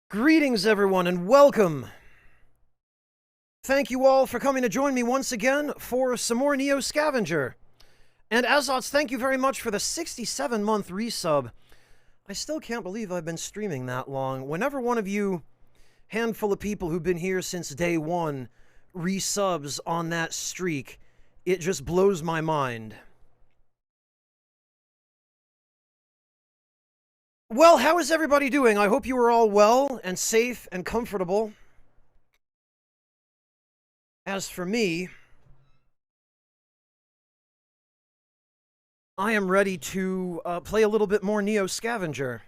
Greetings, everyone, and welcome. Thank you all for coming to join me once again for some more Neo Scavenger. And Azots, thank you very much for the 67-month resub. I still can't believe I've been streaming that long. Whenever one of you handful of people who've been here since day one resubs on that streak, it just blows my mind. Well, how is everybody doing? I hope you are all well and safe and comfortable. As for me, I am ready to play a little bit more Neo Scavenger.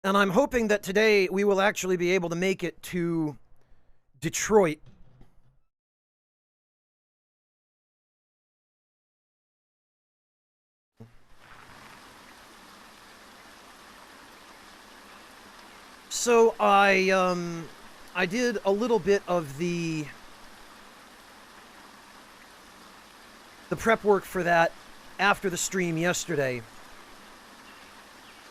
And I'm hoping that today we will actually be able to make it to Detroit. So I did a little bit of the prep work for that after the stream yesterday.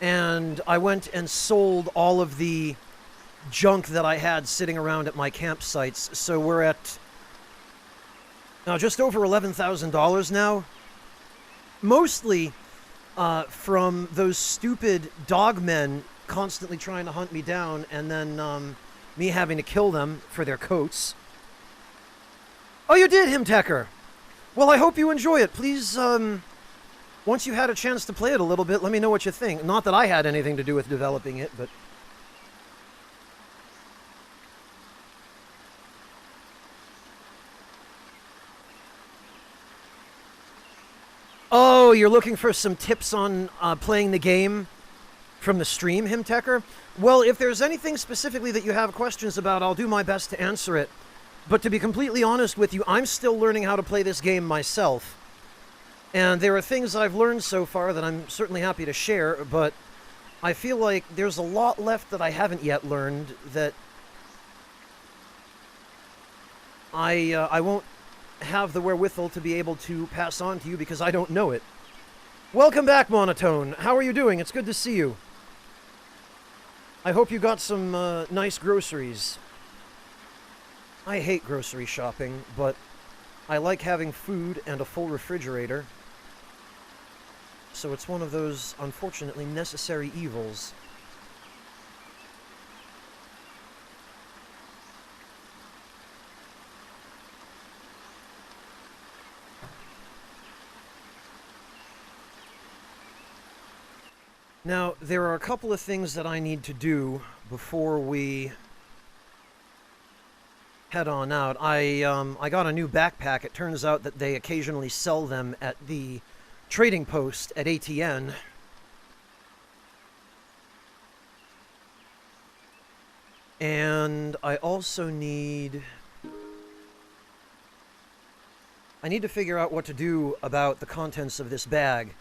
And I went and sold all of the junk that I had sitting around at my campsites. So we're at just over $11,000 now. Mostly from those stupid dogmen constantly trying to hunt me down, and then me having to kill them for their coats. Oh, you did, Himtecker! Well, I hope you enjoy it. Please, once you had a chance to play it a little bit, let me know what you think. Not that I had anything to do with developing it, but... Oh, you're looking for some tips on playing the game from the stream, Himtecker? Well, if there's anything specifically that you have questions about, I'll do my best to answer it. But to be completely honest with you, I'm still learning how to play this game myself. And there are things I've learned so far that I'm certainly happy to share, but I feel like there's a lot left that I haven't yet learned that I won't have the wherewithal to be able to pass on to you because I don't know it. Welcome back, Monotone. How are you doing? It's good to see you. I hope you got some nice groceries. I hate grocery shopping, but I like having food and a full refrigerator. So it's one of those, unfortunately, necessary evils. Now, there are a couple of things that I need to do before we head on out. I got a new backpack. It turns out that they occasionally sell them at the trading post at ATN. And I also need... I need to figure out what to do about the contents of this bag.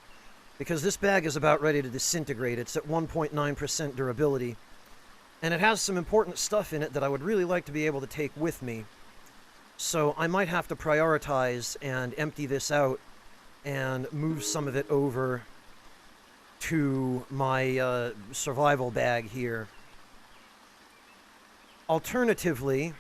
Because this bag is about ready to disintegrate. It's at 1.9% durability. And it has some important stuff in it that I would really like to be able to take with me. So I might have to prioritize and empty this out and move some of it over to my survival bag here. Alternatively,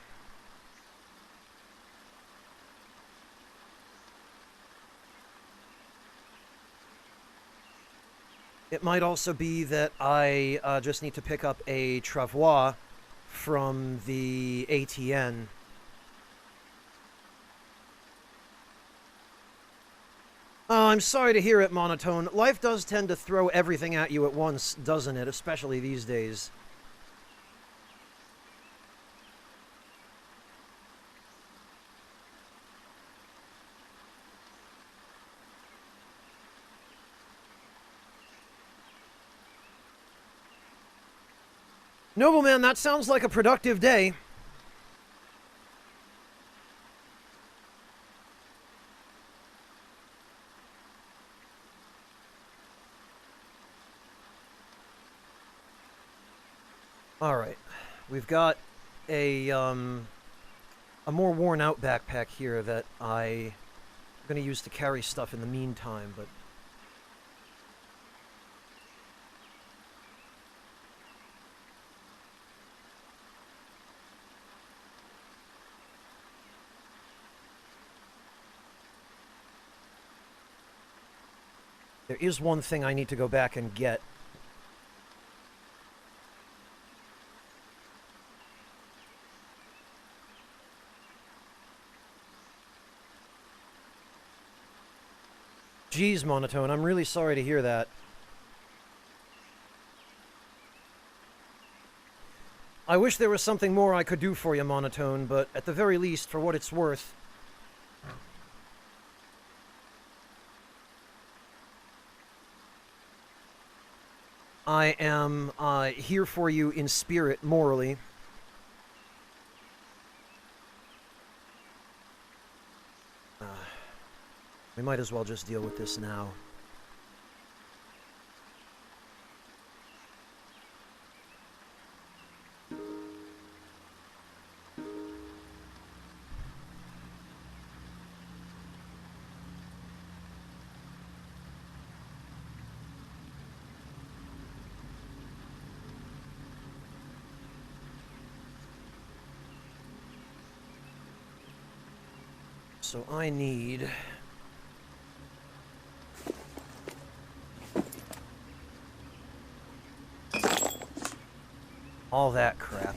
it might also be that I just need to pick up a travois from the ATN. Oh, I'm sorry to hear it, Monotone. Life does tend to throw everything at you at once, doesn't it? Especially these days. Nobleman, that sounds like a productive day. Alright. We've got a more worn out backpack here that I'm going to use to carry stuff in the meantime, but... There is one thing I need to go back and get. Geez, Monotone, I'm really sorry to hear that. I wish there was something more I could do for you, Monotone, but at the very least, for what it's worth, I am here for you in spirit, morally. We might as well just deal with this now. So I need... all that crap.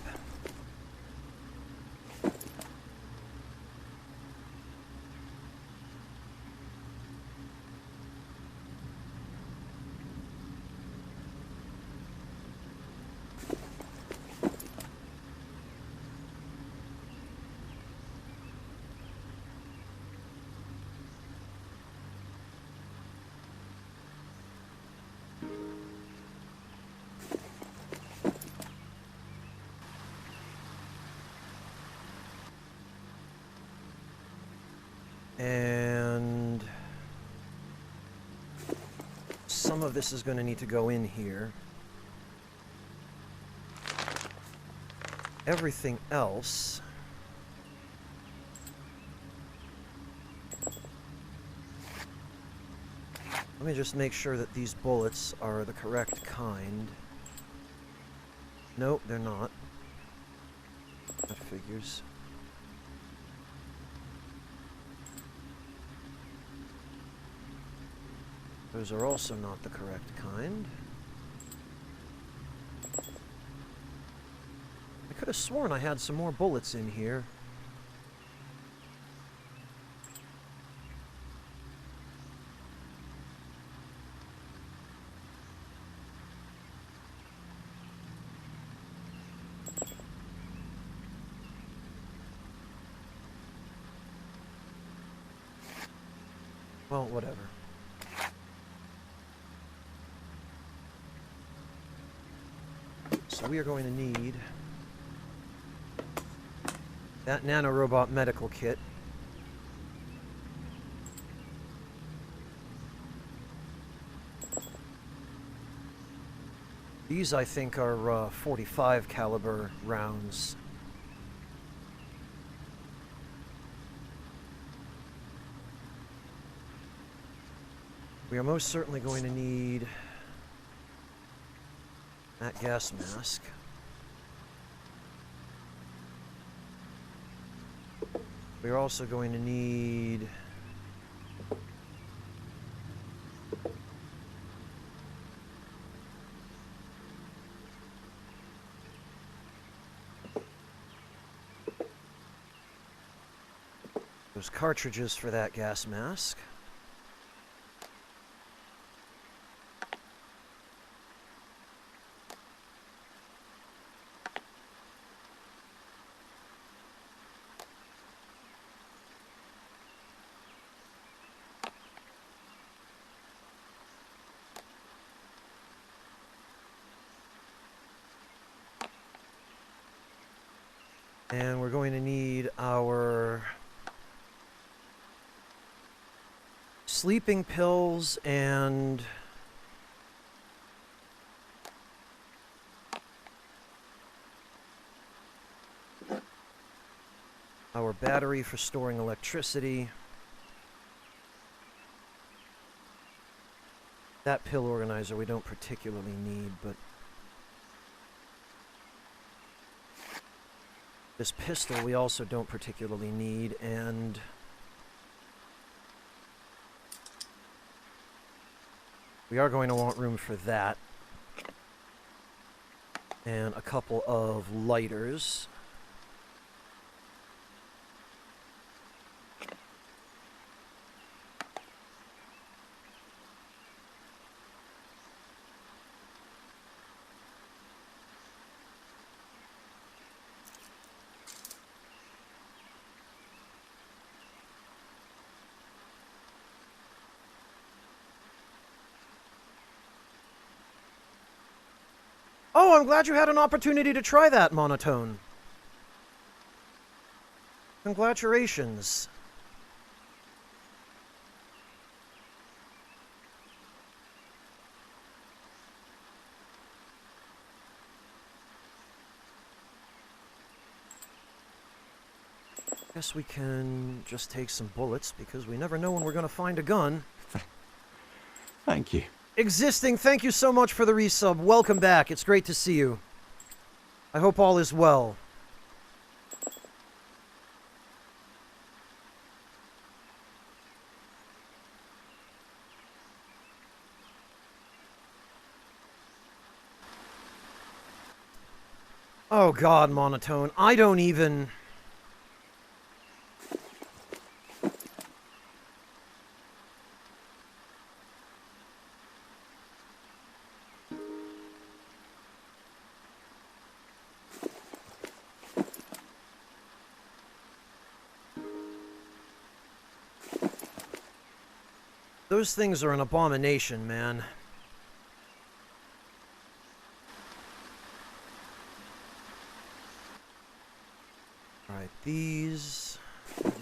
And some of this is going to need to go in here. Everything else... let me just make sure that these bullets are the correct kind. Nope, they're not. That figures. Those are also not the correct kind. I could have sworn I had some more bullets in here. Well, whatever. So we are going to need that nanorobot medical kit. These, I think, are 45 caliber rounds. We are most certainly going to need that gas mask. We're also going to need those cartridges for that gas mask. And we're going to need our sleeping pills and our battery for storing electricity. That pill organizer we don't particularly need, but this pistol we also don't particularly need, and We are going to want room for that. And a couple of lighters. Oh, I'm glad you had an opportunity to try that, Monotone. Congratulations. Guess we can just take some bullets, because we never know when we're going to find a gun. Thank you. Existing, thank you so much for the resub. Welcome back. It's great to see you. I hope all is well. Oh God, Monotone. I don't even... Those things are an abomination, man. Alright, these...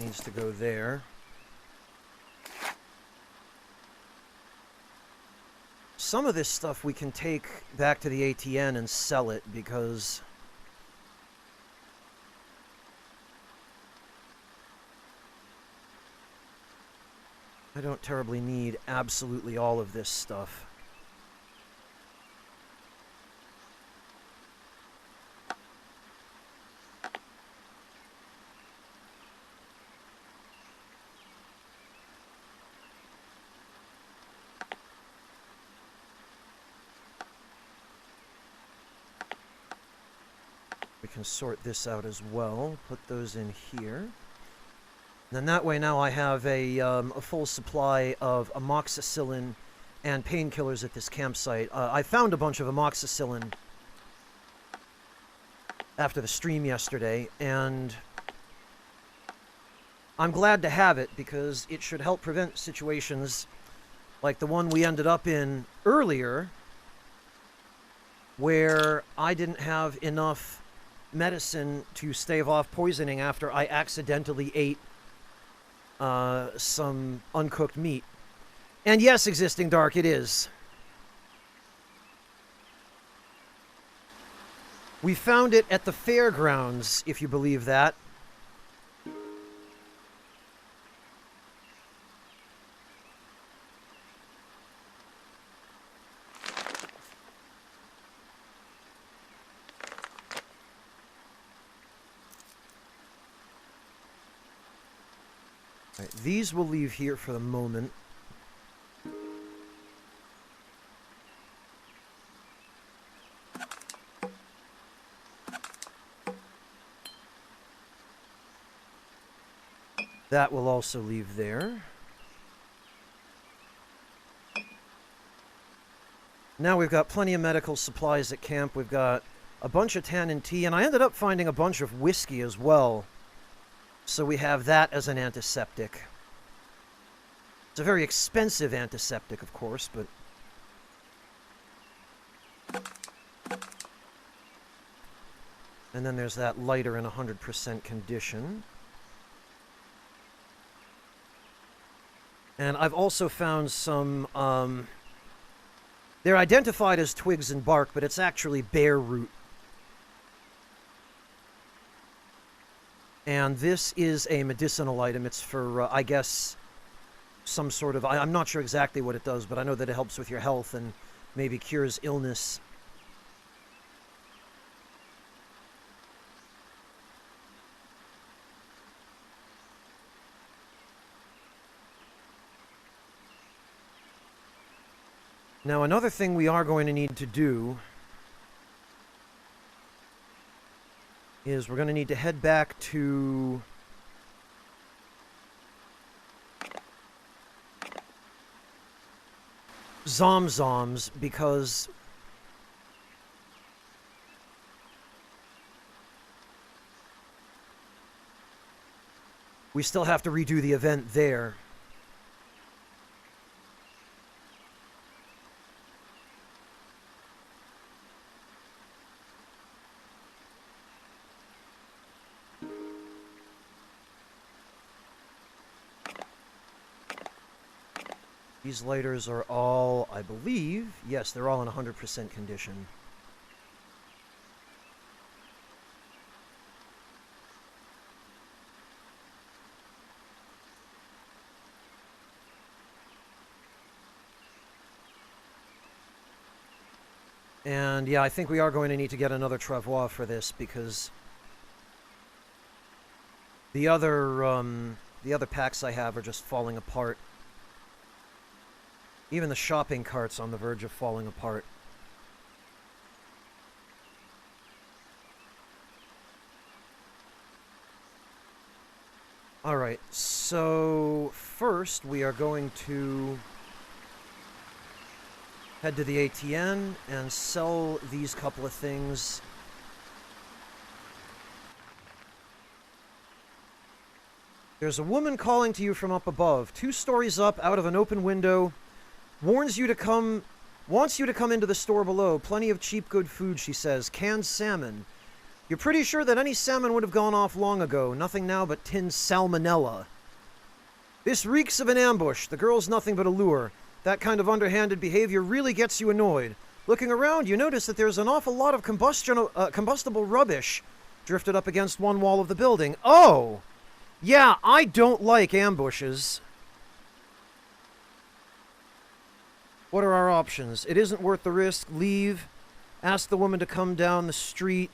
needs to go there. Some of this stuff we can take back to the ATN and sell it, because... I don't terribly need absolutely all of this stuff. We can sort this out as well. Put those in here. And then that way now I have a full supply of amoxicillin and painkillers at this campsite. I found a bunch of amoxicillin after the stream yesterday, and I'm glad to have it because it should help prevent situations like the one we ended up in earlier, where I didn't have enough medicine to stave off poisoning after I accidentally ate some uncooked meat. And yes, Existing Dark, it is. We found it at the fairgrounds, if you believe that. Right, these will leave here for the moment. That will also leave there. Now we've got plenty of medical supplies at camp. We've got a bunch of tannin tea, and I ended up finding a bunch of whiskey as well. So we have that as an antiseptic. It's a very expensive antiseptic, of course, but... And then there's that lighter in 100% condition. And I've also found some, they're identified as twigs and bark, but it's actually bare root. And this is a medicinal item. It's for, I guess, some sort of... I'm not sure exactly what it does, but I know that it helps with your health and maybe cures illness. Now, another thing we are going to need to do is we're going to need to head back to Zomzoms, because we still have to redo the event there. These lighters are all, I believe, yes, they're all in 100% condition. And yeah, I think we are going to need to get another travois for this, because the other packs I have are just falling apart. Even the shopping cart's on the verge of falling apart. Alright, so first we are going to head to the ATM and sell these couple of things. There's a woman calling to you from up above, 2 stories up, out of an open window. Wants you to come into the store below. Plenty of cheap, good food, she says. Canned salmon. You're pretty sure that any salmon would have gone off long ago. Nothing now but tinned salmonella. This reeks of an ambush. The girl's nothing but a lure. That kind of underhanded behavior really gets you annoyed. Looking around, you notice that there's an awful lot of combustible rubbish drifted up against one wall of the building. Oh! Yeah, I don't like ambushes. What are our options? It isn't worth the risk. Leave. Ask the woman to come down the street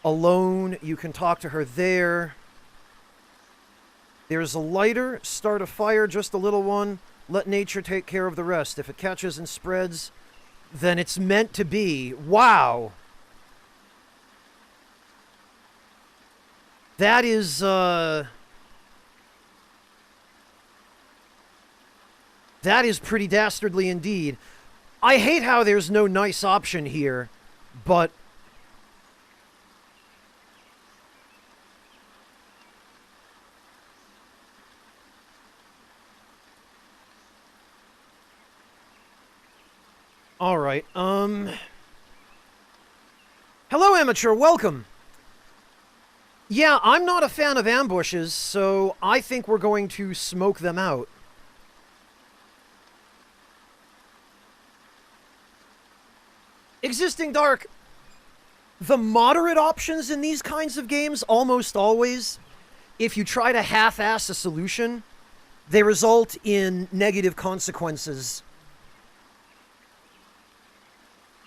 alone. You can talk to her there. There's a lighter. Start a fire, just a little one. Let nature take care of the rest. If it catches and spreads, then it's meant to be. Wow. That is, that is pretty dastardly indeed. I hate how there's no nice option here, but all right. Hello, amateur. Welcome. Yeah, I'm not a fan of ambushes, so I think we're going to smoke them out. Existing Dark, the moderate options in these kinds of games, almost always, if you try to half-ass a solution, they result in negative consequences.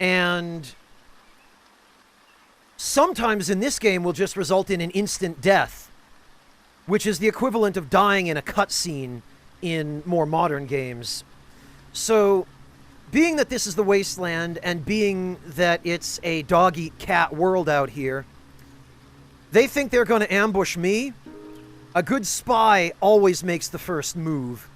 And sometimes in this game will just result in an instant death, which is the equivalent of dying in a cutscene in more modern games. So, being that this is the Wasteland, and being that it's a dog-eat-cat world out here, they think they're going to ambush me. A good spy always makes the first move.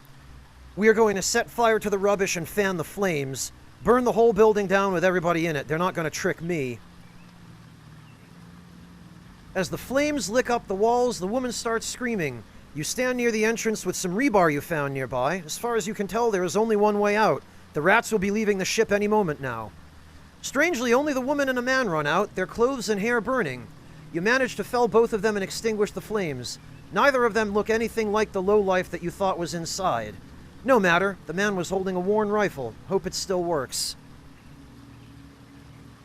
We are going to set fire to the rubbish and fan the flames. Burn the whole building down with everybody in it. They're not going to trick me. As the flames lick up the walls, the woman starts screaming. You stand near the entrance with some rebar you found nearby. As far as you can tell, there is only one way out. The rats will be leaving the ship any moment now. Strangely, only the woman and a man run out, their clothes and hair burning. You manage to fell both of them and extinguish the flames. Neither of them look anything like the lowlife that you thought was inside. No matter, the man was holding a worn rifle. Hope it still works.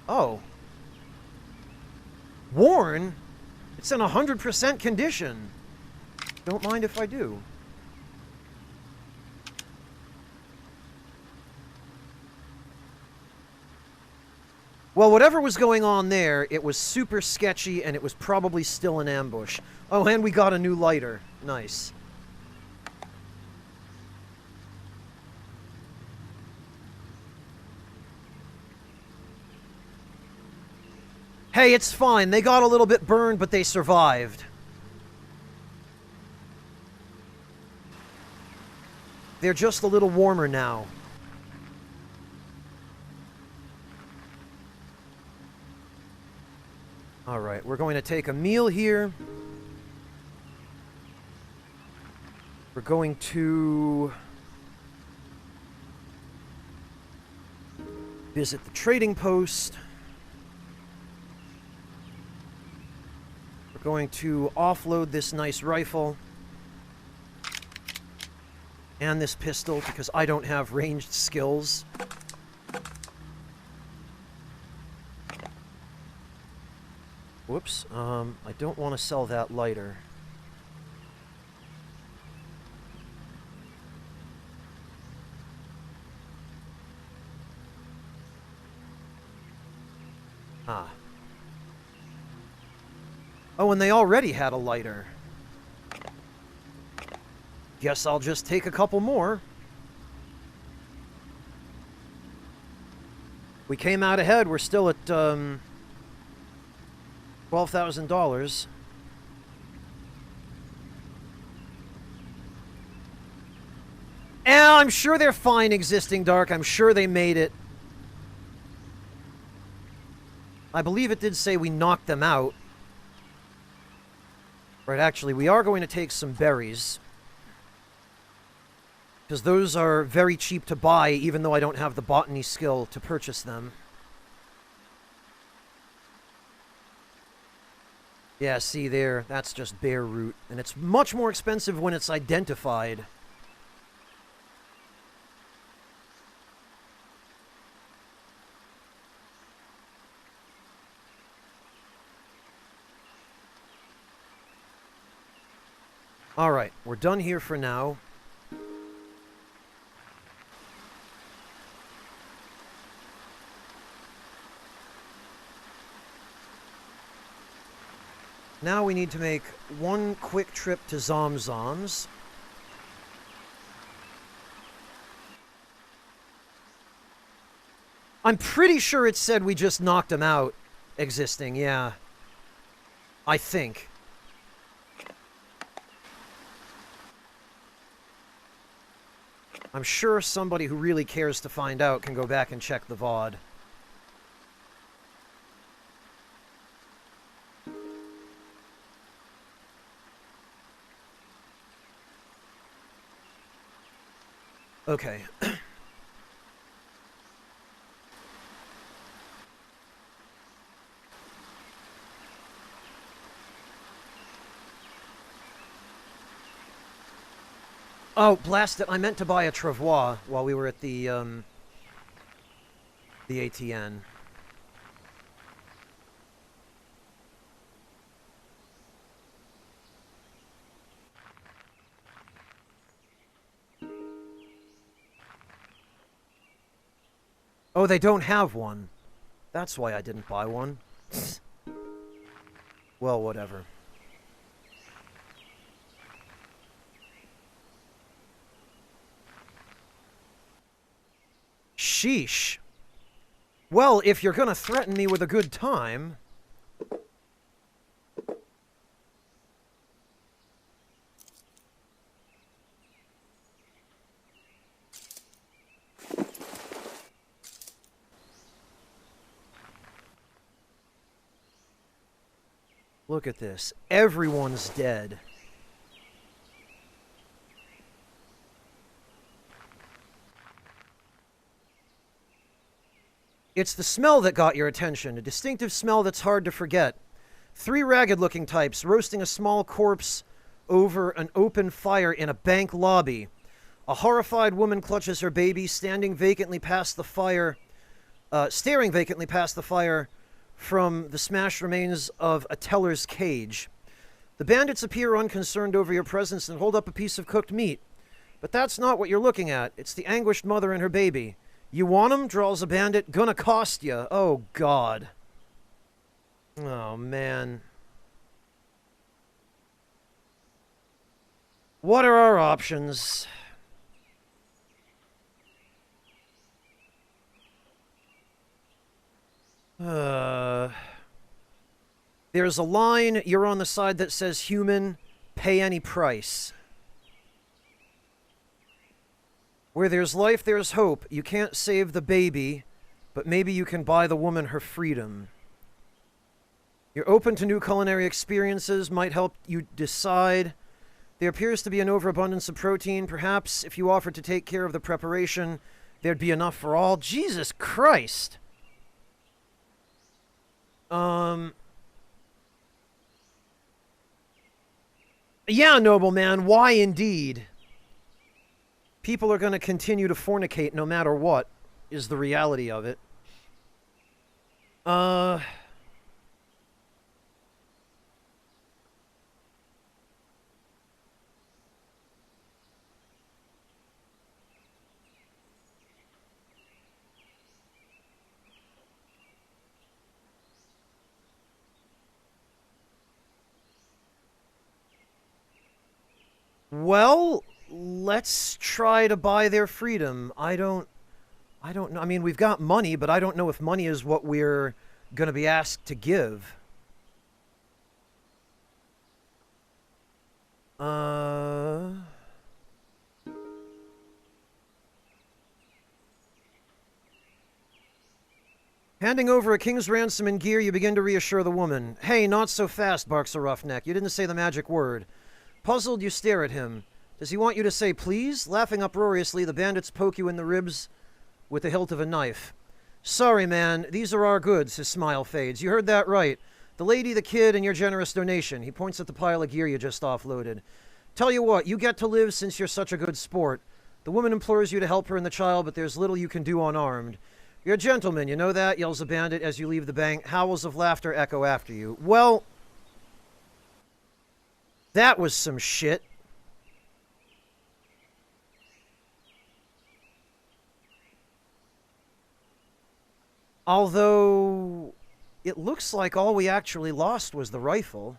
Oh. Worn? It's in 100% condition. Don't mind if I do. Well, whatever was going on there, it was super sketchy, and it was probably still an ambush. Oh, and we got a new lighter. Nice. Hey, it's fine. They got a little bit burned, but they survived. They're just a little warmer now. Alright, we're going to take a meal here. We're going to visit the trading post. We're going to offload this nice rifle and this pistol because I don't have ranged skills. Whoops, I don't want to sell that lighter. Ah. Oh, and they already had a lighter. Guess I'll just take a couple more. We came out ahead. We're still at, $12,000. And I'm sure they're fine, Existing Dark. I'm sure they made it. I believe it did say we knocked them out. Right, actually, we are going to take some berries. Because those are very cheap to buy, even though I don't have the botany skill to purchase them. Yeah, see there, that's just bare root. And it's much more expensive when it's identified. Alright, we're done here for now. Now we need to make one quick trip to Zomzoms. I'm pretty sure it said we just knocked him out. Existing, yeah. I think. I'm sure somebody who really cares to find out can go back and check the VOD. Okay. Oh, blast it. I meant to buy a travois while we were at the ATN. Oh, they don't have one. That's why I didn't buy one. Well, whatever. Sheesh. Well, if you're gonna threaten me with a good time... Look at this. Everyone's dead. It's the smell that got your attention, a distinctive smell that's hard to forget. 3 ragged-looking types roasting a small corpse over an open fire in a bank lobby. A horrified woman clutches her baby, staring vacantly past the fire from the smashed remains of a teller's cage. The bandits appear unconcerned over your presence and hold up a piece of cooked meat. But that's not what you're looking at. It's the anguished mother and her baby. You want 'em? Drawls a bandit. Gonna cost ya. Oh, God. Oh, man. What are our options? There's a line, you're on the side that says human, pay any price. Where there's life, there's hope. You can't save the baby, but maybe you can buy the woman her freedom. You're open to new culinary experiences, might help you decide. There appears to be an overabundance of protein. Perhaps if you offered to take care of the preparation, there'd be enough for all. Jesus Christ! Yeah, nobleman, why indeed? People are going to continue to fornicate no matter what, is the reality of it. Well, let's try to buy their freedom. I don't know. I mean, we've got money, but I don't know if money is what we're going to be asked to give. Handing over a king's ransom and gear, you begin to reassure the woman. Hey, not so fast, barks a roughneck. You didn't say the magic word. Puzzled, you stare at him. Does he want you to say please? Laughing uproariously, the bandits poke you in the ribs with the hilt of a knife. Sorry, man. These are our goods. His smile fades. You heard that right. The lady, the kid, and your generous donation. He points at the pile of gear you just offloaded. Tell you what, you get to live since you're such a good sport. The woman implores you to help her and the child, but there's little you can do unarmed. You're a gentleman, you know that? Yells the bandit as you leave the bank. Howls of laughter echo after you. Well, that was some shit. Although, it looks like all we actually lost was the rifle.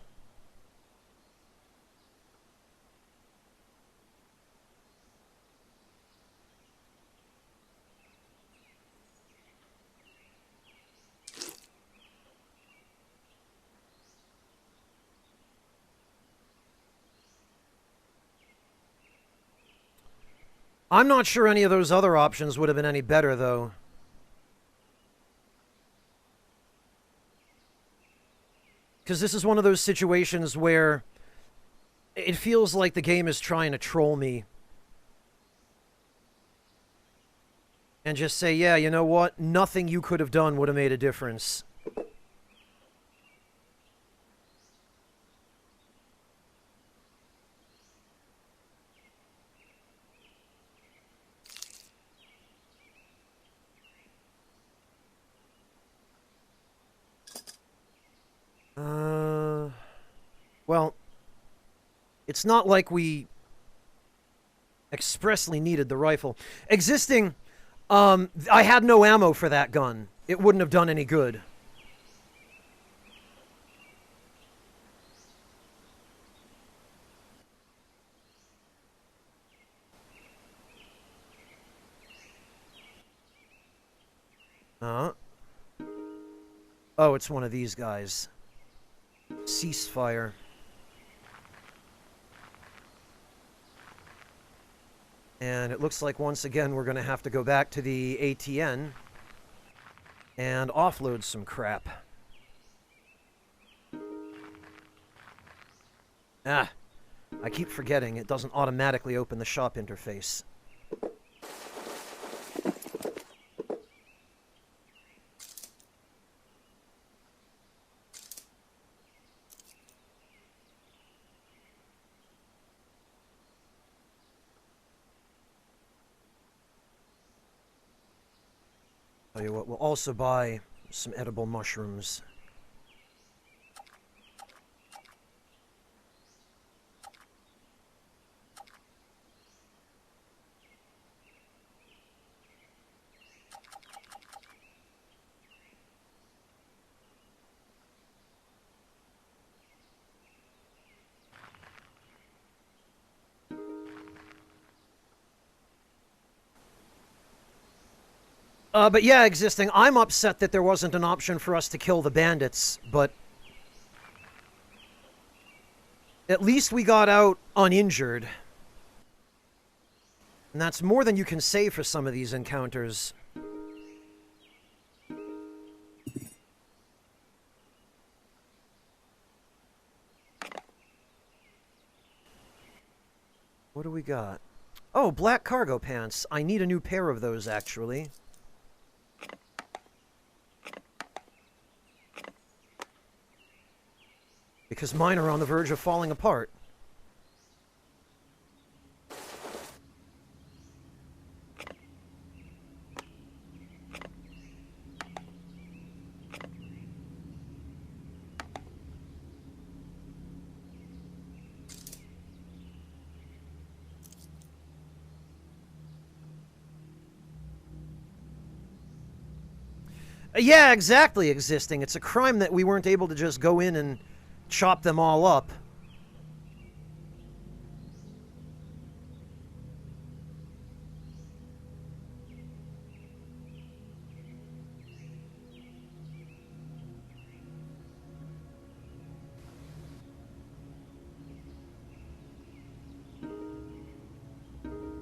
I'm not sure any of those other options would have been any better, though. Because this is one of those situations where it feels like the game is trying to troll me. And just say, yeah, you know what? Nothing you could have done would have made a difference. Well, it's not like we expressly needed the rifle. Existing, I had no ammo for that gun. It wouldn't have done any good. Oh, it's one of these guys. Ceasefire. And it looks like once again we're going to have to go back to the ATN and offload some crap. Ah, I keep forgetting it doesn't automatically open the shop interface. Tell you what, we'll also buy some edible mushrooms. But yeah, existing. I'm upset that there wasn't an option for us to kill the bandits, but At least we got out uninjured. And that's more than you can say for some of these encounters. What do we got? Oh, black cargo pants. I need a new pair of those, actually. Because mine are on the verge of falling apart. Yeah, exactly, existing. It's a crime that we weren't able to just go in and chop them all up.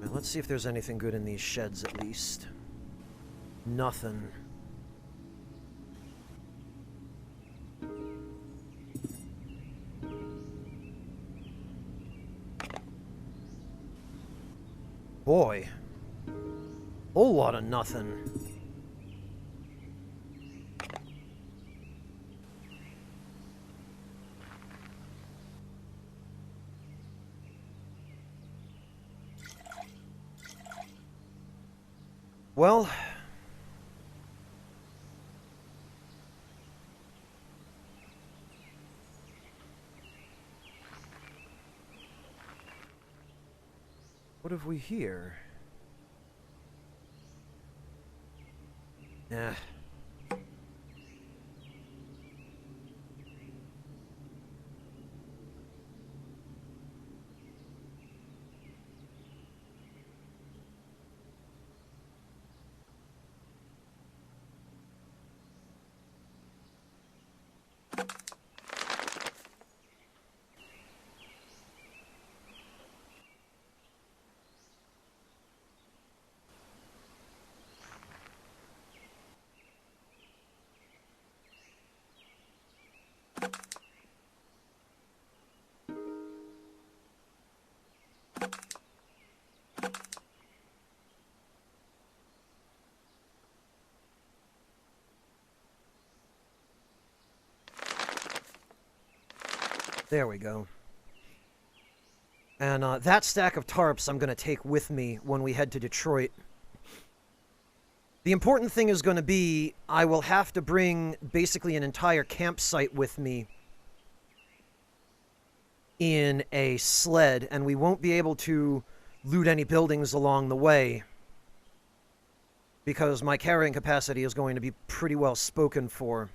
Now, let's see if there's anything good in these sheds, at least. Nothing. Boy. Whole lot of nothing. Well... what have we here? Eh. There we go. And that stack of tarps I'm going to take with me when we head to Detroit. The important thing is going to be I will have to bring basically an entire campsite with me in a sled, and we won't be able to loot any buildings along the way because my carrying capacity is going to be pretty well spoken for.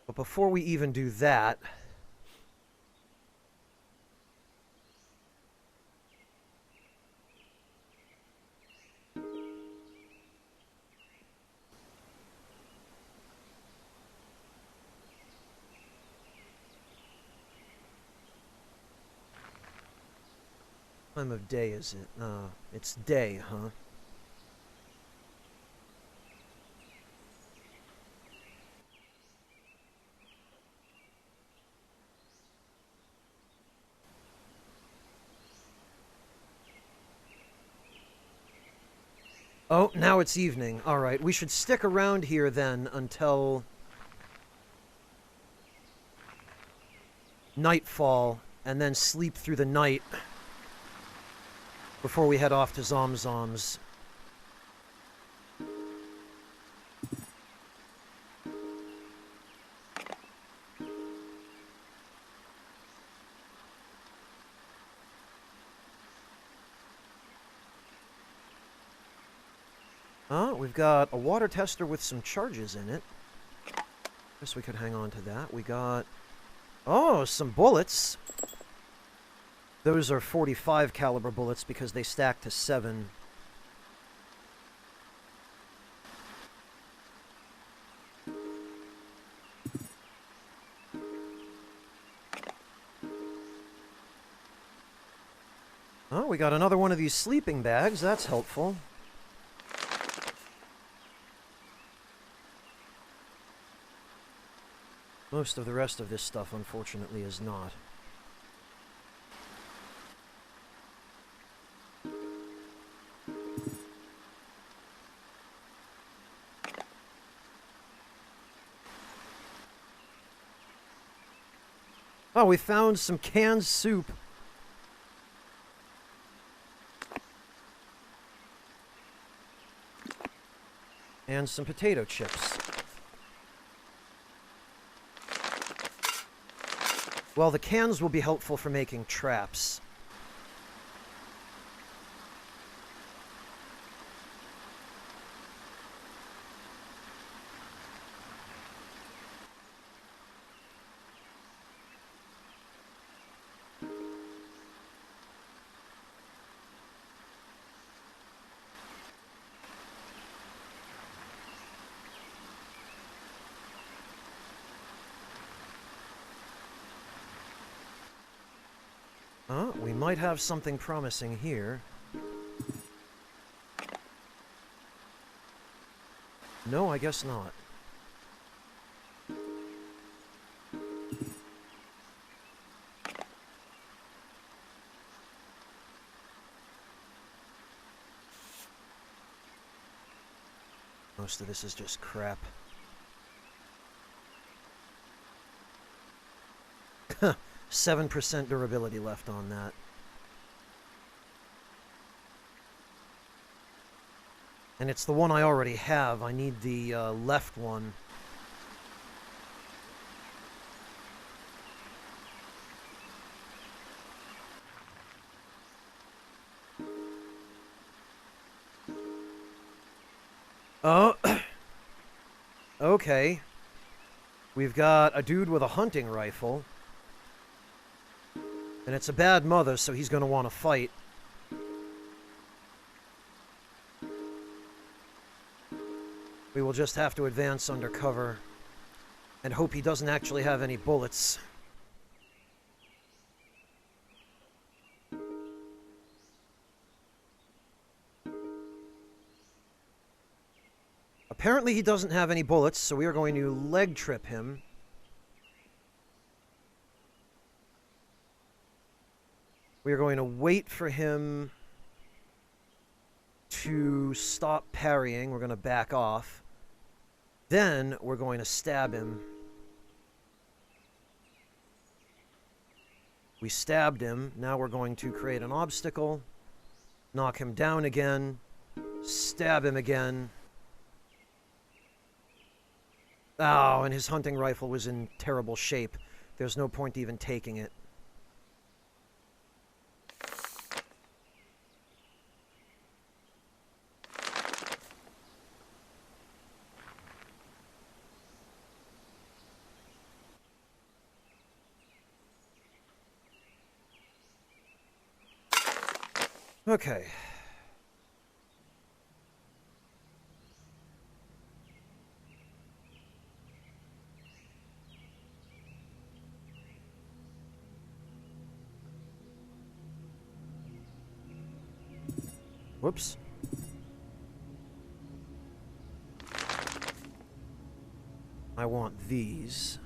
But before we even do that... what time of day is it? It's day, huh? Oh, now it's evening. Alright, we should stick around here then until nightfall, and then sleep through the night before we head off to Zomzoms. We've got a water tester with some charges in it. Guess we could hang on to that. We got... oh, some bullets. Those are 45 caliber bullets because they stack to 7. Oh, we got another one of these sleeping bags. That's helpful. Most of the rest of this stuff, unfortunately, is not. Oh, we found some canned soup. And some potato chips. Well, the cans will be helpful for making traps. We might have something promising here. No, I guess not. Most of this is just crap. 7% durability left on that. And it's the one I already have. I need the left one. Oh. Okay. We've got a dude with a hunting rifle. And it's a bad mother, so he's going to want to fight. We will just have to advance under cover and hope he doesn't actually have any bullets. Apparently he doesn't have any bullets, so we are going to leg trip him. We are going to wait for him to stop parrying. We're going to back off. Then we're going to stab him. We stabbed him. Now we're going to create an obstacle, knock him down again, stab him again. Oh, and his hunting rifle was in terrible shape. There's no point even taking it. Okay. Whoops. I want these.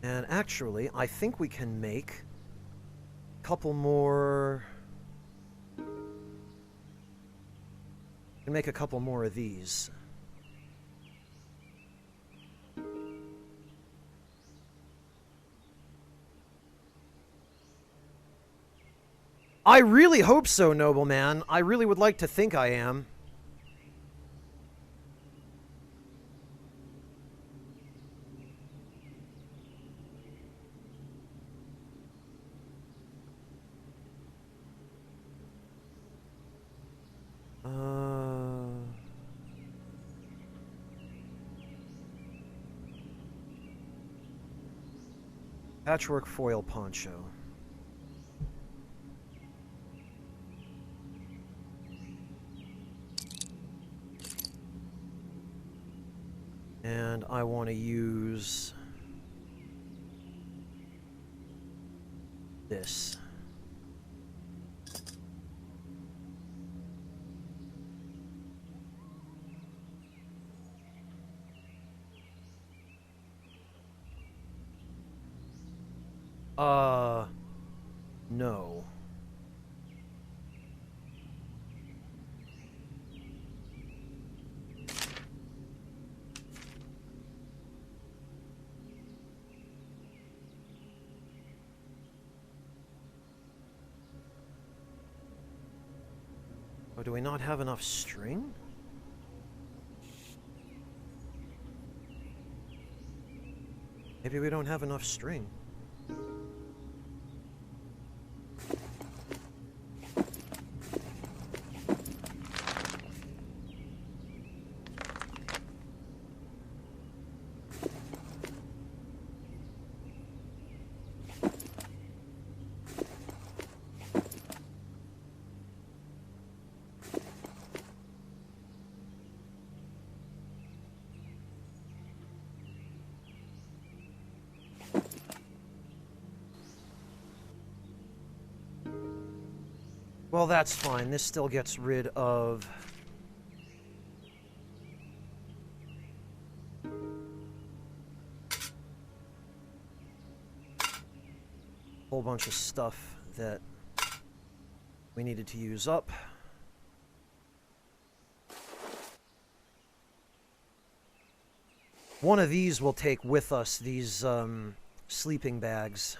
And actually, I think we can make a couple more... We can make a couple more of these. I really hope so, nobleman. I really would like to think I am. Patchwork foil poncho. And I want to use this. No. Oh, do we not have enough string? Maybe we don't have enough string. Well, that's fine. This still gets rid of... a whole bunch of stuff that we needed to use up. One of these we'll take with us, these sleeping bags.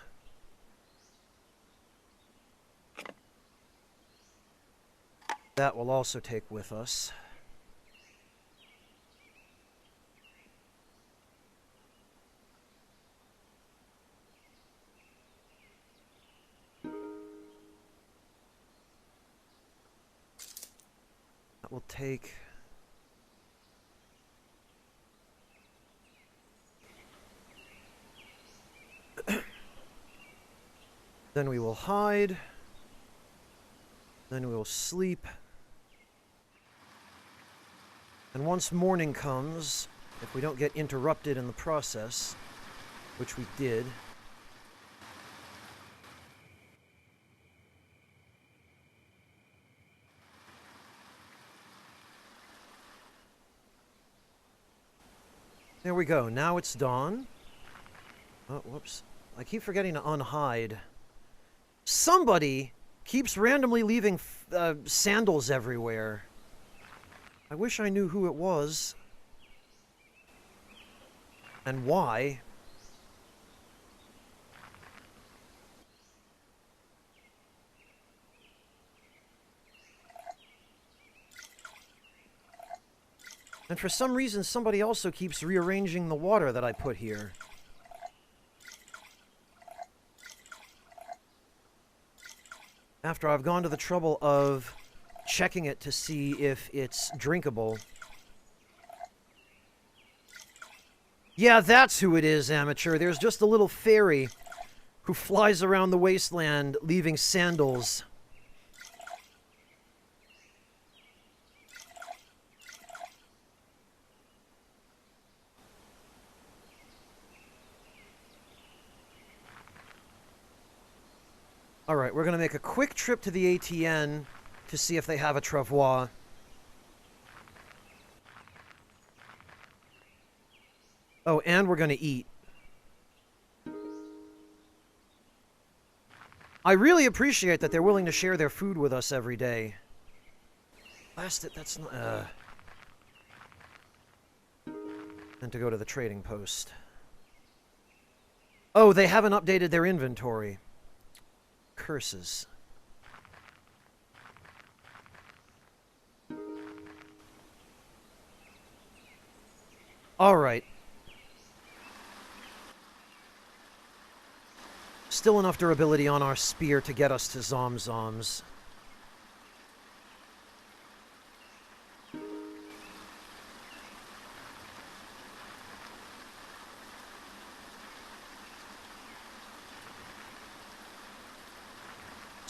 That we'll also take with us. That will take... Then we will hide. Then we will sleep. And once morning comes, if we don't get interrupted in the process, which we did, there we go. Now it's dawn. Oh, whoops. I keep forgetting to unhide. Somebody keeps randomly leaving sandals everywhere. I wish I knew who it was. And why. And for some reason, somebody also keeps rearranging the water that I put here. After I've gone to the trouble of checking it to see if it's drinkable. Yeah, that's who it is, amateur. There's just a little fairy who flies around the wasteland leaving sandals. Alright, we're going to make a quick trip to the ATN to see if they have a travois. Oh, and we're going to eat. I really appreciate that they're willing to share their food with us every day. Blast it, that's not... And to go to the trading post. Oh, they haven't updated their inventory. Curses. Alright. Still enough durability on our spear to get us to Zomzoms.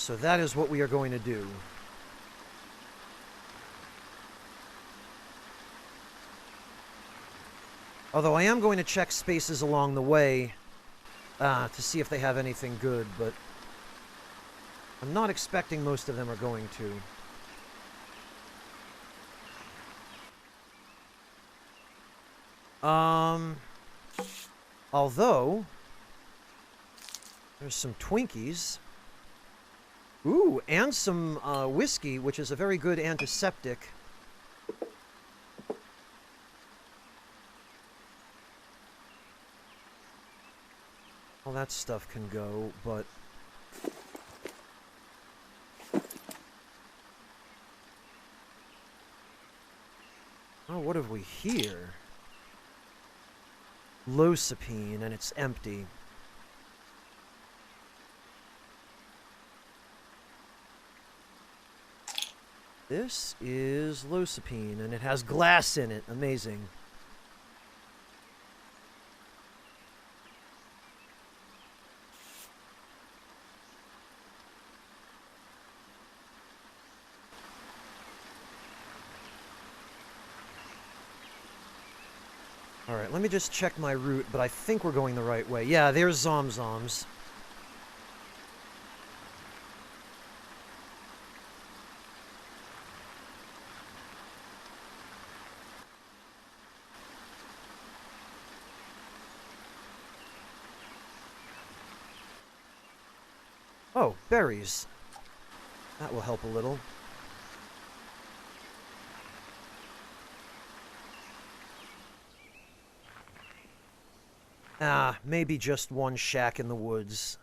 So that is what we are going to do. Although I am going to check spaces along the way to see if they have anything good, but I'm not expecting most of them are going to. Although, there's some Twinkies. Ooh, and some whiskey, which is a very good antiseptic. All that stuff can go, but... Oh, what have we here? Losapine, and it's empty. This is Losapine, and it has glass in it. Amazing. Alright, let me just check my route, but I think we're going the right way. Yeah, there's Zomzoms. Oh, berries. That will help a little. Ah, maybe just one shack in the woods.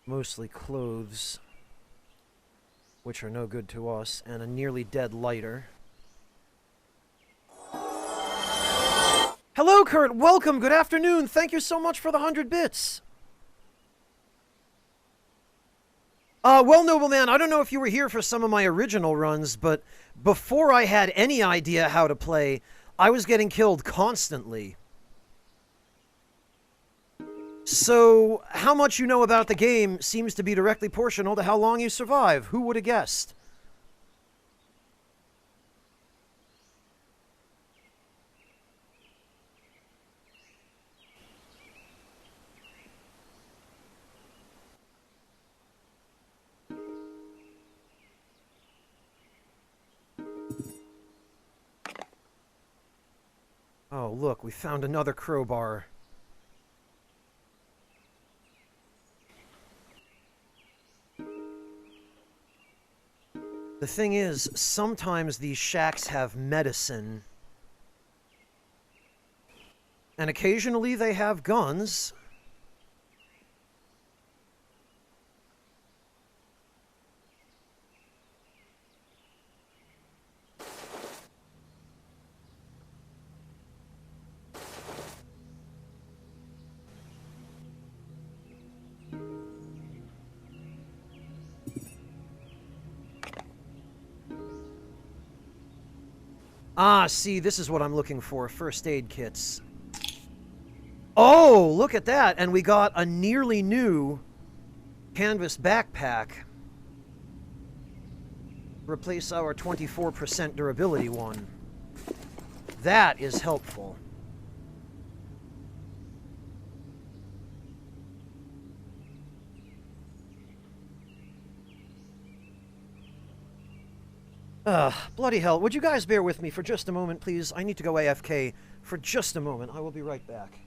Mostly clothes, which are no good to us, and a nearly dead lighter. Hello, Kurt. Welcome. Good afternoon. Thank you so much for the 100 bits. Well, Nobleman, I don't know if you were here for some of my original runs, but before I had any idea how to play, I was getting killed constantly. So, how much you know about the game seems to be directly proportional to how long you survive. Who would have guessed? Oh, look, we found another crowbar. The thing is, sometimes these shacks have medicine. And occasionally they have guns. Ah, see, this is what I'm looking for. First aid kits. Oh, look at that. And we got a nearly new canvas backpack. Replace our 24% durability one. That is helpful. Bloody hell. Would you guys bear with me for just a moment, please? I need to go AFK for just a moment. I will be right back.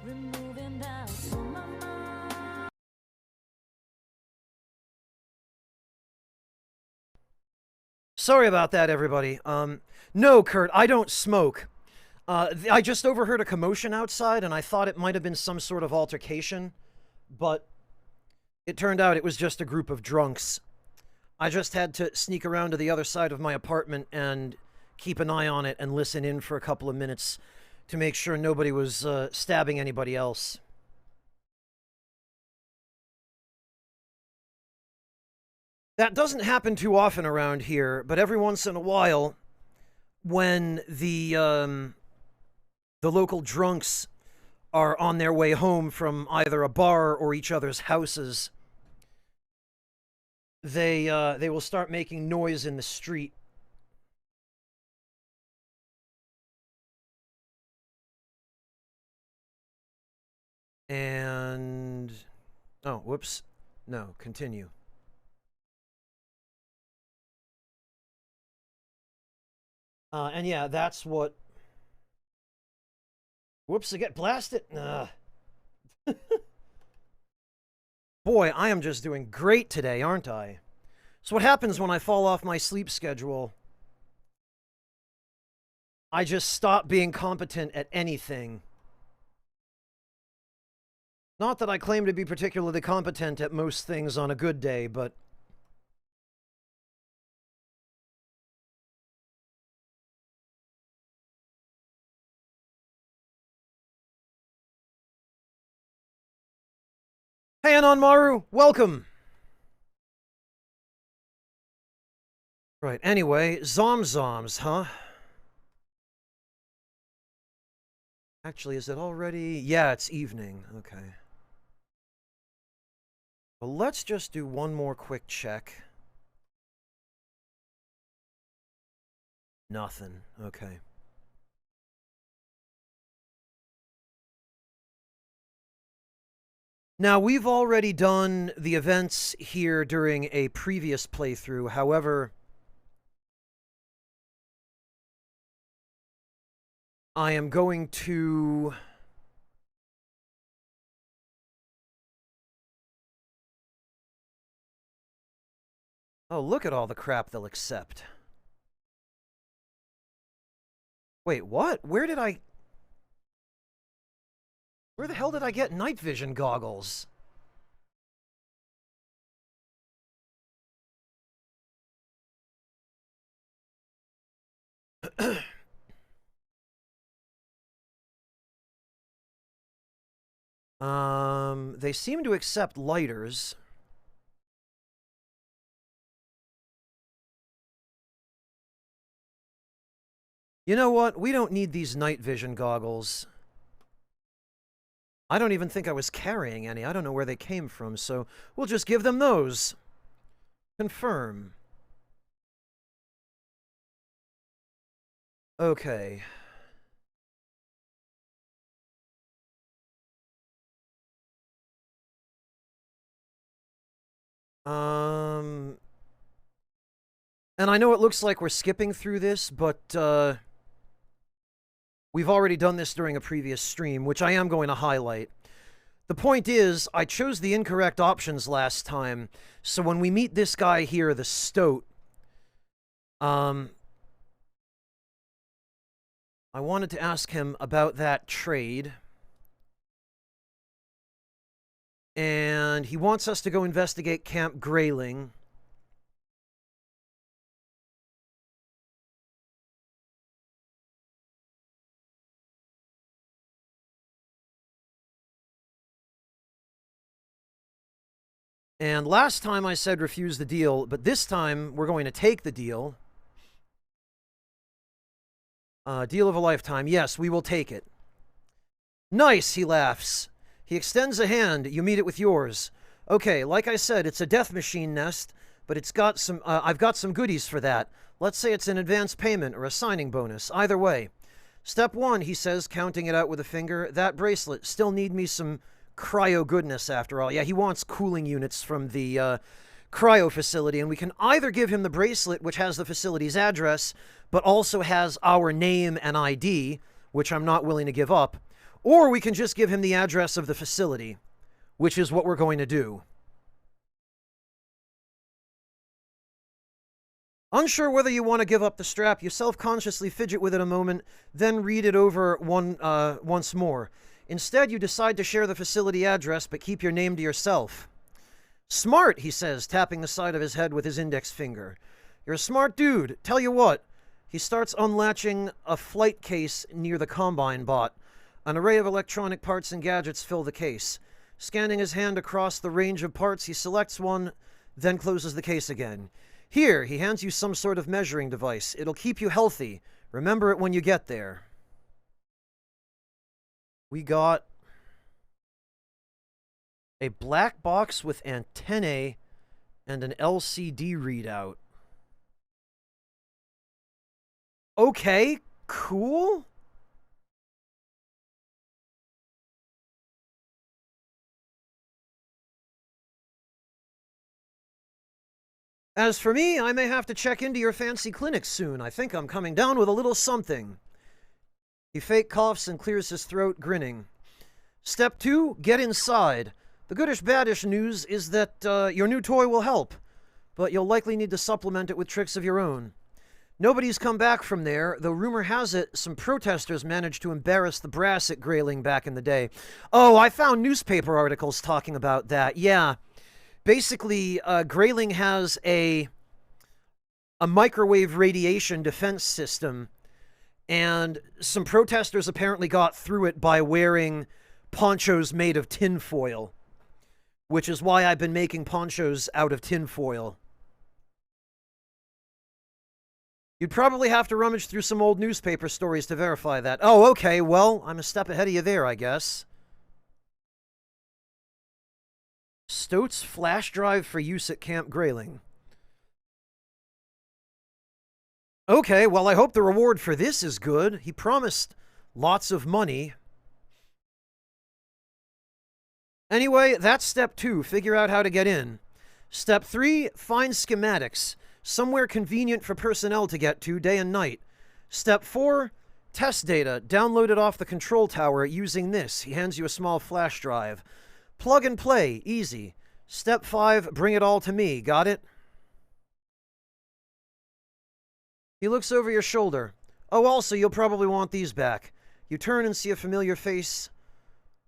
removing doubts from my mind. Sorry about that, everybody. No, Kurt, I don't smoke. I just overheard a commotion outside, and I thought it might have been some sort of altercation, but it turned out it was just a group of drunks. I just had to sneak around to the other side of my apartment and keep an eye on it and listen in for a couple of minutes to make sure nobody was stabbing anybody else. That doesn't happen too often around here, but every once in a while, when the local drunks are on their way home from either a bar or each other's houses, they will start making noise in the street. And oh, whoops. No, continue. And yeah, that's what. Whoops, I get blasted. Boy, I am just doing great today, aren't I? So what happens when I fall off my sleep schedule? I just stop being competent at anything. Not that I claim to be particularly competent at most things on a good day, but... Hey, Anon Maru, welcome! Right, anyway, Zomzoms, huh? Actually, is it already? Yeah, it's evening. Okay. Well, let's just do one more quick check. Nothing. Okay. Now, we've already done the events here during a previous playthrough. However, I am going to... Oh, look at all the crap they'll accept. Wait, what? Where the hell did I get night vision goggles? They seem to accept lighters. You know what? We don't need these night vision goggles. I don't even think I was carrying any. I don't know where they came from, so we'll just give them those. Confirm. Okay. And I know it looks like we're skipping through this, but, we've already done this during a previous stream, which I am going to highlight. The point is, I chose the incorrect options last time, so when we meet this guy here, the Stoat, I wanted to ask him about that trade. And he wants us to go investigate Camp Grayling. And last time I said refuse the deal, but this time we're going to take the deal. Deal of a lifetime. Yes, we will take it. Nice, he laughs. He extends a hand. You meet it with yours. Okay, like I said, it's a death machine nest, but it's got some, I've got some goodies for that. Let's say it's an advance payment or a signing bonus. Either way. Step 1, he says, counting it out with a finger. That bracelet. Still need me some cryo goodness after all. Yeah, he wants cooling units from the cryo facility, and we can either give him the bracelet, which has the facility's address, but also has our name and ID, which I'm not willing to give up, Or we can just give him the address of the facility, which is what we're going to do. Unsure whether you want to give up the strap, you self-consciously fidget with it a moment, then read it over once more. Instead, you decide to share the facility address, but keep your name to yourself. Smart, he says, tapping the side of his head with his index finger. You're a smart dude. Tell you what. He starts unlatching a flight case near the Combine bot. An array of electronic parts and gadgets fill the case. Scanning his hand across the range of parts, he selects one, then closes the case again. Here, he hands you some sort of measuring device. It'll keep you healthy. Remember it when you get there. We got a black box with antennae and an LCD readout. Okay, cool. As for me, I may have to check into your fancy clinic soon. I think I'm coming down with a little something. He fake coughs and clears his throat, grinning. Step 2, get inside. The goodish-baddish news is that your new toy will help, but you'll likely need to supplement it with tricks of your own. Nobody's come back from there, though rumor has it some protesters managed to embarrass the brass at Grayling back in the day. Oh, I found newspaper articles talking about that. Yeah. Basically, Grayling has a microwave radiation defense system, and some protesters apparently got through it by wearing ponchos made of tinfoil, which is why I've been making ponchos out of tinfoil. You'd probably have to rummage through some old newspaper stories to verify that. Oh, okay, well, I'm a step ahead of you there, I guess. Stote's flash drive for use at Camp Grayling. Okay, well, I hope the reward for this is good. He promised lots of money. Anyway, that's step 2. Figure out how to get in. Step 3, find schematics. Somewhere convenient for personnel to get to day and night. Step 4, test data. Download it off the control tower using this. He hands you a small flash drive. Plug and play. Easy. Step 5, bring it all to me. Got it? He looks over your shoulder. Oh, also, you'll probably want these back. You turn and see a familiar face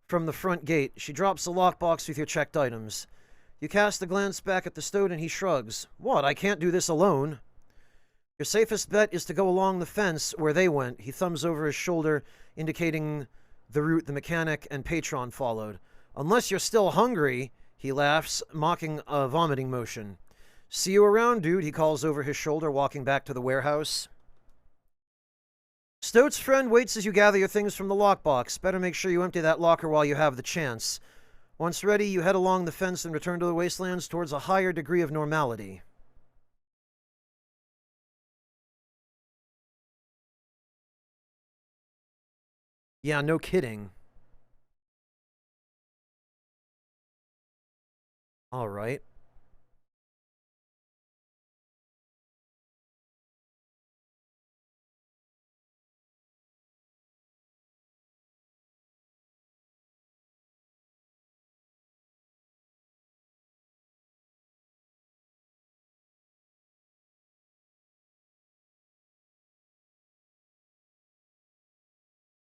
from the front gate. She drops a lockbox with your checked items. You cast a glance back at the Stoat and he shrugs. What? I can't do this alone. Your safest bet is to go along the fence where they went. He thumbs over his shoulder, indicating the route the mechanic and patron followed. Unless you're still hungry, he laughs, mocking a vomiting motion. See you around, dude, he calls over his shoulder, walking back to the warehouse. Stoat's friend waits as you gather your things from the lockbox. Better make sure you empty that locker while you have the chance. Once ready, you head along the fence and return to the wastelands towards a higher degree of normality. Yeah, no kidding. All right.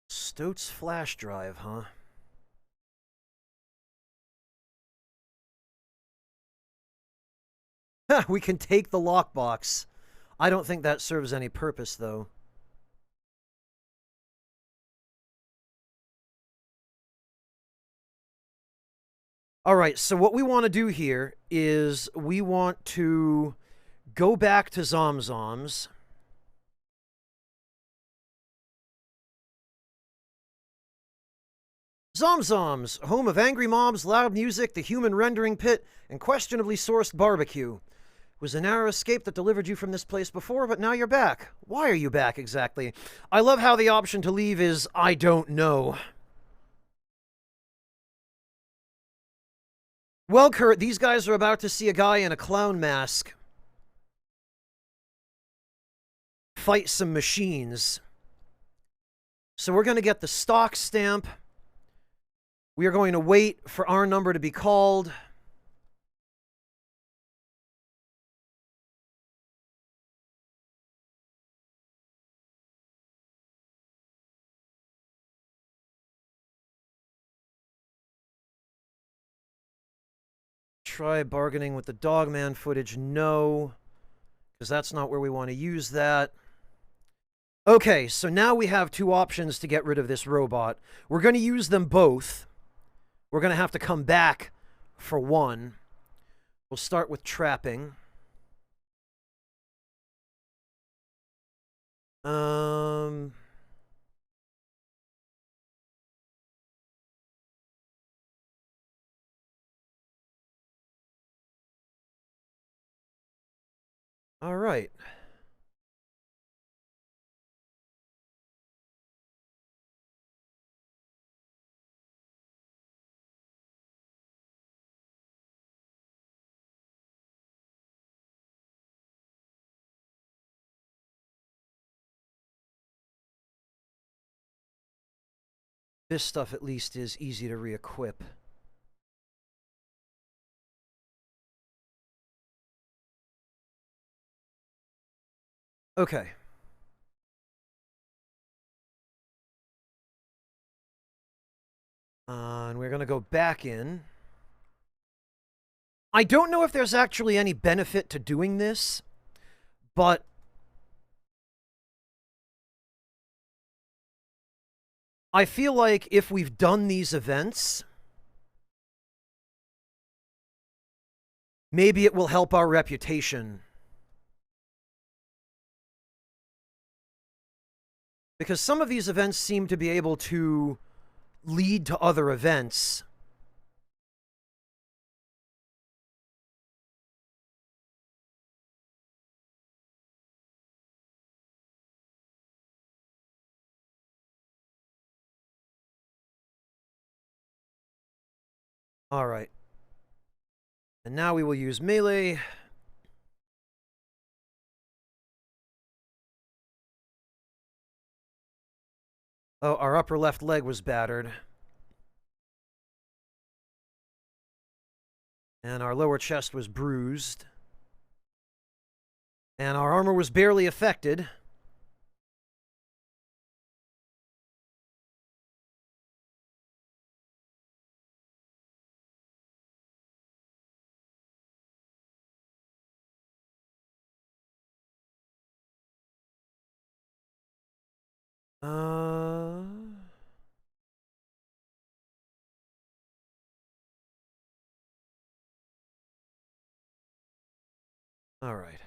Stoat's flash drive, huh? We can take the lockbox. I don't think that serves any purpose, though. Alright, so what we want to do here is we want to go back to Zomzoms. Zomzoms, home of angry mobs, loud music, the human rendering pit, and questionably sourced barbecue. It was a narrow escape that delivered you from this place before, but now you're back. Why are you back, exactly? I love how the option to leave is, I don't know. Well, Kurt, these guys are about to see a guy in a clown mask fight some machines. So we're going to get the stock stamp We are going to wait for our number to be called. Try bargaining with the Dogman footage. No, because that's not where we want to use that. Okay, so now we have two options to get rid of this robot. We're going to use them both. We're going to have to come back for one. We'll start with trapping. All right. This stuff at least is easy to re-equip. Okay. And we're going to go back in. I don't know if there's actually any benefit to doing this, but I feel like if we've done these events, maybe it will help our reputation. Because some of these events seem to be able to lead to other events. All right. And now we will use melee. Oh, our upper left leg was battered. And our lower chest was bruised. And our armor was barely affected. All right.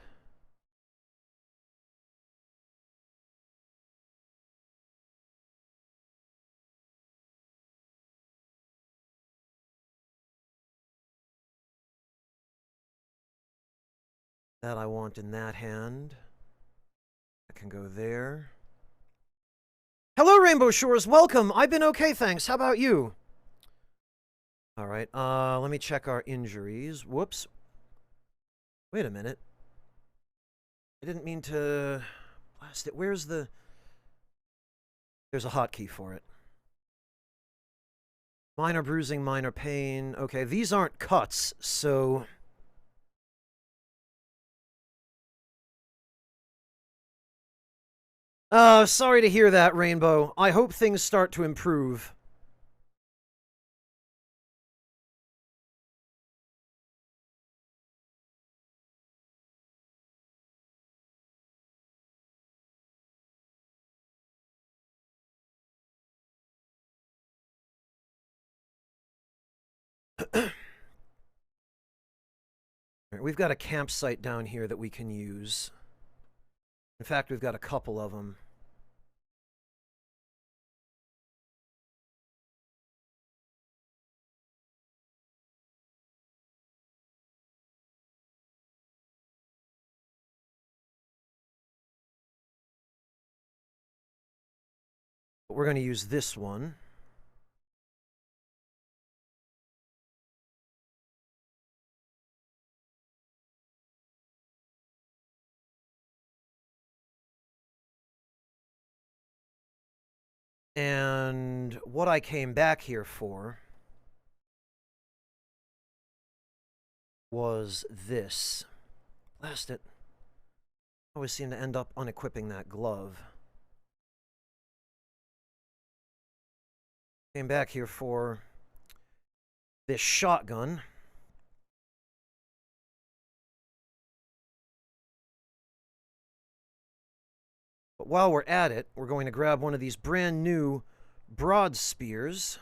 That I want in that hand. I can go there. Hello, Rainbow Shores. Welcome. I've been okay, thanks. How about you? All right. Let me check our injuries. Whoops. Wait a minute. I didn't mean to blast it. Where's the... There's a hotkey for it. Minor bruising, minor pain. Okay, these aren't cuts, so... Sorry to hear that, Rainbow. I hope things start to improve. We've got a campsite down here that we can use. In fact, we've got a couple of them. But we're going to use this one. And what I came back here for was this. Blast it. I always seem to end up unequipping that glove. Came back here for this shotgun. But while we're at it, we're going to grab one of these brand new broad spears.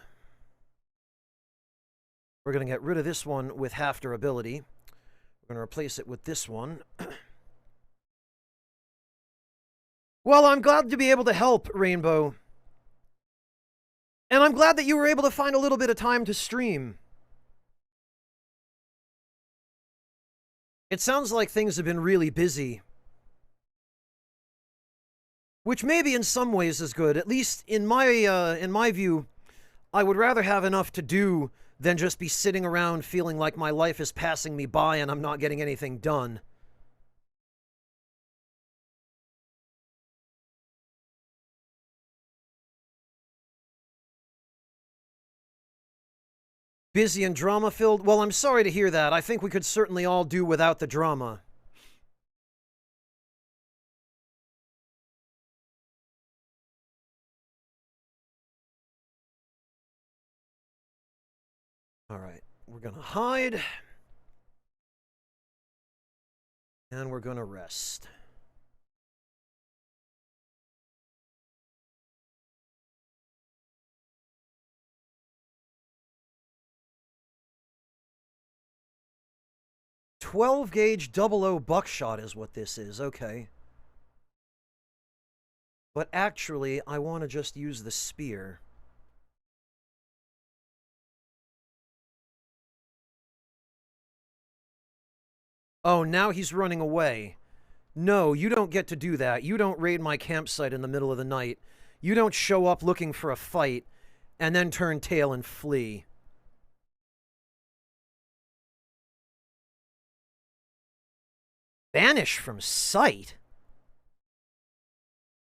We're going to get rid of this one with half durability. We're going to replace it with this one. Well, I'm glad to be able to help, Rainbow. And I'm glad that you were able to find a little bit of time to stream. It sounds like things have been really busy. Which maybe in some ways is good. At least in my view, I would rather have enough to do than just be sitting around feeling like my life is passing me by and I'm not getting anything done. Busy and drama-filled? Well, I'm sorry to hear that. I think we could certainly all do without the drama. Alright, we're gonna hide. And we're gonna rest. .12-gauge 00 buckshot is what this is, okay. But actually, I want to just use the spear. Oh, now he's running away. No, you don't get to do that. You don't raid my campsite in the middle of the night. You don't show up looking for a fight and then turn tail and flee. Vanish from sight?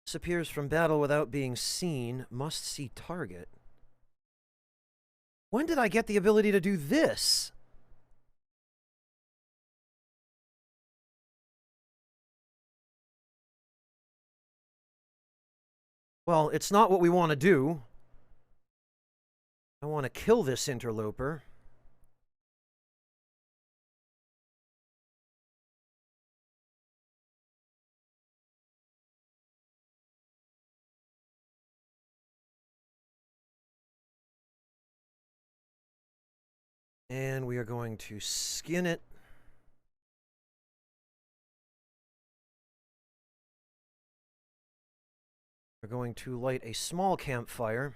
Disappears from battle without being seen. Must see target. When did I get the ability to do this? Well, it's not what we want to do. I want to kill this interloper. And we are going to skin it. We're going to light a small campfire.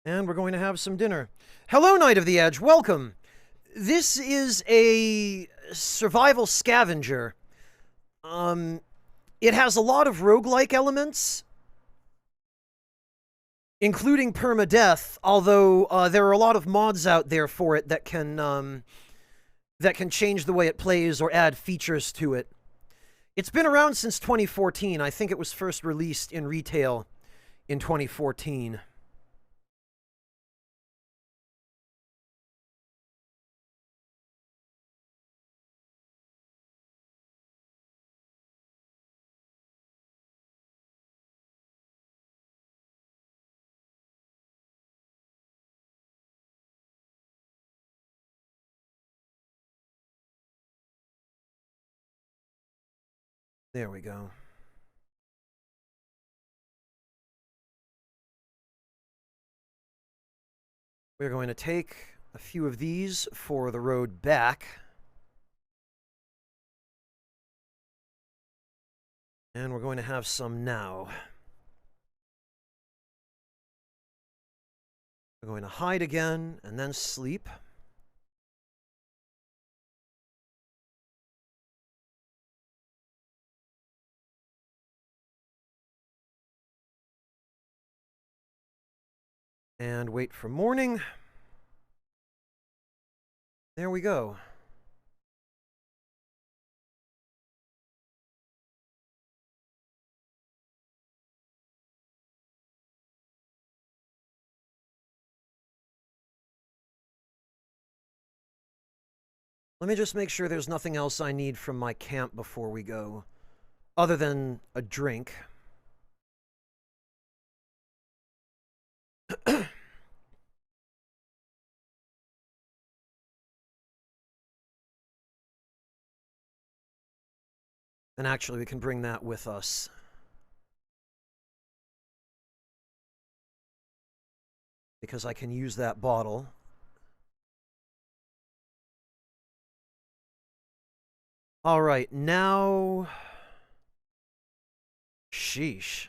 And we're going to have some dinner. Hello, Knight of the Edge. Welcome. This is a survival scavenger. It has a lot of roguelike elements, including permadeath, although there are a lot of mods out there for it that can change the way it plays or add features to it. It's been around since 2014. I think it was first released in retail in 2014. There we go. We're going to take a few of these for the road back. And we're going to have some now. We're going to hide again and then sleep. And wait for morning. There we go. Let me just make sure there's nothing else I need from my camp before we go, other than a drink. And actually, we can bring that with us. Because I can use that bottle. All right, now... Sheesh.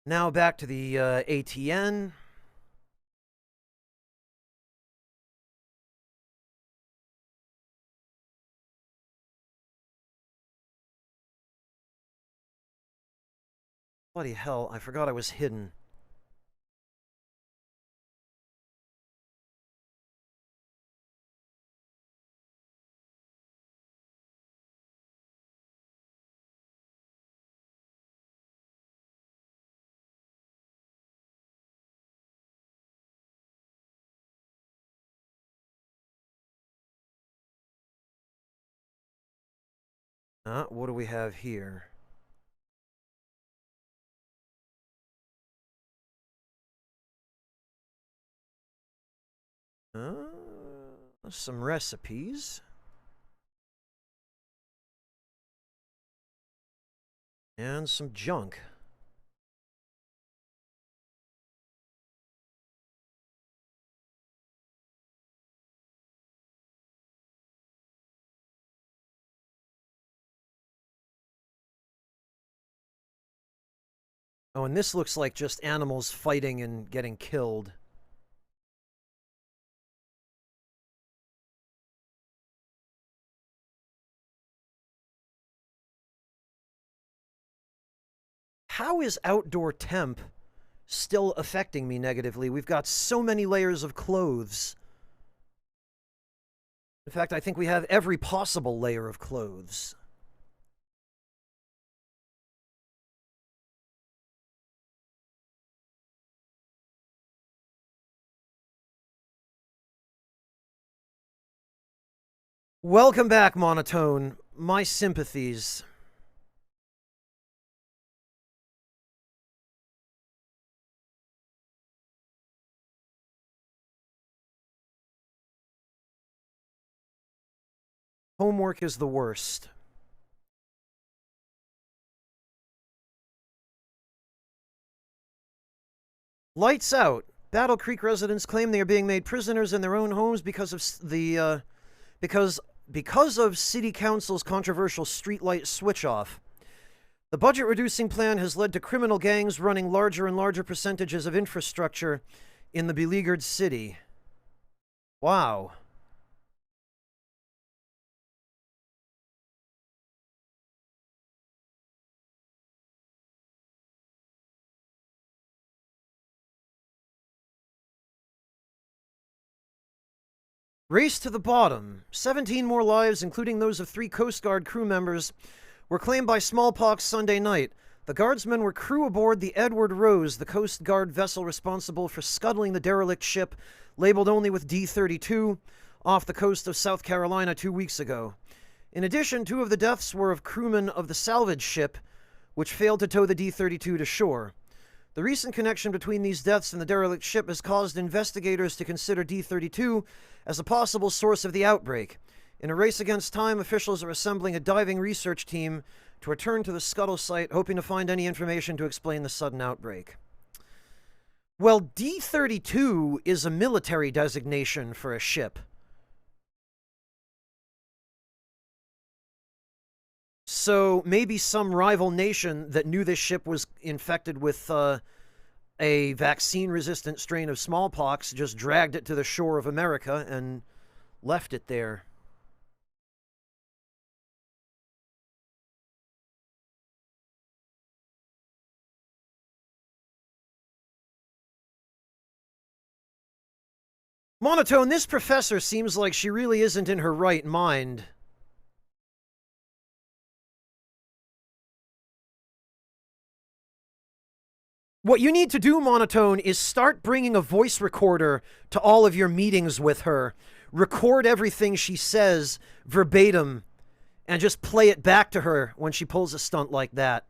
Now back to the ATN. Bloody hell, I forgot I was hidden. What do we have here? Some recipes. And some junk. Oh, and this looks like just animals fighting and getting killed. How is outdoor temp still affecting me negatively? We've got so many layers of clothes. In fact, I think we have every possible layer of clothes. Welcome back, Monotone. My sympathies. Homework is the worst. Lights out. Battle Creek residents claim they are being made prisoners in their own homes because of because of City Council's controversial streetlight switch-off. The budget-reducing plan has led to criminal gangs running larger and larger percentages of infrastructure in the beleaguered city. Wow. Race to the bottom. 17 more lives, including those of 3 Coast Guard crew members, were claimed by smallpox Sunday night. The guardsmen were crew aboard the Edward Rose, the Coast Guard vessel responsible for scuttling the derelict ship, labeled only with D-32, off the coast of South Carolina 2 weeks ago. In addition, 2 of the deaths were of crewmen of the salvage ship, which failed to tow the D-32 to shore. The recent connection between these deaths and the derelict ship has caused investigators to consider D-32 as a possible source of the outbreak. In a race against time, officials are assembling a diving research team to return to the scuttle site, hoping to find any information to explain the sudden outbreak. Well, D-32 is a military designation for a ship. So maybe some rival nation that knew this ship was infected with a vaccine-resistant strain of smallpox just dragged it to the shore of America and left it there. Monotone, this professor seems like she really isn't in her right mind. What you need to do, Monotone, is start bringing a voice recorder to all of your meetings with her. record everything she says verbatim and just play it back to her when she pulls a stunt like that.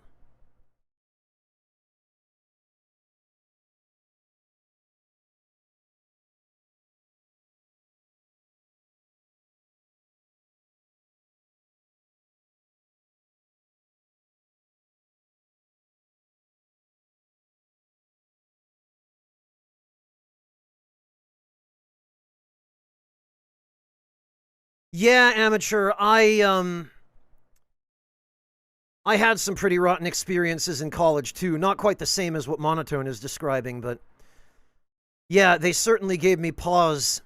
Yeah, amateur, I had some pretty rotten experiences in college too. Not quite the same as what Monotone is describing, but yeah, they certainly gave me pause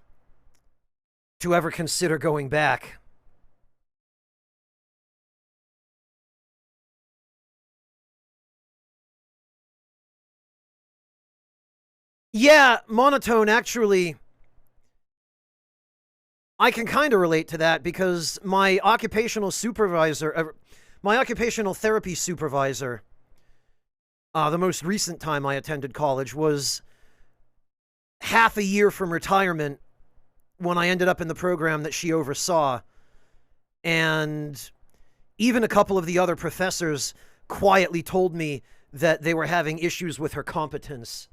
to ever consider going back. Yeah, Monotone, actually, I can kind of relate to that because my occupational therapy supervisor, the most recent time I attended college was half a year from retirement when I ended up in the program that she oversaw. And even a couple of the other professors quietly told me that they were having issues with her competence.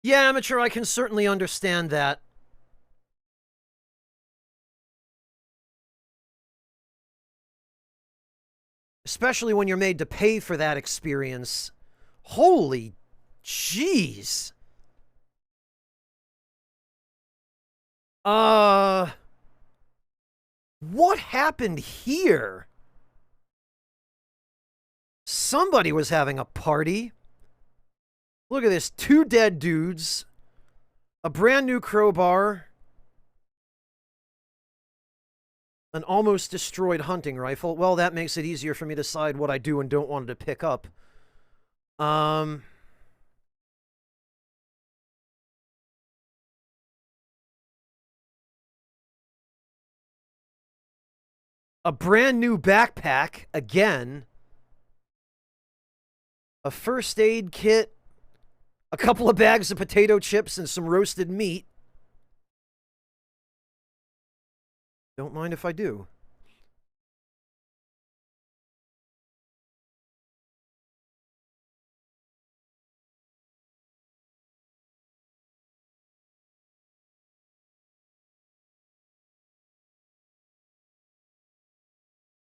Yeah, amateur, I can certainly understand that. Especially when you're made to pay for that experience. Holy jeez. What happened here? Somebody was having a party. Look at this. 2 dead dudes. A brand new crowbar. An almost destroyed hunting rifle. Well, that makes it easier for me to decide what I do and don't want to pick up. A brand new backpack, again. A first aid kit. A couple of bags of potato chips and some roasted meat. Don't mind if I do.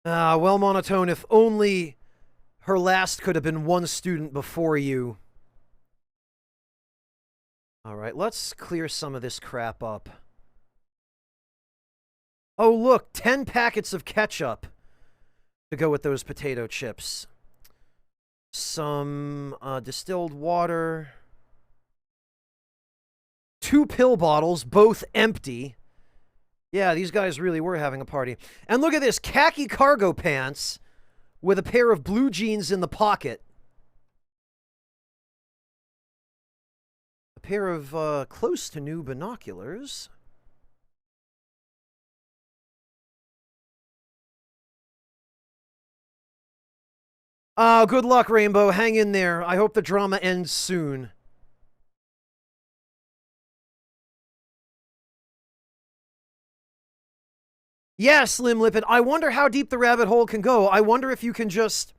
Well, Monotone, if only her last could have been one student before you. Alright, let's clear some of this crap up. Oh, look, 10 packets of ketchup to go with those potato chips. Some distilled water. 2 pill bottles, both empty. Yeah, these guys really were having a party. And look at this, khaki cargo pants with a pair of blue jeans in the pocket. A pair of close to new binoculars. Good luck, Rainbow. Hang in there. I hope the drama ends soon. Yeah, Slim Lippet. I wonder how deep the rabbit hole can go. I wonder if you can just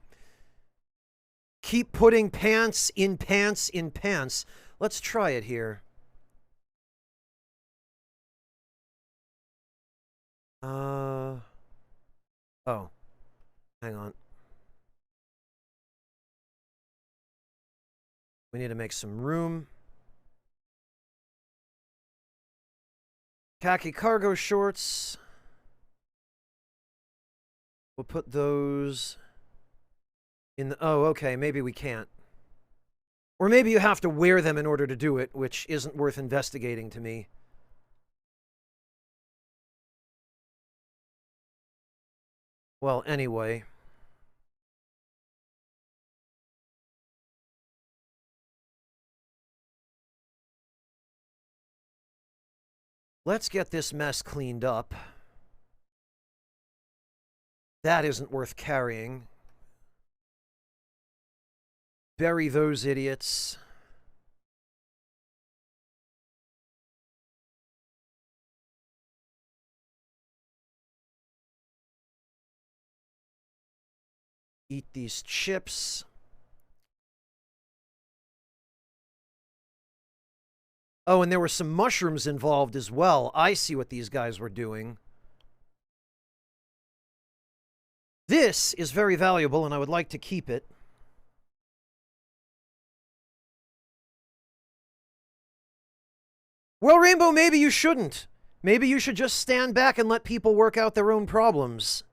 keep putting pants in pants in pants. Let's try it here. Oh. Hang on. We need to make some room. Khaki cargo shorts. We'll put those in the... Oh, okay. Maybe we can't. Or maybe you have to wear them in order to do it, which isn't worth investigating to me. Well, anyway. Let's get this mess cleaned up. That isn't worth carrying. Bury those idiots. Eat these chips. Oh, and there were some mushrooms involved as well. I see what these guys were doing. This is very valuable, and I would like to keep it. Well, Rainbow, maybe you shouldn't. Maybe you should just stand back and let people work out their own problems.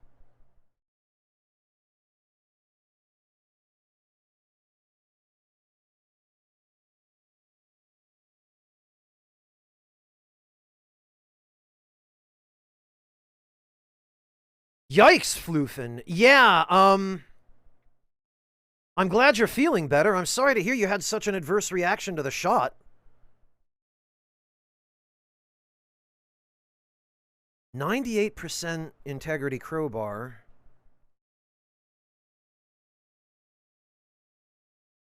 Yikes, Floofin. Yeah, I'm glad you're feeling better. I'm sorry to hear you had such an adverse reaction to the shot. 98% integrity crowbar.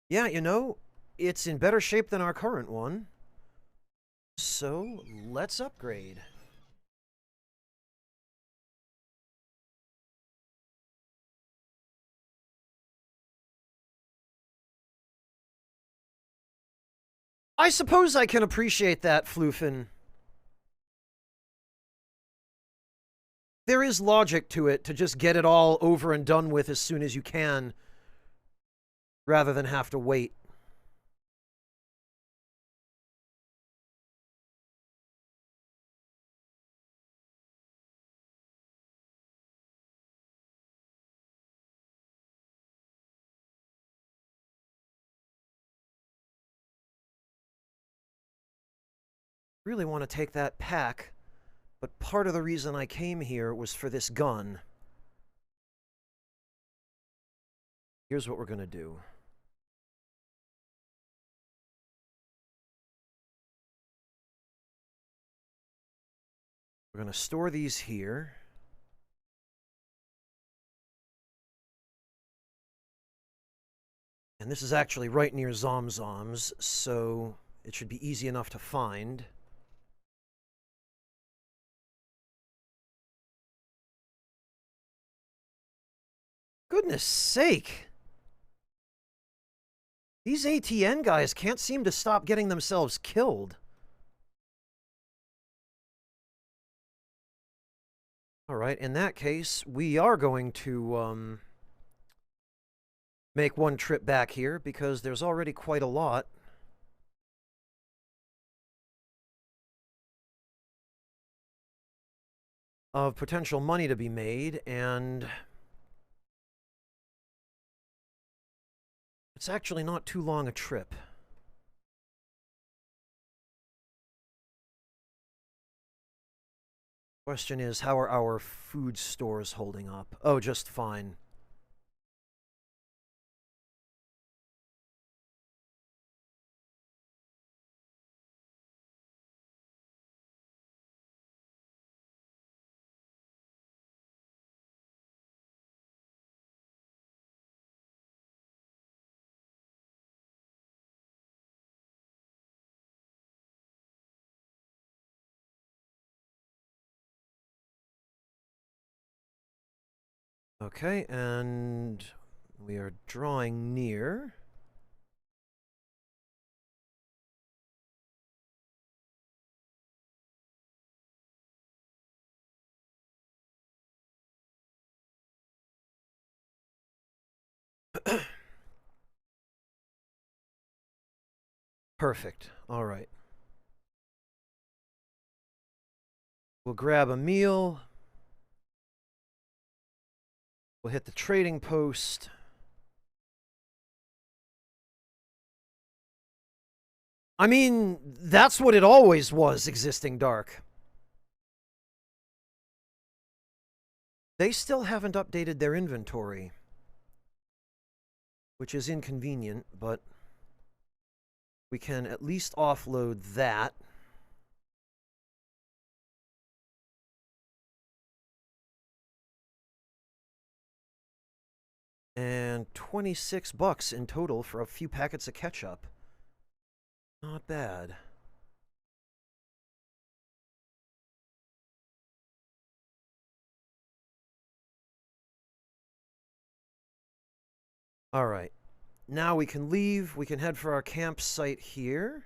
Yeah, you know, it's in better shape than our current one. So, let's upgrade. I suppose I can appreciate that, Floofin. There is logic to it, to just get it all over and done with as soon as you can, rather than have to wait. Really want to take that pack, but part of the reason I came here was for this gun. Here's what we're going to do. We're going to store these here. And this is actually right near Zomzoms, so it should be easy enough to find. Goodness sake! These ATN guys can't seem to stop getting themselves killed. Alright, in that case, we are going to, make one trip back here, because there's already quite a lot. Of potential money to be made, and it's actually not too long a trip. Question is, how are our food stores holding up? Oh, just fine. Okay, and we are drawing near. Perfect. All right. We'll grab a meal. We'll hit the trading post. I mean, that's what it always was, Existing Dark. They still haven't updated their inventory, which is inconvenient, but we can at least offload that. And $26 in total for a few packets of ketchup. Not bad. All right. Now we can leave. We can head for our campsite here.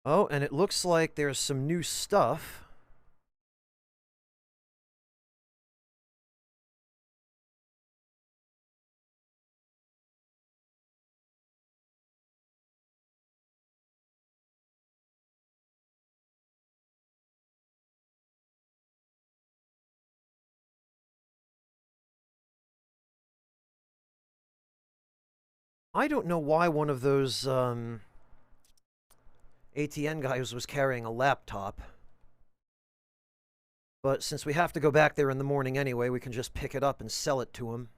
Oh, and it looks like there's some new stuff. I don't know why one of those ATN guys was carrying a laptop. But since we have to go back there in the morning anyway, we can just pick it up and sell it to him.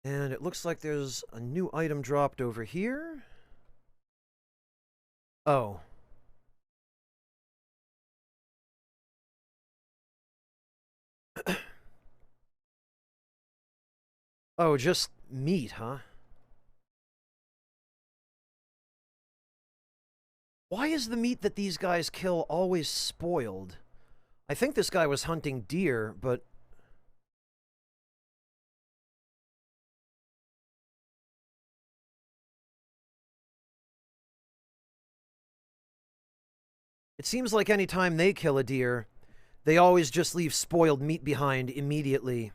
And it looks like there's a new item dropped over here. Oh. Oh, just meat, huh? Why is the meat that these guys kill always spoiled? I think this guy was hunting deer, but... It seems like any time they kill a deer, they always just leave spoiled meat behind immediately.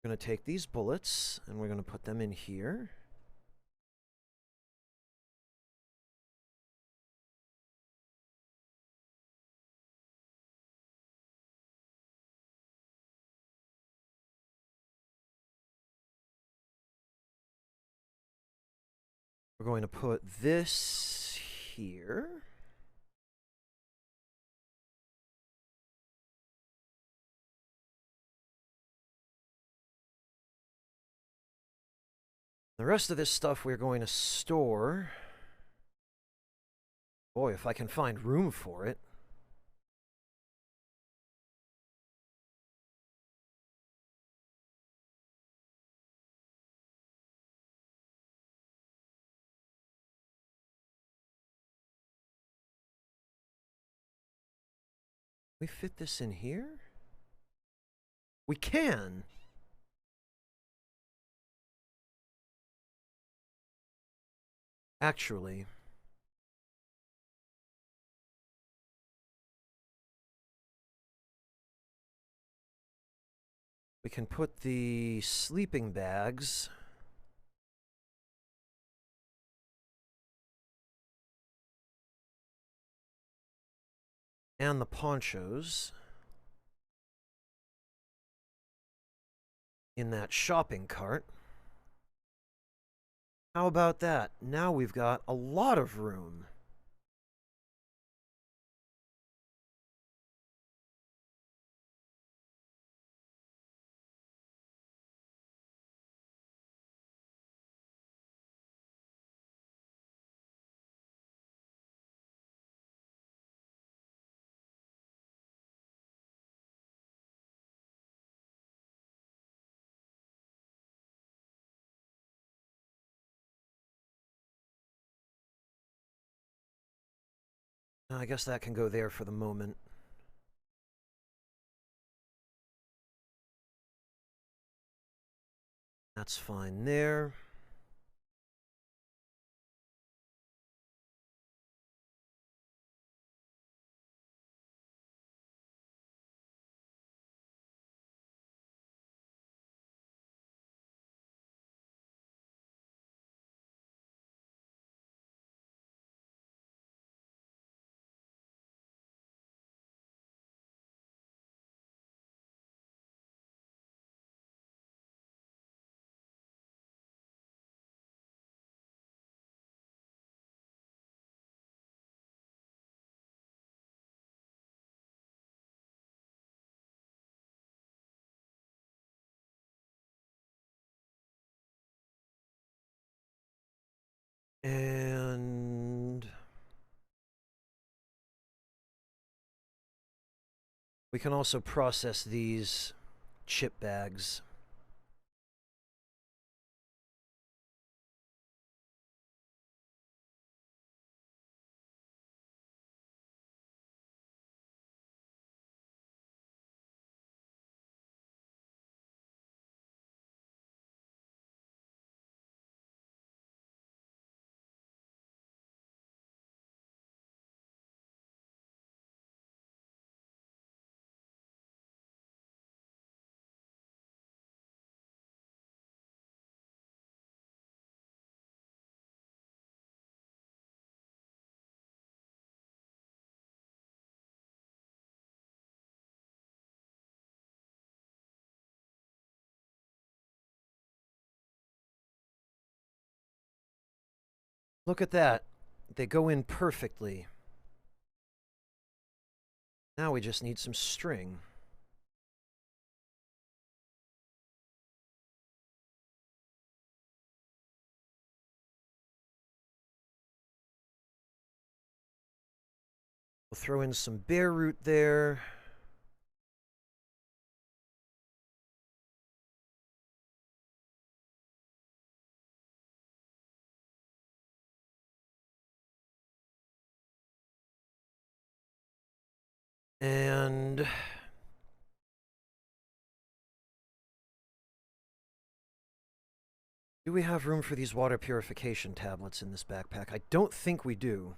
We're going to take these bullets, and we're going to put them in here. We're going to put this here. The rest of this stuff we're going to store. Boy, if I can find room for it. We fit this in here? We can! Actually... we can put the sleeping bags... and the ponchos... in that shopping cart. How about that? Now we've got a lot of room. I guess that can go there for the moment. That's fine there. We can also process these chip bags. Look at that. They go in perfectly. Now we just need some string. We'll throw in some bare root there. And do we have room for these water purification tablets in this backpack? I don't think we do.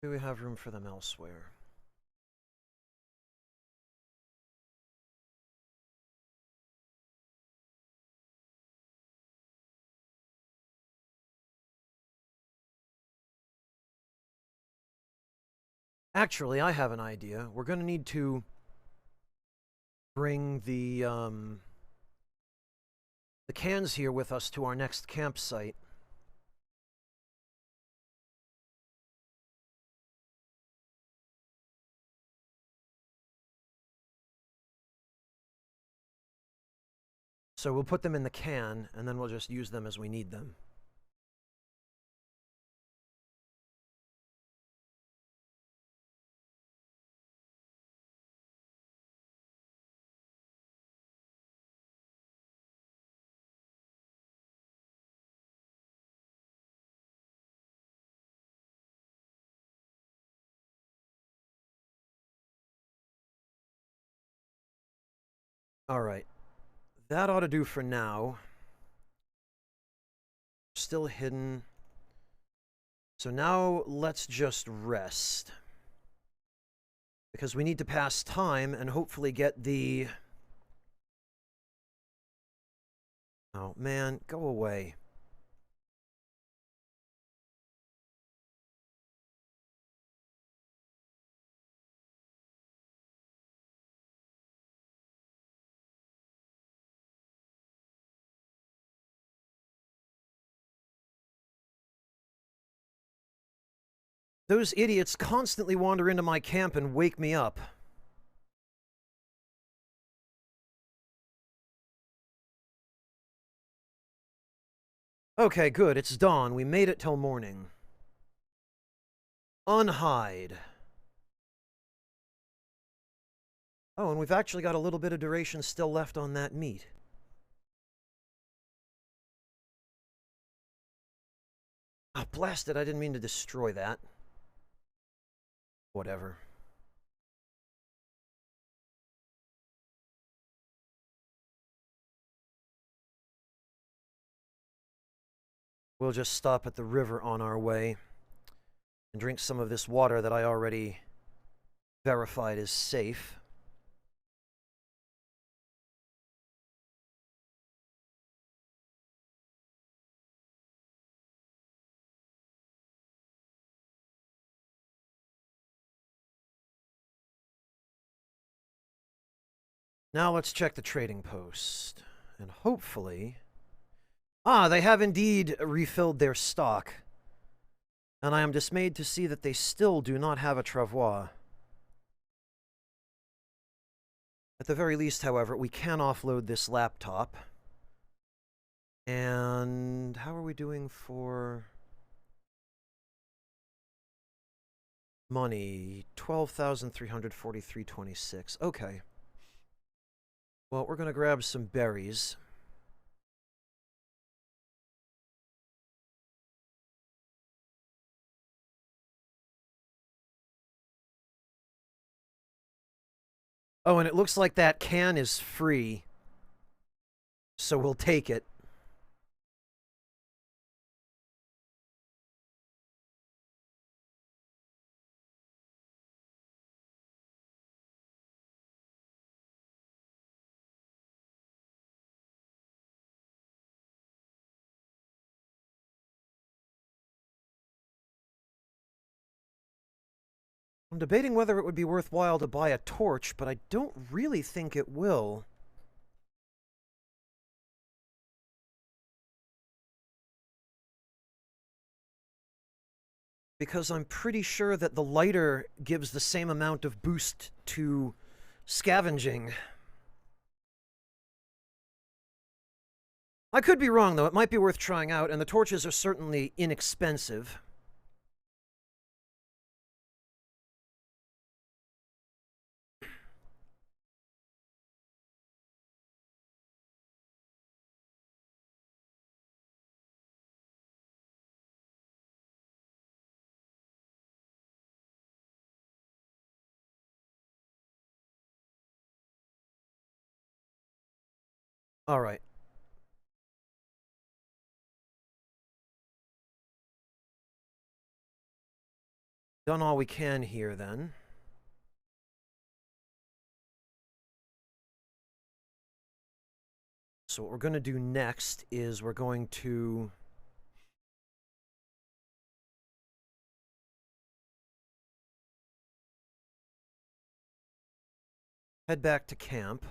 Do we have room for them elsewhere? Actually, I have an idea. We're going to need to bring the cans here with us to our next campsite. So we'll put them in the can, and then we'll just use them as we need them. All right. That ought to do for now. Still hidden. So now let's just rest. Because we need to pass time and hopefully get the... Oh, man, go away. Those idiots constantly wander into my camp and wake me up. Okay, good. It's dawn. We made it till morning. Unhide. Oh, and we've actually got a little bit of duration still left on that meat. Oh, blast it. I didn't mean to destroy that. Whatever. We'll just stop at the river on our way and drink some of this water that I already verified is safe. Now let's check the trading post. And hopefully... Ah, they have indeed refilled their stock. And I am dismayed to see that they still do not have a travois. At the very least, however, we can offload this laptop. And how are we doing for money? 12,343.26. Okay. Well, we're going to grab some berries. Oh, and it looks like that can is free. So we'll take it. I'm debating whether it would be worthwhile to buy a torch, but I don't really think it will. Because I'm pretty sure that the lighter gives the same amount of boost to scavenging. I could be wrong, though. It might be worth trying out, and the torches are certainly inexpensive. All right. Done all we can here, then. So what we're going to do next is we're going to head back to camp.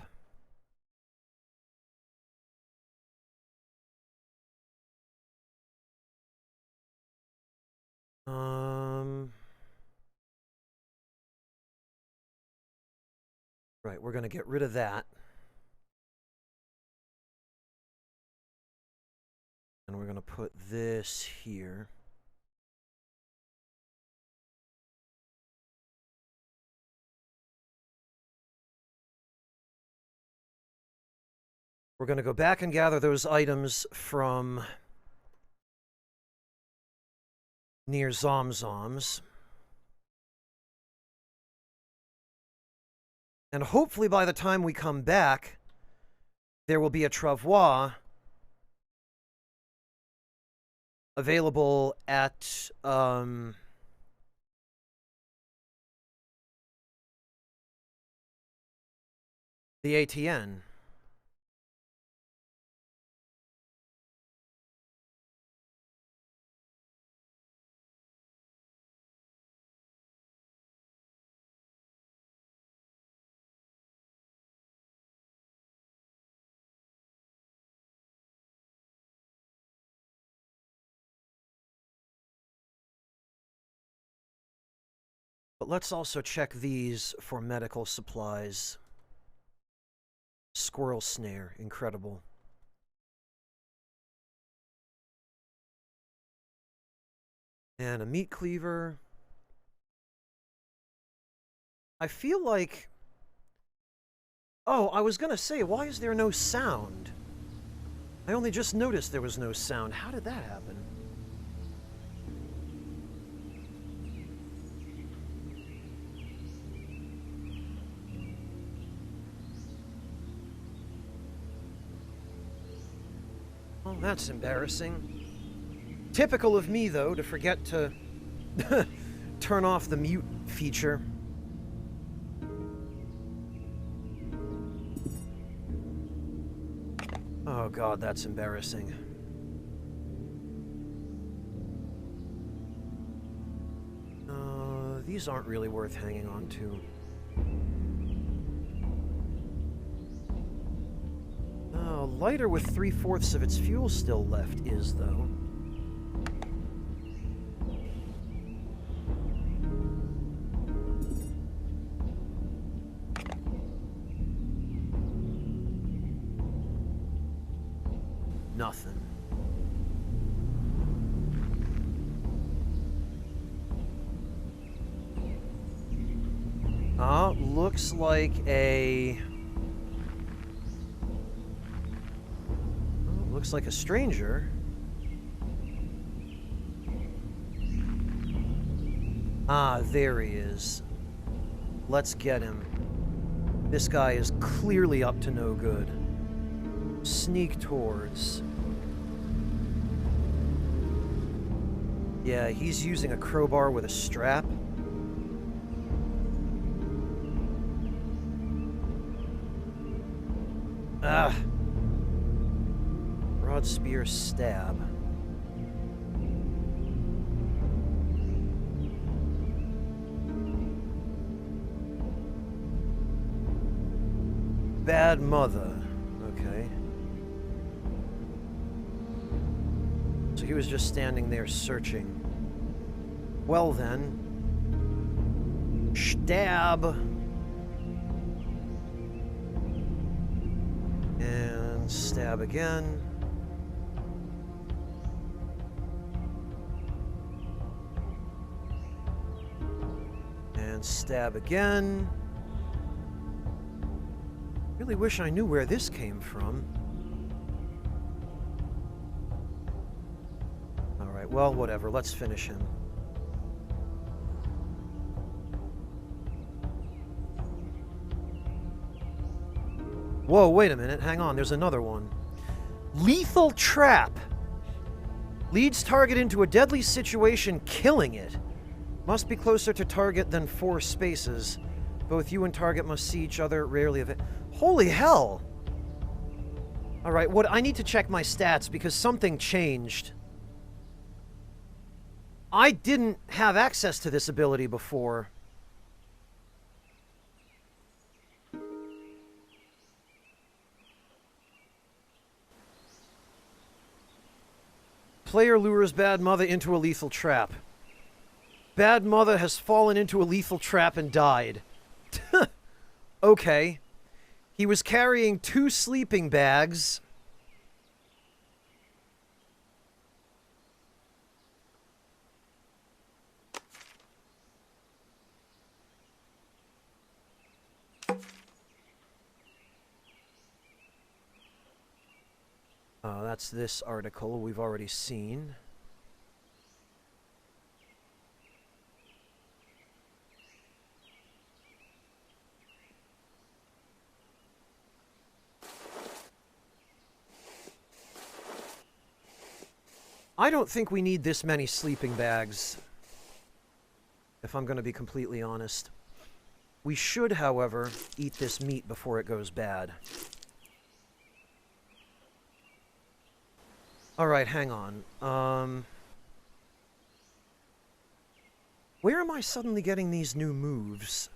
Right, we're going to get rid of that. And we're going to put this here. We're going to go back and gather those items from near Zomzoms. And hopefully by the time we come back, there will be a travois available at the ATN. But let's also check these for medical supplies. Squirrel snare, incredible. And a meat cleaver. I feel like... Oh, I was gonna say, why is there no sound? I only just noticed there was no sound. How did that happen? Oh, that's embarrassing. Typical of me, though, to forget to turn off the mute feature. Oh god, that's embarrassing. These aren't really worth hanging on to. lighter with 3/4 of its fuel still left is, though. Nothing. Looks like a... Oh, looks like a stranger. Ah, there he is. Let's get him. This guy is clearly up to no good. Sneak towards. Yeah, he's using a crowbar with a strap. Ah. Broad spear stab. Bad mother. Okay. So he was just standing there searching. Well then. Stab. And stab again. And stab again. Really wish I knew where this came from. Alright, well, whatever. Let's finish him. Whoa, wait a minute. Hang on. There's another one. Lethal trap. Leads target into a deadly situation, killing it. Must be closer to target than 4 spaces. Both you and target must see each other, rarely of it. Holy hell! Alright, what I need to check my stats because something changed. I didn't have access to this ability before. Player lures Bad Mother into a lethal trap. Bad Mother has fallen into a lethal trap and died. Okay. He was carrying 2 sleeping bags. That's this article we've already seen. I don't think we need this many sleeping bags, if I'm going to be completely honest. We should, however, eat this meat before it goes bad. Alright, hang on. Where am I suddenly getting these new moves?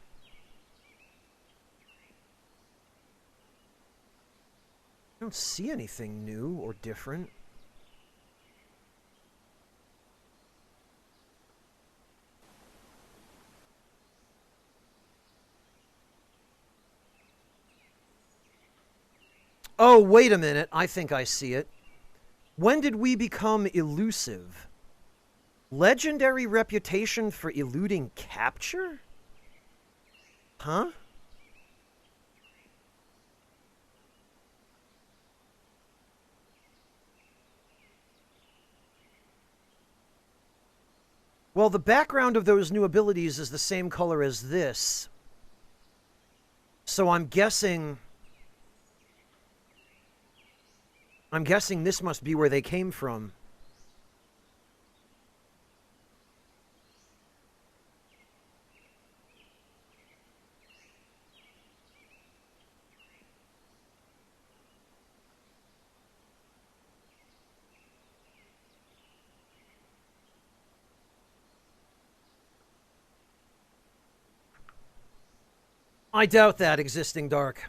I don't see anything new or different. Oh, wait a minute. I think I see it. When did we become elusive? Legendary reputation for eluding capture? Huh? Well, the background of those new abilities is the same color as this. So I'm guessing this must be where they came from. I doubt that, Existing Dark.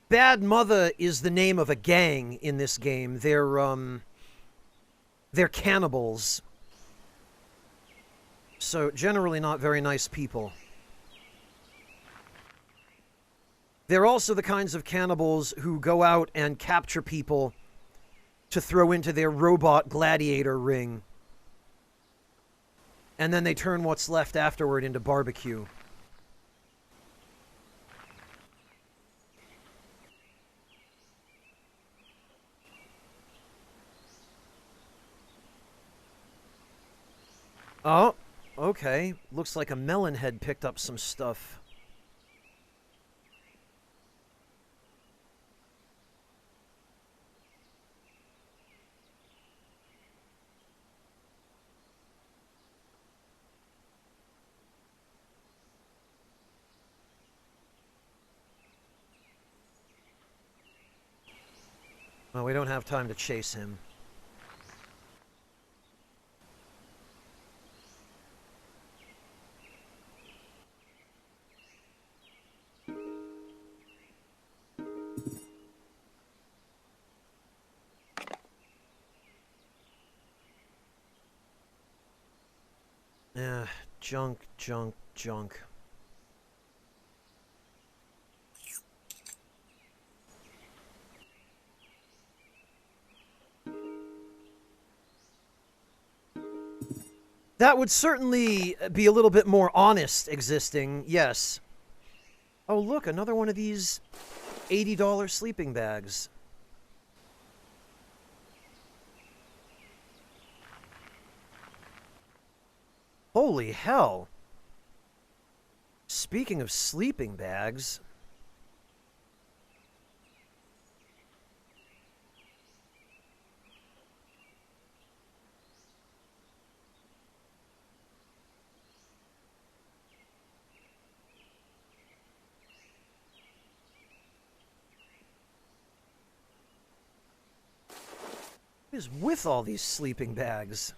Bad Mother is the name of a gang in this game. They're cannibals. So, generally not very nice people. They're also the kinds of cannibals who go out and capture people to throw into their robot gladiator ring. And then they turn what's left afterward into barbecue. Oh, okay. Looks like a melon head picked up some stuff. Well, we don't have time to chase him. Junk, junk, junk. That would certainly be a little bit more honest existing, yes. Oh, look, another one of these $80 sleeping bags. Holy hell. Speaking of sleeping bags... What is with all these sleeping bags?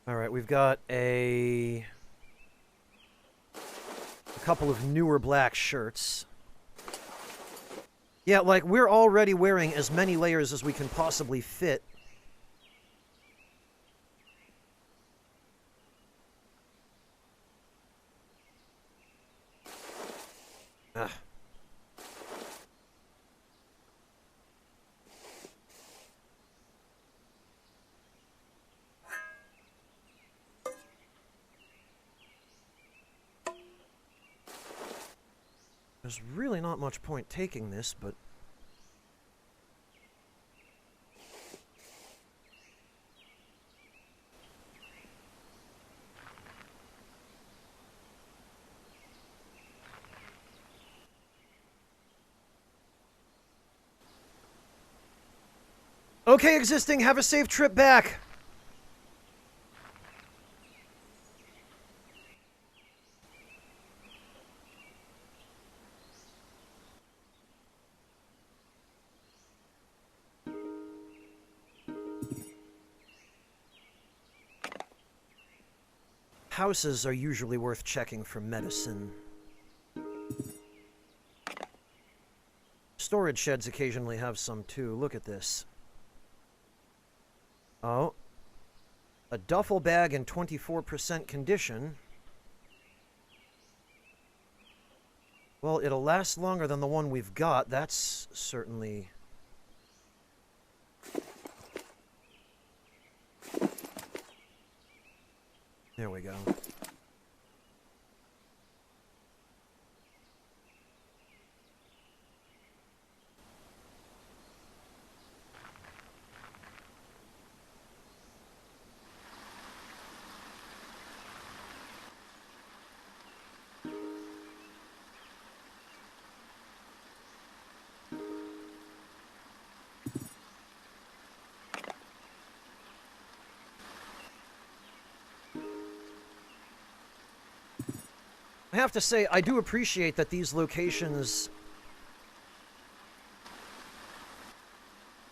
Alright, we've got a couple of newer black shirts. Yeah, like, we're already wearing as many layers as we can possibly fit. Ugh. There's really not much point taking this, but... Okay, existing, have a safe trip back! Houses are usually worth checking for medicine. Storage sheds occasionally have some too. Look at this. Oh. A duffel bag in 24% condition. Well, it'll last longer than the one we've got. That's certainly... There we go. I have to say, I do appreciate that these locations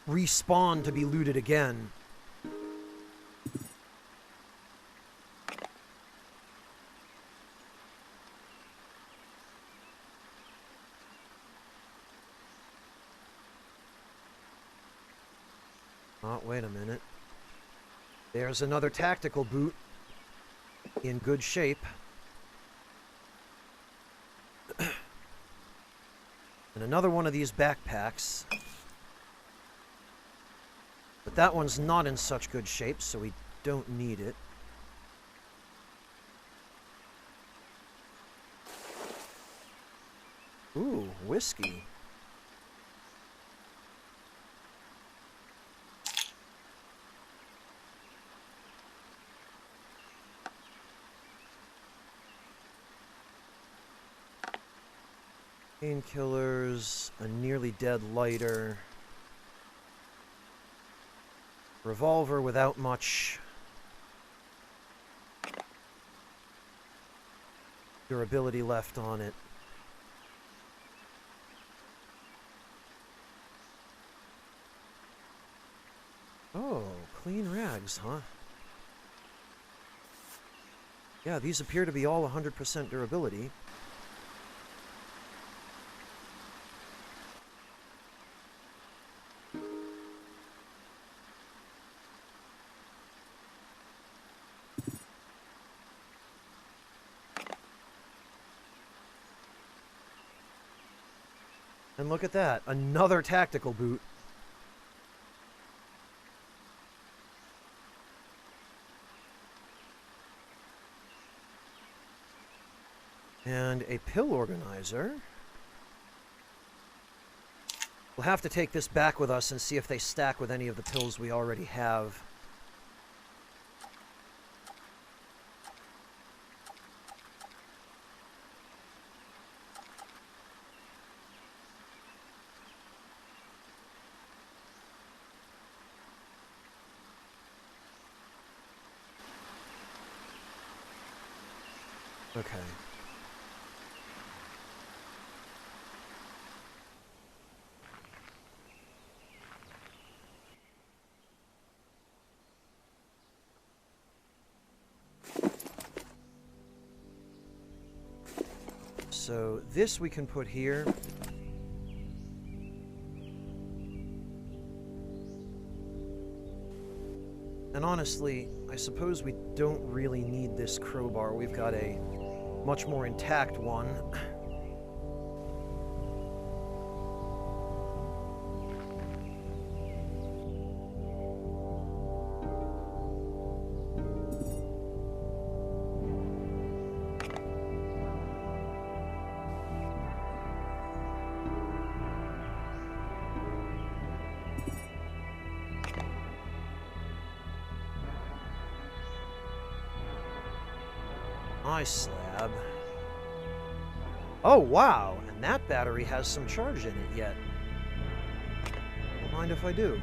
respawn to be looted again. wait a minute. There's another tactical boot in good shape. And another one of these backpacks. But that one's not in such good shape, so we don't need it. Ooh, whiskey. Painkillers, a nearly dead lighter. Revolver without much durability left on it. Oh, clean rags, huh? Yeah, these appear to be all 100% durability. And look at that, another tactical boot. And a pill organizer. We'll have to take this back with us and see if they stack with any of the pills we already have. Okay. So this we can put here. And honestly, I suppose we don't really need this crowbar. We've got a much more intact one. Slab. Oh, wow! And that battery has some charge in it yet. Don't mind if I do.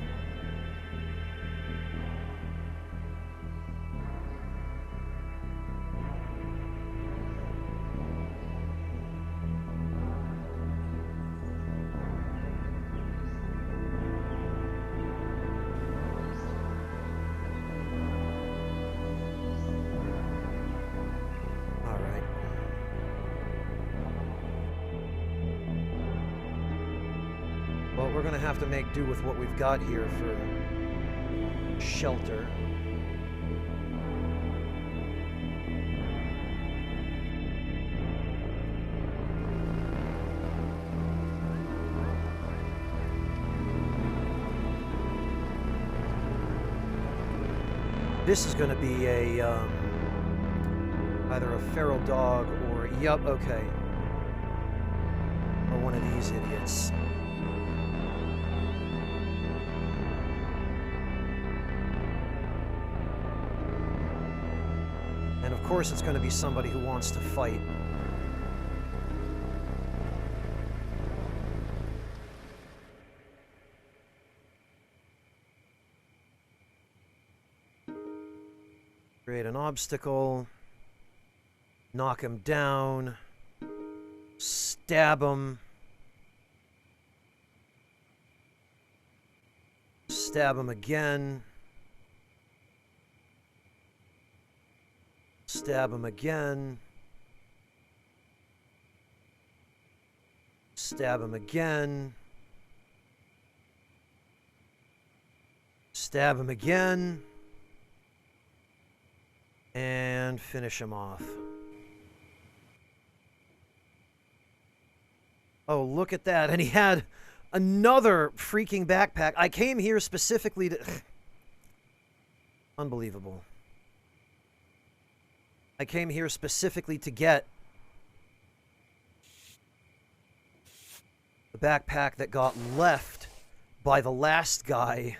Well, we're gonna have to make do with what we've got here for shelter. This is gonna be a, either a feral dog or, yup, okay. Or one of these idiots. And of course it's going to be somebody who wants to fight. Create an obstacle. Knock him down. Stab him. Stab him again. Stab him again. Stab him again. Stab him again. And finish him off. Oh, look at that. And he had another freaking backpack. I came here specifically to... Unbelievable. I came here specifically to get the backpack that got left by the last guy.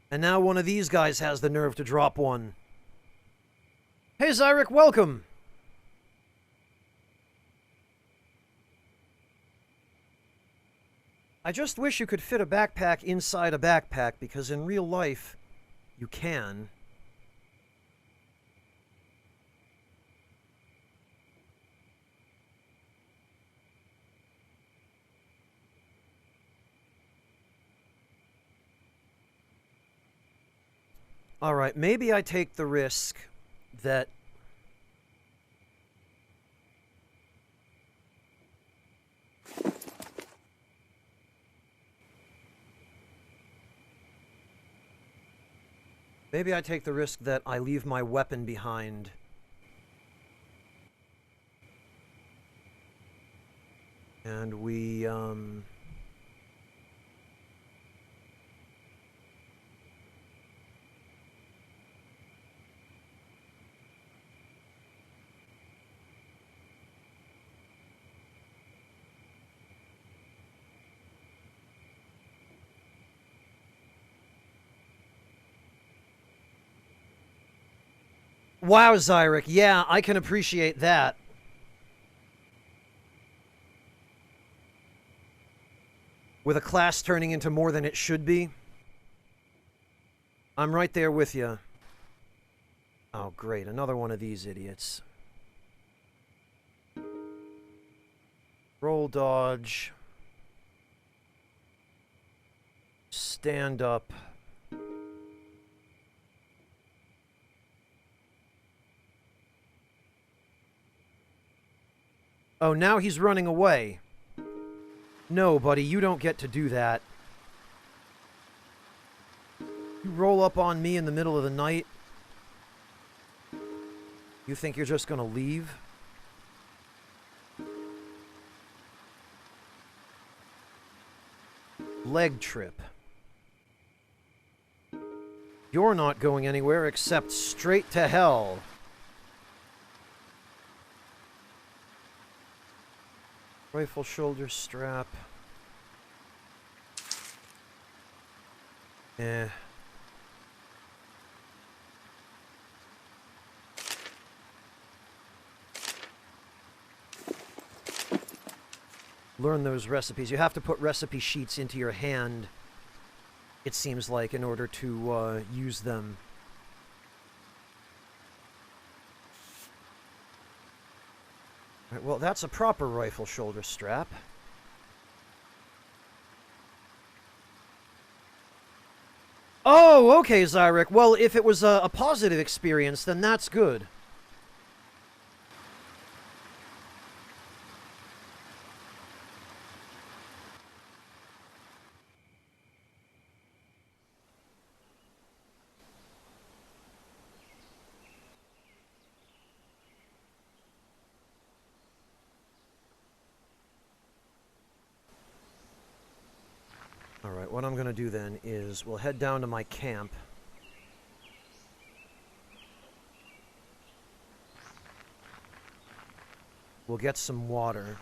And now one of these guys has the nerve to drop one. Hey, Zyrek, welcome! I just wish you could fit a backpack inside a backpack, because in real life, you can. Alright, maybe I take the risk that... Maybe I take the risk that I leave my weapon behind. And we, Wow, Zyrek, yeah, I can appreciate that. With a class turning into more than it should be. I'm right there with you. Oh, great, another one of these idiots. Roll dodge. Stand up. Oh, now he's running away. No, buddy, you don't get to do that. You roll up on me in the middle of the night. You think you're just gonna leave? Leg trip. You're not going anywhere except straight to hell. Rifle shoulder strap. Eh. Learn those recipes. You have to put recipe sheets into your hand, it seems like, in order to use them. Right, well, that's a proper rifle shoulder strap. Oh, okay, Zyrek. Well, if it was a positive experience, then that's good. Alright, what I'm going to do then is we'll head down to my camp. We'll get some water.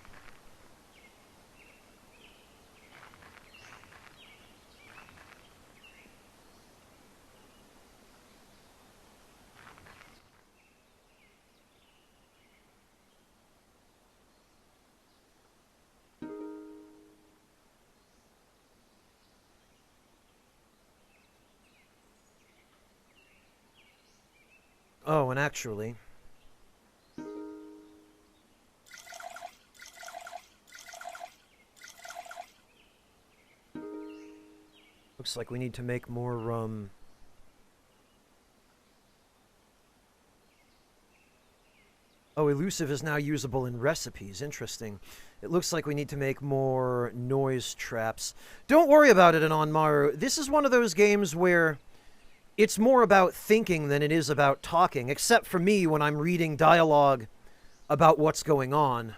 Oh, and actually... looks like we need to make more, Oh, elusive is now usable in recipes. Interesting. It looks like we need to make more noise traps. Don't worry about it, Anonmaru. This is one of those games where it's more about thinking than it is about talking, except for me when I'm reading dialogue about what's going on.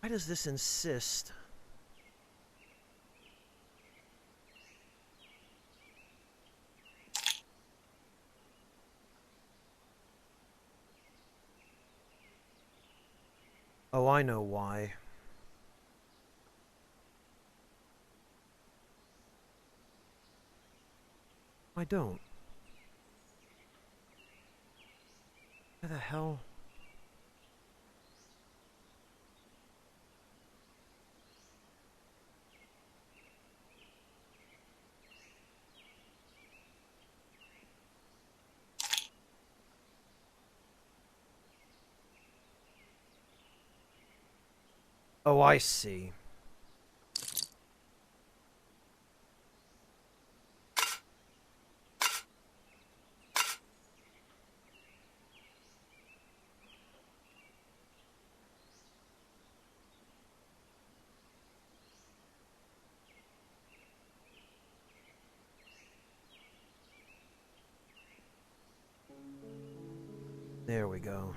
Why does this insist? Oh, I know why. I don't. Where the hell? Oh, I see. There we go.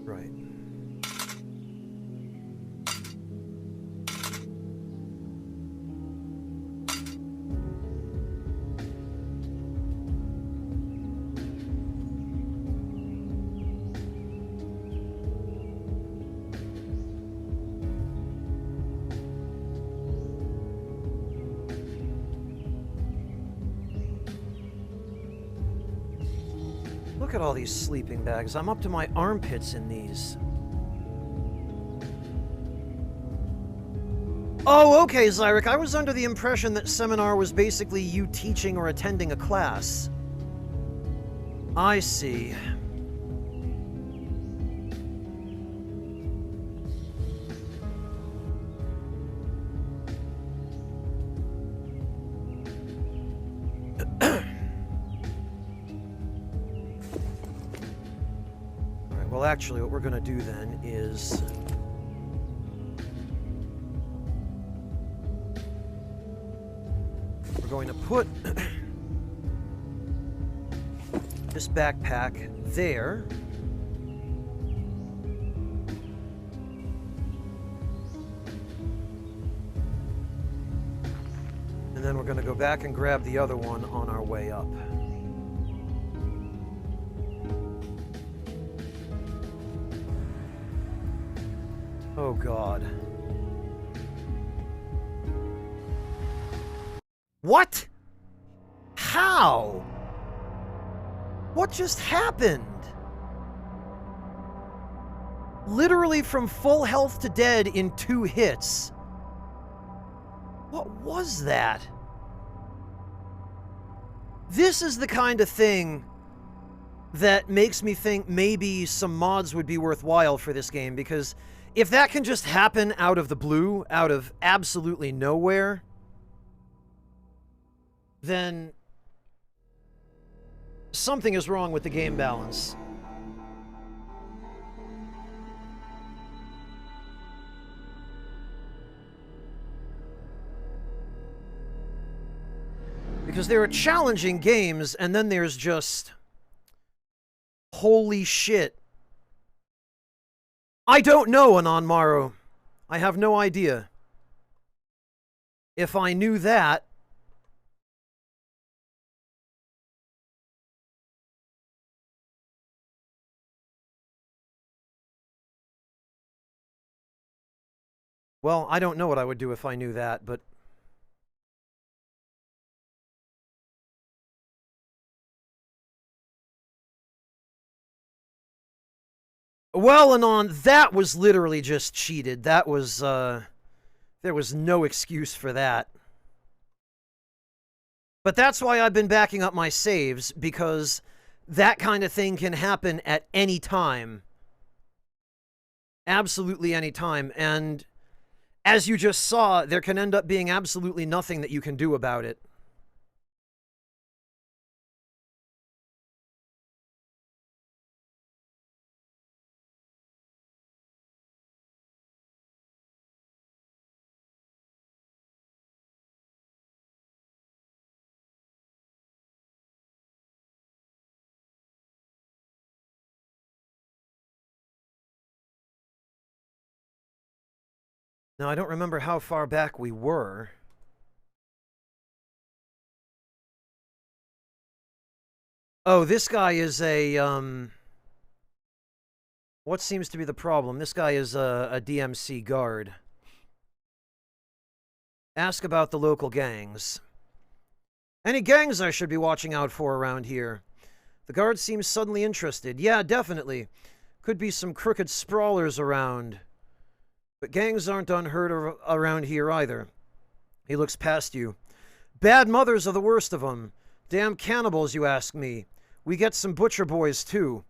Right. Look at all these sleeping bags. I'm up to my armpits in these. Oh, okay, Zyric. I was under the impression that seminar was basically you teaching or attending a class. I see. Alright, well actually what we're gonna do then is... we're going to put this backpack there. And then we're going to go back and grab the other one on our way up. Oh, God. What? How? What just happened? Literally from full health to dead in 2 hits. What was that? This is the kind of thing that makes me think maybe some mods would be worthwhile for this game, because if that can just happen out of the blue, out of absolutely nowhere, then something is wrong with the game balance. Because there are challenging games, and then there's just Holy shit. I don't know, Anonmaro. I have no idea. If I knew that... Well, I don't know what I would do if I knew that, but... Well, Anon, that was literally just cheated. That was, there was no excuse for that. But that's why I've been backing up my saves, because that kind of thing can happen at any time. Absolutely any time. And as you just saw, there can end up being absolutely nothing that you can do about it. Now, I don't remember how far back we were. Oh, this guy is a, what seems to be the problem? This guy is a DMC guard. Ask about the local gangs. Any gangs I should be watching out for around here? The guard seems suddenly interested. Yeah, definitely. Could be some crooked sprawlers around. But gangs aren't unheard of around here either. He looks past you. Bad mothers are the worst of them. Damn cannibals, you ask me. We get some butcher boys, too.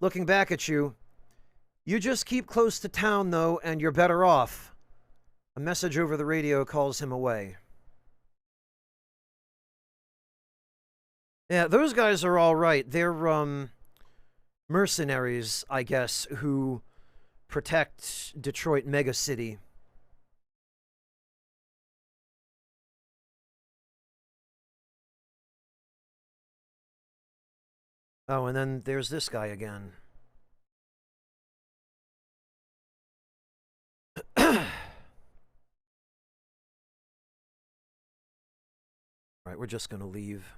Looking back at you. You just keep close to town, though, and you're better off. A message over the radio calls him away. Yeah, those guys are all right. They're, mercenaries, I guess, who protect Detroit megacity. Oh, and then there's this guy again. Right, we're just gonna leave.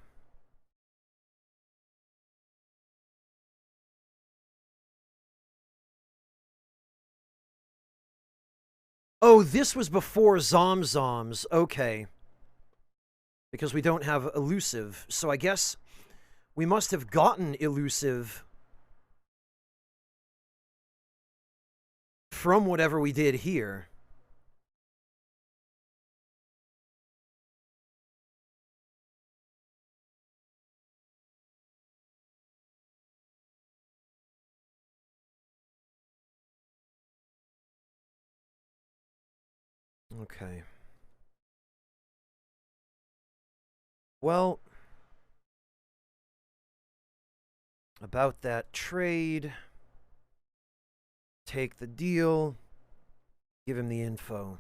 Oh, this was before Zomzoms. Okay. Because we don't have elusive. So I guess we must have gotten elusive from whatever we did here. Okay. Well, about that trade, take the deal, give him the info.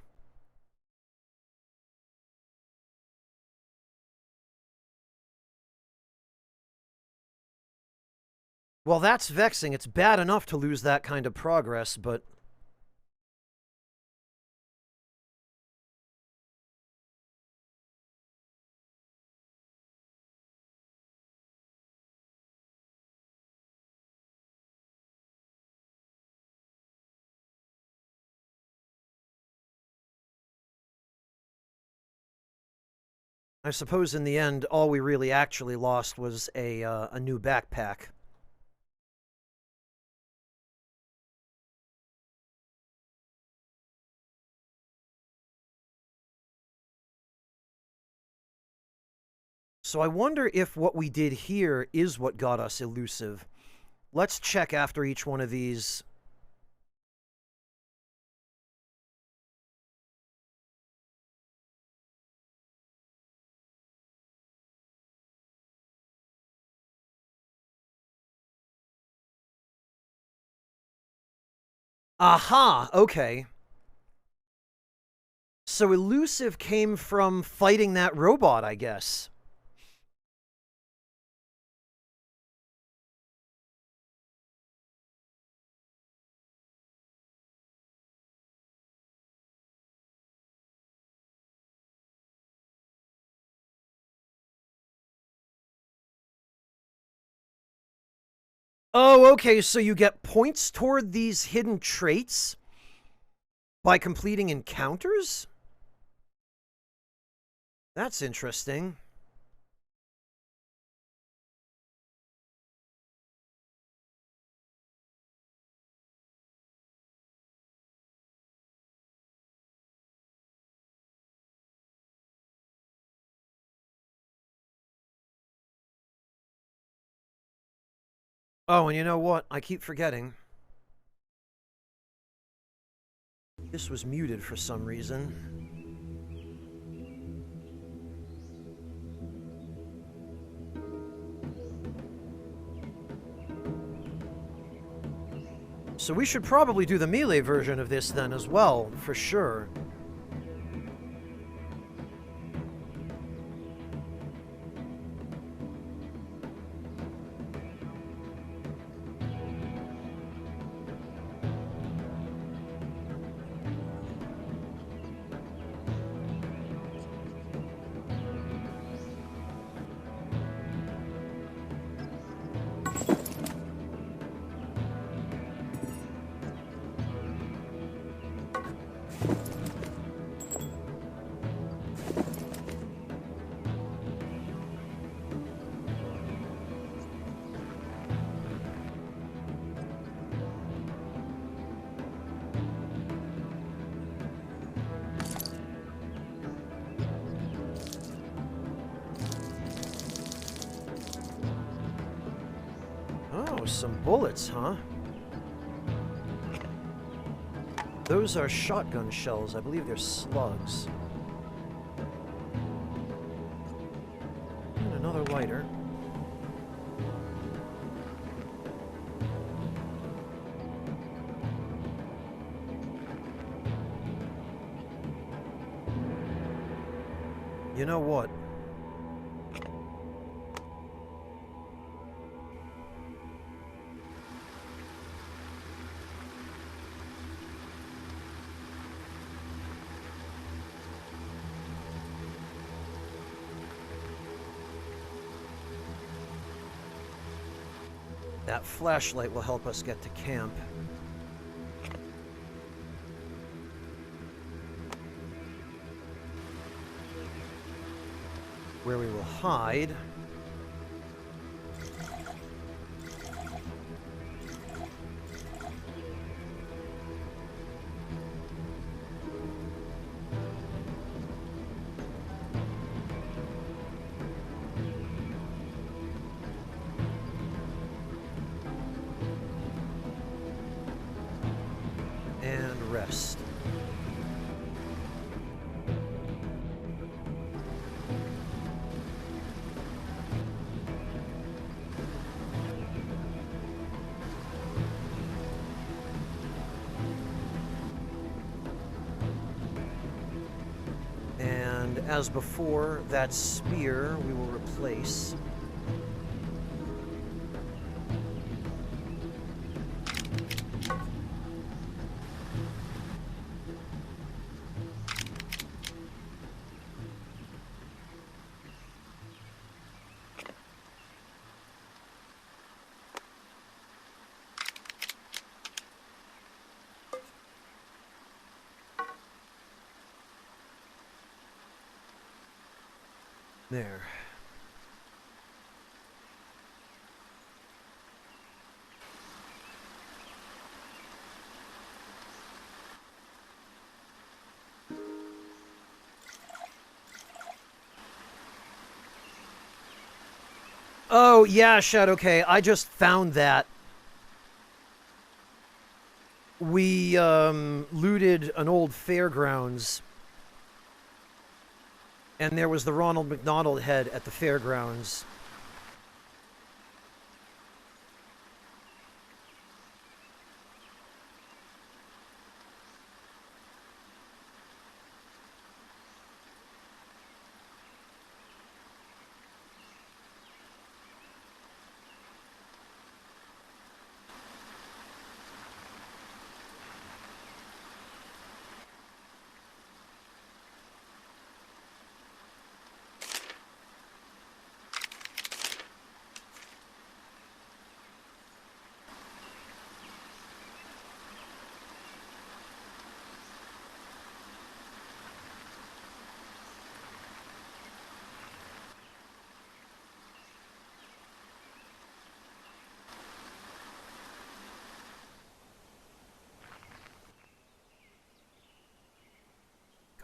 Well, that's vexing. It's bad enough to lose that kind of progress, but... I suppose in the end, all we really actually lost was a new backpack. So I wonder if what we did here is what got us elusive. Let's check after each one of these. Aha! Okay. So elusive came from fighting that robot, I guess. Oh, okay, so you get points toward these hidden traits by completing encounters? That's interesting. Oh, and you know what? I keep forgetting. This was muted for some reason. So we should probably do the melee version of this then as well, for sure. Oh, some bullets, huh? Those are shotgun shells. I believe they're slugs. And another lighter. You know what? That flashlight will help us get to camp. Where we will hide. And rest. And as before, that spear we will replace. There. Oh, yeah, Shadowkay, I just found that. We, looted an old fairgrounds. And there was the Ronald McDonald head at the fairgrounds.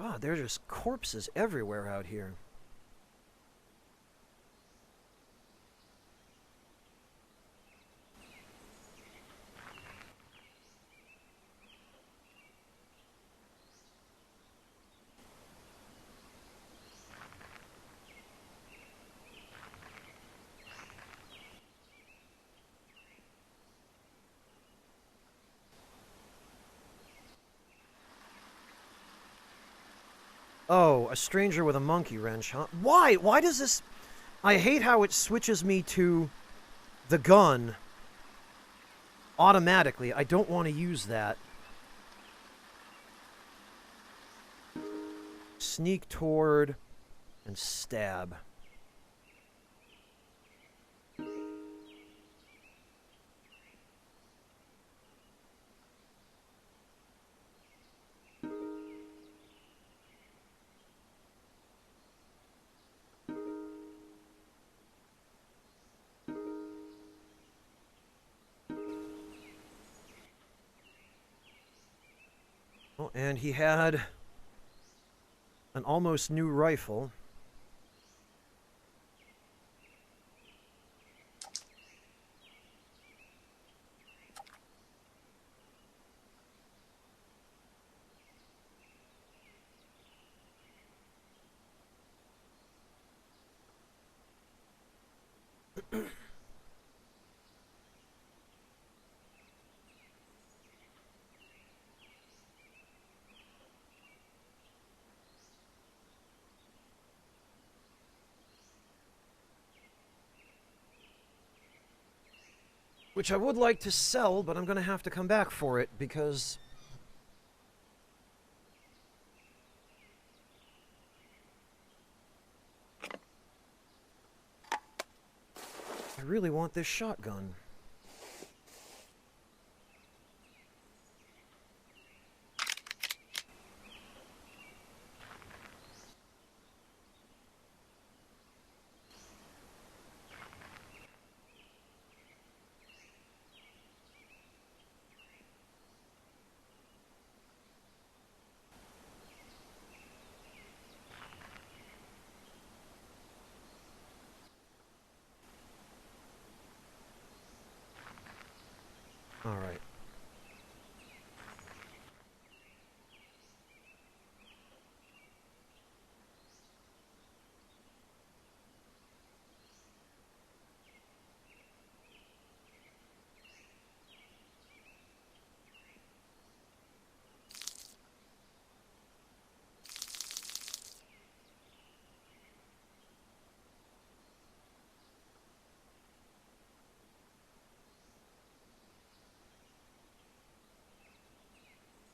God, there are just corpses everywhere out here. Oh, a stranger with a monkey wrench, huh? Why? Why does this... I hate how it switches me to the gun automatically. I don't want to use that. Sneak toward and stab. Oh, and he had an almost new rifle. Which I would like to sell, but I'm going to have to come back for it because... I really want this shotgun. All right.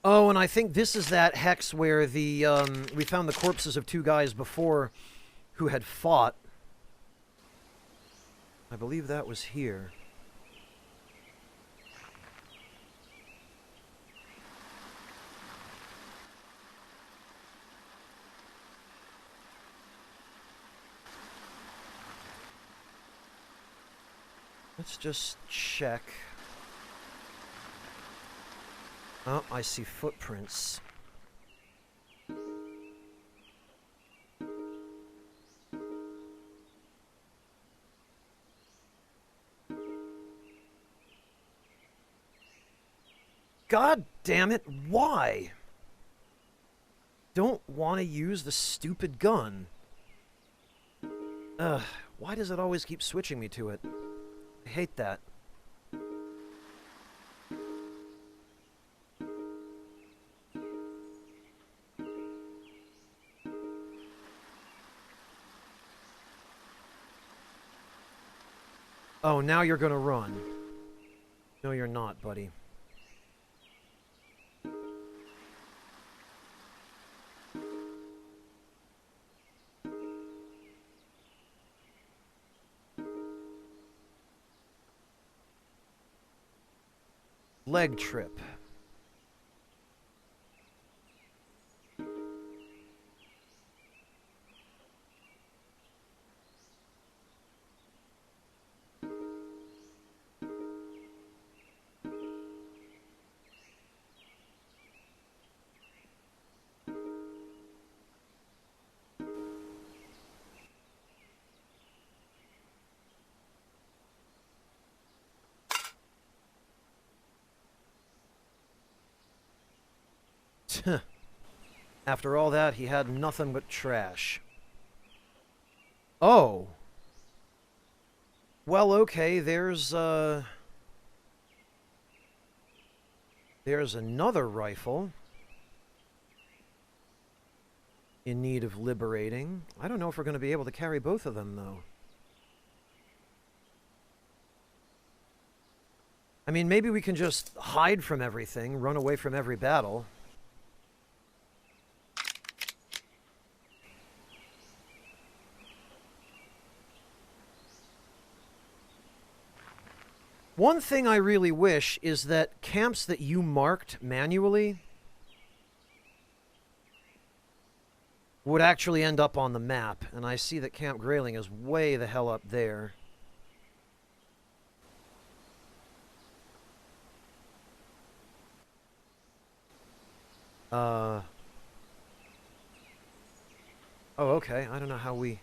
Oh, and I think this is that hex where the, we found the corpses of two guys before who had fought. I believe that was here. Let's just check. Oh, I see footprints. God damn it, why? Don't want to use the stupid gun. Ugh, why does it always keep switching me to it? I hate that. Oh, now you're gonna run. No, you're not, buddy. Leg trip. After all that, he had nothing but trash. Oh. Well, okay, there's another rifle in need of liberating. I don't know if we're going to be able to carry both of them, though. I mean, maybe we can just hide from everything, run away from every battle. One thing I really wish is that camps that you marked manually would actually end up on the map. And I see that Camp Grayling is way the hell up there. Oh, okay. I don't know how we...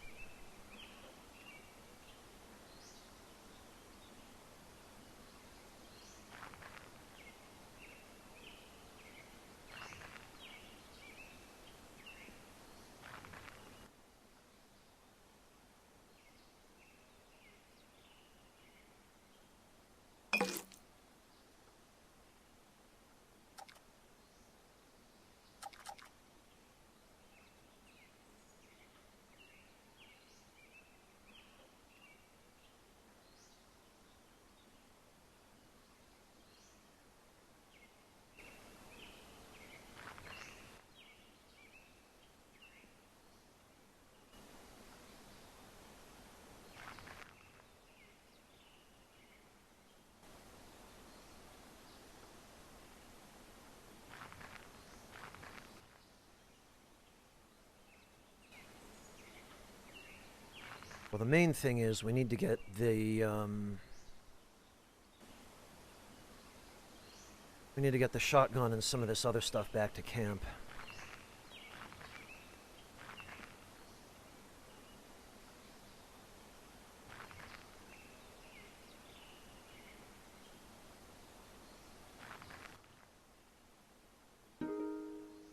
Well, the main thing is we need to get the, we need to get the shotgun and some of this other stuff back to camp.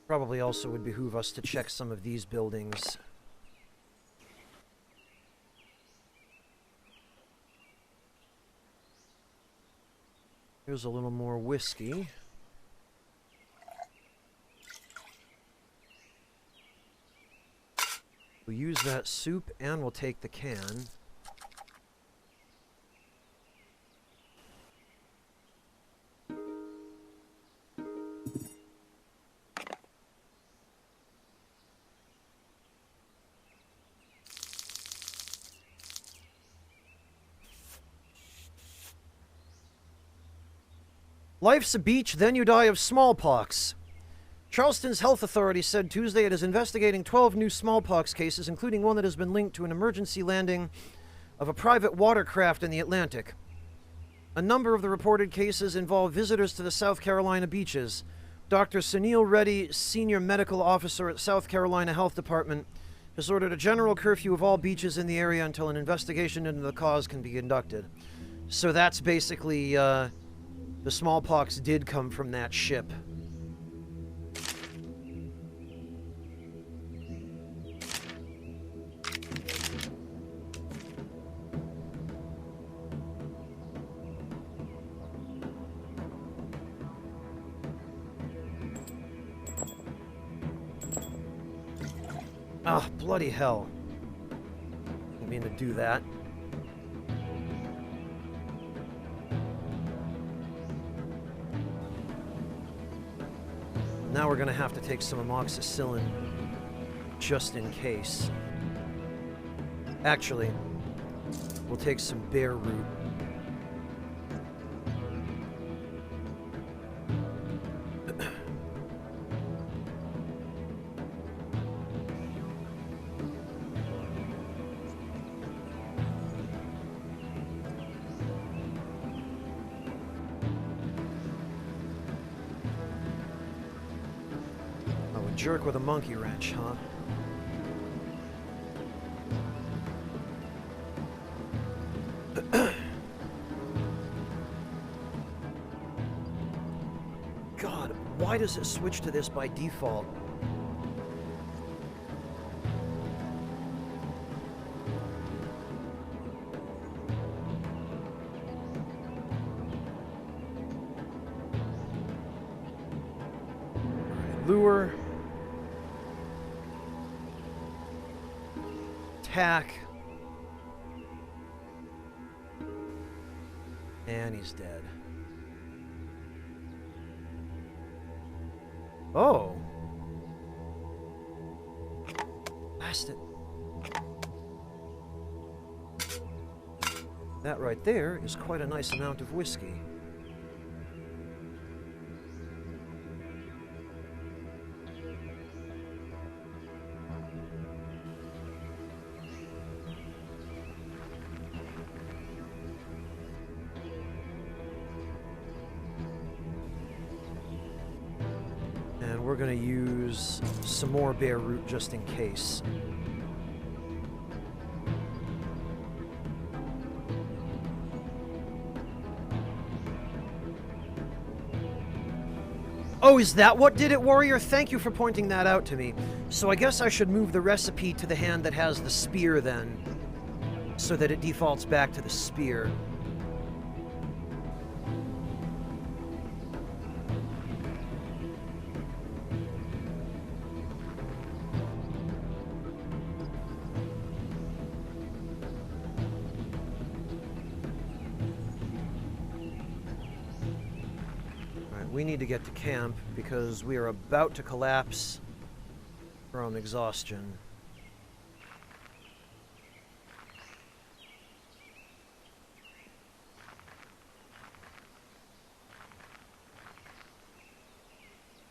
Probably also would behoove us to check some of these buildings. Here's a little more whiskey. We'll use that soup and we'll take the can. Life's a beach, then you die of smallpox. Charleston's health authority said Tuesday it is investigating 12 new smallpox cases, including one that has been linked to an emergency landing of a private watercraft in the Atlantic. A number of the reported cases involve visitors to the South Carolina beaches. Dr. Sunil Reddy, senior medical officer at South Carolina Health Department, has ordered a general curfew of all beaches in the area until an investigation into the cause can be conducted. So that's basically, the smallpox did come from that ship. Ah, bloody hell. Didn't mean to do that. Now we're going to have to take some amoxicillin just in case. Actually, we'll take some bear root. Jerk with a monkey wrench, huh? God, why does it switch to this by default? Lure. Attack. And he's dead. Oh. Blast it. That right there is quite a nice amount of whiskey. And we're going to use some more bear root just in case. Oh, is that what did it, Warrior? Thank you for pointing that out to me. So I guess I should move the recipe to the hand that has the spear then, so that it defaults back to the spear. We need to get to camp because we are about to collapse from exhaustion.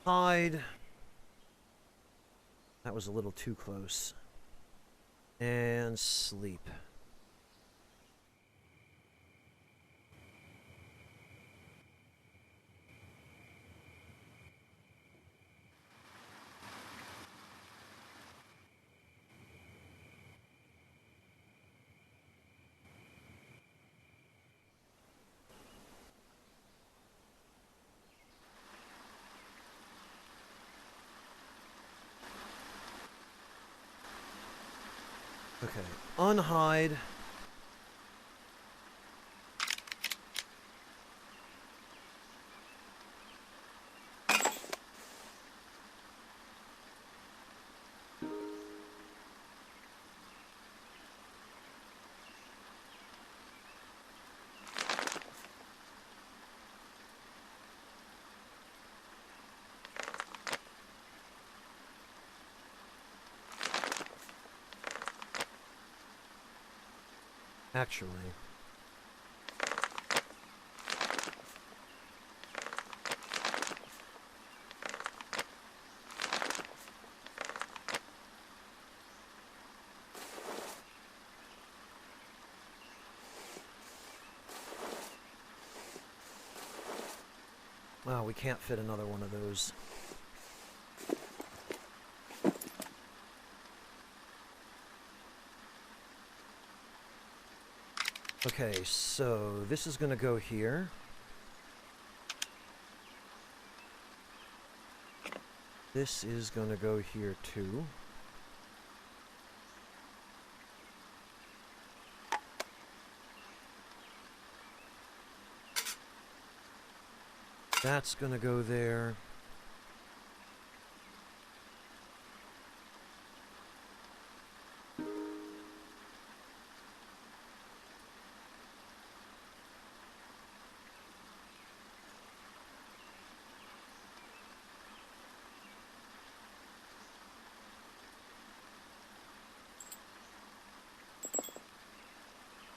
Hide. That was a little too close. And sleep. Okay, unhide. Actually. Wow, we can't fit another one of those. Okay, so this is going to go here. This is going to go here too. That's going to go there.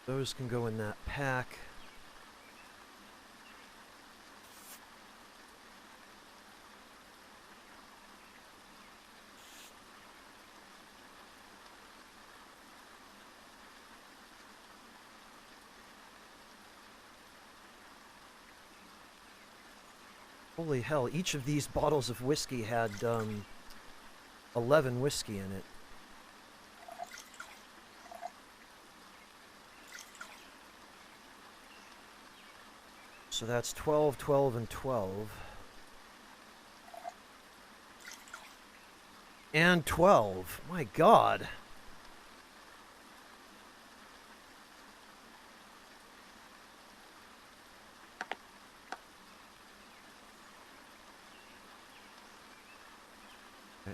Those can go in that pack. Holy hell, each of these bottles of whiskey had 11 whiskey in it. So that's 12, 12, and 12. And 12. My God.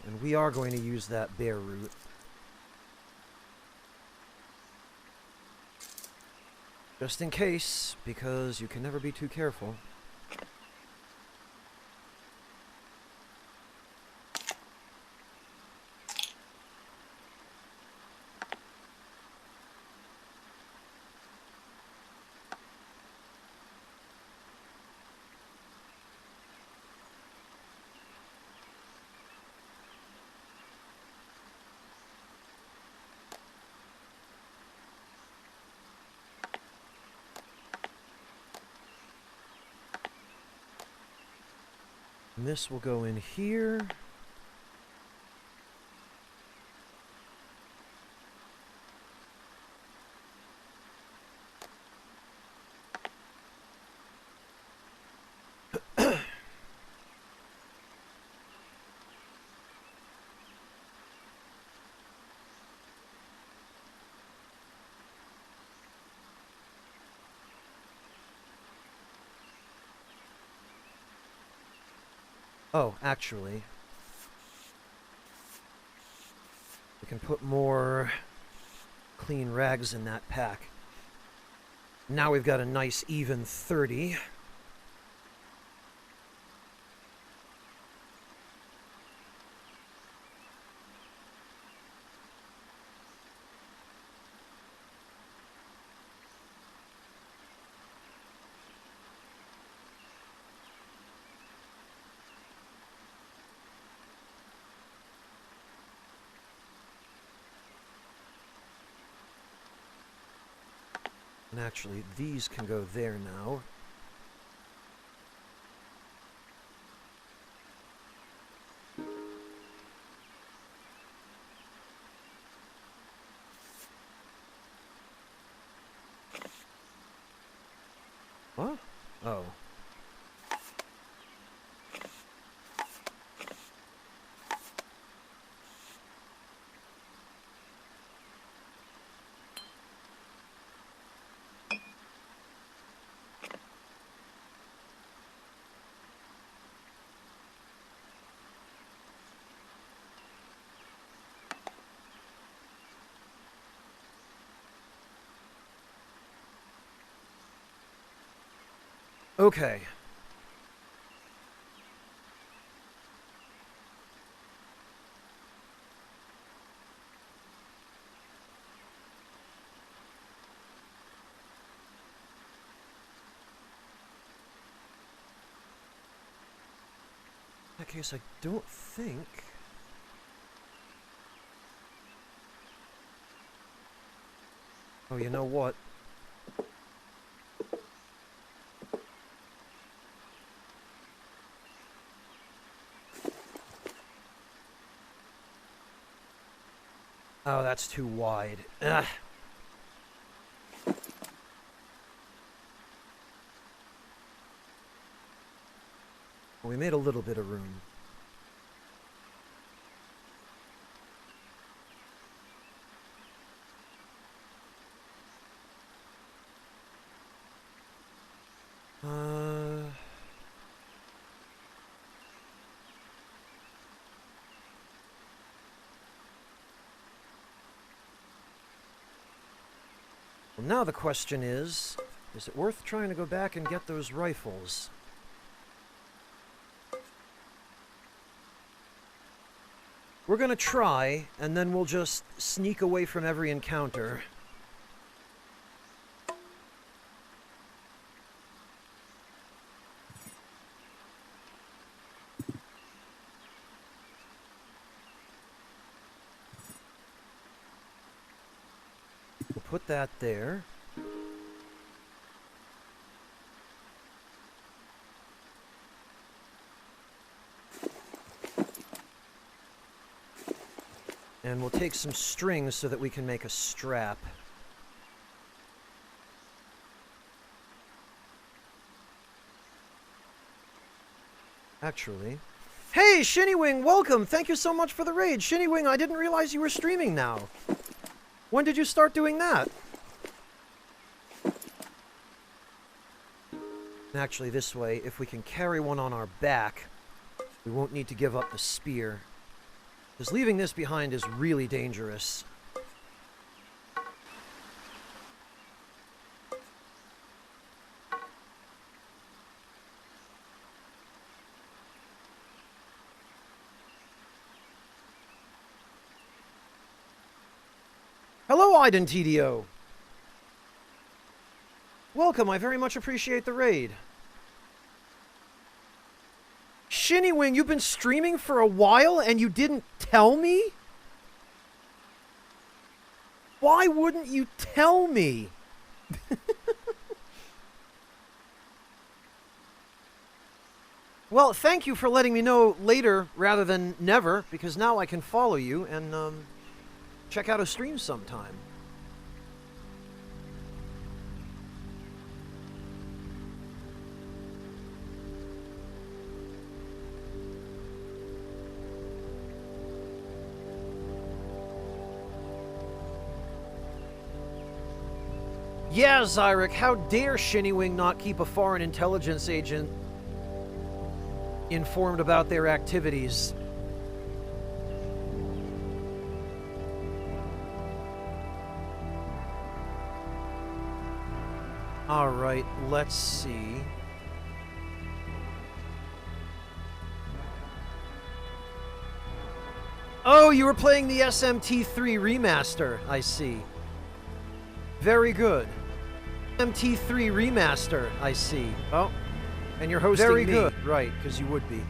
And we are going to use that bear root. Just in case, because you can never be too careful. And this will go in here. Oh, actually, we can put more clean rags in that pack. Now we've got a nice even 30. And actually, these can go there now. What? Oh. Okay. In that case, I don't think... Oh, you know what? Oh, that's too wide. Ugh. We made a little bit of room. Uh... Well, now the question is it worth trying to go back and get those rifles? We're gonna try, and then we'll just sneak away from every encounter. We'll put that there. And we'll take some strings so that we can make a strap. Actually, Hey, Shinnywing, welcome! Thank you so much for the raid. Shinnywing, I didn't realize you were streaming now. When did you start doing that? Actually, this way, if we can carry one on our back, we won't need to give up the spear. Because leaving this behind is really dangerous. Hello, Iden TDO! Welcome, I very much appreciate the raid. Shinnywing, you've been streaming for a while and you didn't tell me? Why wouldn't you tell me? Well, thank you for letting me know later rather than never, because now I can follow you and check out a stream sometime. Yeah, Zyrek, how dare Shinnywing not keep a foreign intelligence agent informed about their activities? Alright, let's see. Oh, you were playing the SMT3 remaster, I see. Very good. SMT3 remaster, I see. Oh, and you're hosting Very me. good. Right, because you would be.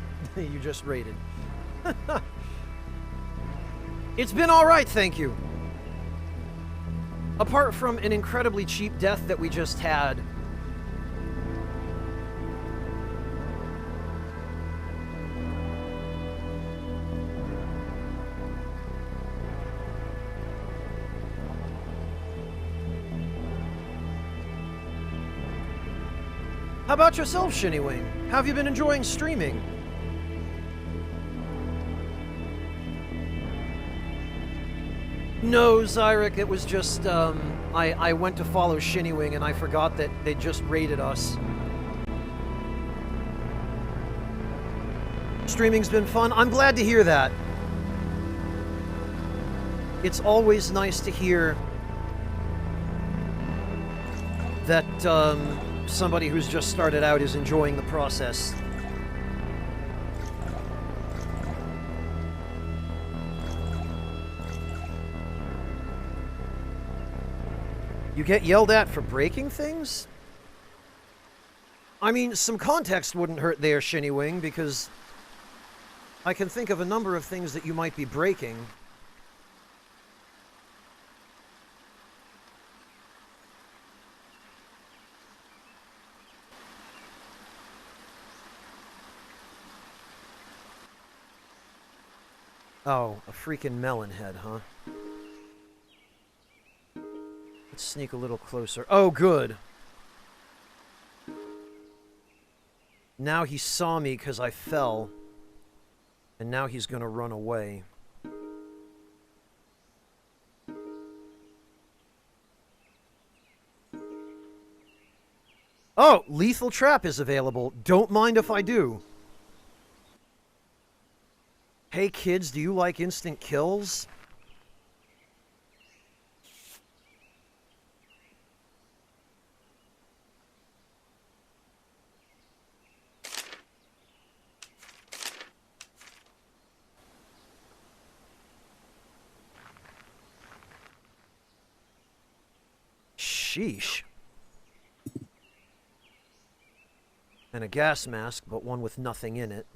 You just raided. It's been alright, thank you. Apart from an incredibly cheap death that we just had. How about yourself, Shinnywing? How have you been enjoying streaming? No, Zyrek, it was just, I went to follow Shinnywing and I forgot that they just raided us. Streaming's been fun. I'm glad to hear that. It's always nice to hear that, somebody who's just started out is enjoying the process. You get yelled at for breaking things? I mean, some context wouldn't hurt there, Shinnywing, because I can think of a number of things that you might be breaking. Oh, a freaking melon head, huh? Let's sneak a little closer. Oh, good. Now he saw me because I fell. And now he's gonna run away. Oh, lethal trap is available. Don't mind if I do. Hey kids, do you like instant kills? Sheesh. And a gas mask, but one with nothing in it.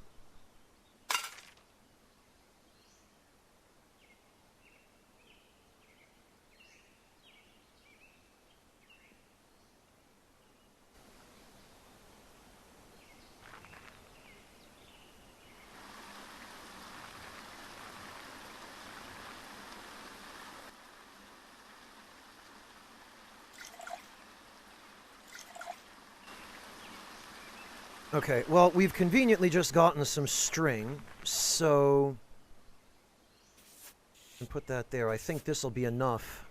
Okay, well, we've conveniently just gotten some string, so... and put that there. I think this'll be enough.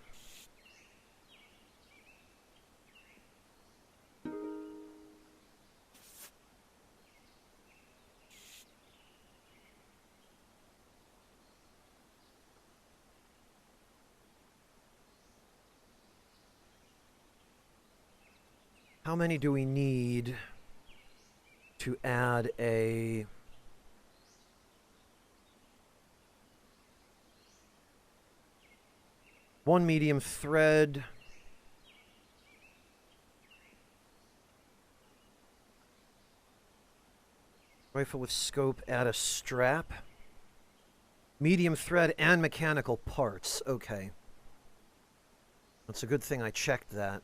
How many do we need to add a... one medium thread. Rifle with scope, add a strap. Medium thread and mechanical parts. Okay. That's a good thing I checked that.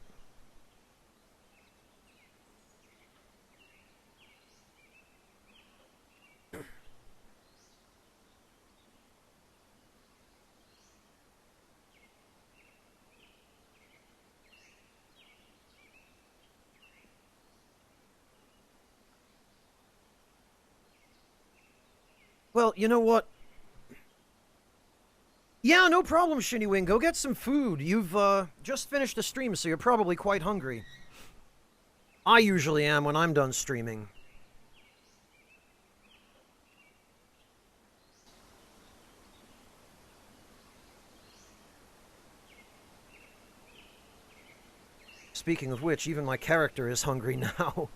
Well, you know what? Yeah, no problem, Shinny Wing. Go get some food. You've just finished a stream, so you're probably quite hungry. I usually am when I'm done streaming. Speaking of which, even my character is hungry now.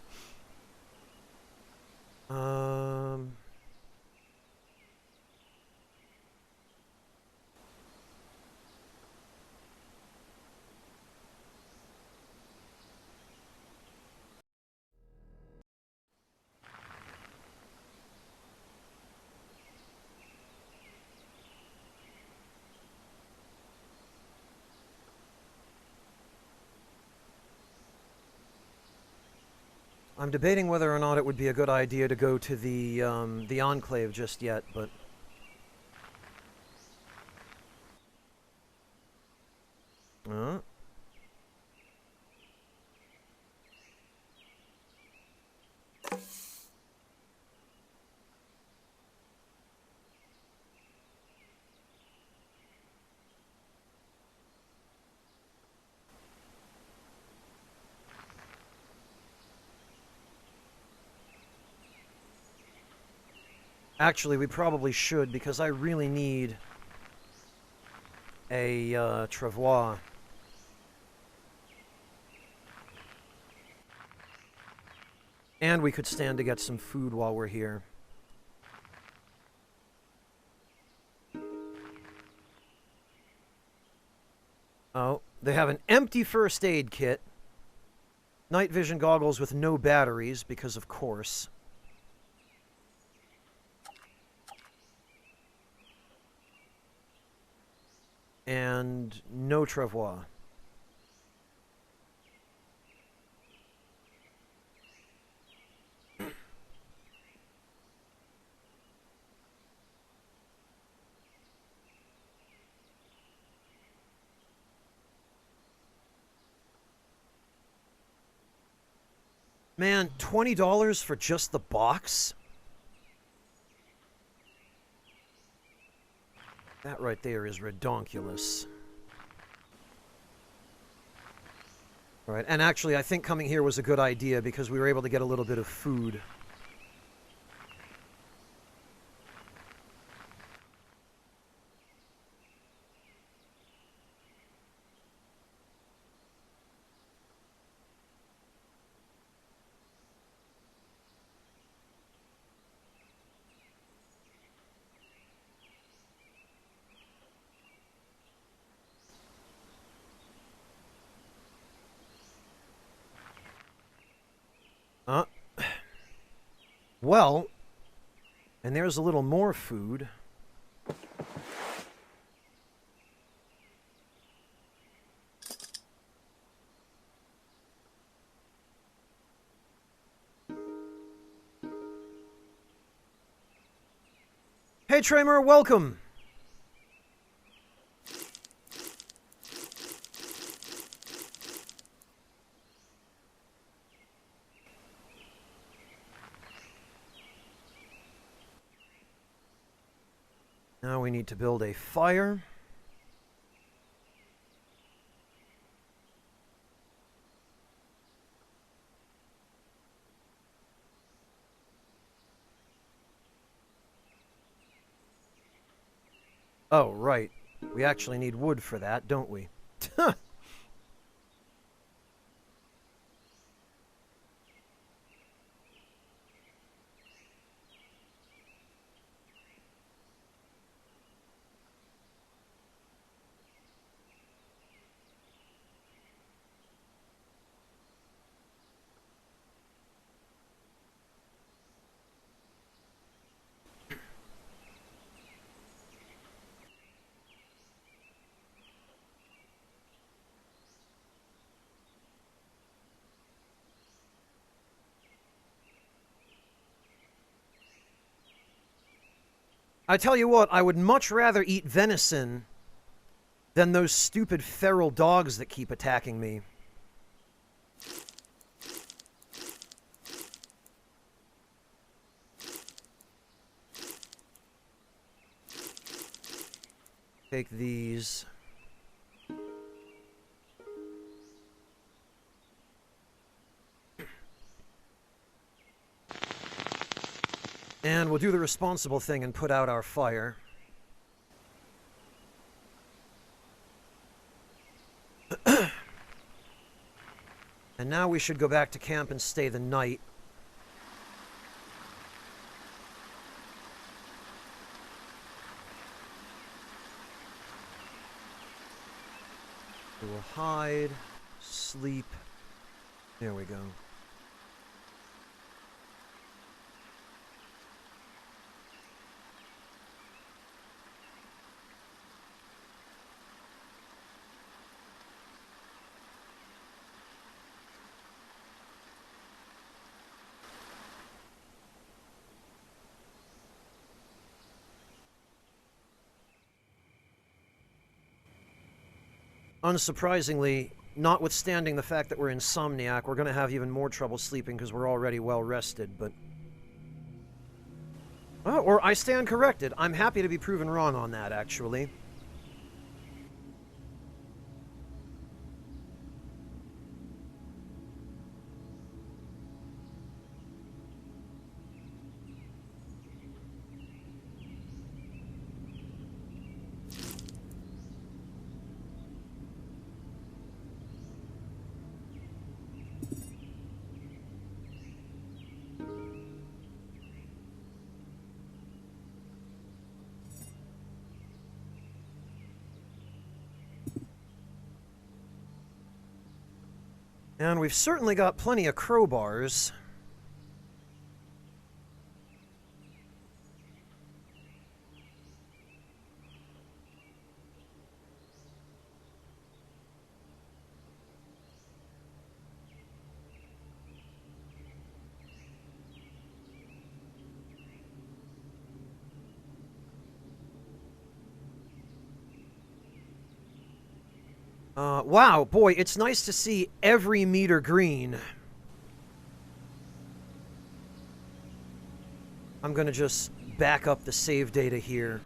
I'm debating whether or not it would be a good idea to go to the Enclave just yet, but... Actually, we probably should, because I really need a travois. And we could stand to get some food while we're here. Oh, they have an empty first aid kit. Night vision goggles with no batteries, because of course. And no travois. Man, $20 for just the box? That right there is redonkulous. Right, and actually I think coming here was a good idea because we were able to get a little bit of food. Well, and there's a little more food. Hey, Tremer, welcome! Now we need to build a fire. Oh, right. We actually need wood for that, don't we? I tell you what, I would much rather eat venison than those stupid feral dogs that keep attacking me. Take these. And we'll do the responsible thing and put out our fire. And now we should go back to camp and stay the night. We will hide, sleep. There we go. Unsurprisingly, notwithstanding the fact that we're insomniac, we're going to have even more trouble sleeping because we're already well rested, but... Oh, or I stand corrected. I'm happy to be proven wrong on that, actually. And we've certainly got plenty of crowbars. Wow, boy, it's nice to see every meter green. I'm gonna just back up the save data here,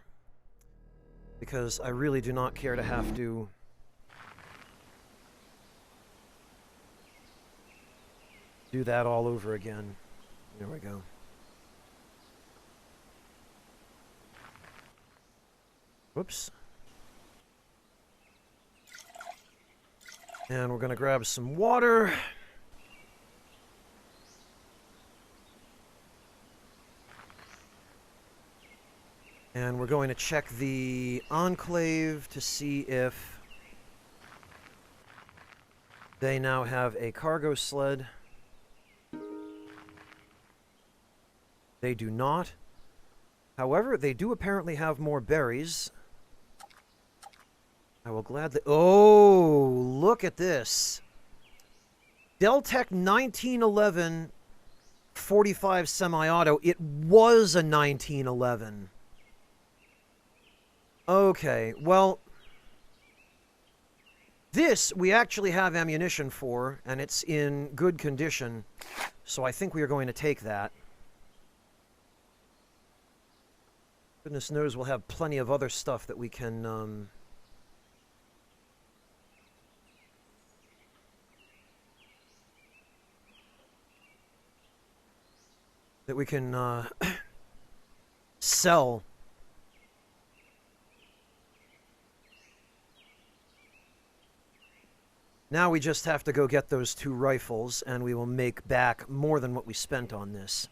because I really do not care to have to do that all over again. There we go. Whoops. And we're going to grab some water. And we're going to check the Enclave to see if they now have a cargo sled. They do not. However, they do apparently have more berries. I will gladly... Oh, look at this. Deltec 1911 45 semi-auto. It was a 1911. Okay, well... This we actually have ammunition for, and it's in good condition. So I think we are going to take that. Goodness knows we'll have plenty of other stuff that we can, sell. Now we just have to go get those 2 rifles, and we will make back more than what we spent on this.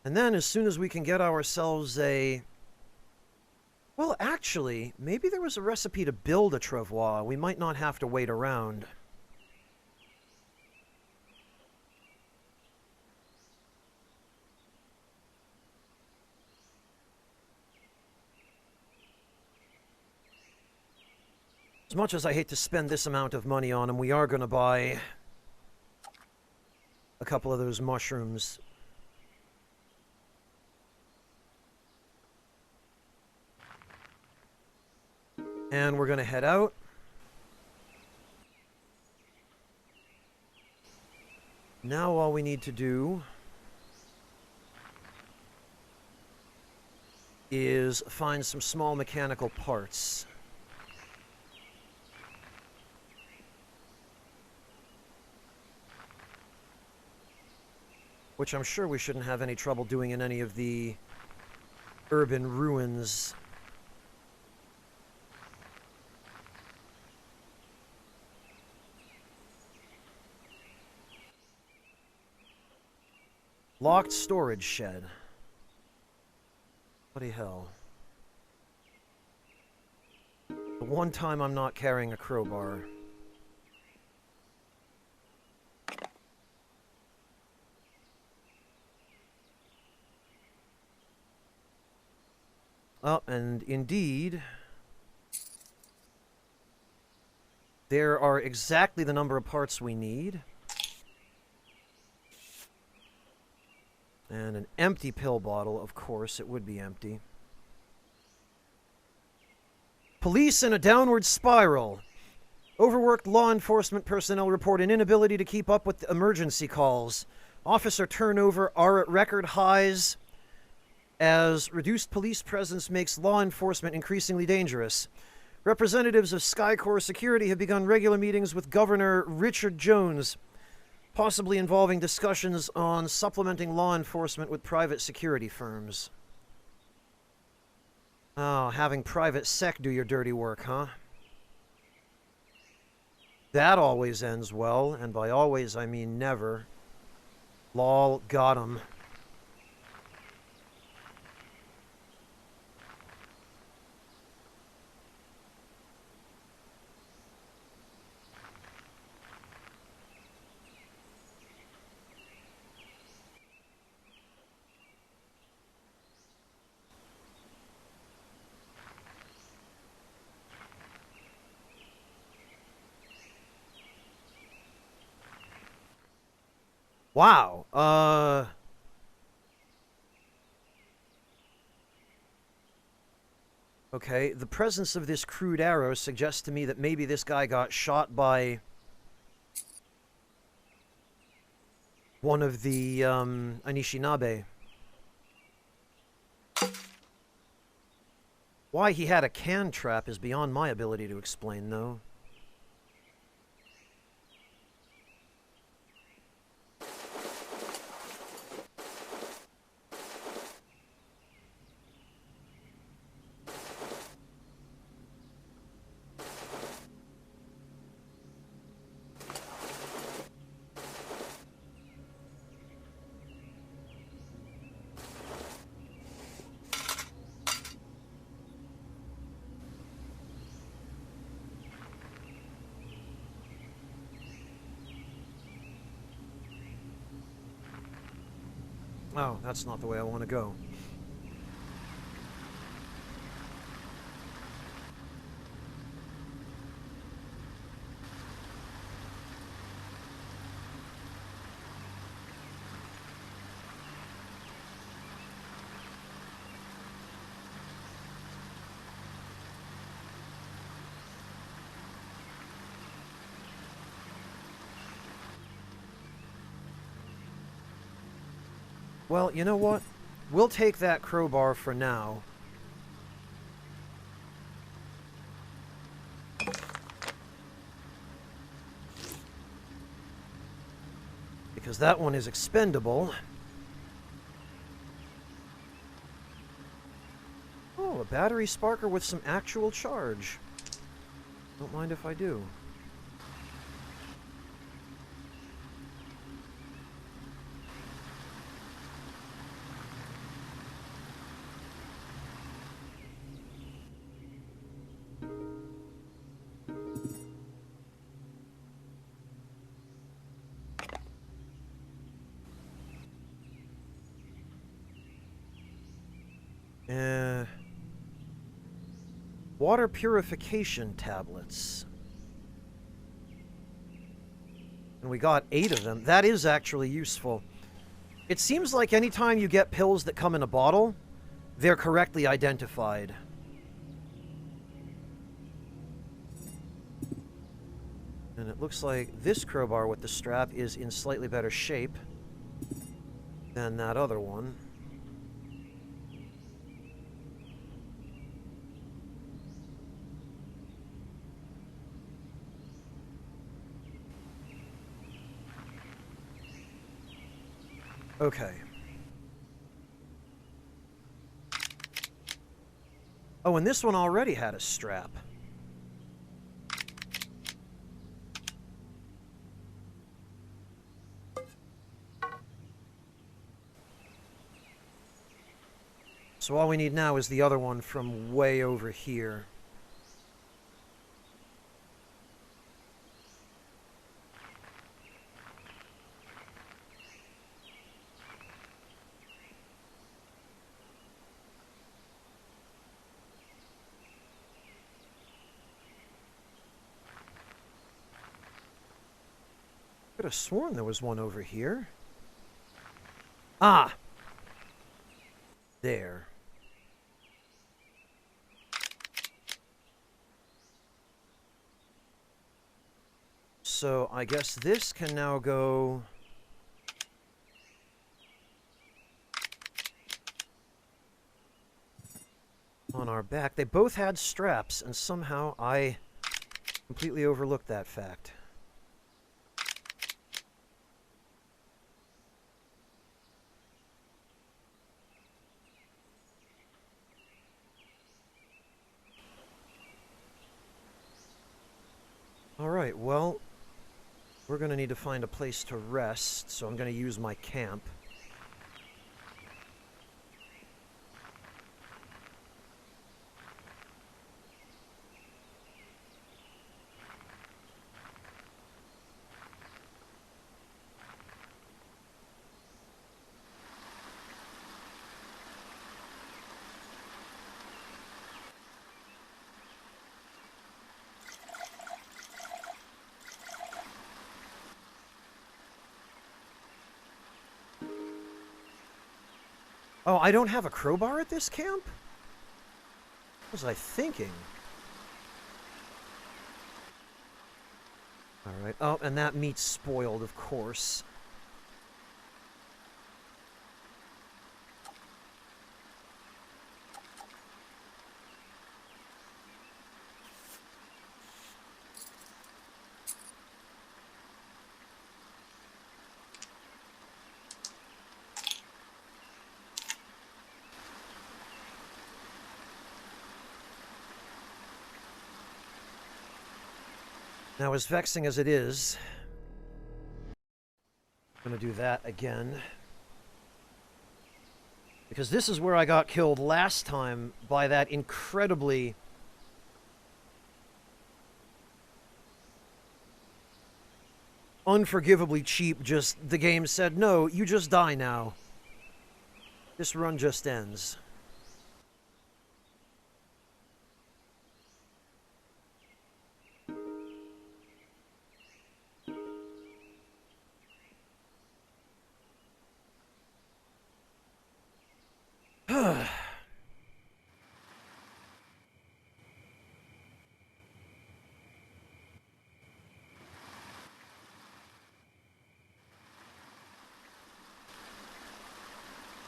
And then, as soon as we can get ourselves a... Well, actually, maybe there was a recipe to build a travois. We might not have to wait around. As much as I hate to spend this amount of money on them, we are going to buy a couple of those mushrooms. And we're going to head out. Now all we need to do is find some small mechanical parts. Which I'm sure we shouldn't have any trouble doing in any of the urban ruins. Locked storage shed. Bloody hell. The one time I'm not carrying a crowbar. Oh, and indeed, there are exactly the number of parts we need. And an empty pill bottle, of course, it would be empty. Police in a downward spiral. Overworked law enforcement personnel report an inability to keep up with emergency calls. Officer turnover are at record highs as reduced police presence makes law enforcement increasingly dangerous. Representatives of Skycore Security have begun regular meetings with Governor Richard Jones, possibly involving discussions on supplementing law enforcement with private security firms. Oh, having private sec do your dirty work, huh? That always ends well, and by always I mean never. Lol, got 'em. Wow, okay, the presence of this crude arrow suggests to me that maybe this guy got shot by one of the, Anishinaabe. Why he had a can trap is beyond my ability to explain, though. Oh, that's not the way I want to go. Well, you know what? we'll take that crowbar for now. Because that one is expendable. Oh, a battery sparker with some actual charge. Don't mind if I do. Water purification tablets. And we got 8 of them. That is actually useful. It seems like anytime you get pills that come in a bottle, they're correctly identified. And it looks like this crowbar with the strap is in slightly better shape than that other one. Okay. Oh, and this one already had a strap. So all we need now is the other one from way over here. Could have sworn there was one over here. Ah! There. So I guess this can now go... on our back. They both had straps, and somehow I completely overlooked that fact. Alright, well, we're going to need to find a place to rest, so I'm going to use my camp. Oh, I don't have a crowbar at this camp? What was I thinking? Alright. Oh, and that meat's spoiled, of course. Now, as vexing as it is, I'm going to do that again. Because this is where I got killed last time by that incredibly... unforgivably cheap, just the game said, no, you just die now. This run just ends.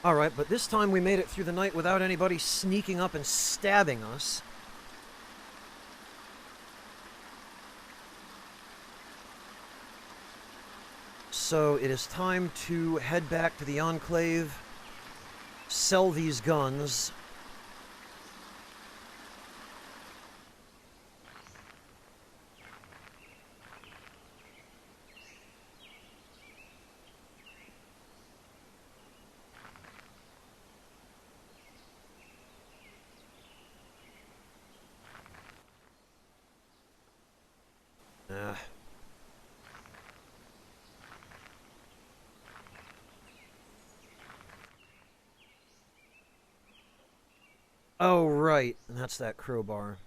Alright, but this time we made it through the night without anybody sneaking up and stabbing us. So it is time to head back to the Enclave, sell these guns. Oh, right. That's that crowbar.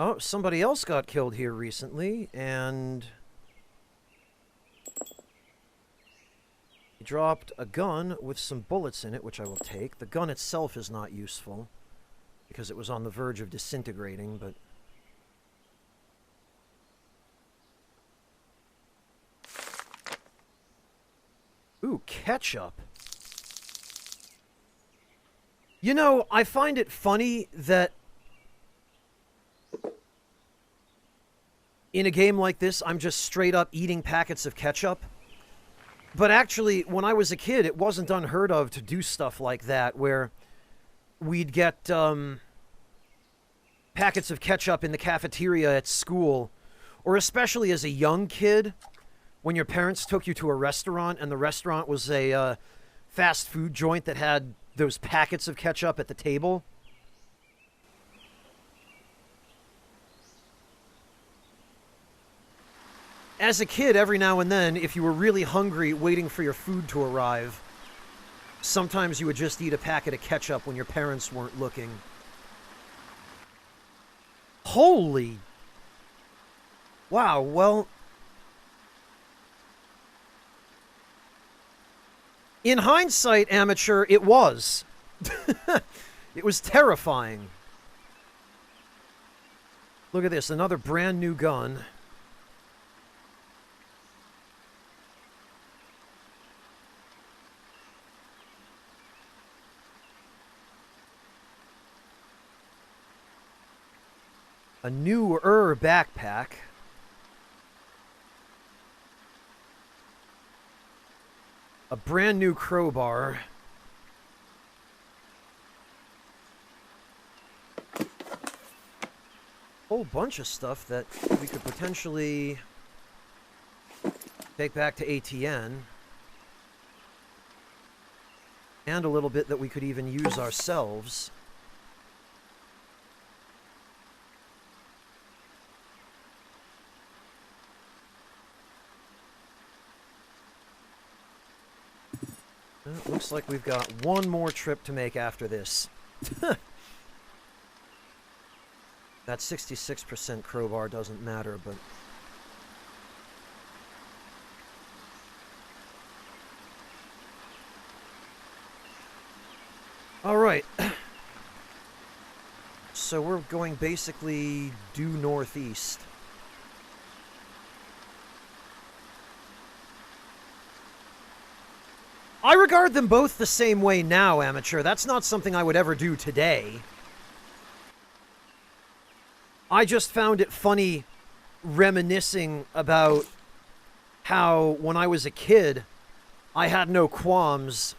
Oh, somebody else got killed here recently, and he dropped a gun with some bullets in it, which I will take. The gun itself is not useful, because it was on the verge of disintegrating, but... Ooh, ketchup. You know, I find it funny that in a game like this, I'm just straight up eating packets of ketchup. But actually, when I was a kid, it wasn't unheard of to do stuff like that, where we'd get packets of ketchup in the cafeteria at school, or especially as a young kid, when your parents took you to a restaurant, and the restaurant was a fast food joint that had those packets of ketchup at the table. As a kid, every now and then, if you were really hungry waiting for your food to arrive, sometimes you would just eat a packet of ketchup when your parents weren't looking. Holy... Wow, well... In hindsight, amateur, it was. It was terrifying. Look at this, another brand new gun. A newer backpack. A brand new crowbar. Whole bunch of stuff that we could potentially take back to ATN. And a little bit that we could even use ourselves. It looks like we've got one more trip to make after this. That 66% crowbar doesn't matter, but... Alright. So we're going basically due northeast. I regard them both the same way now, amateur. That's not something I would ever do today. I just found it funny reminiscing about how, when I was a kid, I had no qualms.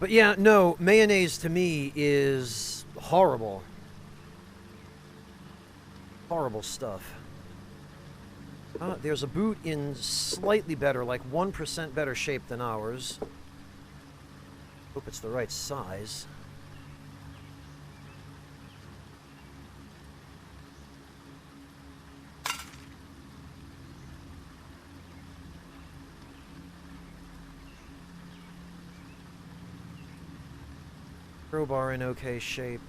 But yeah, no, mayonnaise to me is horrible. Horrible stuff. There's a boot in slightly better, like 1% better shape than ours. Hope it's the right size. Crowbar in okay shape.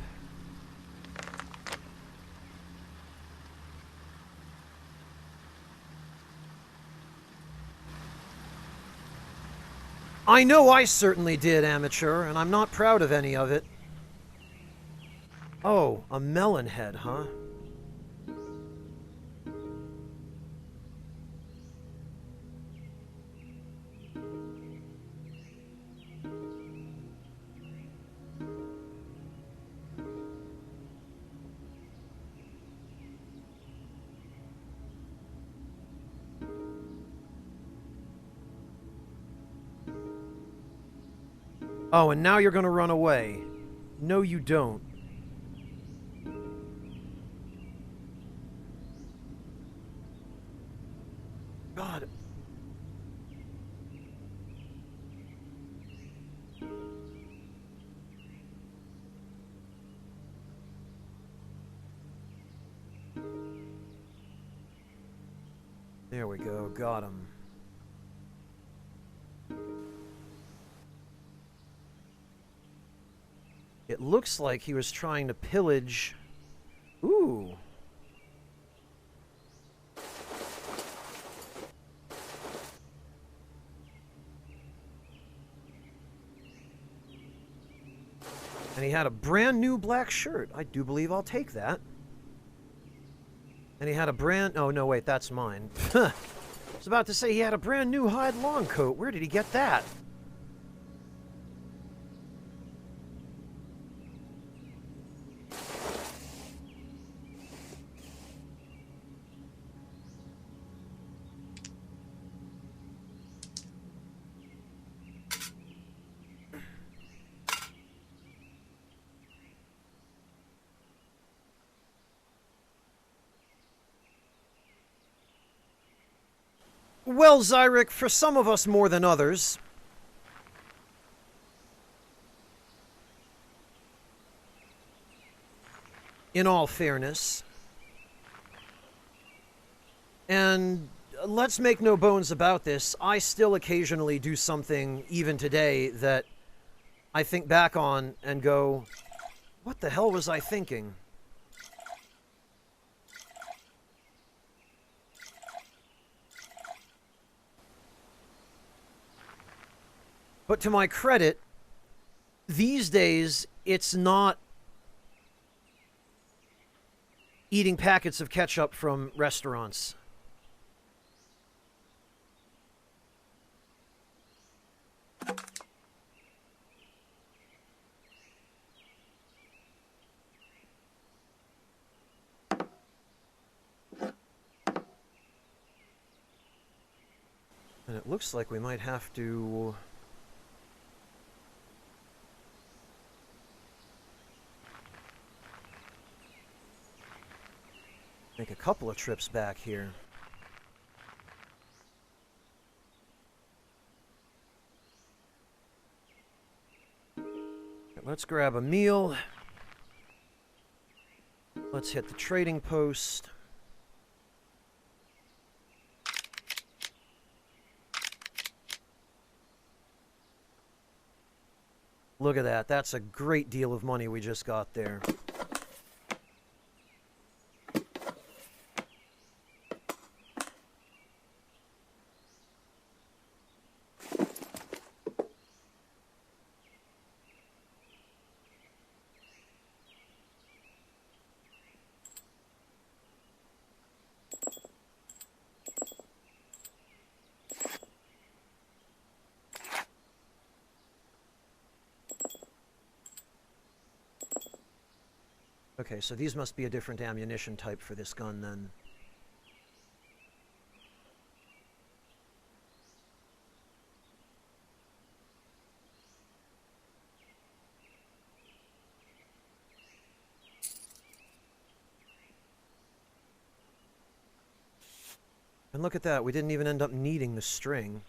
I know I certainly did, amateur, and I'm not proud of any of it. Oh, a melon head, huh? Oh, and now you're gonna run away. No, you don't. God. There we go, got him. It looks like he was trying to pillage... Ooh. And he had a brand new black shirt. I do believe I'll take that. And he had a brand... Oh, no, wait, that's mine. I was about to say he had a brand new hide long coat. Where did he get that? Well, Zyric, for some of us more than others, in all fairness, and let's make no bones about this, I still occasionally do something, even today, that I think back on and go, what the hell was I thinking? But to my credit, these days, it's not eating packets of ketchup from restaurants. And it looks like we might have to... make a couple of trips back here. Let's grab a meal. Let's hit the trading post. Look at that. That's a great deal of money we just got there. Okay, so these must be a different ammunition type for this gun, then. And look at that, we didn't even end up needing the string.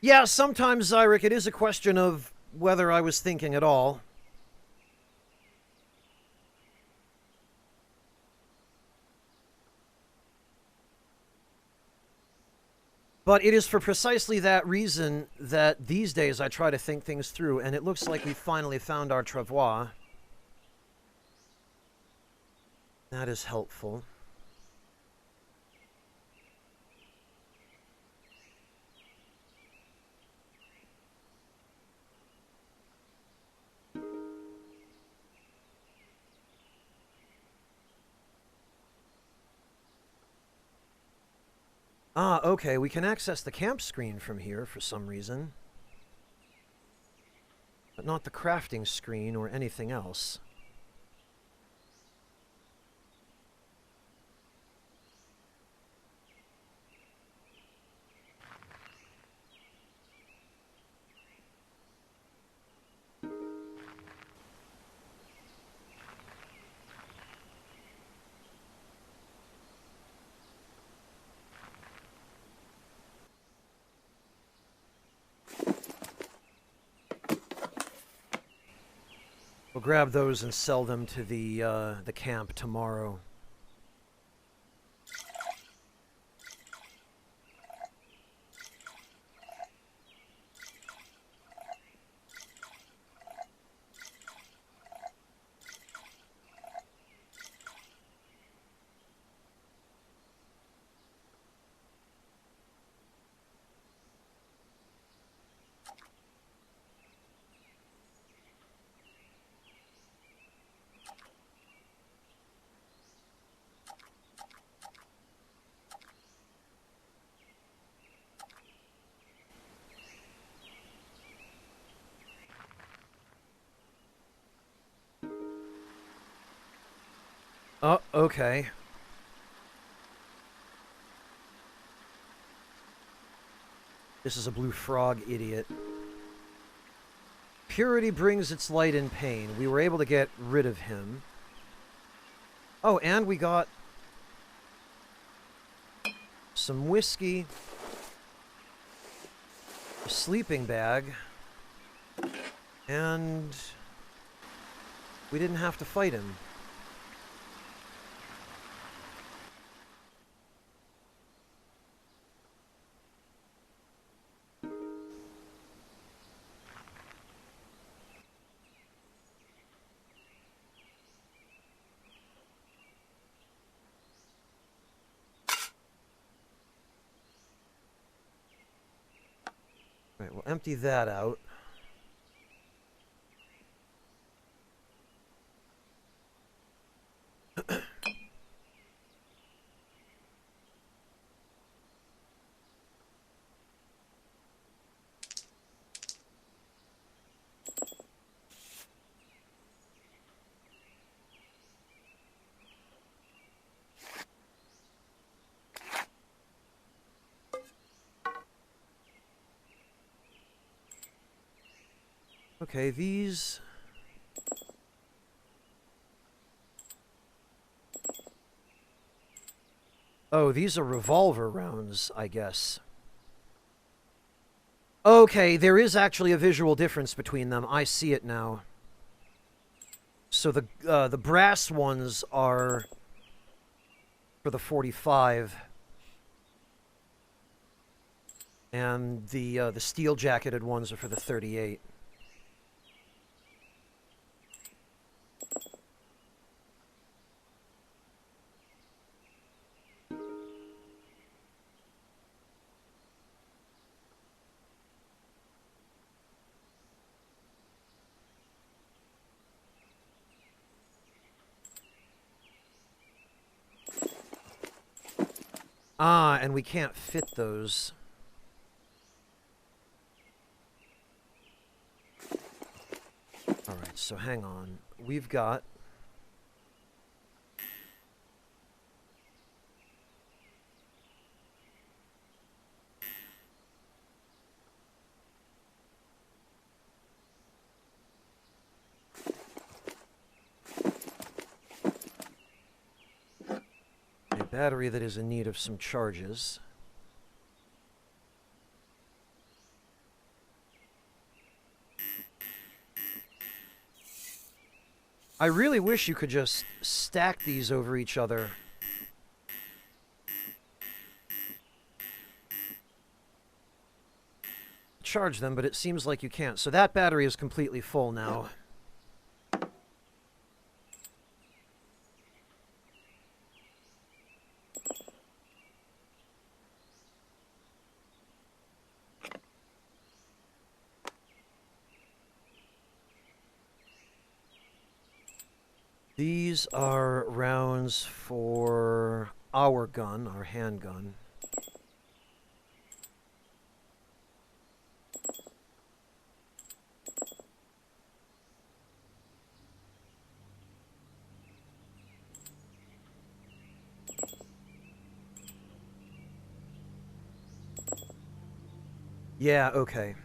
Yeah, sometimes, Zyric, it is a question of whether I was thinking at all. But it is for precisely that reason that these days I try to think things through, and it looks like we finally found our travois. That is helpful. Ah, okay, we can access the camp screen from here for some reason. But not the crafting screen or anything else. We'll grab those and sell them to the camp tomorrow. Oh, okay. This is a blue frog idiot. Purity brings its light in pain. We were able to get rid of him. Oh, and we got some whiskey, a sleeping bag, and we didn't have to fight him. Right, we'll empty that out. Okay, these... Oh, these are revolver rounds, I guess. Okay, there is actually a visual difference between them. I see it now. So the brass ones are for the 45, and the steel-jacketed ones are for the 38. Ah, and we can't fit those. Alright, so hang on. We've got... a battery that is in need of some charges. I really wish you could just stack these over each other. Charge them, but it seems like you can't. So that battery is completely full now. These are rounds for our gun, our handgun. Yeah, okay.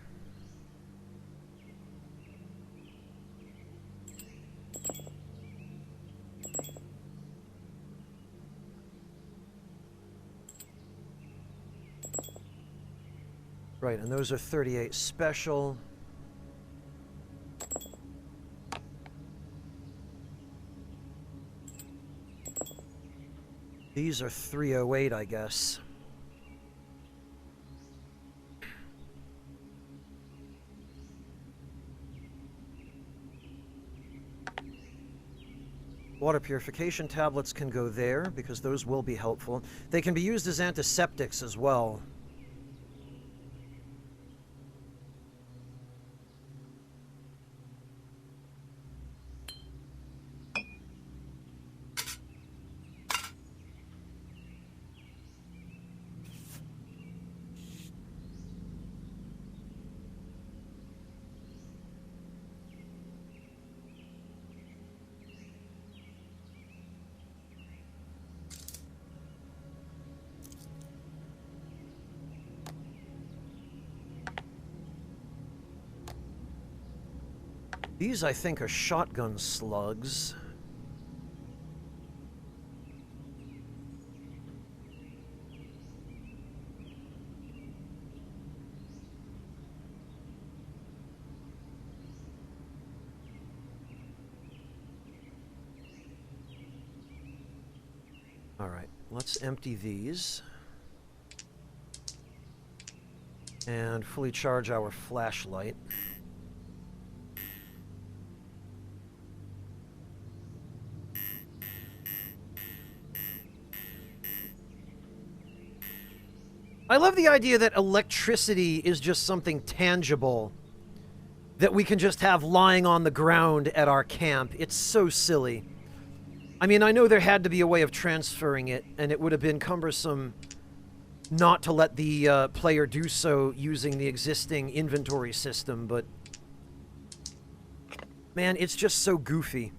Right, and those are 38 special. These are 308, I guess. Water purification tablets can go there, because those will be helpful. They can be used as antiseptics as well. These, I think, are shotgun slugs. Alright, let's empty these. And fully charge our flashlight. I love the idea that electricity is just something tangible that we can just have lying on the ground at our camp. It's so silly. I mean, I know there had to be a way of transferring it, and it would have been cumbersome not to let the player do so using the existing inventory system, but... man, it's just so goofy.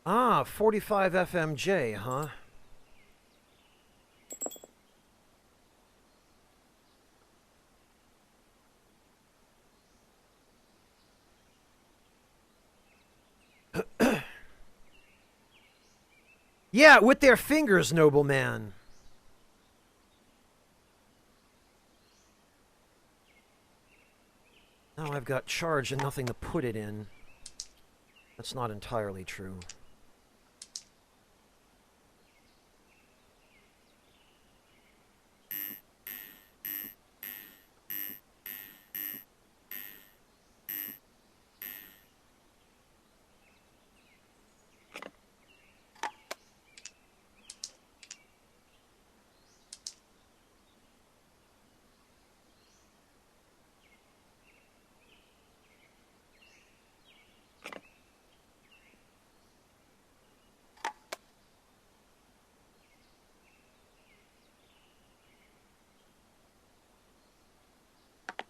Ah, 45 FMJ, huh? Yeah, with their fingers, nobleman. Now I've got charge and nothing to put it in. That's not entirely true.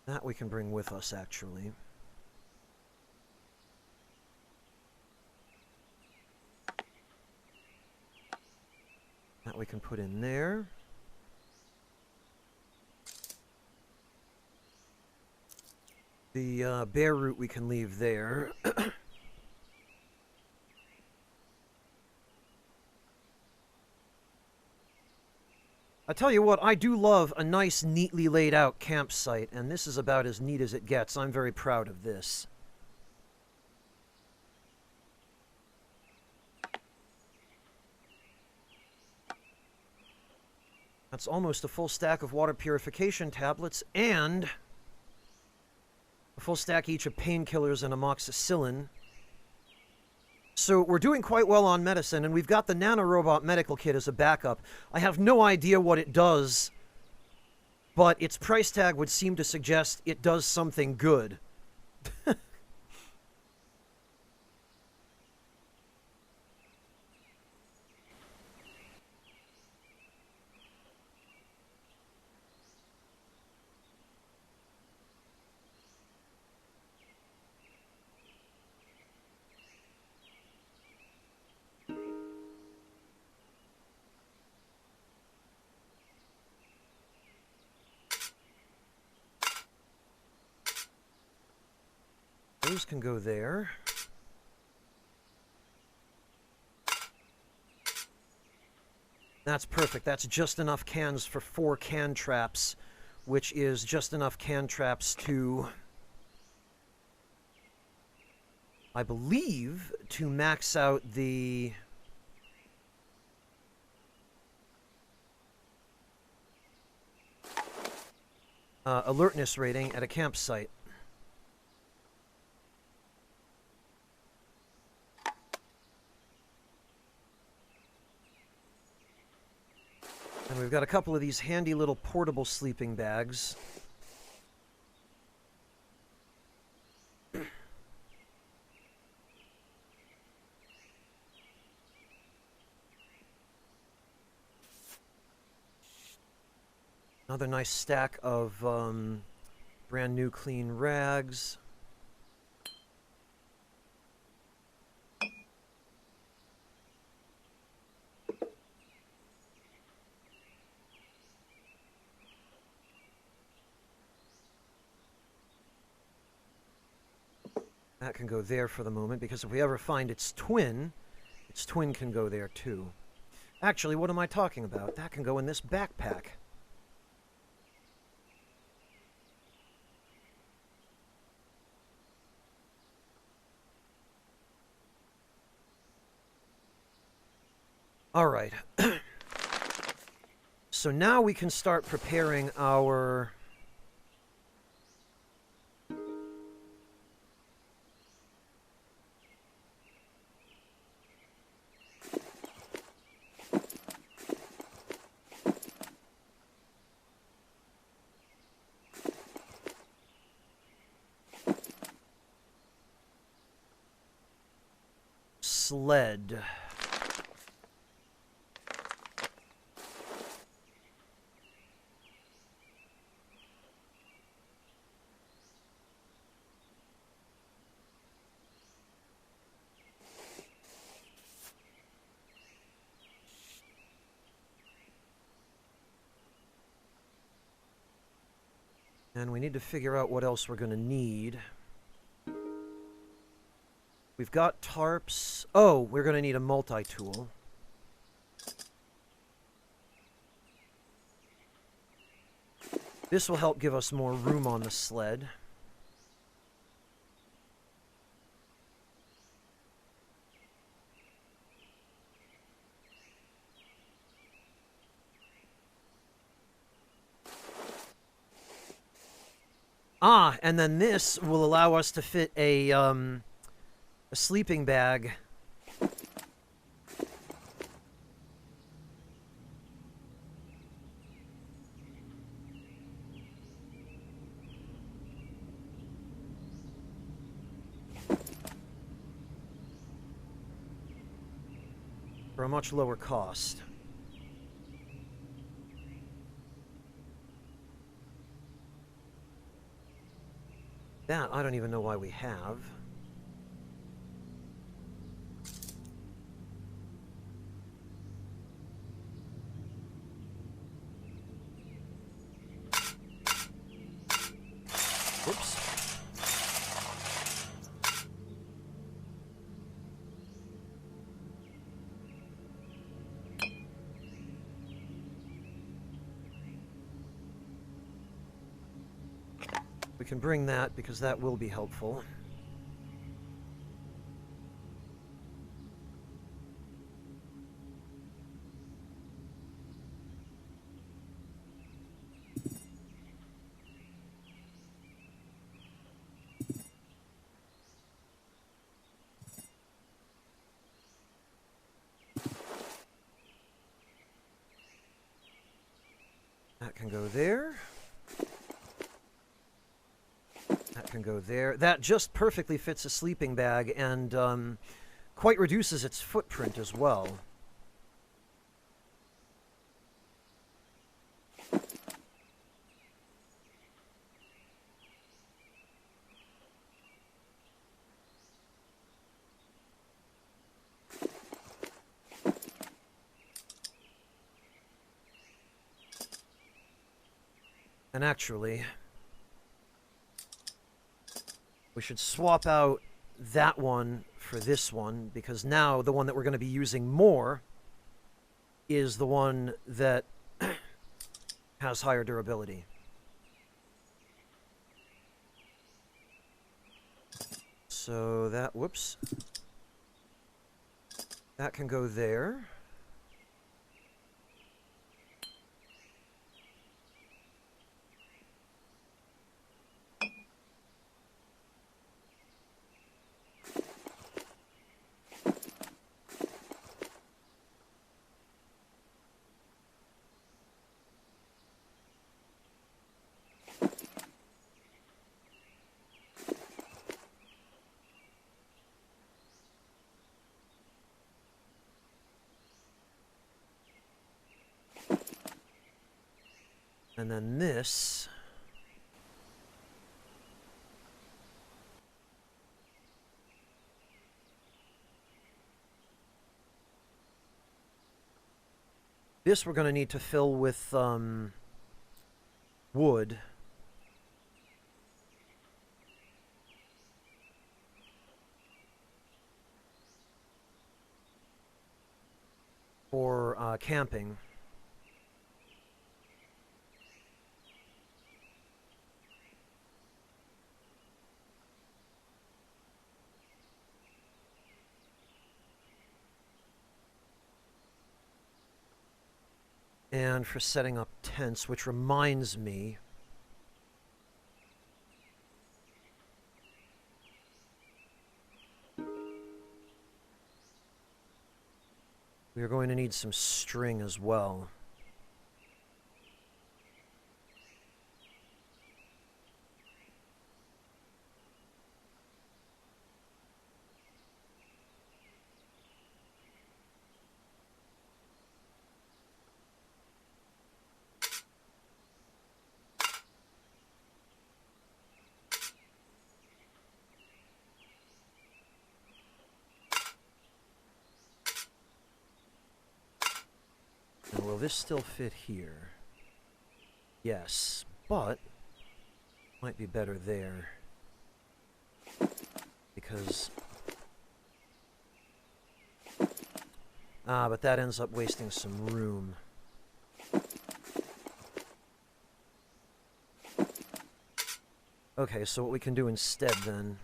That we can bring with us, actually. That we can put in there. The bear root we can leave there. I tell you what, I do love a nice, neatly laid out campsite, and this is about as neat as it gets. I'm very proud of this. That's almost a full stack of water purification tablets, and a full stack each of painkillers and amoxicillin. So we're doing quite well on medicine, and we've got the nanorobot medical kit as a backup. I have no idea what it does, but its price tag would seem to suggest it does something good. Those can go there. That's perfect. That's just enough cans for 4 can traps, which is just enough can traps to, I believe, to max out the alertness rating at a campsite. And we've got a couple of these handy little portable sleeping bags. Another nice stack of brand new clean rags. That can go there for the moment, because if we ever find its twin can go there too. Actually, what am I talking about? That can go in this backpack. All right. So now we can start preparing our sled. And we need to figure out what else we're going to need. We've got tarps. Oh, we're going to need a multi-tool. This will help give us more room on the sled. Ah, and then this will allow us to fit a sleeping bag. For a much lower cost. That I don't even know why we have. Whoops. We can bring that because that will be helpful. That can go there. That can go there. That just perfectly fits a sleeping bag and quite reduces its footprint as well. And actually, we should swap out that one for this one, because now the one that we're going to be using more is the one that has higher durability. So that, whoops. That can go there. And then this. This we're going to need to fill with wood. For camping. And for setting up tents, which reminds me, we are going to need some string as well. Now, will this still fit here? Yes, but might be better there. Because... but that ends up wasting some room. Okay, so what we can do instead then...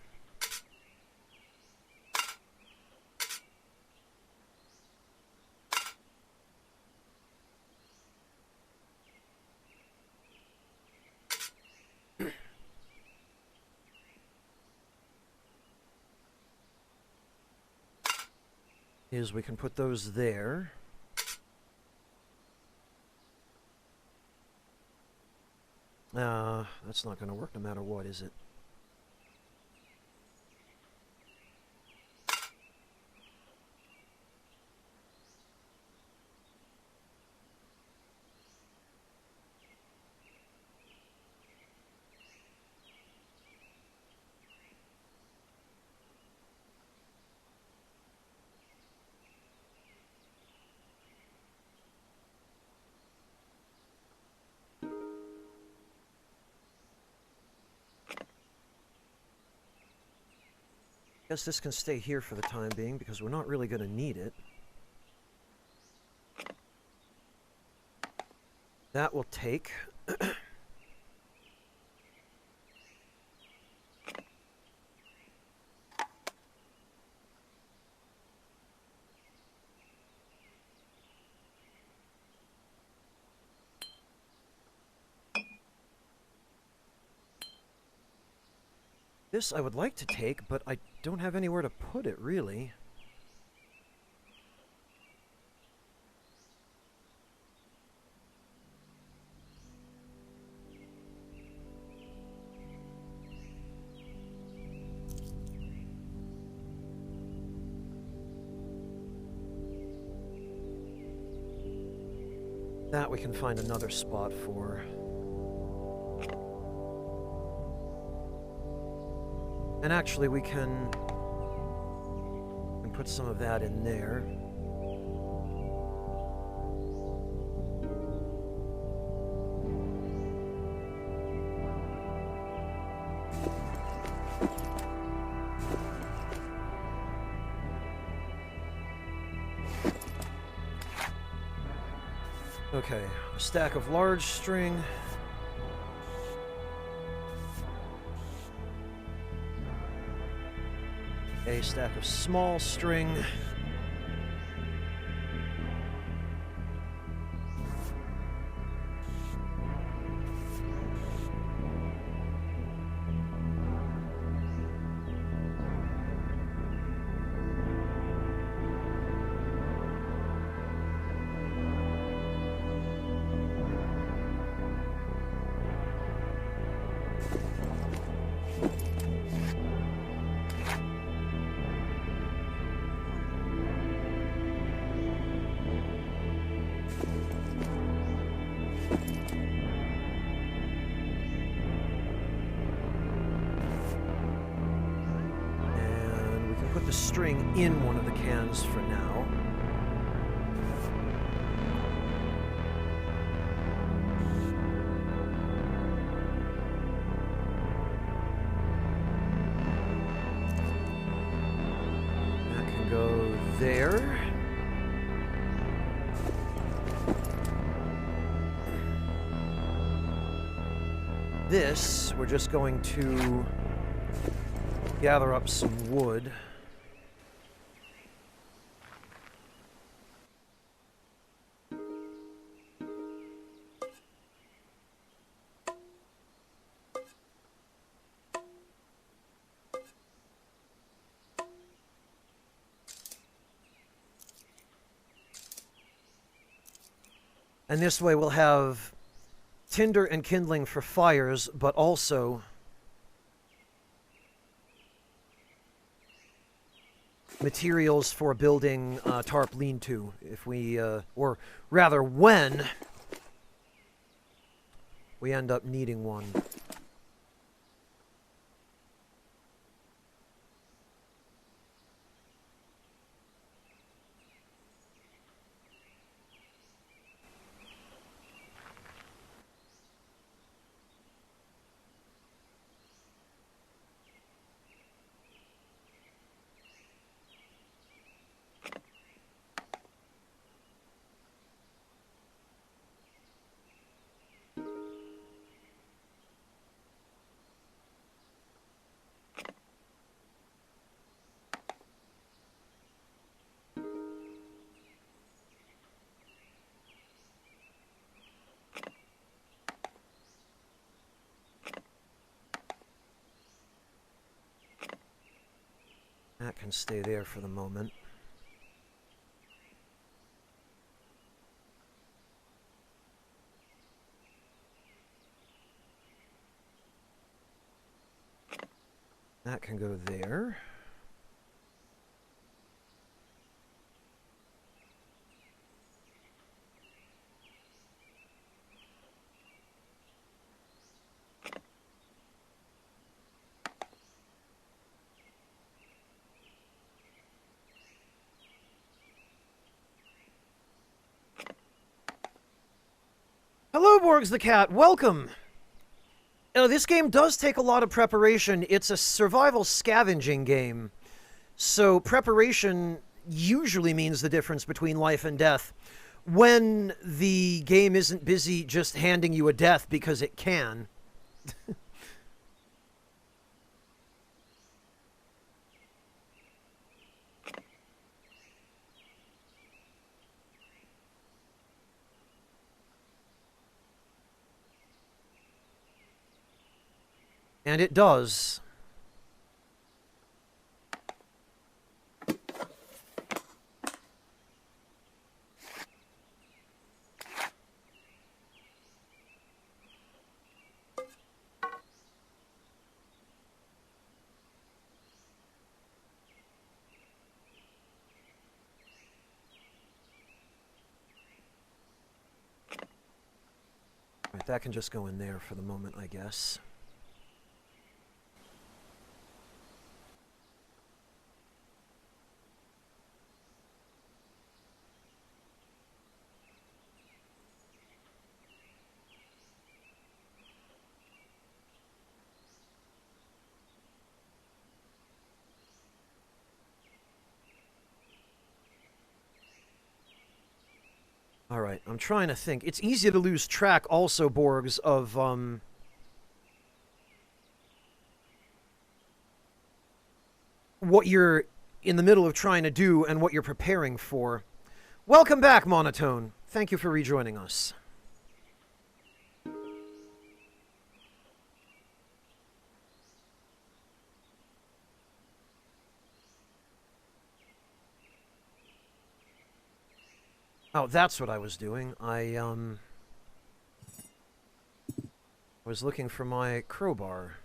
is we can put those there. That's not going to work no matter what, is it? Guess this can stay here for the time being, because we're not really going to need it. That will take. This I would like to take, but I don't have anywhere to put it, really. That we can find another spot for. And actually, we can put some of that in there. Okay, a stack of large string. A stack of small string. Put the string in one of the cans for now. That can go there. This, we're just going to gather up some wood. And this way we'll have tinder and kindling for fires, but also materials for building tarp lean-to, if we, or rather when we end up needing one. That can stay there for the moment. That can go there. Hello, Borgs the Cat. Welcome. This game does take a lot of preparation. It's a survival scavenging game. So preparation usually means the difference between life and death. When the game isn't busy just handing you a death because it can. And it does. Right, that can just go in there for the moment, I guess. Alright, I'm trying to think. It's easy to lose track also, Borgs, of, what you're in the middle of trying to do and what you're preparing for. Welcome back, Monotone. Thank you for rejoining us. Oh, that's what I was doing. I was looking for my crowbar.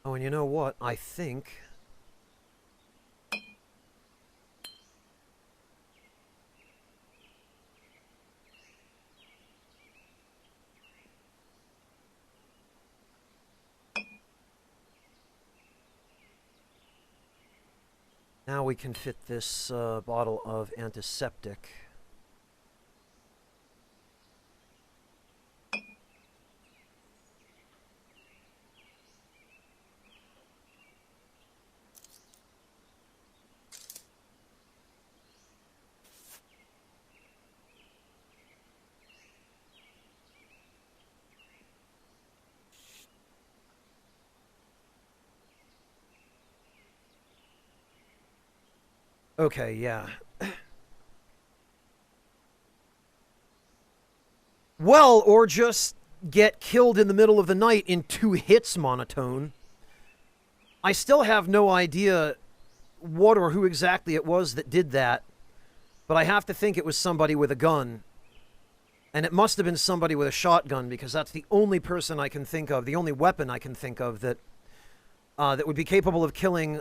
Oh, and you know what? I think... now we can fit this bottle of antiseptic. Okay, yeah. Well, or just get killed in the middle of the night in 2 hits, Monotone. I still have no idea what or who exactly it was that did that, but I have to think it was somebody with a gun. And it must have been somebody with a shotgun, because that's the only person I can think of, the only weapon I can think of that that would be capable of killing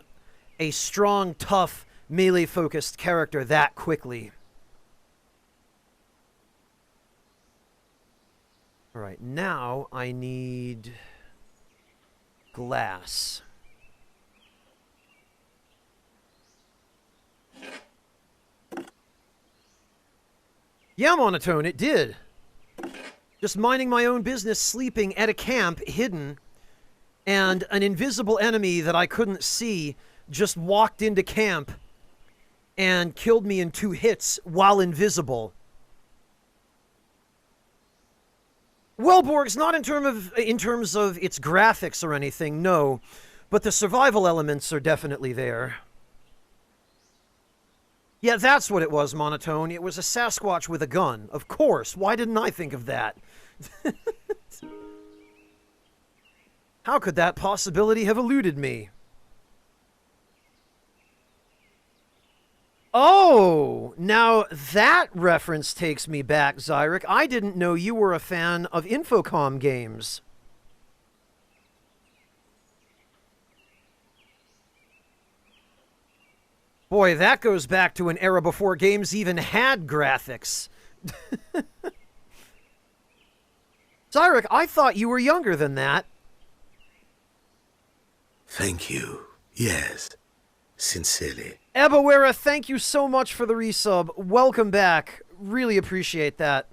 a strong, tough, melee-focused character that quickly. Alright, now I need glass. Yeah, Monotone, it did. Just minding my own business, sleeping at a camp, hidden, and an invisible enemy that I couldn't see just walked into camp and killed me in 2 hits while invisible. Well, Borgs, not in terms of its graphics or anything, no. But the survival elements are definitely there. Yeah, that's what it was, Monotone. It was a Sasquatch with a gun. Of course. Why didn't I think of that? How could that possibility have eluded me? Oh, now that reference takes me back, Zyric. I didn't know you were a fan of Infocom games. Boy, that goes back to an era before games even had graphics. Zyric, I thought you were younger than that. Thank you. Yes. Sincerely. Ebawera, thank you so much for the resub. Welcome back. Really appreciate that.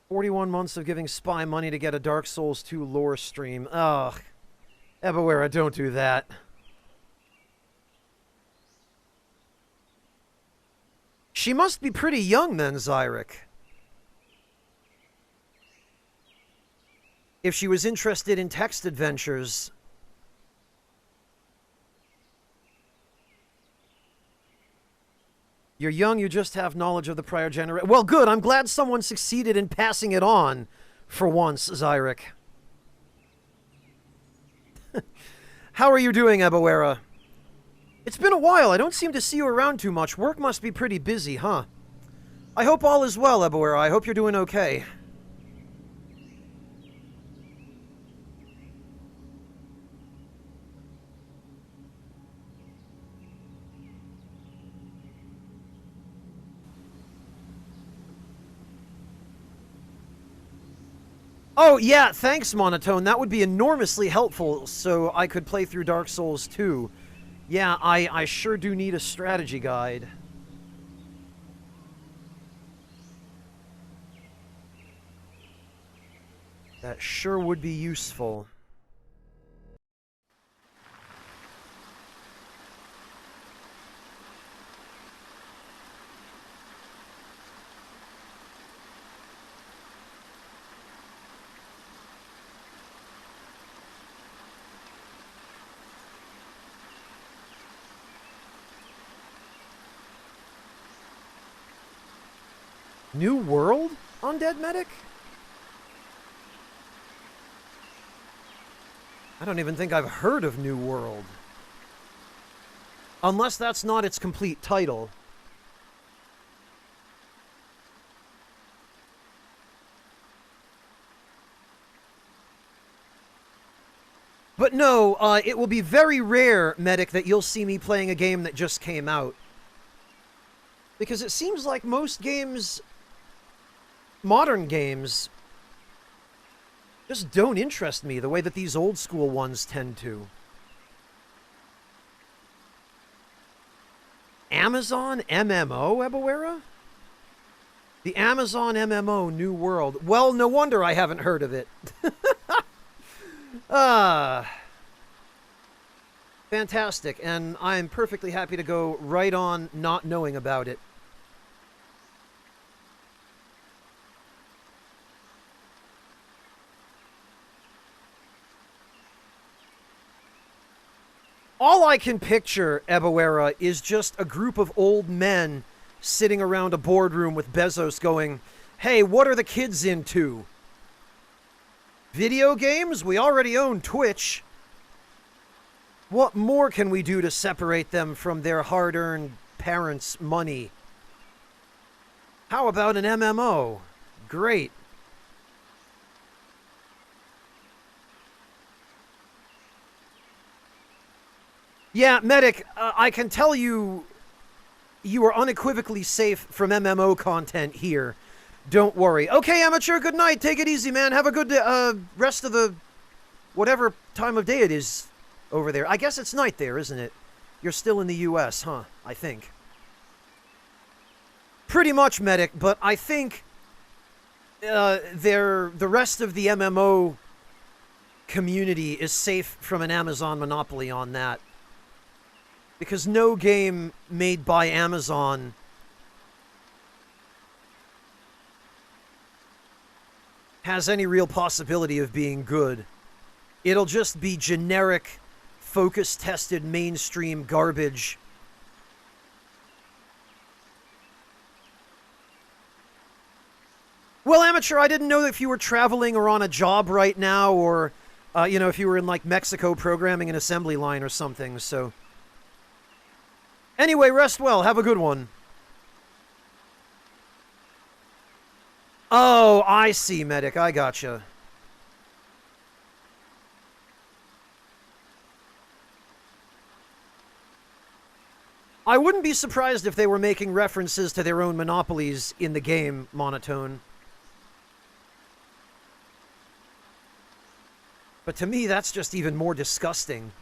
41 months of giving Spy money to get a Dark Souls 2 lore stream. Ugh. Ebawera, don't do that. She must be pretty young then, Zyric. If she was interested in text adventures. You're young, you just have knowledge of the prior generation. Well, good. I'm glad someone succeeded in passing it on for once, Zyric. How are you doing, Ebawera? It's been a while. I don't seem to see you around too much. Work must be pretty busy, huh? I hope all is well, Ebawera. I hope you're doing okay. Oh, yeah, thanks, Monotone. That would be enormously helpful so I could play through Dark Souls 2. Yeah, I sure do need a strategy guide. That sure would be useful. New World? Undead Medic? I don't even think I've heard of New World. Unless that's not its complete title. But no, it will be very rare, Medic, that you'll see me playing a game that just came out. Because it seems like most games, modern games, just don't interest me the way that these old school ones tend to. Amazon MMO, Ebawera? The Amazon MMO New World. Well, no wonder I haven't heard of it. Fantastic, and I'm perfectly happy to go right on not knowing about it. All I can picture, Ebawera, is just a group of old men sitting around a boardroom with Bezos going, "Hey, what are the kids into? Video games? We already own Twitch. What more can we do to separate them from their hard-earned parents' money? How about an MMO? Great." Yeah, Medic, I can tell you, you are unequivocally safe from MMO content here. Don't worry. Okay, Amateur, good night. Take it easy, man. Have a good rest of the whatever time of day it is over there. I guess it's night there, isn't it? You're still in the US, huh? I think. Pretty much, Medic, but I think the rest of the MMO community is safe from an Amazon monopoly on that. Because no game made by Amazon has any real possibility of being good. It'll just be generic, focus-tested, mainstream garbage. Well, Amateur, I didn't know if you were traveling or on a job right now, or, if you were in, like, Mexico programming an assembly line or something, so... Anyway, rest well. Have a good one. Oh, I see, Medic. I gotcha. I wouldn't be surprised if they were making references to their own monopolies in the game, Monotone. But to me, that's just even more disgusting.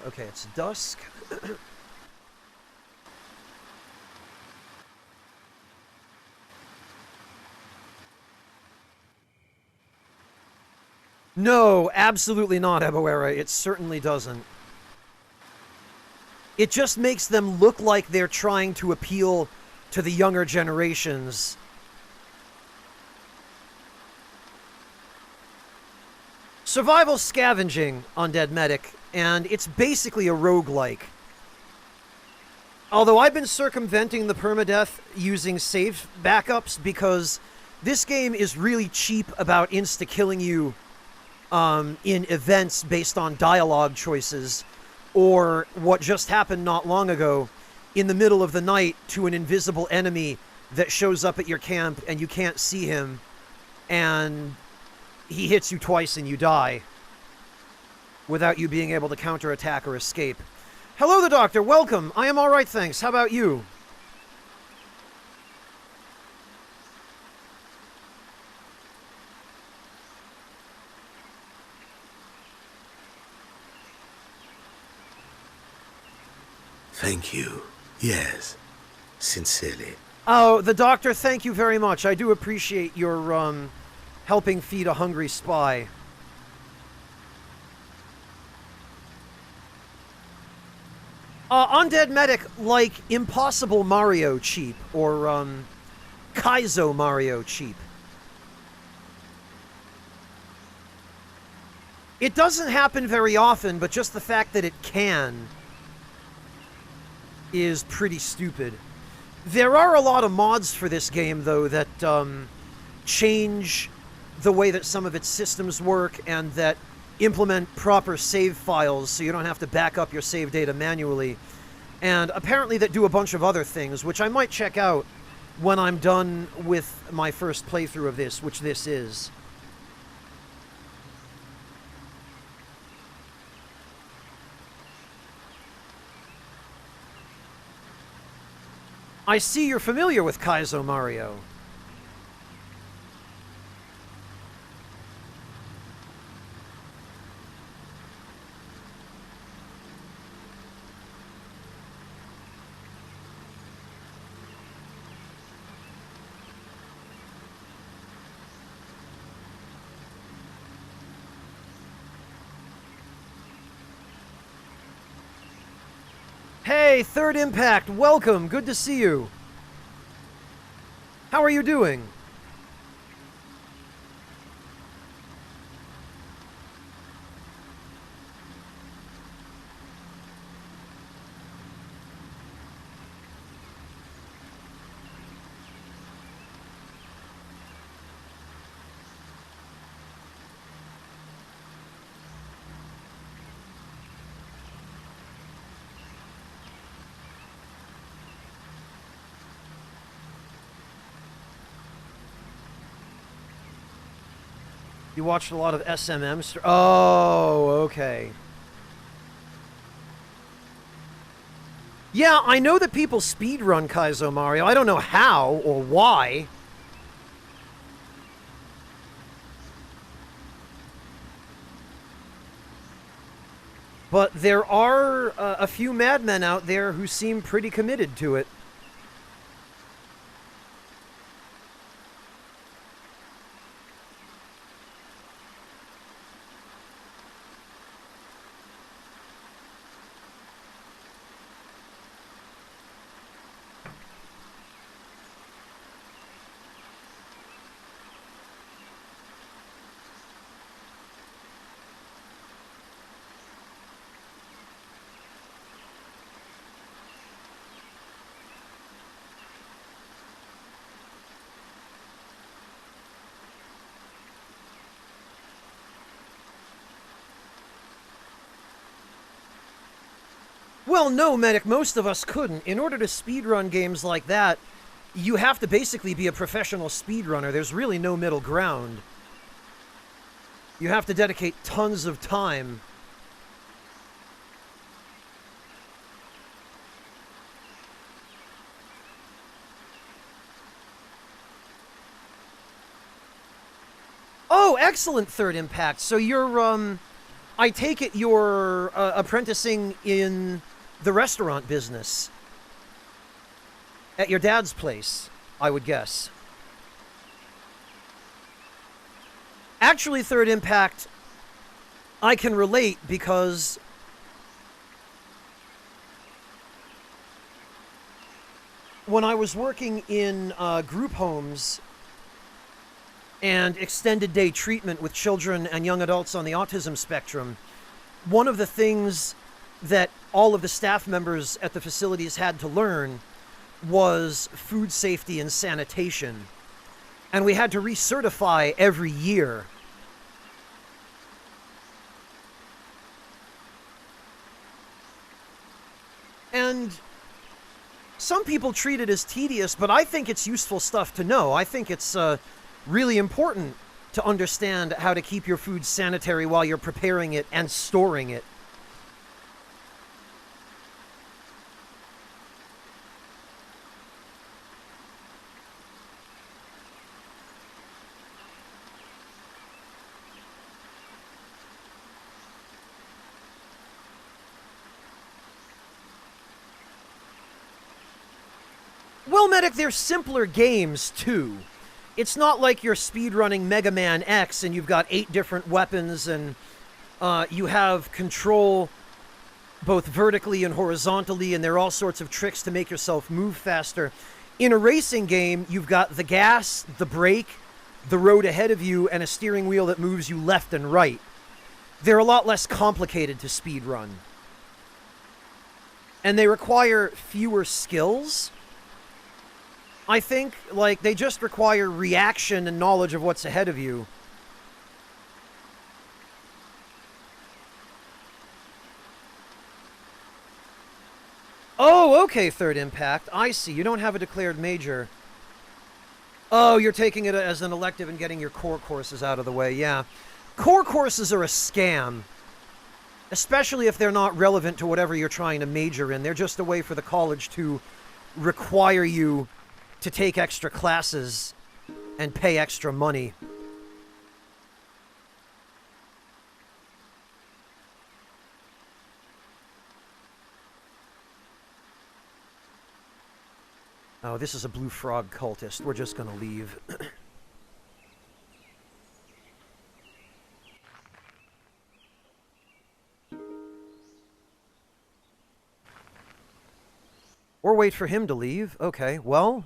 Okay, it's dusk. No, absolutely not, Eboera. It certainly doesn't. It just makes them look like they're trying to appeal to the younger generations. Survival scavenging, Undead Medic, and it's basically a roguelike. Although I've been circumventing the permadeath using save backups because this game is really cheap about insta-killing you in events based on dialogue choices, or what just happened not long ago in the middle of the night to an invisible enemy that shows up at your camp and you can't see him, and he hits you twice and you die without you being able to counterattack or escape. Hello, the Doctor. Welcome. I am all right, thanks. How about you? Thank you. Yes. Sincerely. Oh, the Doctor, thank you very much. I do appreciate your, helping feed a hungry spy. Undead Medic, like Impossible Mario cheap, or, Kaizo Mario cheap. It doesn't happen very often, but just the fact that it can is pretty stupid. There are a lot of mods for this game, though, that change the way that some of its systems work and that implement proper save files so you don't have to back up your save data manually. And apparently that do a bunch of other things, which I might check out when I'm done with my first playthrough of this, which this is. I see you're familiar with Kaizo Mario. Hey, Third Impact, welcome. Good to see you. How are you doing? You watched a lot of SMM. Oh, okay. Yeah, I know that people speedrun Kaizo Mario. I don't know how or why. But there are a few madmen out there who seem pretty committed to it. Well, no, Medic, most of us couldn't. In order to speedrun games like that, you have to basically be a professional speedrunner. There's really no middle ground. You have to dedicate tons of time. Oh, excellent, Third Impact. So you're I take it you're apprenticing in the restaurant business at your dad's place, I would guess. Actually, Third Impact, I can relate because when I was working in group homes and extended day treatment with children and young adults on the autism spectrum, one of the things that all of the staff members at the facilities had to learn was food safety and sanitation. And we had to recertify every year. And some people treat it as tedious, but I think it's useful stuff to know. I think it's really important to understand how to keep your food sanitary while you're preparing it and storing it. Well, Medic, they're simpler games, too. It's not like you're speedrunning Mega Man X and you've got 8 different weapons and you have control both vertically and horizontally, and there are all sorts of tricks to make yourself move faster. In a racing game, you've got the gas, the brake, the road ahead of you, and a steering wheel that moves you left and right. They're a lot less complicated to speedrun. And they require fewer skills. I think, like, they just require reaction and knowledge of what's ahead of you. Oh, okay, Third Impact. I see. You don't have a declared major. Oh, you're taking it as an elective and getting your core courses out of the way, yeah. Core courses are a scam. Especially if they're not relevant to whatever you're trying to major in. They're just a way for the college to require you to take extra classes and pay extra money. Oh, this is a blue frog cultist. We're just gonna leave. Or wait for him to leave. Okay, well,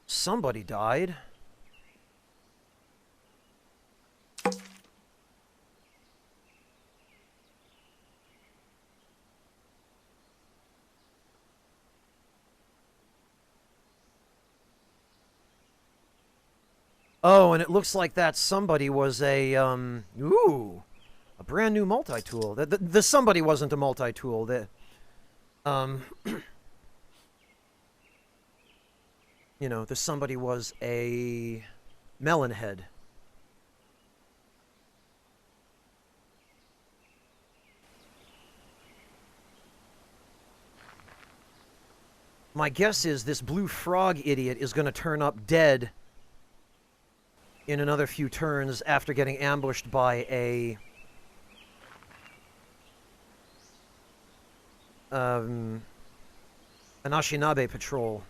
somebody died. Oh, and it looks like that somebody was a, ooh, a brand new multi-tool. The somebody wasn't a multi-tool. You know, the somebody was a melon head. My guess is this blue frog idiot is going to turn up dead in another few turns after getting ambushed by an Ashinabe patrol.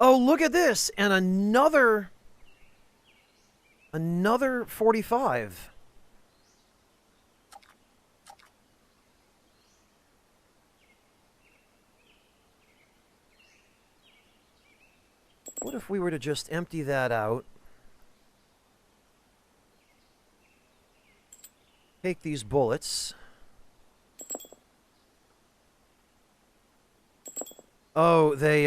Oh, look at this! And another 45. What if we were to just empty that out? Take these bullets. Oh, they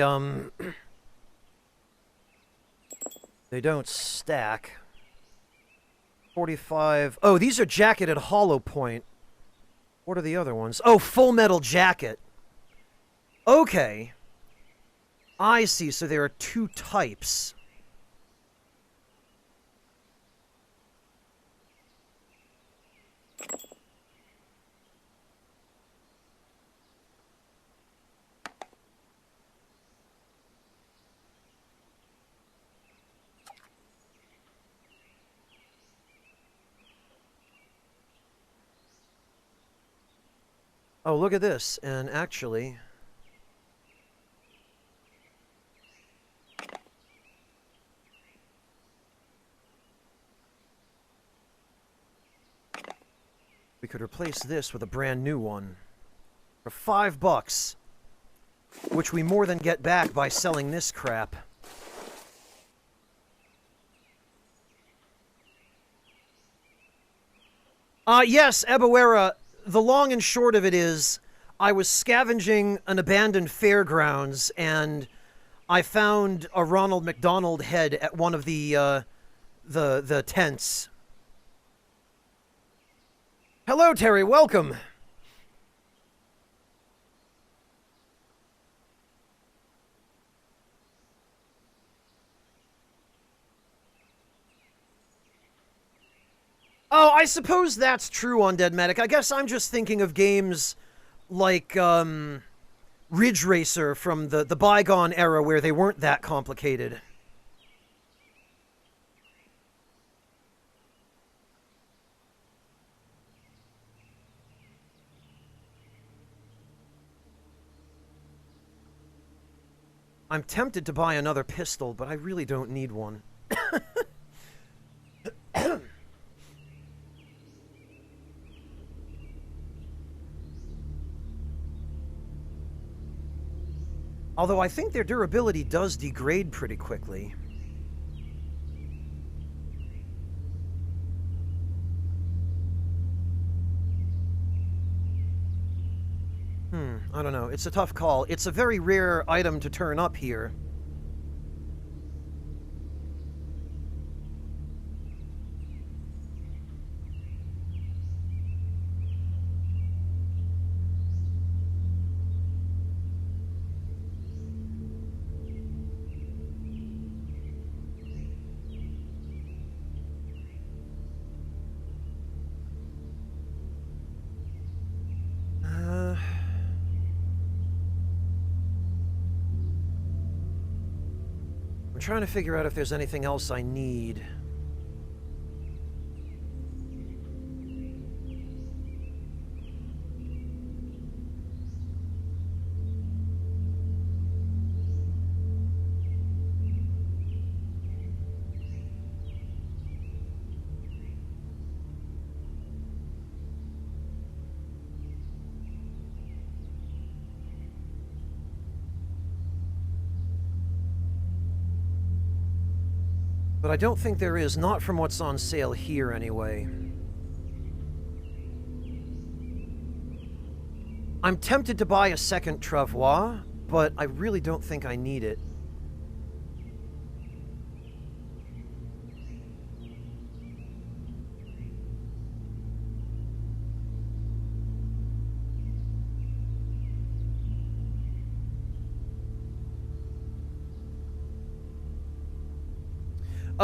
don't stack. 45. Oh, these are jacketed hollow point. What are the other ones? Oh, full metal jacket. Okay. I see, so there are 2 types. Oh, look at this. And actually... we could replace this with a brand new one. For $5. Which we more than get back by selling this crap. Yes, Ebawera, the long and short of it is, I was scavenging an abandoned fairgrounds, and I found a Ronald McDonald head at one of the tents. Hello, Terry, welcome! Oh, I suppose that's true, Undead Medic. I guess I'm just thinking of games like, Ridge Racer from the bygone era where they weren't that complicated. I'm tempted to buy another pistol, but I really don't need one. Although I think their durability does degrade pretty quickly. I don't know. It's a tough call. It's a very rare item to turn up here. I'm trying to figure out if there's anything else I need. But I don't think there is, not from what's on sale here anyway. I'm tempted to buy a second travois, but I really don't think I need it.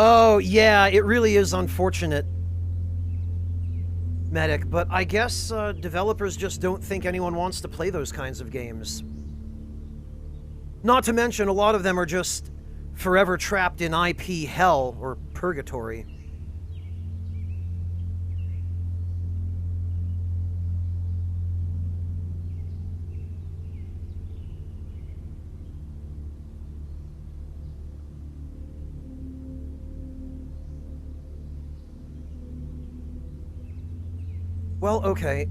Oh, yeah, it really is unfortunate, Medic, but I guess developers just don't think anyone wants to play those kinds of games. Not to mention, a lot of them are just forever trapped in IP hell or purgatory. Well, okay,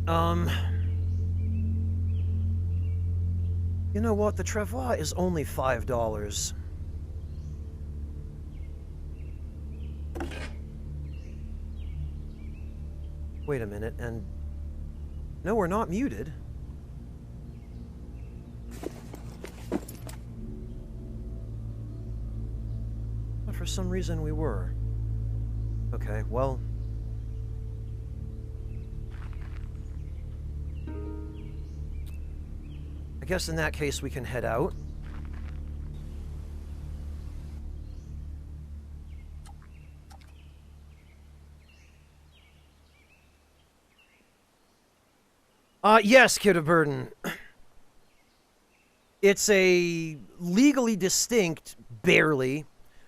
you know what? The travois is only $5. Wait a minute, and... no, we're not muted. But for some reason we were. Okay, well... I guess in that case we can head out. Yes, Kid of Burden. It's a legally distinct, barely,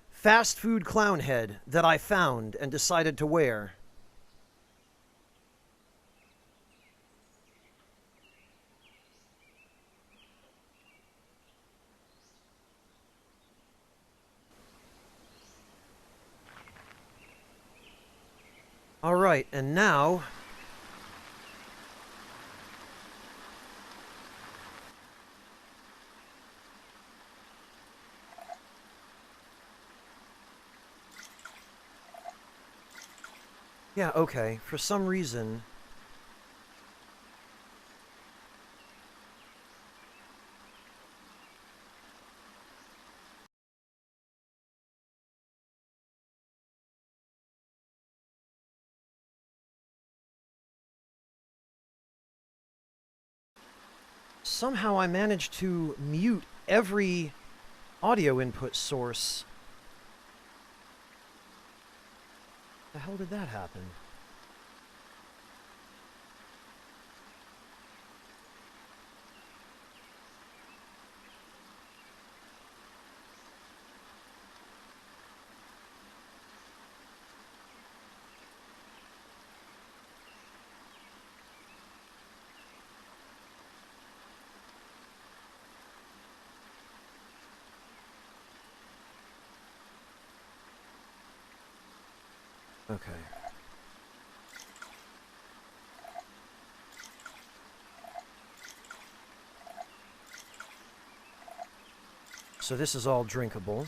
fast food clown head that I found and decided to wear. Alright, and now... Yeah, okay. For some reason... Somehow I managed to mute every audio input source. The hell did that happen? Okay. So this is all drinkable.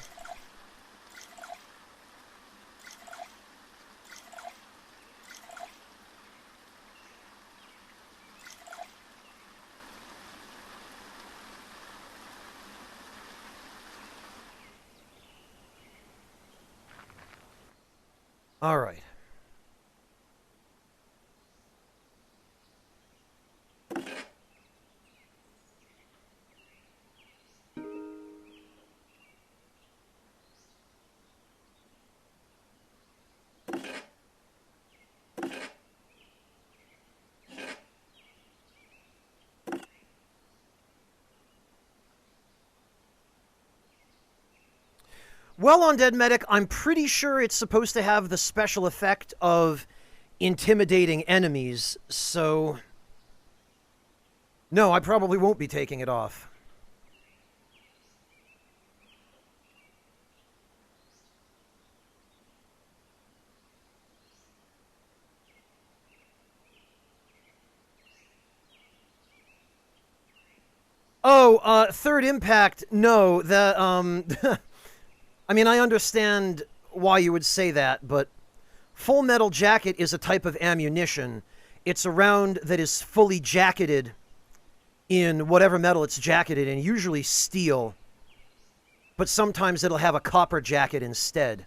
Alright. Well, Undead Medic, I'm pretty sure it's supposed to have the special effect of intimidating enemies, so... No, I probably won't be taking it off. Oh, third impact, no, I mean, I understand why you would say that, but Full Metal Jacket is a type of ammunition. It's a round that is fully jacketed in whatever metal it's jacketed in, usually steel. But sometimes it'll have a copper jacket instead.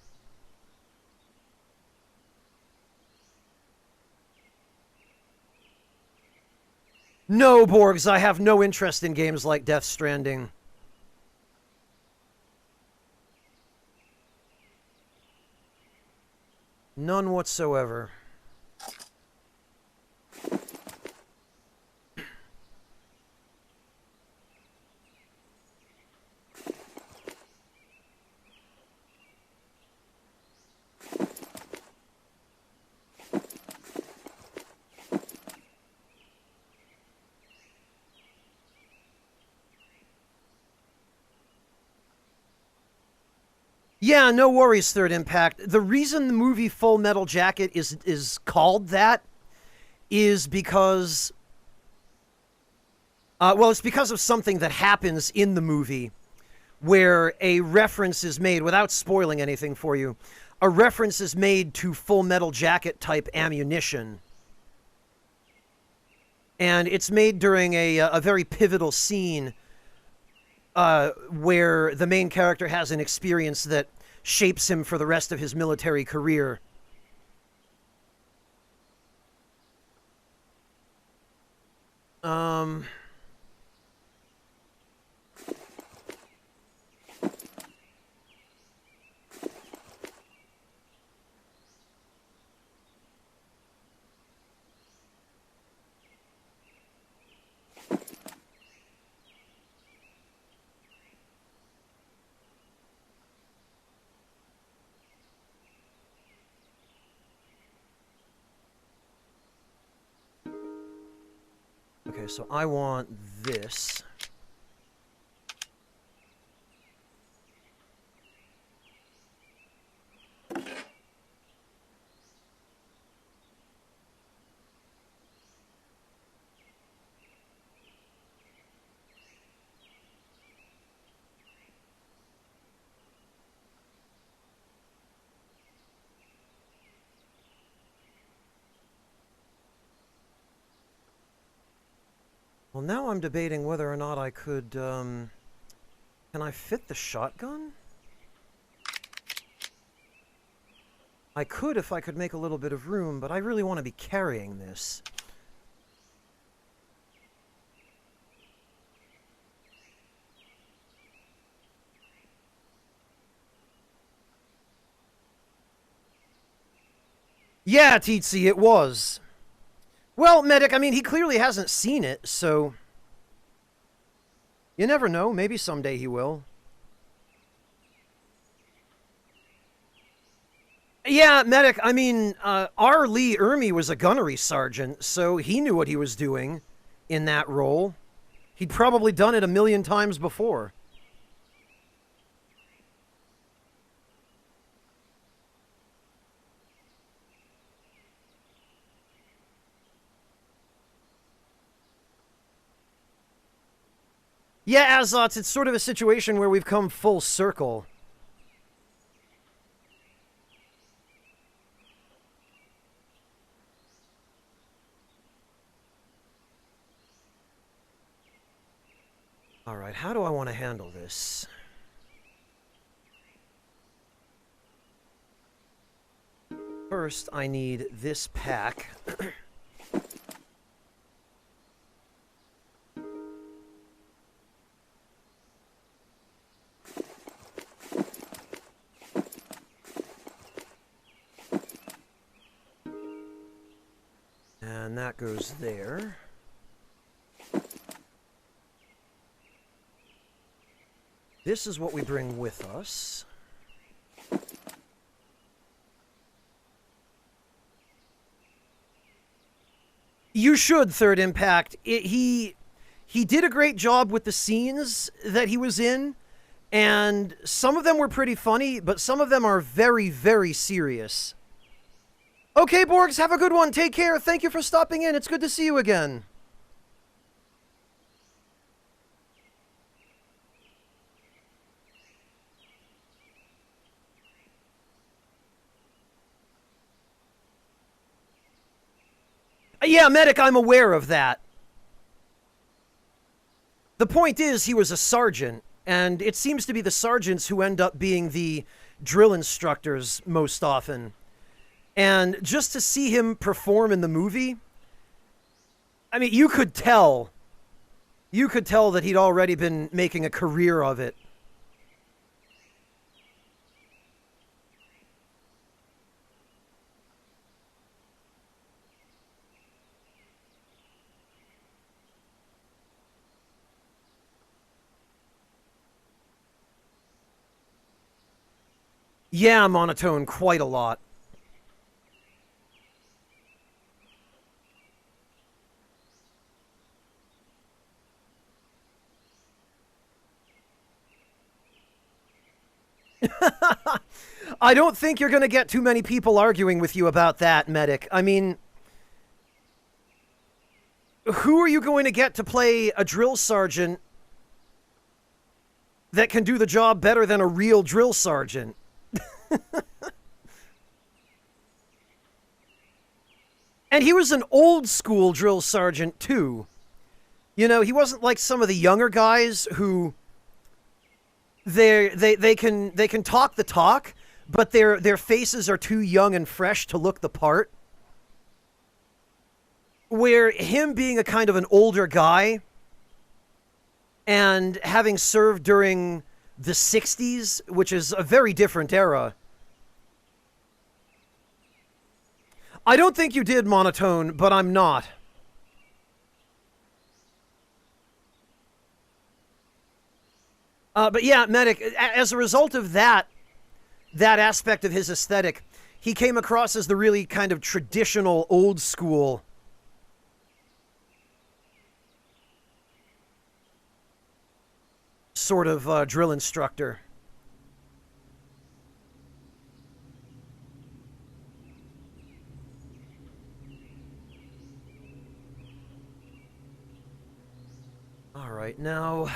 No, Borgs, I have no interest in games like Death Stranding. None whatsoever. Yeah, no worries, Third Impact. The reason the movie Full Metal Jacket is called that is because... well, it's because of something that happens in the movie where a reference is made, without spoiling anything for you, a reference is made to Full Metal Jacket type ammunition. And it's made during a very pivotal scene where the main character has an experience that shapes him for the rest of his military career. Okay, so I want this. Well, now I'm debating whether or not I could, can I fit the shotgun? I could if I could make a little bit of room, but I really want to be carrying this. Yeah, Teetsy, it was. Well, Medic, I mean, he clearly hasn't seen it, so... You never know, maybe someday he will. Yeah, Medic, I mean, R. Lee Ermey was a gunnery sergeant, so he knew what he was doing in that role. He'd probably done it a million times before. Yeah, Azots, it's sort of a situation where we've come full circle. Alright, how do I want to handle this? First, I need this pack. And that goes there. This is what we bring with us. You should, Third Impact. He did a great job with the scenes that he was in, and some of them were pretty funny, but some of them are very, very serious. Okay, Borgs, have a good one. Take care. Thank you for stopping in. It's good to see you again. Yeah, Medic, I'm aware of that. The point is, he was a sergeant, and it seems to be the sergeants who end up being the drill instructors most often. And just to see him perform in the movie, I mean, you could tell that he'd already been making a career of it. Yeah, monotone quite a lot. I don't think you're going to get too many people arguing with you about that, Medic. I mean, who are you going to get to play a drill sergeant that can do the job better than a real drill sergeant? And he was an old school drill sergeant, too. You know, he wasn't like some of the younger guys who... They can talk the talk, but their faces are too young and fresh to look the part. Where him being a kind of an older guy and having served during the 60s, which is a very different era. I don't think you did, Monotone, but I'm not. But yeah, Medic, as a result of that aspect of his aesthetic, he came across as the really kind of traditional, old school sort of drill instructor. All right, now...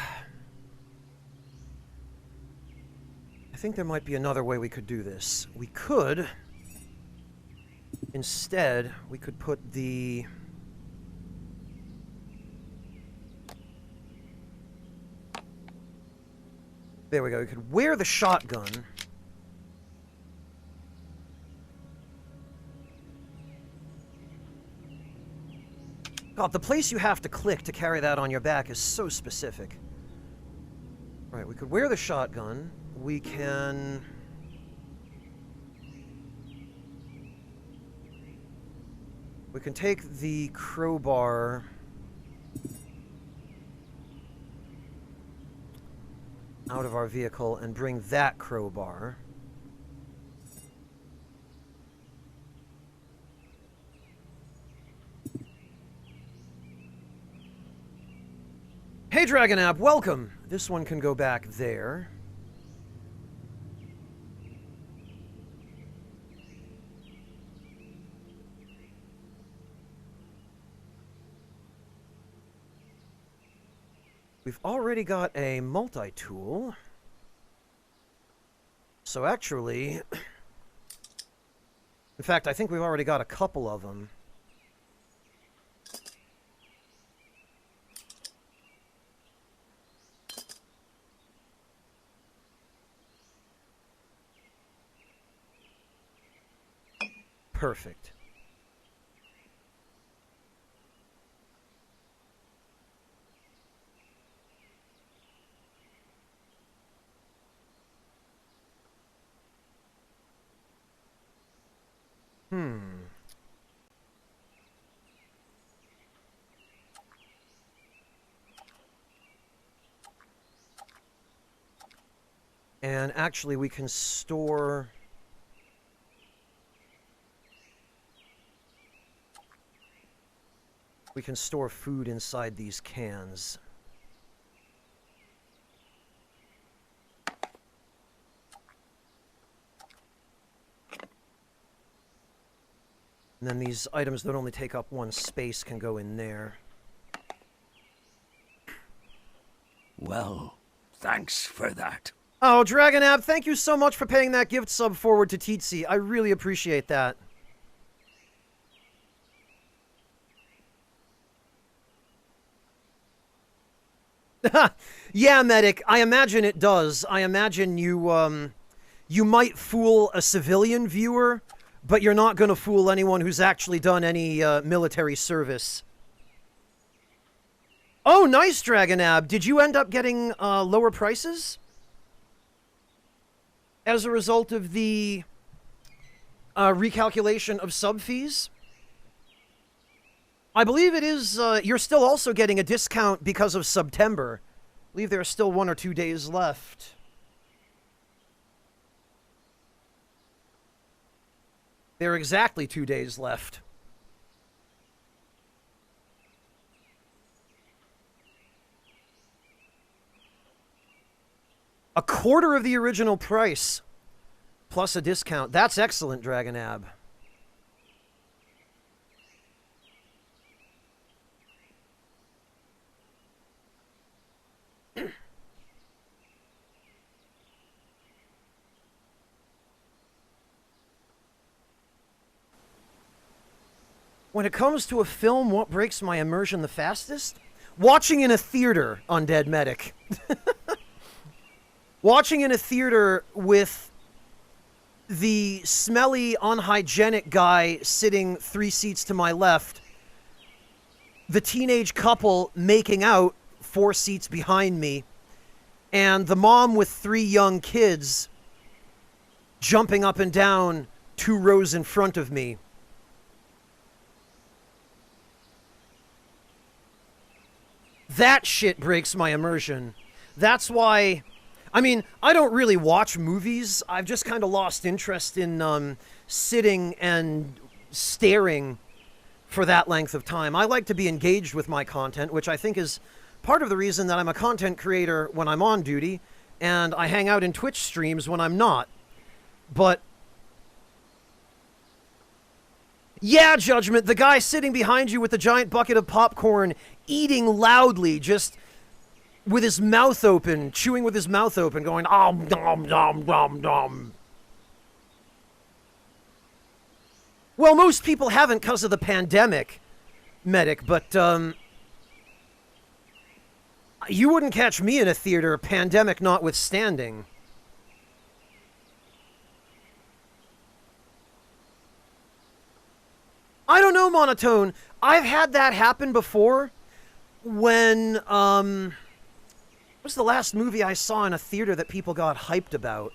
I think there might be another way we could do this. We could... Instead, we could put the... There we go. We could wear the shotgun. God, the place you have to click to carry that on your back is so specific. All right, we could wear the shotgun. We can... We can take the crowbar... out of our vehicle and bring that crowbar. Hey Dragon App, welcome! This one can go back there. We've already got a multi-tool. So actually... In fact, I think we've already got a couple of them. Perfect. And actually, we can store... We can store food inside these cans. And then these items that only take up one space can go in there. Well, thanks for that. Oh, Dragon App, thank you so much for paying that gift sub forward to Teetsy. I really appreciate that. Yeah, Medic, I imagine it does. I imagine you, you might fool a civilian viewer, but you're not going to fool anyone who's actually done any military service. Oh, nice, Dragon Ab. Did you end up getting lower prices? As a result of the recalculation of sub fees? I believe it is, you're still also getting a discount because of September. I believe there are still 1 or 2 days left. There are exactly 2 days left. A quarter of the original price, plus a discount. That's excellent, Dragon Ab. When it comes to a film, what breaks my immersion the fastest? Watching in a theater, Undead Medic. Watching in a theater with the smelly, unhygienic guy sitting 3 seats to my left, the teenage couple making out 4 seats behind me, and the mom with 3 young kids jumping up and down 2 rows in front of me. That shit breaks my immersion. That's why... I mean, I don't really watch movies. I've just kind of lost interest in sitting and staring for that length of time. I like to be engaged with my content, which I think is part of the reason that I'm a content creator when I'm on duty, and I hang out in Twitch streams when I'm not. But... yeah, Judgment, the guy sitting behind you with the giant bucket of popcorn, eating loudly, just... with his mouth open, chewing with his mouth open, going, om, dom, dom, dom, dom. Well, most people haven't because of the pandemic, Medic, but, You wouldn't catch me in a theater, pandemic notwithstanding. I don't know, Monotone. I've had that happen before when, what was the last movie I saw in a theater that people got hyped about?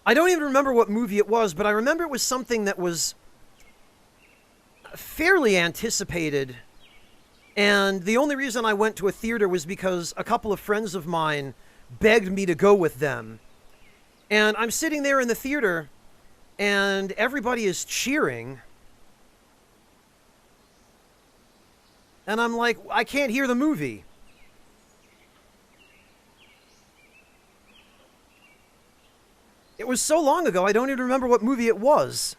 I don't even remember what movie it was, but I remember it was something that was fairly anticipated. And the only reason I went to a theater was because a couple of friends of mine begged me to go with them. And I'm sitting there in the theater, and everybody is cheering. And I'm like, I can't hear the movie. It was so long ago, I don't even remember what movie it was.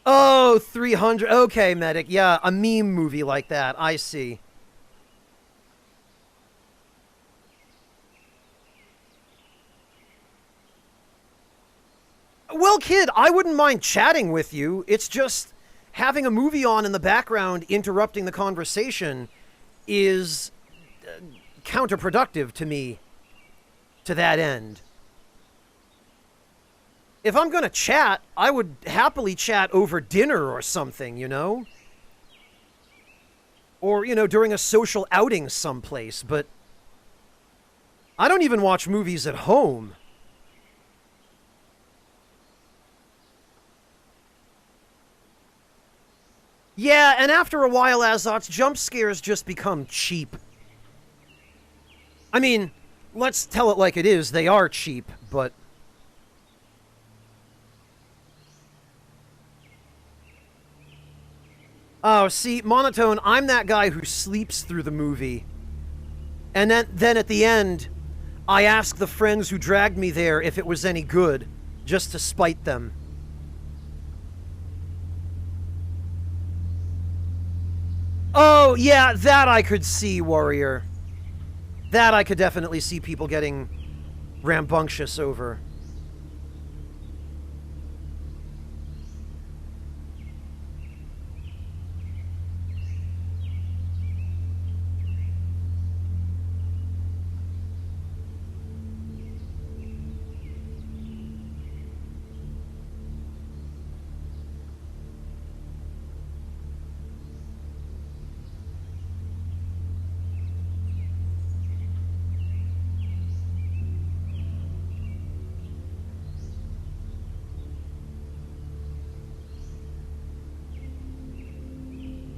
Oh, 300. Okay, Medic. Yeah, a meme movie like that. I see. Well, kid, I wouldn't mind chatting with you. It's just having a movie on in the background interrupting the conversation is counterproductive to me to that end. If I'm going to chat, I would happily chat over dinner or something, you know? Or, you know, during a social outing someplace, but I don't even watch movies at home. Yeah, and after a while, Azots, jump scares just become cheap. I mean, let's tell it like it is, they are cheap, but... Oh, see, Monotone, I'm that guy who sleeps through the movie. And then at the end, I ask the friends who dragged me there if it was any good, just to spite them. Oh, yeah, that I could see, Warrior. That I could definitely see people getting rambunctious over.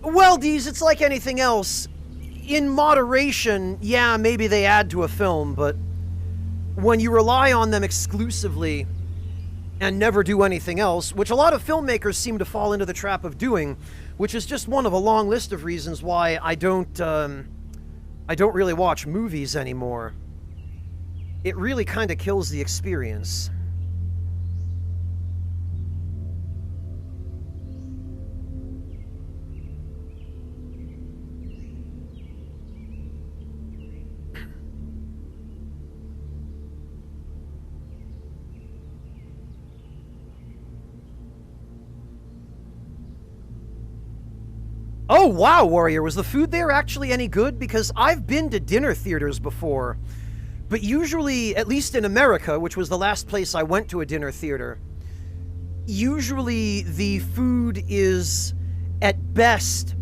Well, Deez, it's like anything else. In moderation, yeah, maybe they add to a film, but when you rely on them exclusively and never do anything else, which a lot of filmmakers seem to fall into the trap of doing, which is just one of a long list of reasons why I don't really watch movies anymore. It really kind of kills the experience. Oh, wow, Warrior. Was the food there actually any good? Because I've been to dinner theaters before, but usually, at least in America, which was the last place I went to a dinner theater, usually the food is, at best,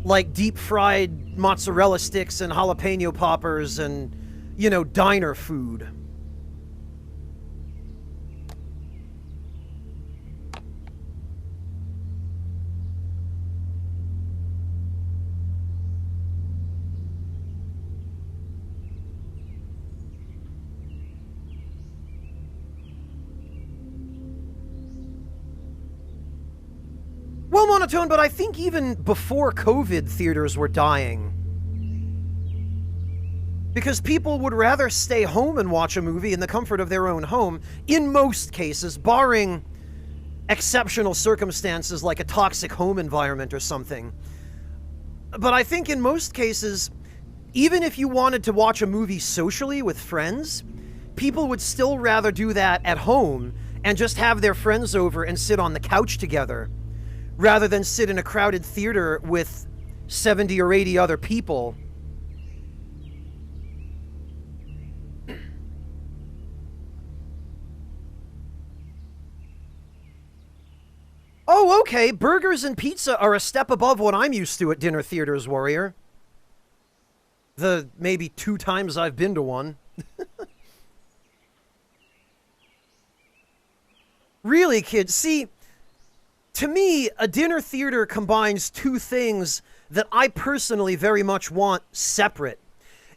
like deep-fried mozzarella sticks and jalapeno poppers and, you know, diner food. Well, Monotone, but I think even before COVID, theaters were dying. Because people would rather stay home and watch a movie in the comfort of their own home, in most cases, barring exceptional circumstances like a toxic home environment or something. But I think in most cases, even if you wanted to watch a movie socially with friends, people would still rather do that at home and just have their friends over and sit on the couch together, rather than sit in a crowded theater with 70 or 80 other people. Oh, okay. Burgers and pizza are a step above what I'm used to at dinner theaters, Warrior. The maybe 2 times I've been to one. Really, kids. See, to me, a dinner theater combines 2 things that I personally very much want separate.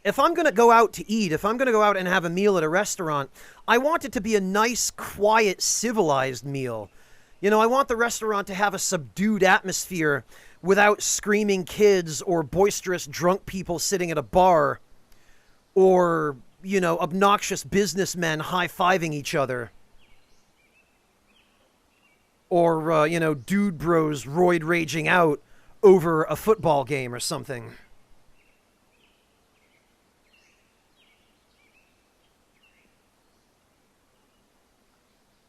If I'm going to go out to eat, if I'm going to go out and have a meal at a restaurant, I want it to be a nice, quiet, civilized meal. You know, I want the restaurant to have a subdued atmosphere without screaming kids or boisterous drunk people sitting at a bar or, you know, obnoxious businessmen high-fiving each other. Or, you know, dude bros roid raging out over a football game or something.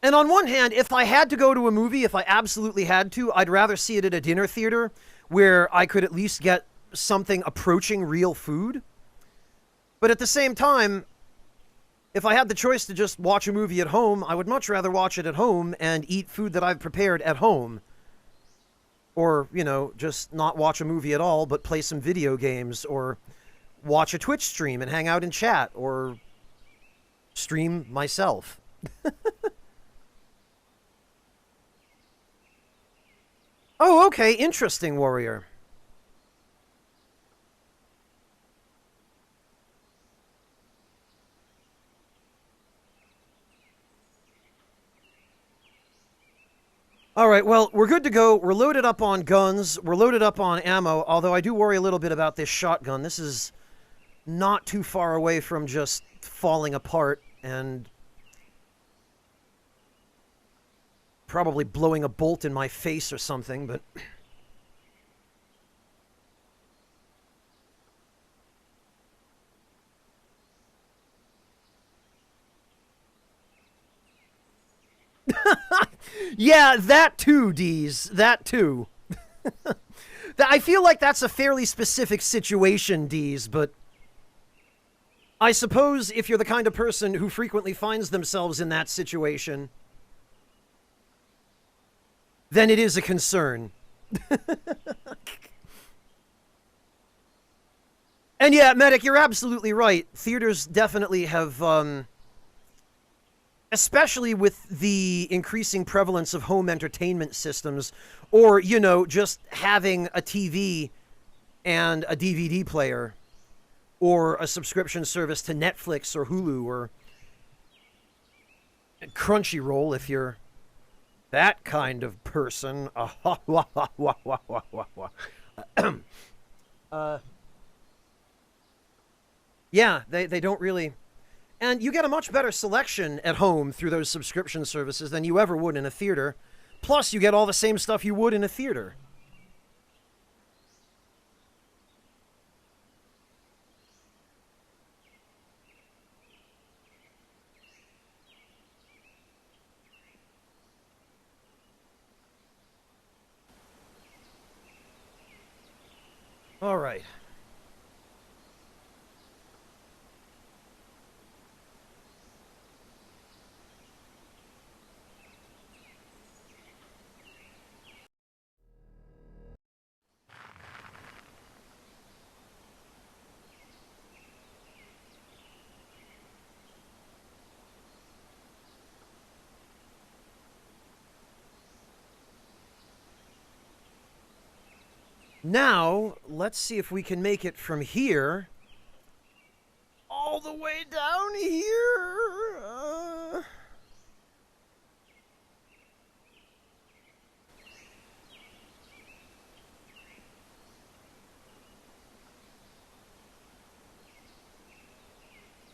And on one hand, if I had to go to a movie, if I absolutely had to, I'd rather see it at a dinner theater where I could at least get something approaching real food. But at the same time, if I had the choice to just watch a movie at home, I would much rather watch it at home and eat food that I've prepared at home. Or, you know, just not watch a movie at all, but play some video games, or watch a Twitch stream and hang out and chat, or stream myself. Oh, okay, interesting, Warrior. Alright, well, we're good to go. We're loaded up on guns. We're loaded up on ammo, although I do worry a little bit about this shotgun. This is not too far away from just falling apart and probably blowing a bolt in my face or something, but... Yeah, that too, Deez. That too. I feel like that's a fairly specific situation, Deez, but... I suppose if you're the kind of person who frequently finds themselves in that situation, then it is a concern. And yeah, Medic, you're absolutely right. Theaters definitely have, especially with the increasing prevalence of home entertainment systems, or, you know, just having a TV and a DVD player, or a subscription service to Netflix or Hulu or Crunchyroll if you're that kind of person. Yeah, they don't really... And you get a much better selection at home through those subscription services than you ever would in a theater. Plus, you get all the same stuff you would in a theater. All right. Now, let's see if we can make it from here all the way down here.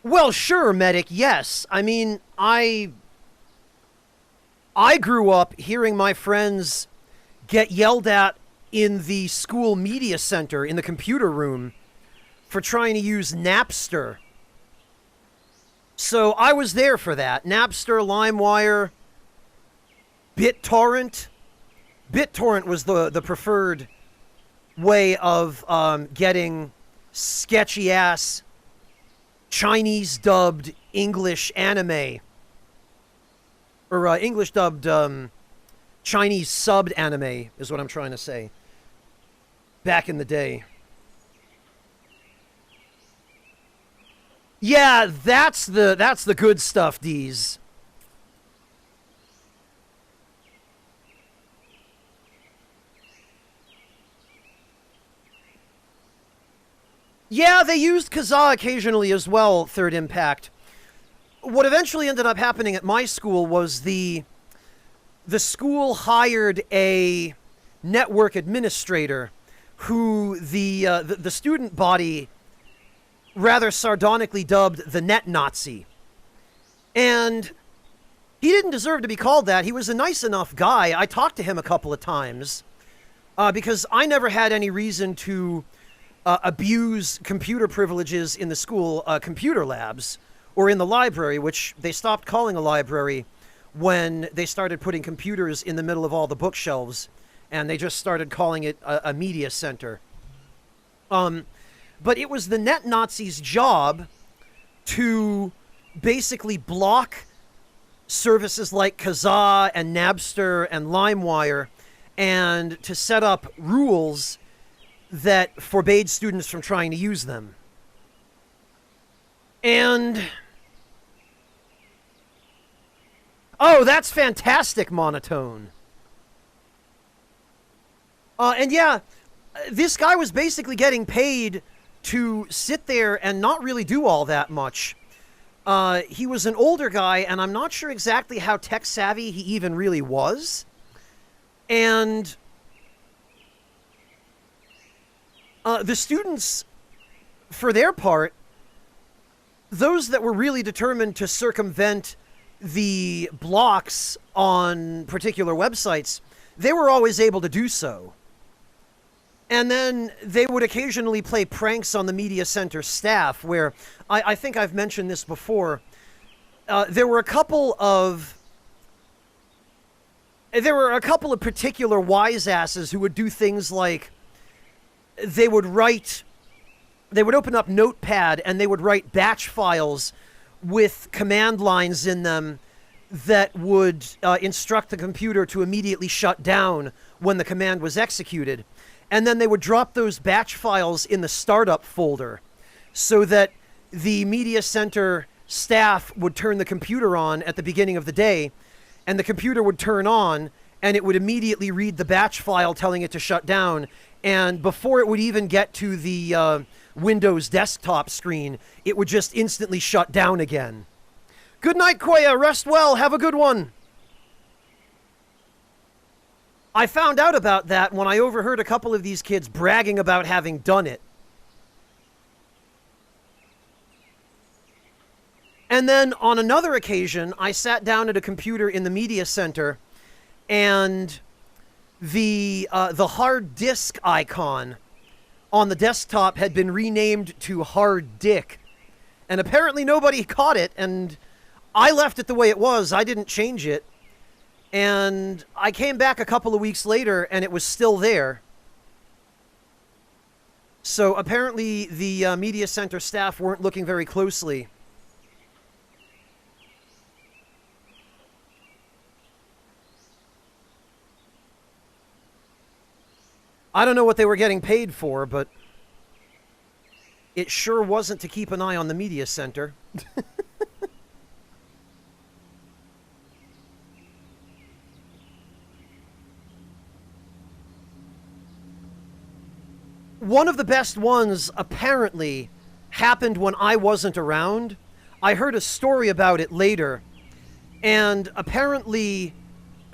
Well, sure, Medic, yes. I mean, I grew up hearing my friends get yelled at in the school media center, in the computer room, for trying to use Napster. So I was there for that. Napster, LimeWire, BitTorrent. BitTorrent was the preferred way of getting sketchy ass Chinese dubbed English anime, or English dubbed Chinese subbed anime is what I'm trying to say. Back in the day. Yeah, that's the good stuff, D's. Yeah, they used Kazaa occasionally as well, Third Impact. What eventually ended up happening at my school was the school hired a network administrator who the student body rather sardonically dubbed the Net Nazi. And he didn't deserve to be called that. He was a nice enough guy. I talked to him a couple of times because I never had any reason to abuse computer privileges in the school computer labs or in the library, which they stopped calling a library when they started putting computers in the middle of all the bookshelves, and they just started calling it a media center. But it was the Net Nazis' job to basically block services like Kazaa and Napster and LimeWire, and to set up rules that forbade students from trying to use them. And... oh, that's fantastic, Monotone. And yeah, this guy was basically getting paid to sit there and not really do all that much. He was an older guy, and I'm not sure exactly how tech savvy he even really was. And the students, for their part, those that were really determined to circumvent the blocks on particular websites, they were always able to do so. And then they would occasionally play pranks on the media center staff, where I think I've mentioned this before. There were a couple of particular wise asses who would do things like they would open up Notepad and they would write batch files with command lines in them that would instruct the computer to immediately shut down when the command was executed. And then they would drop those batch files in the startup folder so that the media center staff would turn the computer on at the beginning of the day, and the computer would turn on and it would immediately read the batch file telling it to shut down. And before it would even get to the Windows desktop screen, it would just instantly shut down again. Good night, Koya. Rest well. Have a good one. I found out about that when I overheard a couple of these kids bragging about having done it. And then on another occasion, I sat down at a computer in the media center, and the hard disk icon on the desktop had been renamed to Hard Dick. And apparently nobody caught it, and I left it the way it was. I didn't change it. And I came back a couple of weeks later, and it was still there. So apparently the media center staff weren't looking very closely. I don't know what they were getting paid for, but it sure wasn't to keep an eye on the media center. One of the best ones, apparently, happened when I wasn't around. I heard a story about it later, and apparently,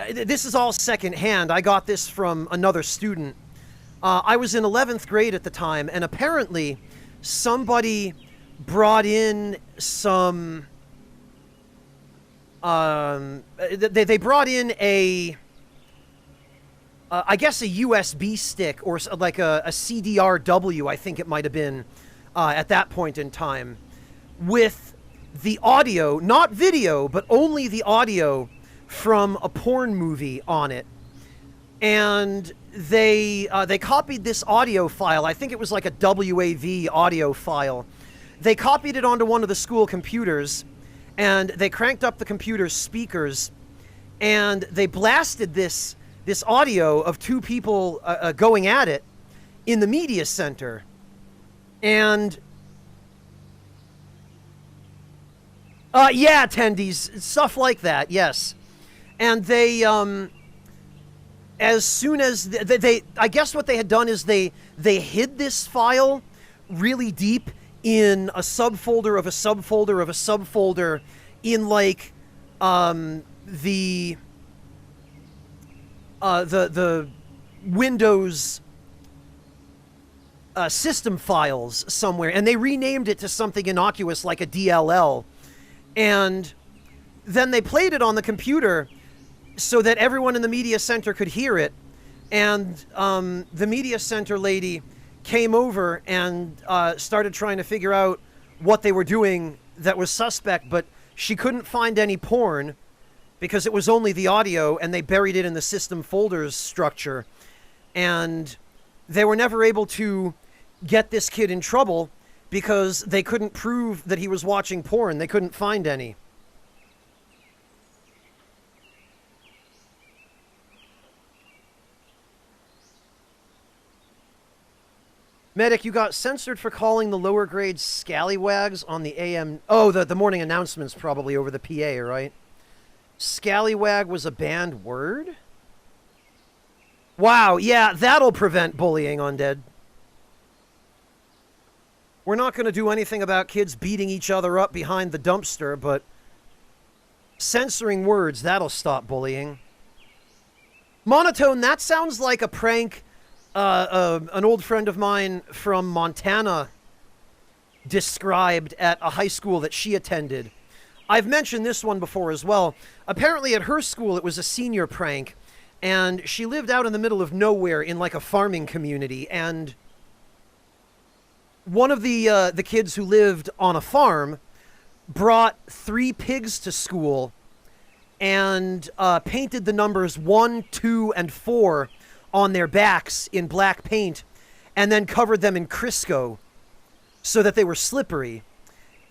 this is all secondhand. I got this from another student. I was in 11th grade at the time, and apparently, somebody brought in some... they brought in a... I guess a USB stick, or like a CDRW, I think it might have been, at that point in time, with the audio, not video, but only the audio from a porn movie on it. and they copied this audio file. I think it was like a WAV audio file. They copied it onto one of the school computers, and they cranked up the computer's speakers, and they blasted this audio of two people going at it in the media center. And yeah, attendees, stuff like that, yes. And they as soon as they I guess what they had done is they hid this file really deep in a subfolder of a subfolder of a subfolder in like the Windows system files somewhere, and they renamed it to something innocuous like a DLL, and then they played it on the computer so that everyone in the media center could hear it. And the media center lady came over and started trying to figure out what they were doing that was suspect, but she couldn't find any porn because it was only the audio, and they buried it in the system folders structure. And they were never able to get this kid in trouble because they couldn't prove that he was watching porn. They couldn't find any. Medic, you got censored for calling the lower grades scallywags on the AM... Oh, the morning announcements probably over the PA, right? Scallywag was a banned word? Wow, yeah, that'll prevent bullying, Undead. We're not going to do anything about kids beating each other up behind the dumpster, but censoring words, that'll stop bullying. Monotone, that sounds like a prank an old friend of mine from Montana described at a high school that she attended. I've mentioned this one before as well. Apparently at her school it was a senior prank, and she lived out in the middle of nowhere in like a farming community, and one of the kids who lived on a farm brought 3 pigs to school and painted the numbers 1, 2, and 4 on their backs in black paint, and then covered them in Crisco so that they were slippery.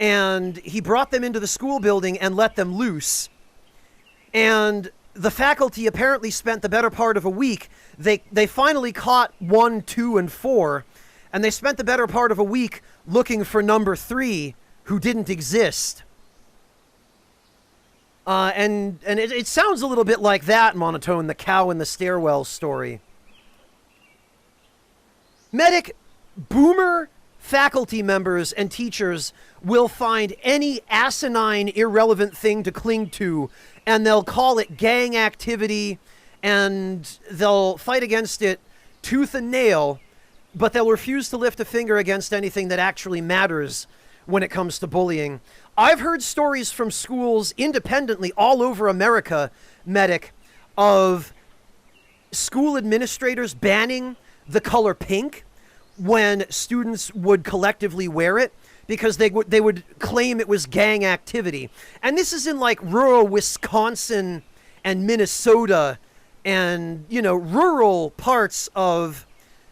And he brought them into the school building and let them loose. And the faculty apparently spent the better part of a week. They finally caught 1, 2, and 4, and they spent the better part of a week looking for number 3, who didn't exist. And it sounds a little bit like that, Monotone, the cow in the stairwell story. Medic, boomer faculty members and teachers will find any asinine, irrelevant thing to cling to, and they'll call it gang activity, and they'll fight against it tooth and nail, but they'll refuse to lift a finger against anything that actually matters when it comes to bullying. I've heard stories from schools independently all over America, Medic, of school administrators banning the color pink when students would collectively wear it because they would claim it was gang activity. And this is in like rural Wisconsin and Minnesota and, you know, rural parts of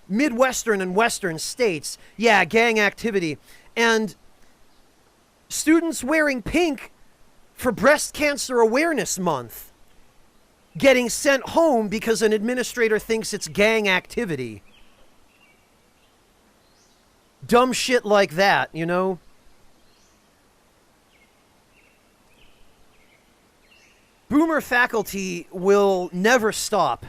Midwestern and Western states. Yeah, gang activity. And students wearing pink for Breast Cancer Awareness Month getting sent home because an administrator thinks it's gang activity. Dumb shit like that, you know? Boomer faculty will never stop.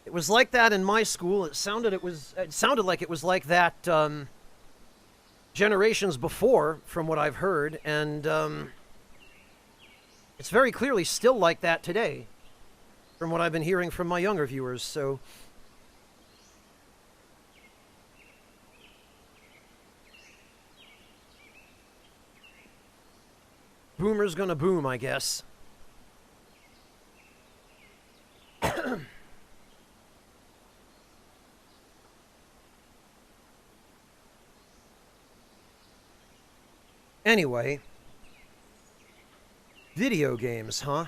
It was like that in my school. It sounded like it was like that generations before, from what I've heard, and it's very clearly still like that today, from what I've been hearing from my younger viewers, so... Boomer's gonna boom, I guess. Anyway, Video games, huh?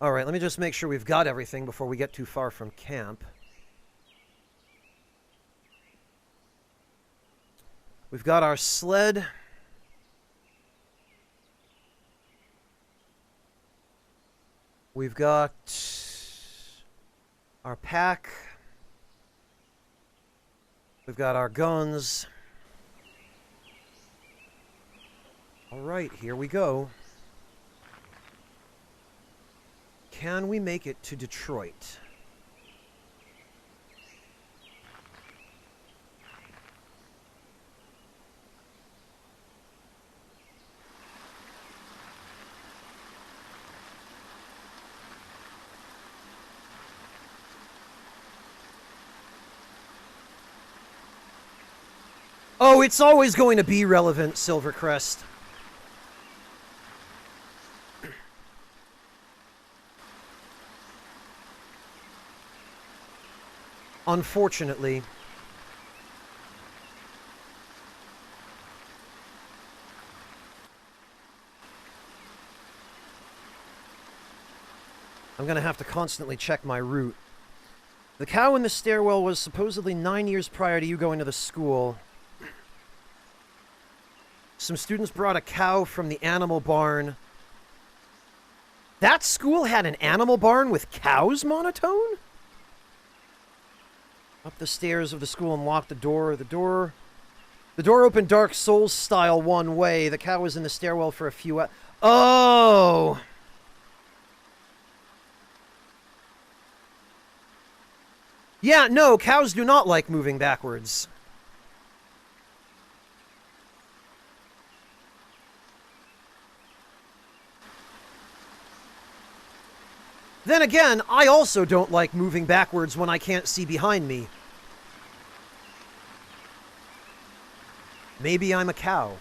Alright, let me just make sure we've got everything before we get too far from camp. We've got our sled. We've got our pack. We've got our guns. Alright, here we go. Can we make it to Detroit? Oh, it's always going to be relevant, Silvercrest. Unfortunately. I'm gonna have to constantly check my route. The cow in the stairwell was supposedly 9 years prior to you going to the school. Some students brought a cow from the animal barn. That school had an animal barn with cows, Monotone? Up the stairs of the school and locked the door. The door opened Dark Souls style one way. The cow was in the stairwell for a few hours. Oh! Yeah, no, cows do not like moving backwards. Then again, I also don't like moving backwards when I can't see behind me. Maybe I'm a cow.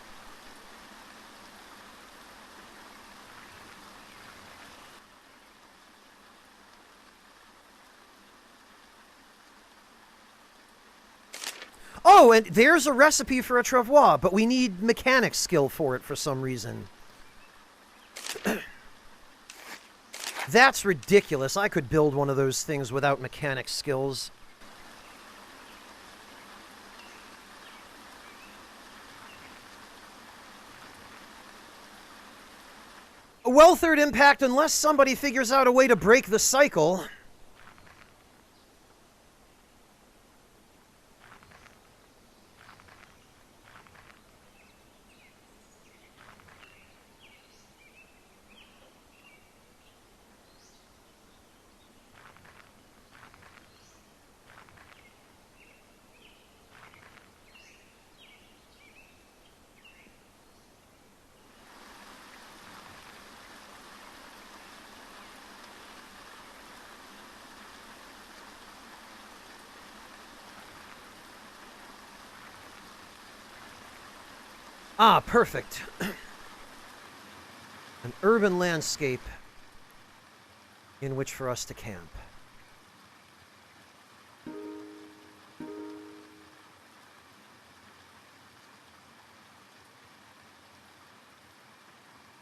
Oh, and there's a recipe for a travois, but we need mechanic skill for it for some reason. That's ridiculous. I could build one of those things without mechanic skills. Well, Third Impact, unless somebody figures out a way to break the cycle... Ah, perfect. An urban landscape in which for us to camp.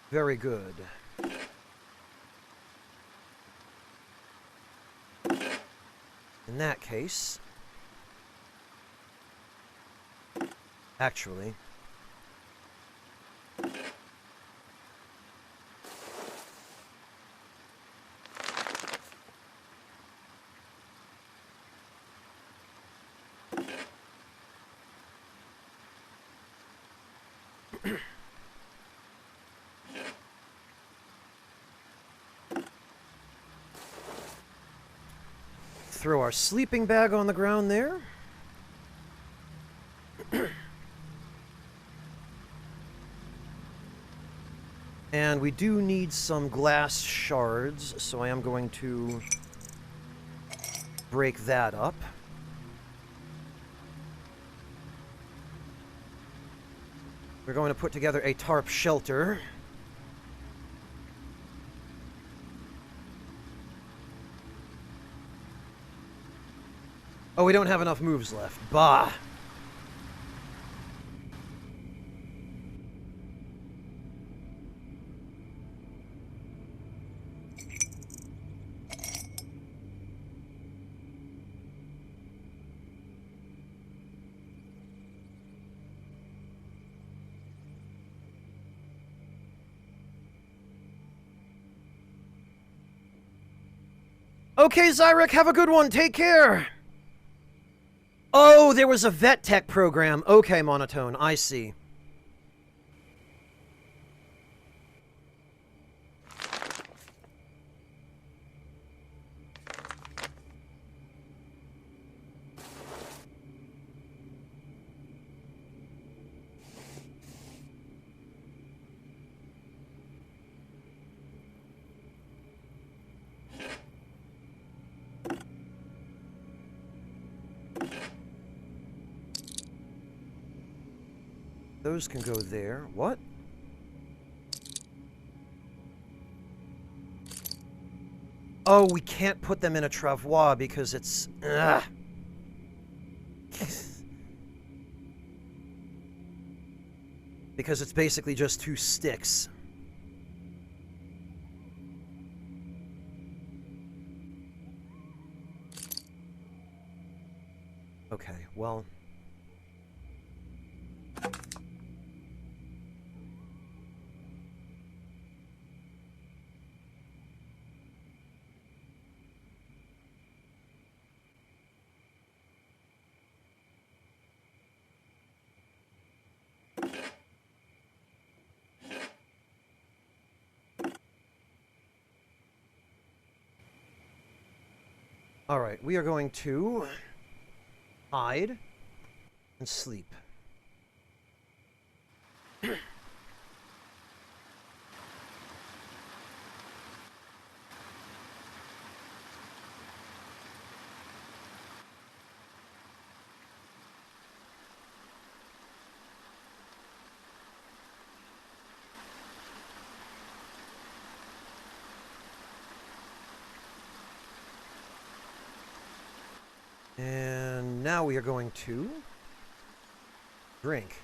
Very good. In that case... Actually... Throw our sleeping bag on the ground there. And we do need some glass shards, so I am going to break that up. We're going to put together a tarp shelter. Oh, we don't have enough moves left. Bah! Okay, Zyrek, have a good one. Take care. Oh, there was a vet tech program. Okay, Monotone, I see. Those can go there. What? Oh, we can't put them in a travois because it's... Ugh. Because it's basically just 2 sticks. Okay, well... Alright, we are going to hide and sleep. And now we are going to drink.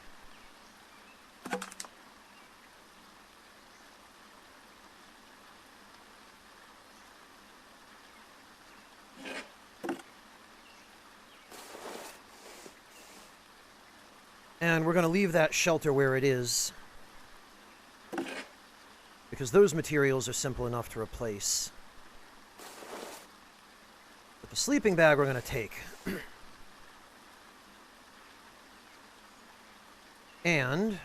And we're going to leave that shelter where it is, because those materials are simple enough to replace. But the sleeping bag we're going to take. And...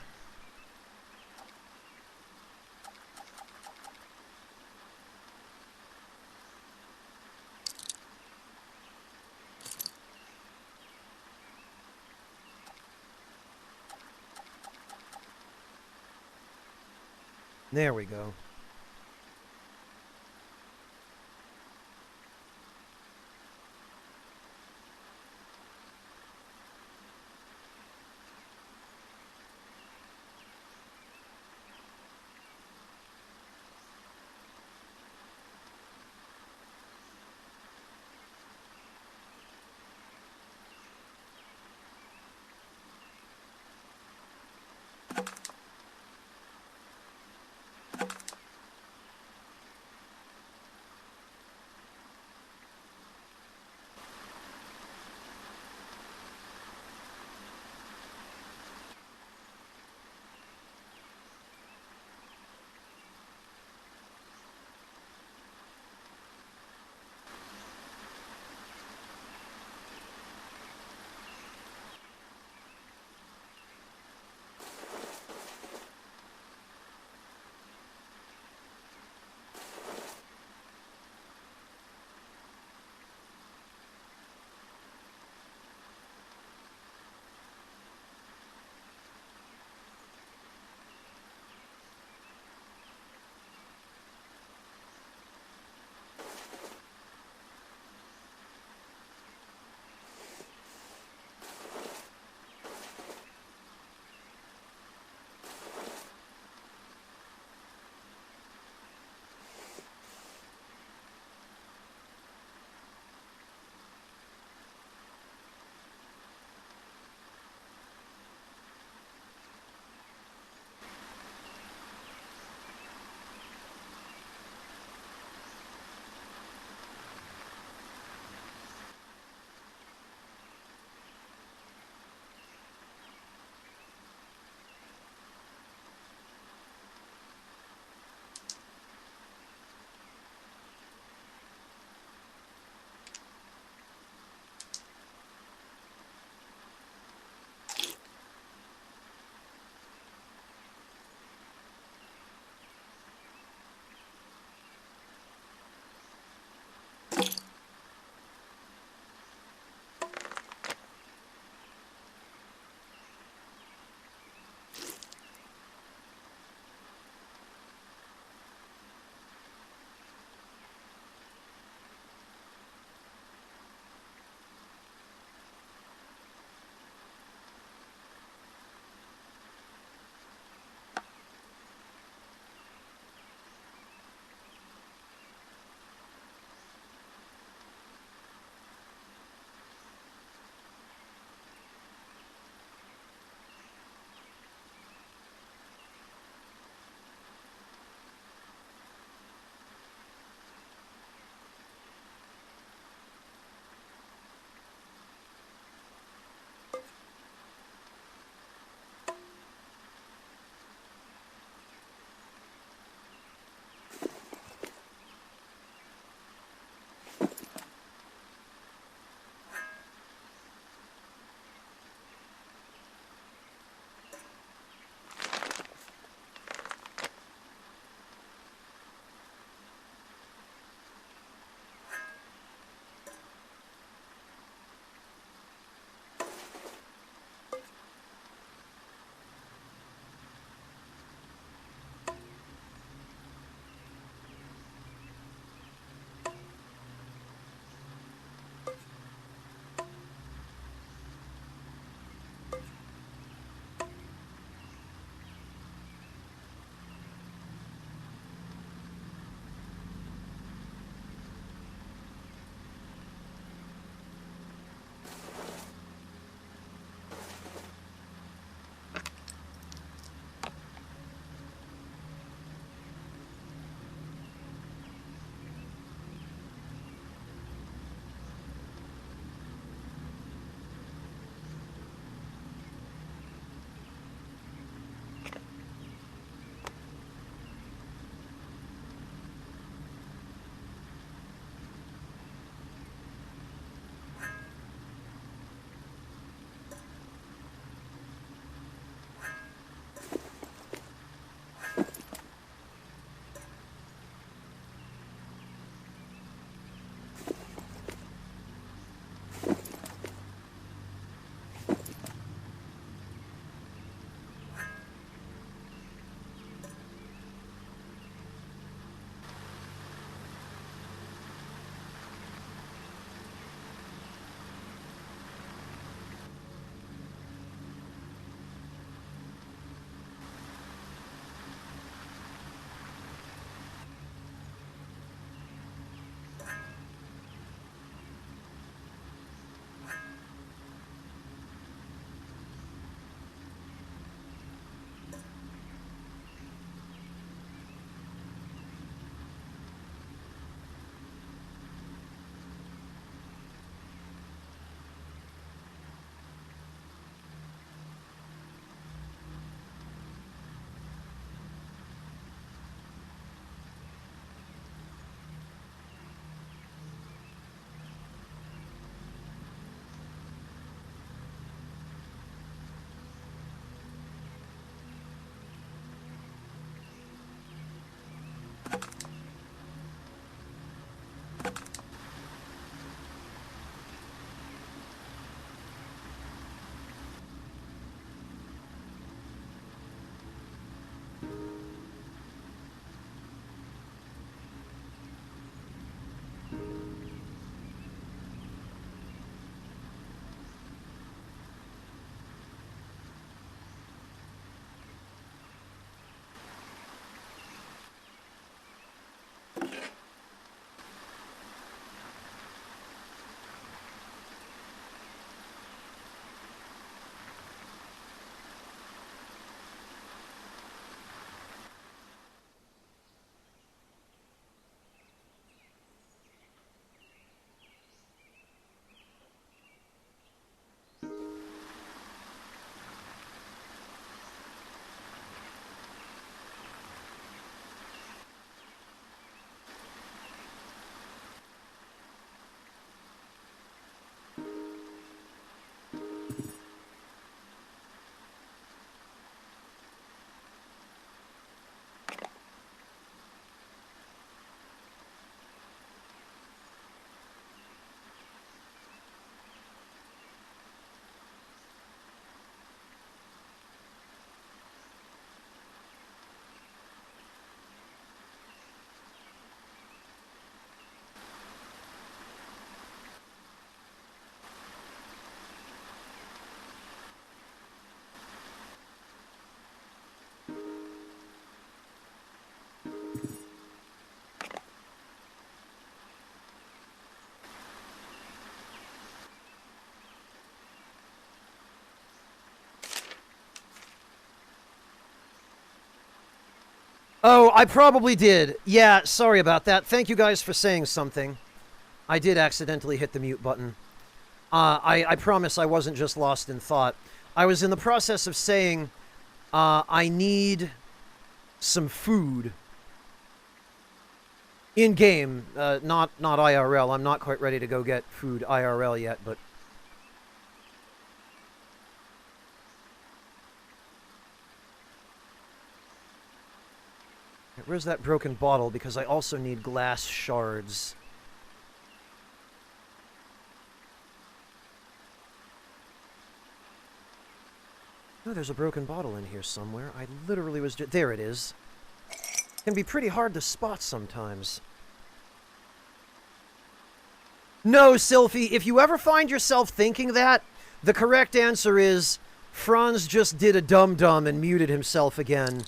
there we go. Oh, I probably did. Yeah, sorry about that. Thank you guys for saying something. I did accidentally hit the mute button. I promise I wasn't just lost in thought. I was in the process of saying, I need some food. In-game, not IRL. I'm not quite ready to go get food IRL yet, but... Where's that broken bottle? Because I also need glass shards. Oh, there's a broken bottle in here somewhere. I literally was just... There it is. It can be pretty hard to spot sometimes. No, Sylphie, if you ever find yourself thinking that, the correct answer is Franz just did a dum-dum and muted himself again.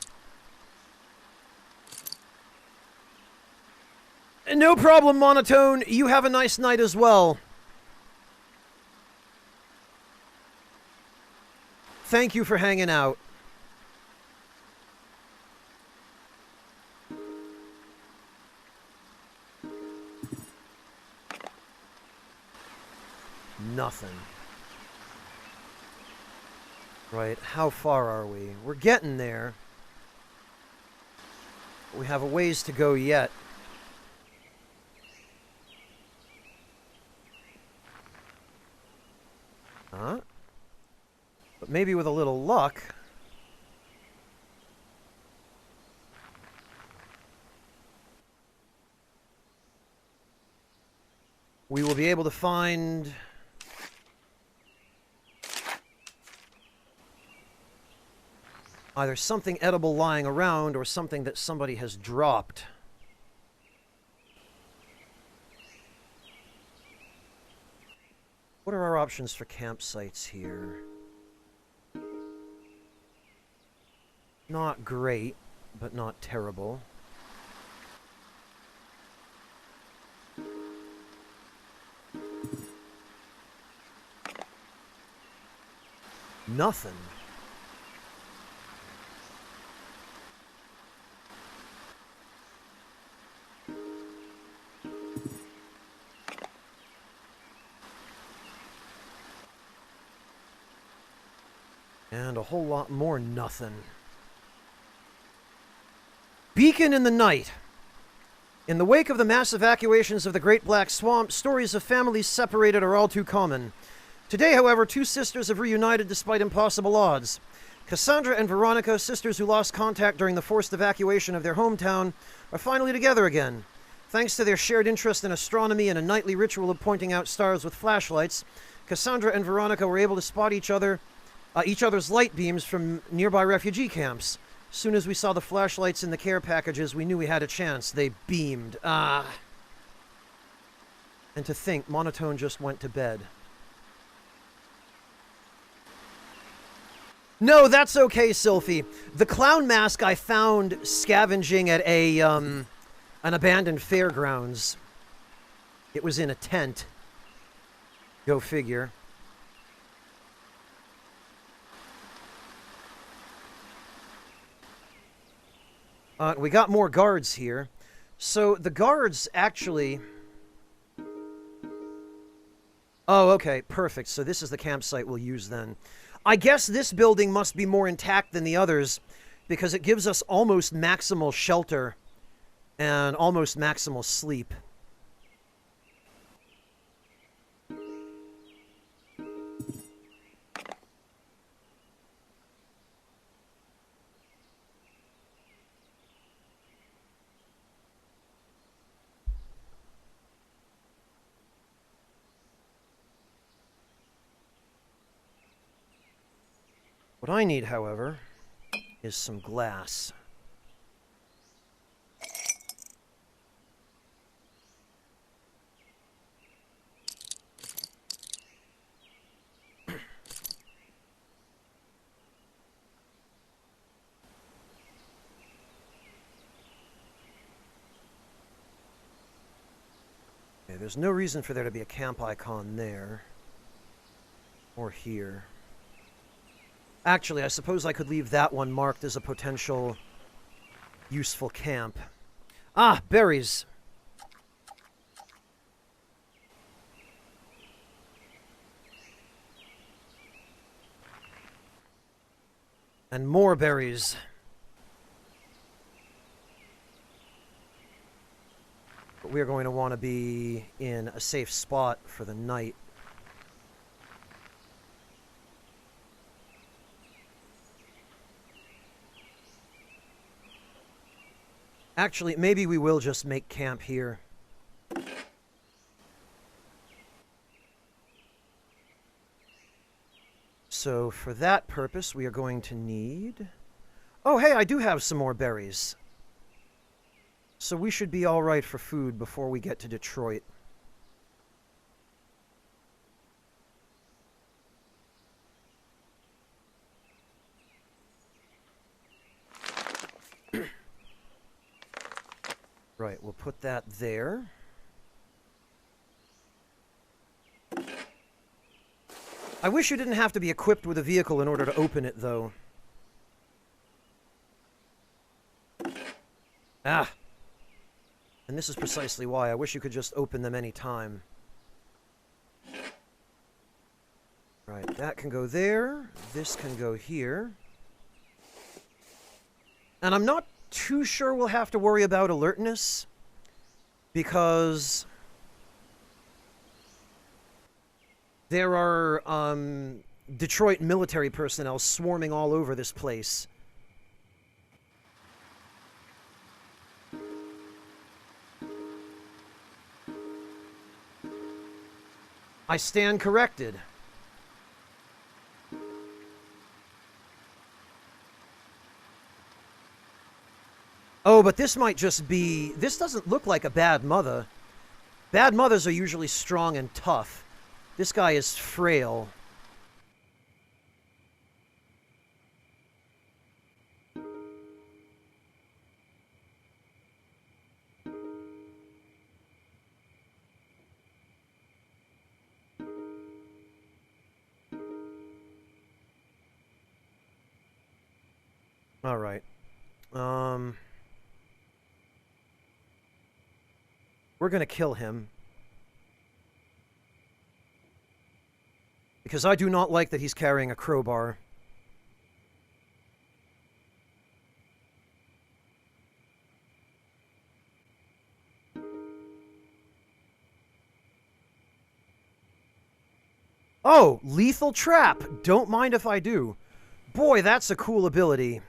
No problem, Monotone. You have a nice night as well. Thank you for hanging out. Nothing. Right, how far are we? We're getting there. We have a ways to go yet. Huh? But maybe with a little luck... we will be able to find... either something edible lying around or something that somebody has dropped. What are our options for campsites here? Not great, but not terrible. Nothing. And a whole lot more nothing. Beacon in the night. In the wake of the mass evacuations of the Great Black Swamp, stories of families separated are all too common. Today, however, two sisters have reunited despite impossible odds. Cassandra and Veronica, sisters who lost contact during the forced evacuation of their hometown, are finally together again. Thanks to their shared interest in astronomy and a nightly ritual of pointing out stars with flashlights, Cassandra and Veronica were able to spot each other's light beams from nearby refugee camps. As soon as we saw the flashlights in the care packages, we knew we had a chance. They beamed. And to think, Monotone just went to bed. No, that's okay, Sylphie. The clown mask I found scavenging at an abandoned fairgrounds. It was in a tent. Go figure. We got more guards here. So the guards actually... Oh, okay, perfect. So this is the campsite we'll use then. I guess this building must be more intact than the others because it gives us almost maximal shelter and almost maximal sleep. What I need, however, is some glass. Okay, there's no reason for there to be a camp icon there. Or here. Actually, I suppose I could leave that one marked as a potential useful camp. Ah, berries. And more berries. But we are going to want to be in a safe spot for the night. Actually, maybe we will just make camp here. So for that purpose, we are going to need... Oh, hey, I do have some more berries. So we should be all right for food before we get to Detroit. Right, we'll put that there. I wish you didn't have to be equipped with a vehicle in order to open it, though. Ah! And this is precisely why. I wish you could just open them any time. Right, that can go there. This can go here. And I'm not too sure we'll have to worry about alertness, because there are Detroit military personnel swarming all over this place. I stand corrected. Oh, but this might just be... This doesn't look like a bad mother. Bad mothers are usually strong and tough. This guy is frail. All right. We're gonna kill him. Because I do not like that he's carrying a crowbar. Oh, lethal trap. Don't mind if I do. Boy, that's a cool ability.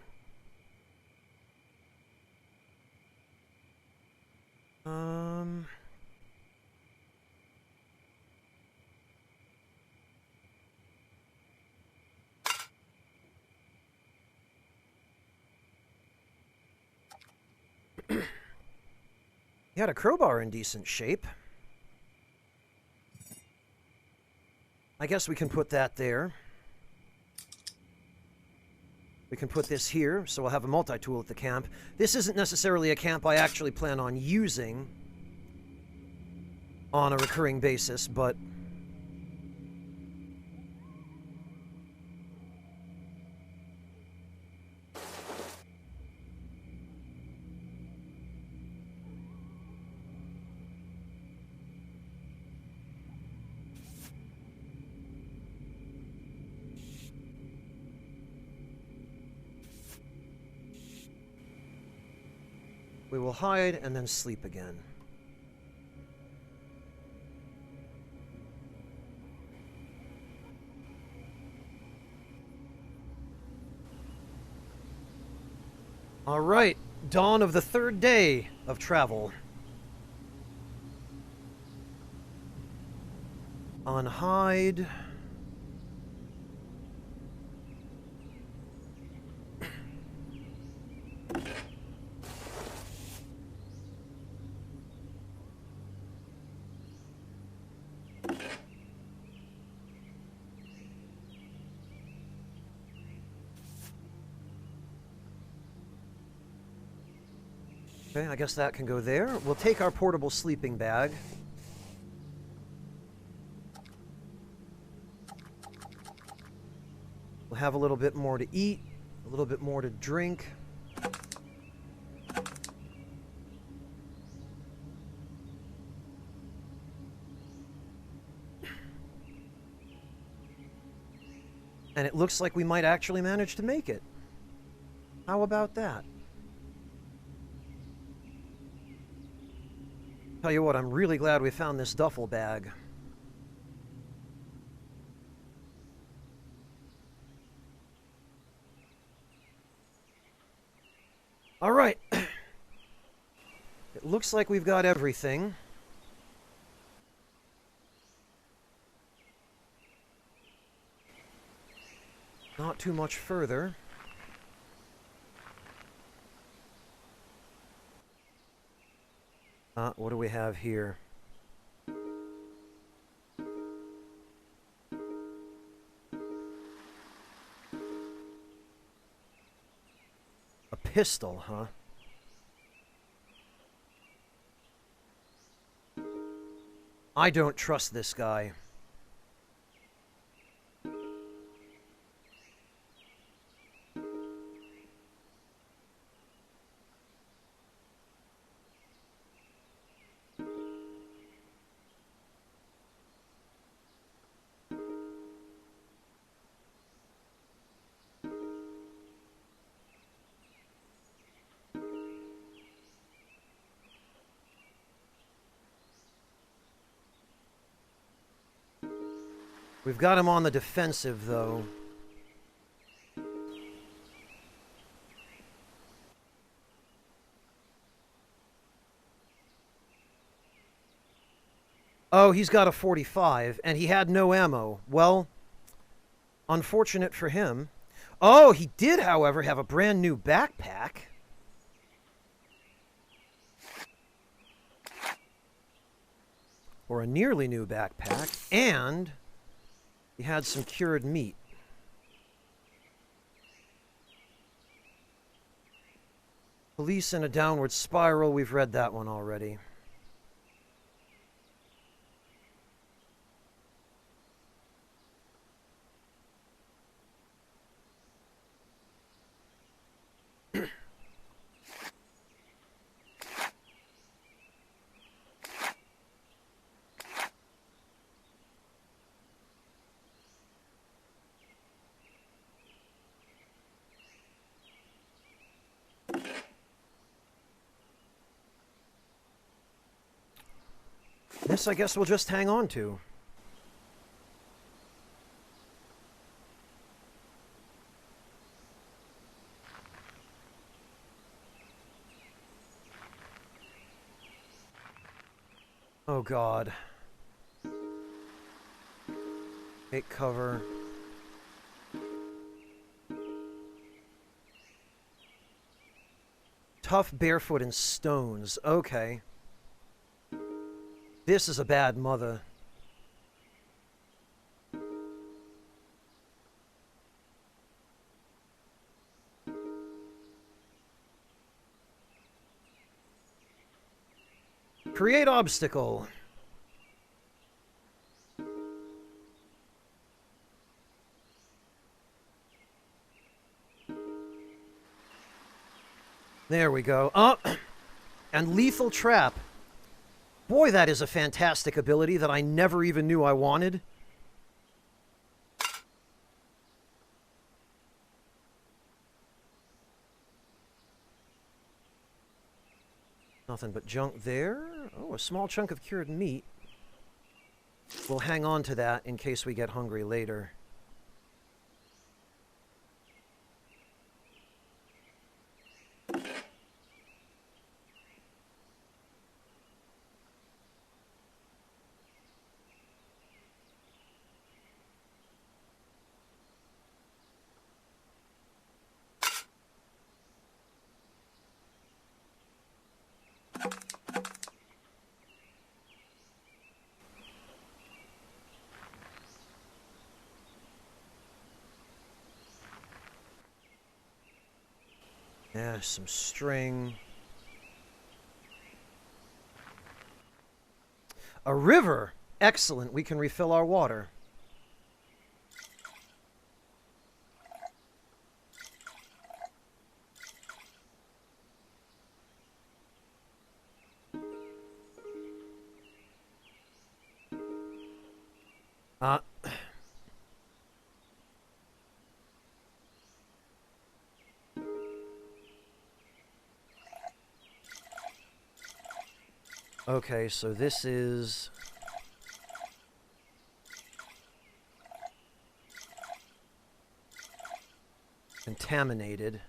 He had a crowbar in decent shape. I guess we can put that there. We can put this here, so we'll have a multi-tool at the camp. This isn't necessarily a camp I actually plan on using on a recurring basis, but... we will hide and then sleep again. All right, dawn of the third day of travel. On hide. Okay, I guess that can go there. We'll take our portable sleeping bag. We'll have a little bit more to eat, a little bit more to drink. And it looks like we might actually manage to make it. How about that? Tell you what, I'm really glad we found this duffel bag. All right. It looks like we've got everything. Not too much further. What do we have here? A pistol, huh? I don't trust this guy. We've got him on the defensive, though. Oh, he's got a 45, and he had no ammo. Well, unfortunate for him. Oh, he did, however, have a brand new backpack. Or a nearly new backpack, and he had some cured meat. Police in a downward spiral, we've read that one already. This, I guess, we'll just hang on to. Oh, God. Take cover. Tough, barefoot, and stones. Okay. This is a bad mother. Create obstacle. There we go. Oh, and lethal trap. Boy, that is a fantastic ability that I never even knew I wanted. Nothing but junk there. Oh, a small chunk of cured meat. We'll hang on to that in case we get hungry later. Yeah, some string. A river! Excellent, we can refill our water. Okay, so this is... contaminated.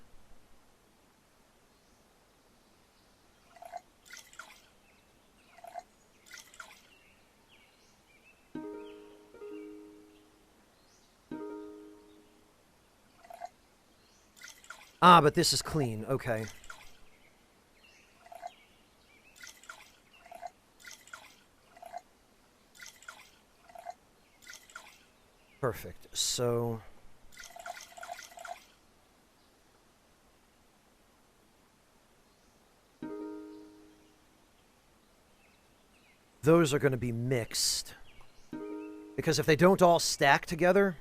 Ah, but this is clean. Okay. Perfect. So... those are going to be mixed. Because if they don't all stack together...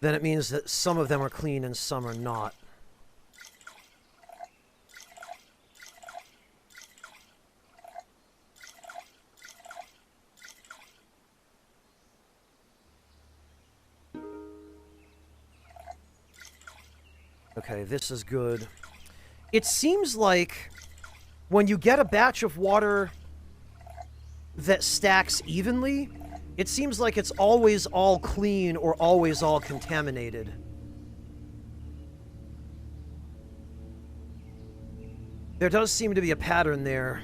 then it means that some of them are clean and some are not. Okay, this is good. It seems like when you get a batch of water that stacks evenly, it seems like it's always all clean or always all contaminated. There does seem to be a pattern there.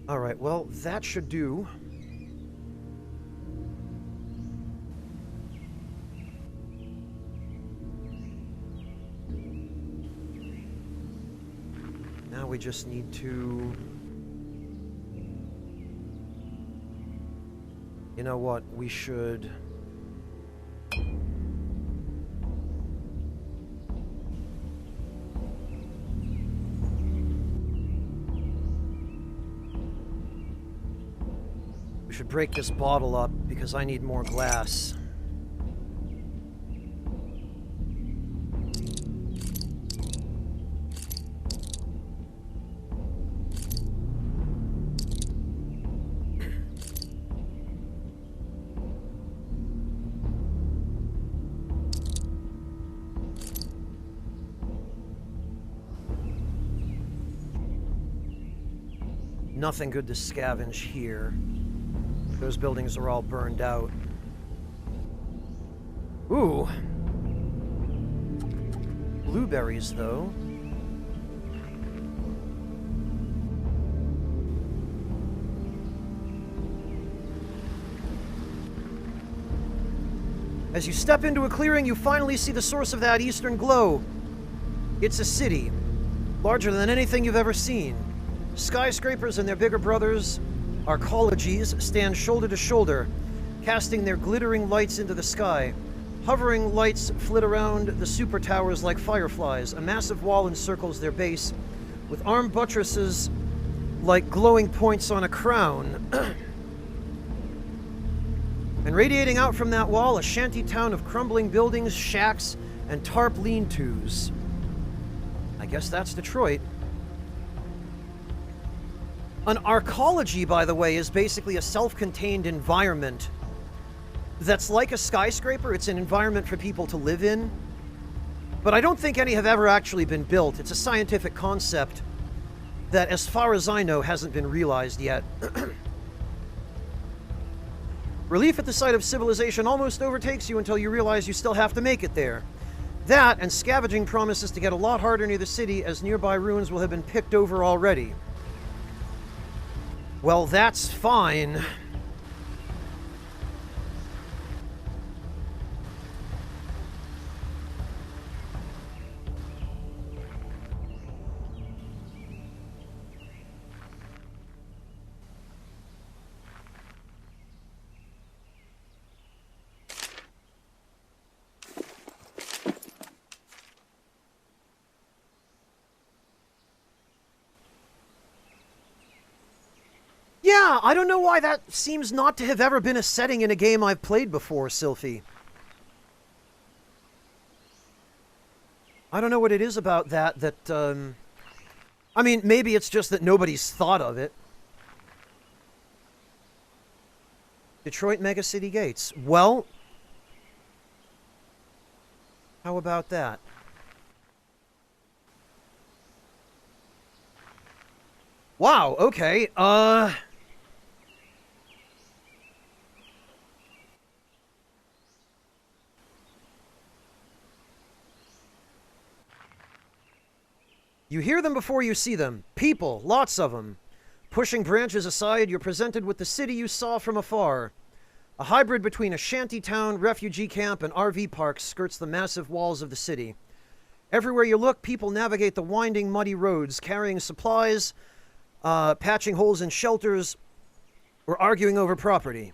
Alright, well, that should do. Now we just need to... you know what? We should... we should break this bottle up because I need more glass. Nothing good to scavenge here. Those buildings are all burned out. Ooh. Blueberries, though. As you step into a clearing, you finally see the source of that eastern glow. It's a city, larger than anything you've ever seen. Skyscrapers and their bigger brothers, arcologies, stand shoulder to shoulder, casting their glittering lights into the sky. Hovering lights flit around the super towers like fireflies. A massive wall encircles their base, with armed buttresses like glowing points on a crown. And radiating out from that wall, a shanty town of crumbling buildings, shacks, and tarp lean-tos. I guess that's Detroit. An arcology, by the way, is basically a self-contained environment that's like a skyscraper. It's an environment for people to live in. But I don't think any have ever actually been built. It's a scientific concept that, as far as I know, hasn't been realized yet. Relief at the sight of civilization almost overtakes you until you realize you still have to make it there. That, and scavenging promises to get a lot harder near the city, as nearby ruins will have been picked over already. Well, that's fine. Yeah, I don't know why that seems not to have ever been a setting in a game I've played before, Sylphie. I don't know what it is about that, I mean, maybe it's just that nobody's thought of it. Detroit Megacity Gates. Well, how about that? Wow, okay, You hear them before you see them. People, lots of them. Pushing branches aside, you're presented with the city you saw from afar. A hybrid between a shanty town, refugee camp, and RV park skirts the massive walls of the city. Everywhere you look, people navigate the winding, muddy roads, carrying supplies, patching holes in shelters, or arguing over property.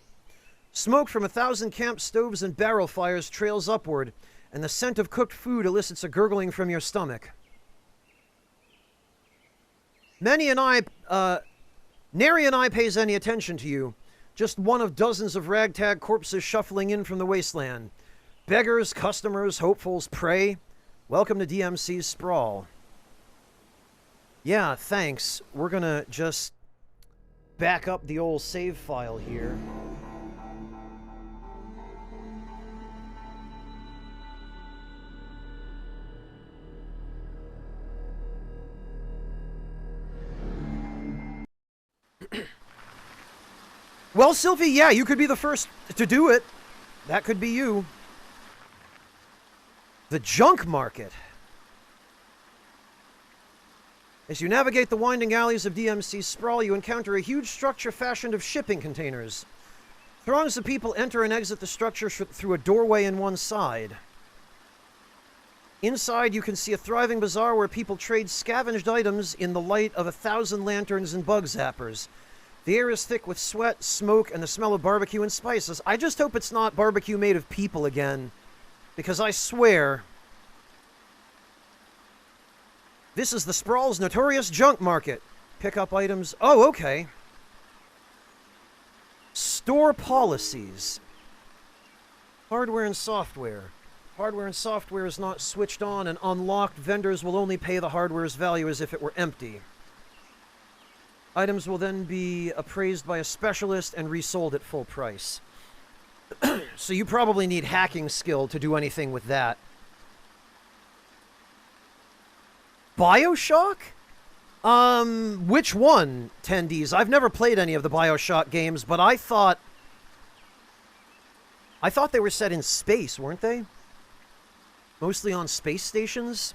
Smoke from 1,000 camp stoves and barrel fires trails upward, and the scent of cooked food elicits a gurgling from your stomach. Nary an eye pays any attention to you. Just one of dozens of ragtag corpses shuffling in from the wasteland. Beggars, customers, hopefuls, prey. Welcome to DMC's Sprawl. Yeah, thanks. We're gonna just back up the old save file here. Well, Sylvie, yeah, you could be the first to do it. That could be you. The junk market. As you navigate the winding alleys of DMC Sprawl, you encounter a huge structure fashioned of shipping containers. Throngs of people enter and exit the structure through a doorway in one side. Inside, you can see a thriving bazaar where people trade scavenged items in the light of 1,000 lanterns and bug zappers. The air is thick with sweat, smoke, and the smell of barbecue and spices. I just hope it's not barbecue made of people again, because I swear... This is the Sprawl's notorious junk market. Pick up items... Oh, okay. Store policies. Hardware and software. Hardware and software is not switched on and unlocked. Vendors will only pay the hardware's value as if it were empty. Items will then be appraised by a specialist and resold at full price. So you probably need hacking skill to do anything with that. BioShock? Which one, Tendies? I've never played any of the BioShock games, but I thought they were set in space, weren't they? Mostly on space stations?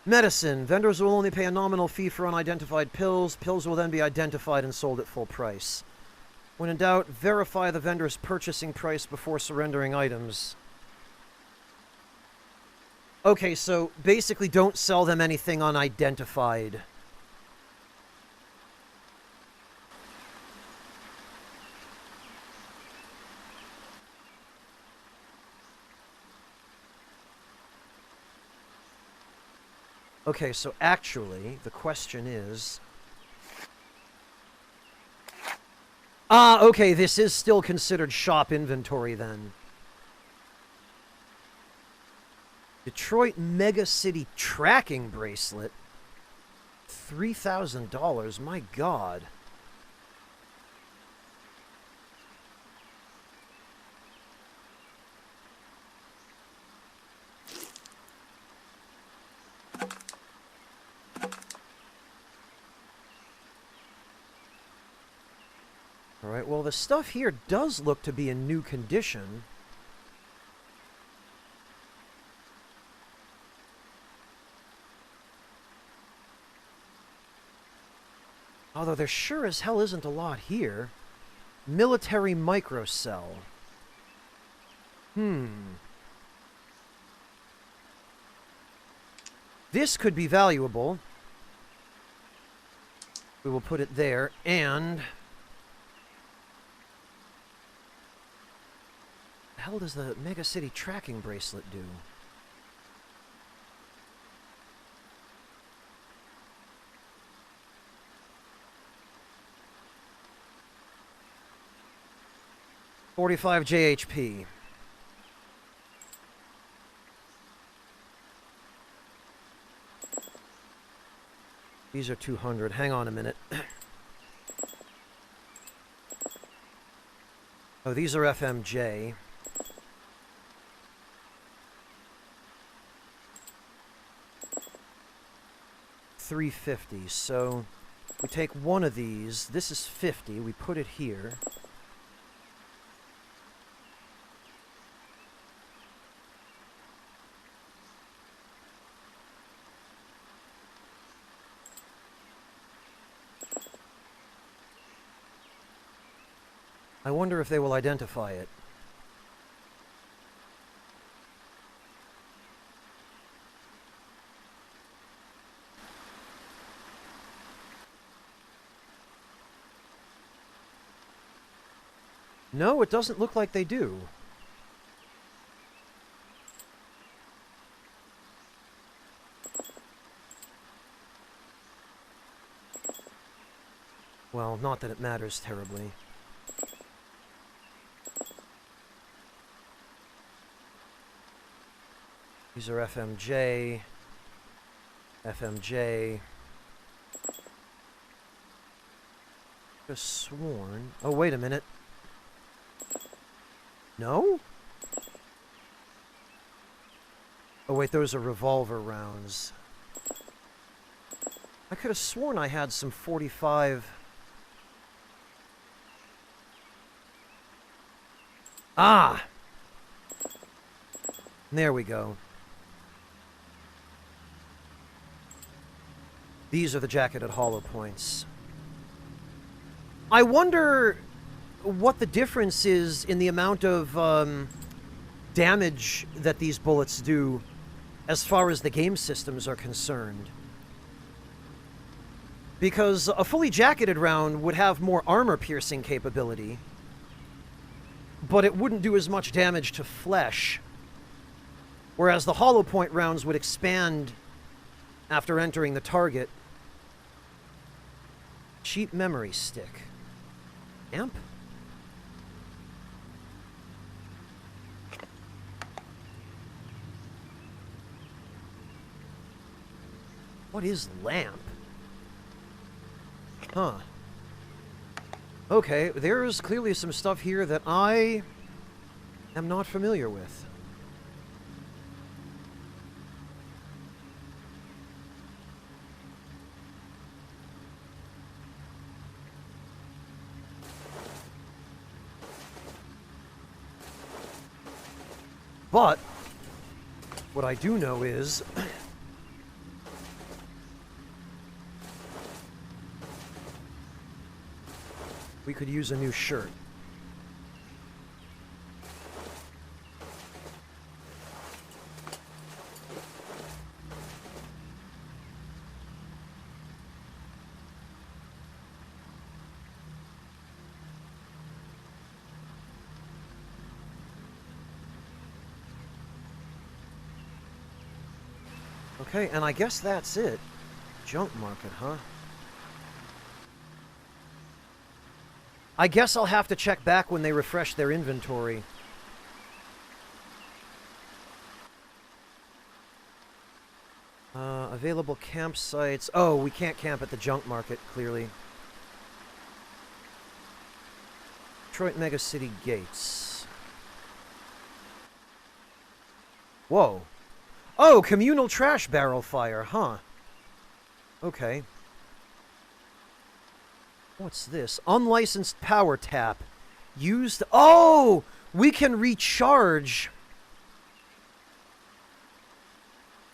Medicine. Vendors will only pay a nominal fee for unidentified pills. Pills will then be identified and sold at full price. When in doubt, verify the vendor's purchasing price before surrendering items. Okay, so basically don't sell them anything unidentified. Okay, so actually, the question is... okay, this is still considered shop inventory then. Detroit Megacity tracking bracelet. $3,000, my god. Alright, well the stuff here does look to be in new condition. Although there sure as hell isn't a lot here. Military microcell. This could be valuable. We will put it there, and... the hell does the Mega City tracking bracelet do? $45 JHP. These are 200. Hang on a minute. Oh, these are FMJ. $350. So we take one of these. This is 50. We put it here. I wonder if they will identify it. No, it doesn't look like they do. Well, not that it matters terribly. These are FMJ. FMJ. Just sworn. Oh, wait a minute. No? Oh, wait, those are revolver rounds. I could have sworn I had some 45... Ah! There we go. These are the jacketed hollow points. I wonder what the difference is in the amount of damage that these bullets do as far as the game systems are concerned. Because a fully jacketed round would have more armor-piercing capability, but it wouldn't do as much damage to flesh. Whereas the hollow point rounds would expand after entering the target. Cheap memory stick. Amp? What is lamp? Huh. Okay, there's clearly some stuff here that I am not familiar with. But what I do know is we could use a new shirt. Okay, and I guess that's it. Junk market, huh? I guess I'll have to check back when they refresh their inventory. Available campsites. Oh, we can't camp at the junk market, clearly. Detroit Megacity Gates. Whoa. Oh, communal trash barrel fire, huh? Okay. What's this? Unlicensed power tap. Used... Oh! We can recharge...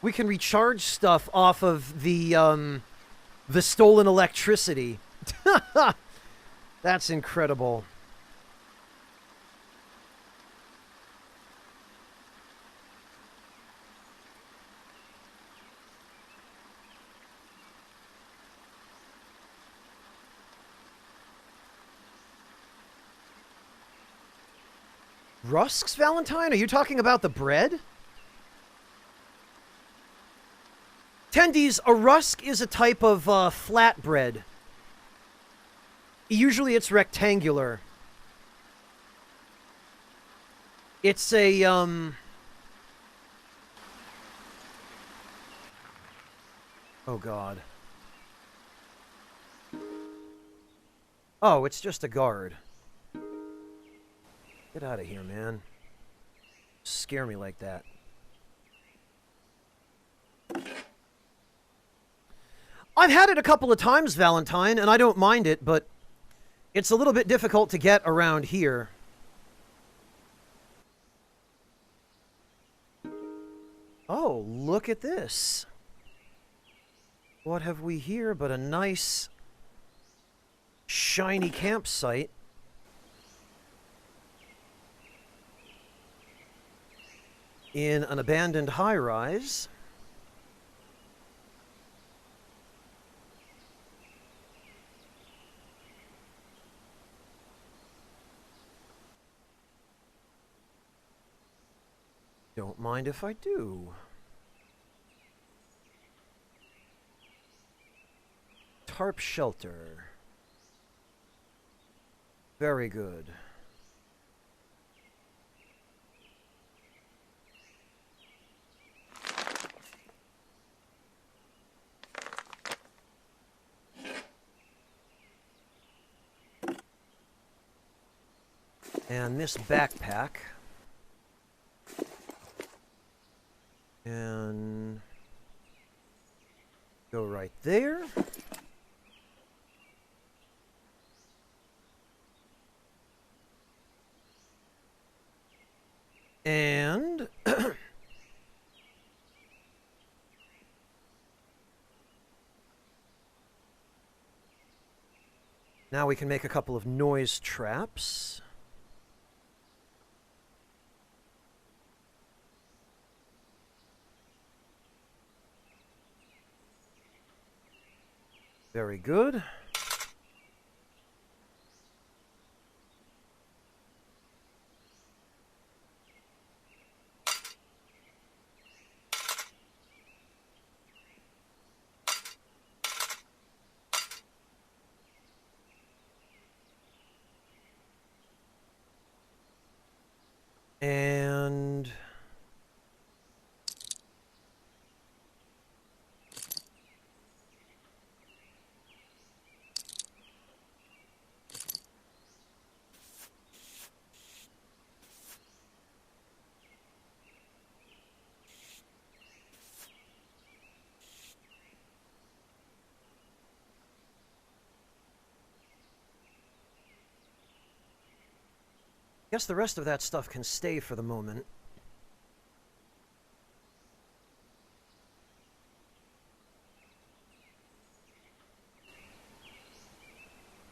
We can recharge stuff off of the stolen electricity. That's incredible. Rusk's Valentine? Are you talking about the bread? Tendies, a rusk is a type of flatbread. Usually it's rectangular. It's a, Oh God. Oh, it's just a guard. Get out of here, man. Scare me like that. I've had it a couple of times, Valentine, and I don't mind it, but it's a little bit difficult to get around here. Oh, look at this. What have we here but a nice, shiny campsite? In an abandoned high-rise. Don't mind if I do. Tarp shelter. Very good. And this backpack. And go right there. And now we can make a couple of noise traps. Very good. And I guess the rest of that stuff can stay for the moment.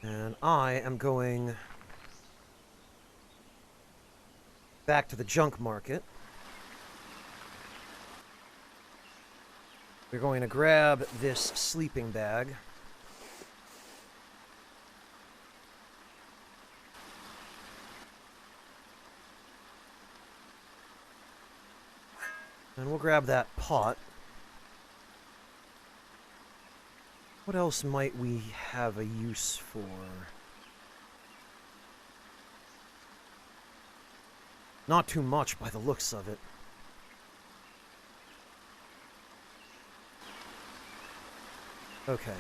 And I am going back to the junk market. We're going to grab this sleeping bag. And we'll grab that pot. What else might we have a use for? Not too much by the looks of it. Okay.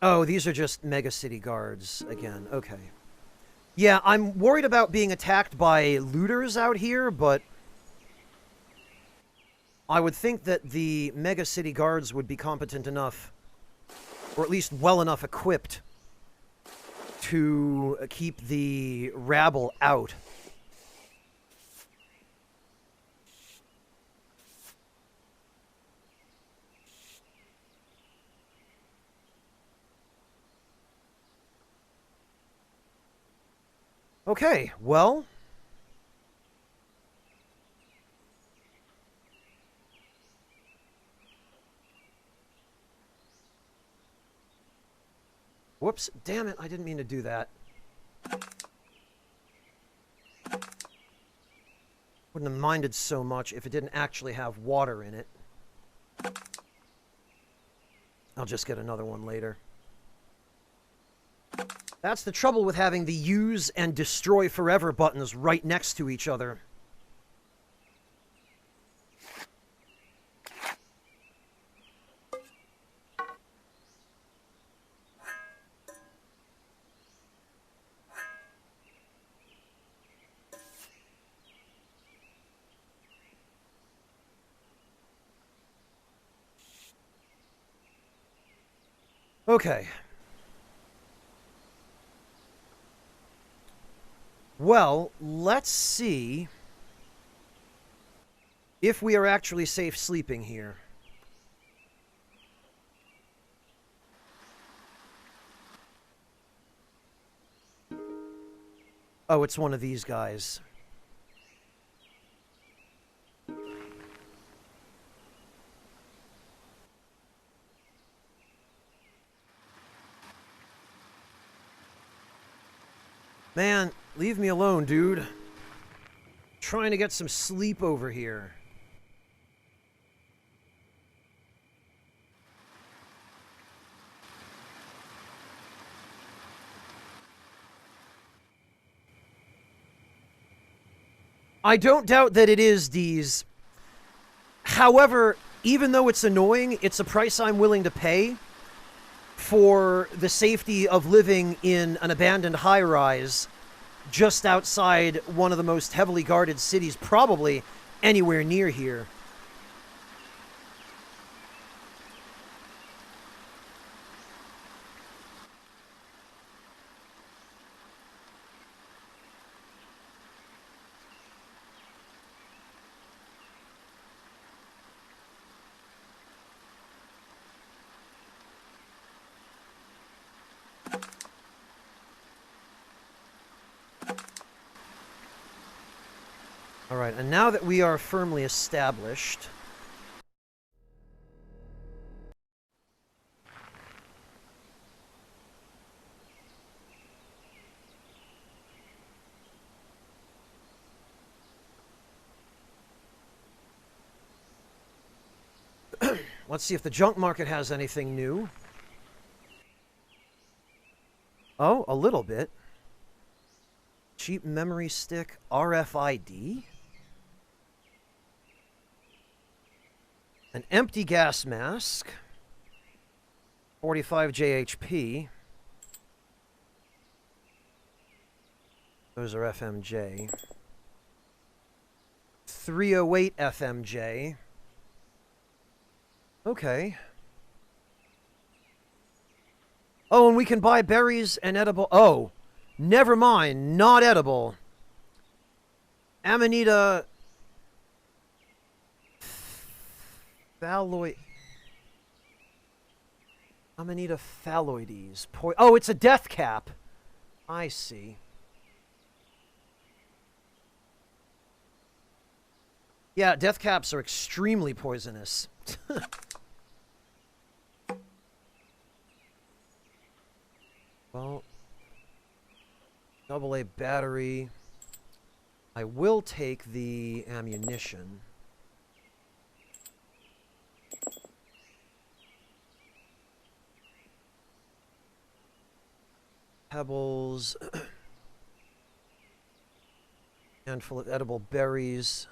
Oh, these are just Mega City guards again. Okay. Yeah, I'm worried about being attacked by looters out here, but I would think that the Mega City guards would be competent enough, or at least well enough equipped, to keep the rabble out. Okay, well... Whoops, damn it, I didn't mean to do that. Wouldn't have minded so much if it didn't actually have water in it. I'll just get another one later. That's the trouble with having the use and destroy forever buttons right next to each other. Okay. Well, let's see if we are actually safe sleeping here. Oh, it's one of these guys. Man, leave me alone, dude. Trying to get some sleep over here. I don't doubt that it is D's. However, even though it's annoying, it's a price I'm willing to pay for the safety of living in an abandoned high-rise just outside one of the most heavily guarded cities probably anywhere near here. Alright, and now that we are firmly established... Let's see if the junk market has anything new. Oh, a little bit. Cheap memory stick, RFID? An empty gas mask. 45 JHP. Those are FMJ. 308 FMJ. Okay. Oh, and we can buy berries and edible... Oh, never mind. Not edible. Amanita... Phalloid... Amanita phalloides. Oh, it's a death cap. I see. Yeah, death caps are extremely poisonous. Well, AA battery. I will take the ammunition. Pebbles. Handful of edible berries.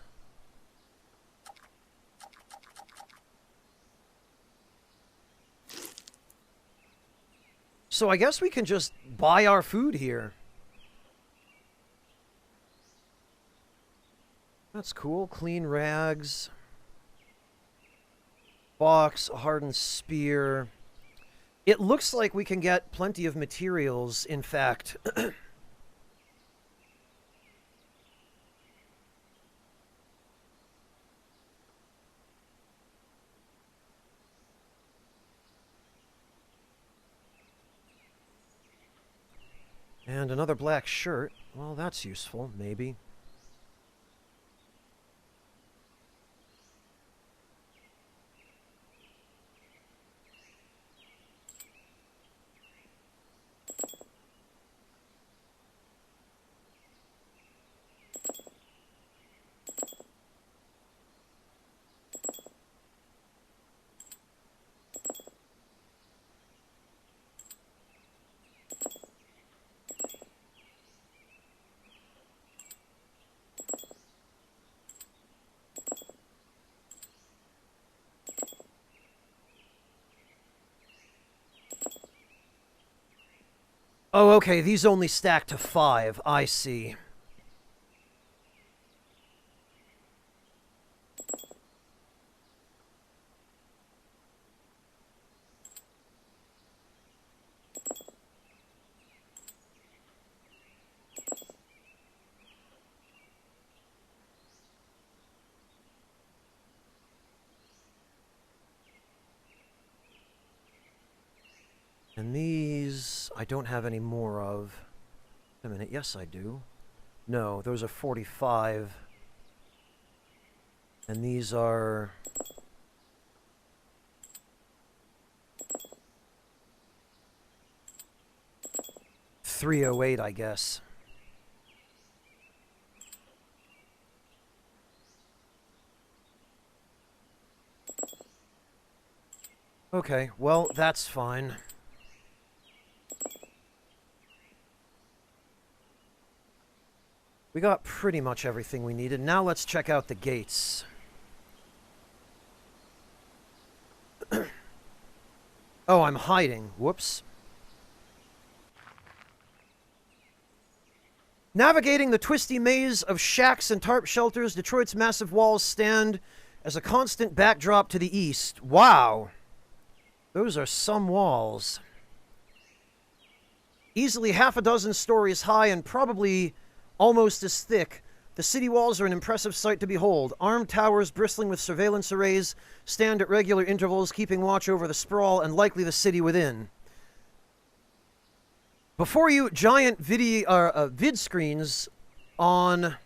So I guess we can just buy our food here. That's cool. Clean rags. Box, a hardened spear. It looks like we can get plenty of materials, in fact. And another black shirt. Well, that's useful, maybe. Oh, okay, these only stack to 5. I see. And these, I don't have any more of. Wait a minute, yes I do. No, those are 45. And these are... $308, I guess. Okay, well, that's fine. We got pretty much everything we needed. Now let's check out the gates. Oh, I'm hiding. Whoops. Navigating the twisty maze of shacks and tarp shelters, Detroit's massive walls stand as a constant backdrop to the east. Wow. Those are some walls. Easily half a dozen stories high and probably almost as thick, the city walls are an impressive sight to behold. Armed towers bristling with surveillance arrays stand at regular intervals, keeping watch over the sprawl and likely the city within. Before you, giant vid screens on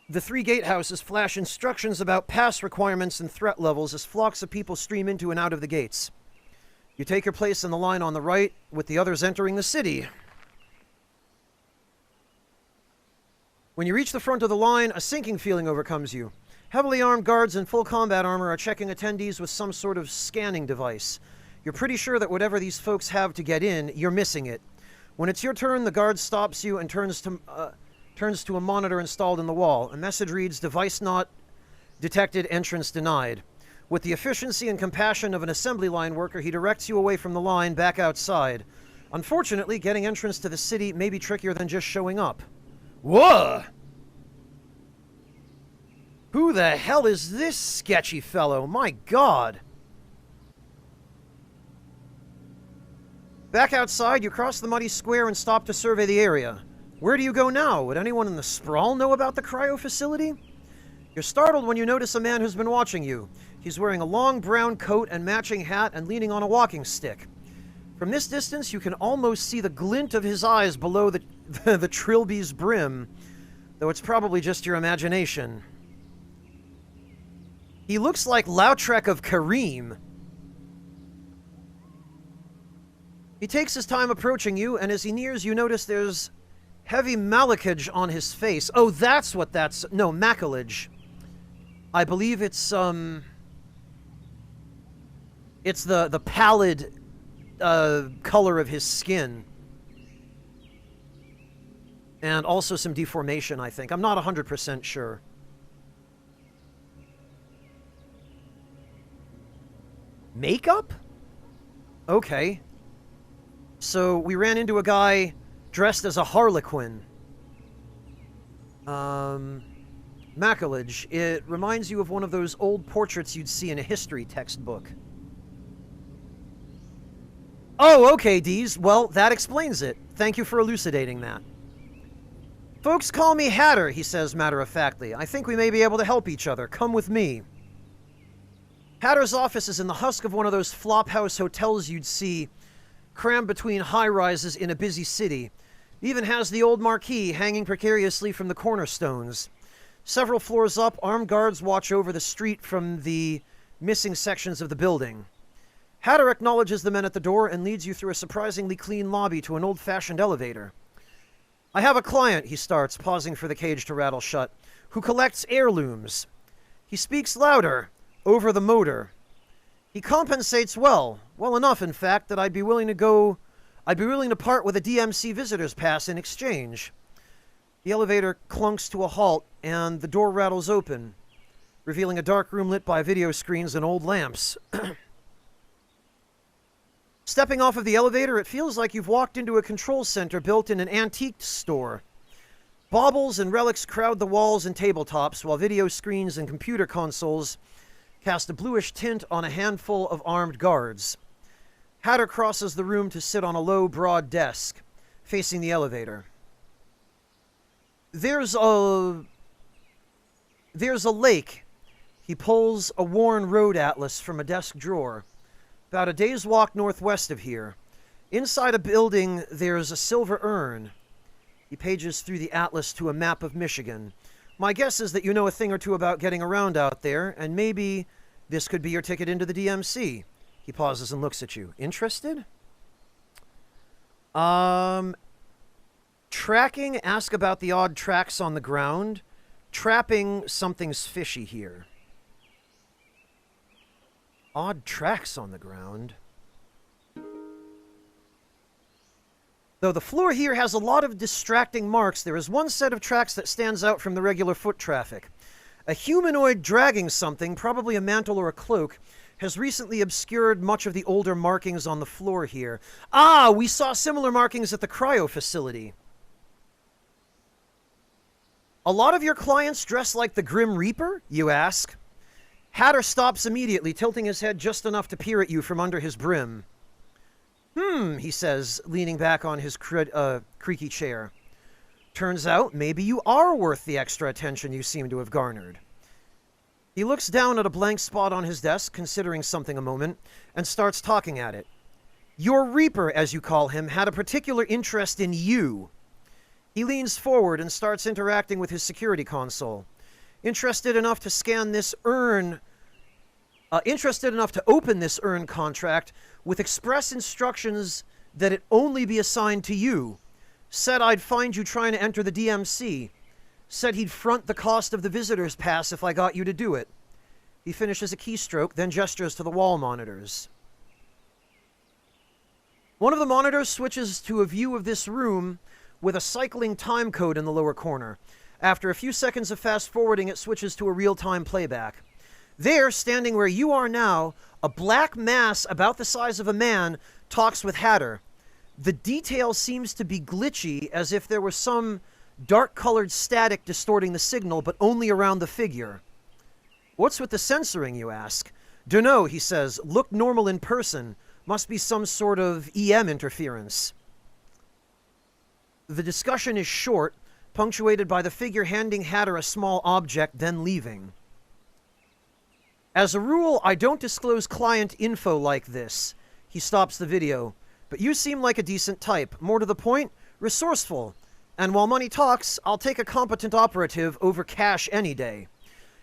the 3 gatehouses flash instructions about pass requirements and threat levels as flocks of people stream into and out of the gates. You take your place in the line on the right, with the others entering the city. When you reach the front of the line, a sinking feeling overcomes you. Heavily armed guards in full combat armor are checking attendees with some sort of scanning device. You're pretty sure that whatever these folks have to get in, you're missing it. When it's your turn, the guard stops you and turns to a monitor installed in the wall. A message reads, "Device not detected, entrance denied." With the efficiency and compassion of an assembly line worker, he directs you away from the line back outside. Unfortunately, getting entrance to the city may be trickier than just showing up. Whoa! Who the hell is this sketchy fellow? My God! Back outside, you cross the muddy square and stop to survey the area. Where do you go now? Would anyone in the sprawl know about the cryo facility? You're startled when you notice a man who's been watching you. He's wearing a long brown coat and matching hat and leaning on a walking stick. From this distance, you can almost see the glint of his eyes below the trilby's brim, though it's probably just your imagination. He looks like Lautrec of Kareem. He takes his time approaching you, and as he nears, you notice there's heavy malakage on his face. Oh, that's what that's... No, macalage. I believe it's the pallid color of his skin. And also some deformation, I think. I'm not 100% sure. Makeup? Okay. So we ran into a guy dressed as a harlequin. Macalage. It reminds you of one of those old portraits you'd see in a history textbook. Oh, okay, Dees. Well, that explains it. Thank you for elucidating that. Folks call me Hatter, he says matter-of-factly. I think we may be able to help each other. Come with me. Hatter's office is in the husk of one of those flophouse hotels you'd see crammed between high-rises in a busy city. It even has the old marquee hanging precariously from the cornerstones. Several floors up, armed guards watch over the street from the missing sections of the building. Hatter acknowledges the men at the door and leads you through a surprisingly clean lobby to an old-fashioned elevator. I have a client, he starts, pausing for the cage to rattle shut, who collects heirlooms. He speaks louder, over the motor. He compensates well enough, in fact, that I'd be willing to part with a DMC visitor's pass in exchange. The elevator clunks to a halt, and the door rattles open, revealing a dark room lit by video screens and old lamps. Stepping off of the elevator, it feels like you've walked into a control center built in an antique store. Baubles and relics crowd the walls and tabletops, while video screens and computer consoles cast a bluish tint on a handful of armed guards. Hatter crosses the room to sit on a low, broad desk, facing the elevator. There's a lake. He pulls a worn road atlas from a desk drawer. About a day's walk northwest of here. Inside a building, there's a silver urn. He pages through the atlas to a map of Michigan. My guess is that you know a thing or two about getting around out there, and maybe this could be your ticket into the DMC. He pauses and looks at you. Interested? Tracking, ask about the odd tracks on the ground. Trapping, something's fishy here. Odd tracks on the ground. Though the floor here has a lot of distracting marks, there is one set of tracks that stands out from the regular foot traffic. A humanoid dragging something, probably a mantle or a cloak, has recently obscured much of the older markings on the floor here. Ah, we saw similar markings at the cryo facility. A lot of your clients dress like the Grim Reaper, you ask? Hatter stops immediately, tilting his head just enough to peer at you from under his brim. He says, leaning back on his creaky chair. Turns out, maybe you are worth the extra attention you seem to have garnered. He looks down at a blank spot on his desk, considering something a moment, and starts talking at it. Your Reaper, as you call him, had a particular interest in you. He leans forward and starts interacting with his security console. Interested enough to open this urn contract with express instructions that it only be assigned to you. Said I'd find you trying to enter the DMC. Said he'd front the cost of the visitor's pass if I got you to do it. He finishes a keystroke, then gestures to the wall monitors. One of the monitors switches to a view of this room with a cycling time code in the lower corner. After a few seconds of fast-forwarding, it switches to a real-time playback. There, standing where you are now, a black mass about the size of a man talks with Hatter. The detail seems to be glitchy, as if there was some dark-colored static distorting the signal, but only around the figure. What's with the censoring, you ask? Dunno, he says. Look normal in person. Must be some sort of EM interference. The discussion is short, punctuated by the figure handing Hatter a small object, then leaving. As a rule, I don't disclose client info like this. He stops the video. But you seem like a decent type. More to the point, resourceful. And while money talks, I'll take a competent operative over cash any day.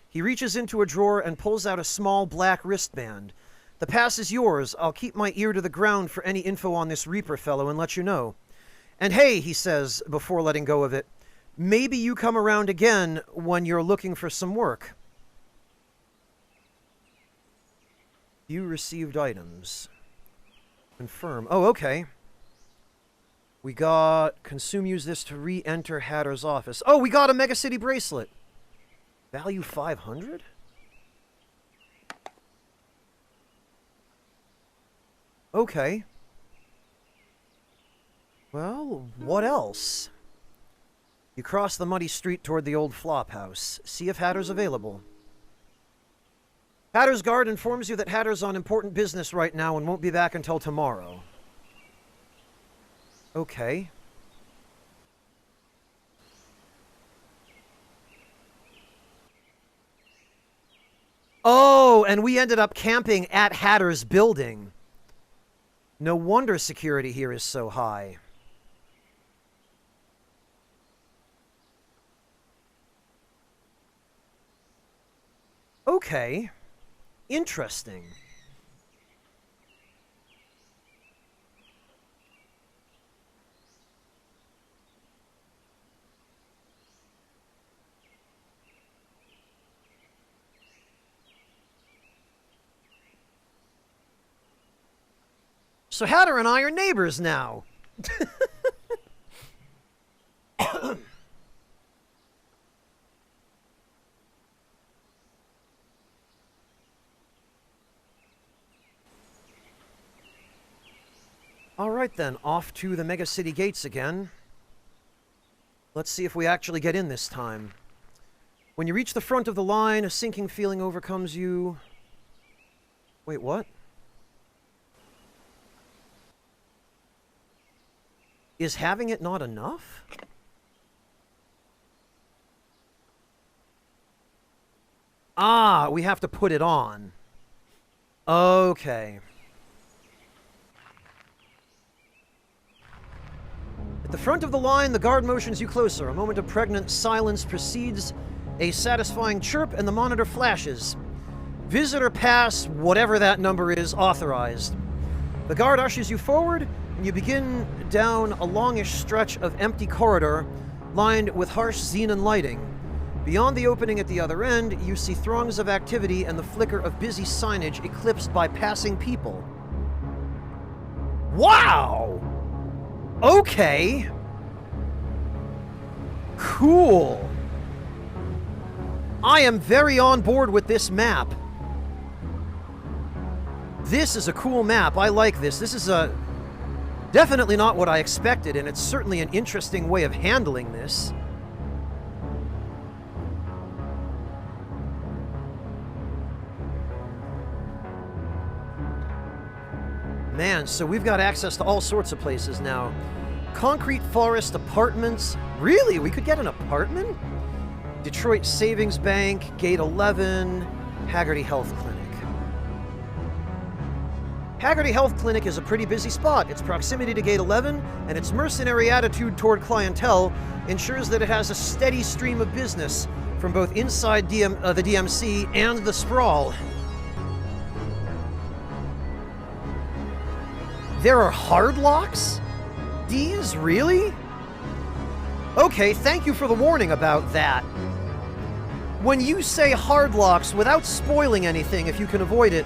He reaches into a drawer and pulls out a small black wristband. The pass is yours. I'll keep my ear to the ground for any info on this Reaper fellow and let you know. And hey, he says, before letting go of it, maybe you come around again when you're looking for some work. You received items. Confirm. Oh, okay. We got... use this to re-enter Hatter's office. Oh, we got a Mega City bracelet. Value 500? Okay. Well, what else? You cross the muddy street toward the old flop house. See if Hatter's available. Hatter's guard informs you that Hatter's on important business right now and won't be back until tomorrow. Okay. Oh, and we ended up camping at Hatter's building. No wonder security here is so high. Okay. Interesting. So Hatter and I are neighbors now. Alright then, off to the Mega City gates again. Let's see if we actually get in this time. When you reach the front of the line, a sinking feeling overcomes you. Wait, what? Is having it not enough? Ah, we have to put it on. Okay. the front of the line, the guard motions you closer. A moment of pregnant silence precedes a satisfying chirp, and the monitor flashes. Visitor pass, whatever that number is, authorized. The guard ushers you forward, and you begin down a longish stretch of empty corridor lined with harsh xenon lighting. Beyond the opening at the other end, you see throngs of activity and the flicker of busy signage eclipsed by passing people. Wow! Okay. Cool. I am very on board with this map. This is a cool map. I like this. This is definitely not what I expected, and it's certainly an interesting way of handling this. Man, so we've got access to all sorts of places now. Concrete Forest Apartments. Really? We could get an apartment? Detroit Savings Bank, Gate 11, Haggerty Health Clinic. Haggerty Health Clinic is a pretty busy spot. Its proximity to Gate 11 and its mercenary attitude toward clientele ensures that it has a steady stream of business from both inside the DMC and the sprawl. There are hard locks? D's? Really? Okay, thank you for the warning about that. When you say hard locks, without spoiling anything, if you can avoid it,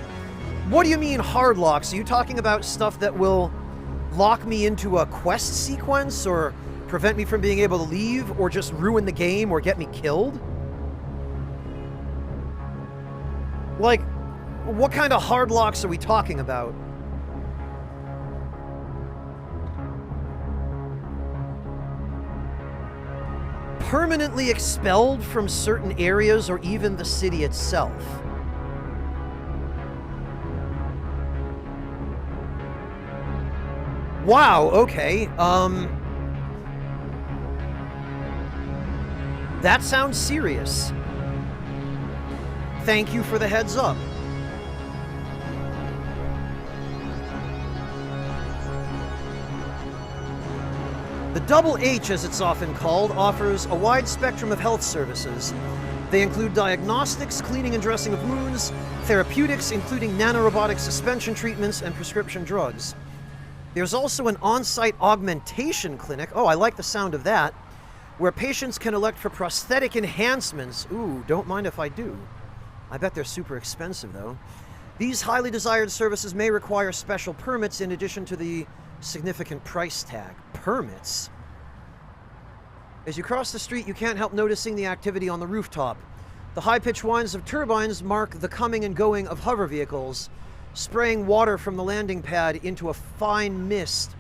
what do you mean hard locks? Are you talking about stuff that will lock me into a quest sequence, or prevent me from being able to leave, or just ruin the game, or get me killed? Like, what kind of hard locks are we talking about? Permanently expelled from certain areas or even the city itself. Wow, okay. That sounds serious. Thank you for the heads up. The Double H, as it's often called, offers a wide spectrum of health services. They include diagnostics, cleaning and dressing of wounds, therapeutics, including nanorobotic suspension treatments and prescription drugs. There's also an on-site augmentation clinic, oh, I like the sound of that, where patients can elect for prosthetic enhancements. Ooh, don't mind if I do. I bet they're super expensive, though. These highly desired services may require special permits in addition to the significant price tag. Permits? As you cross the street, you can't help noticing the activity on the rooftop. The high-pitched whines of turbines mark the coming and going of hover vehicles, spraying water from the landing pad into a fine mist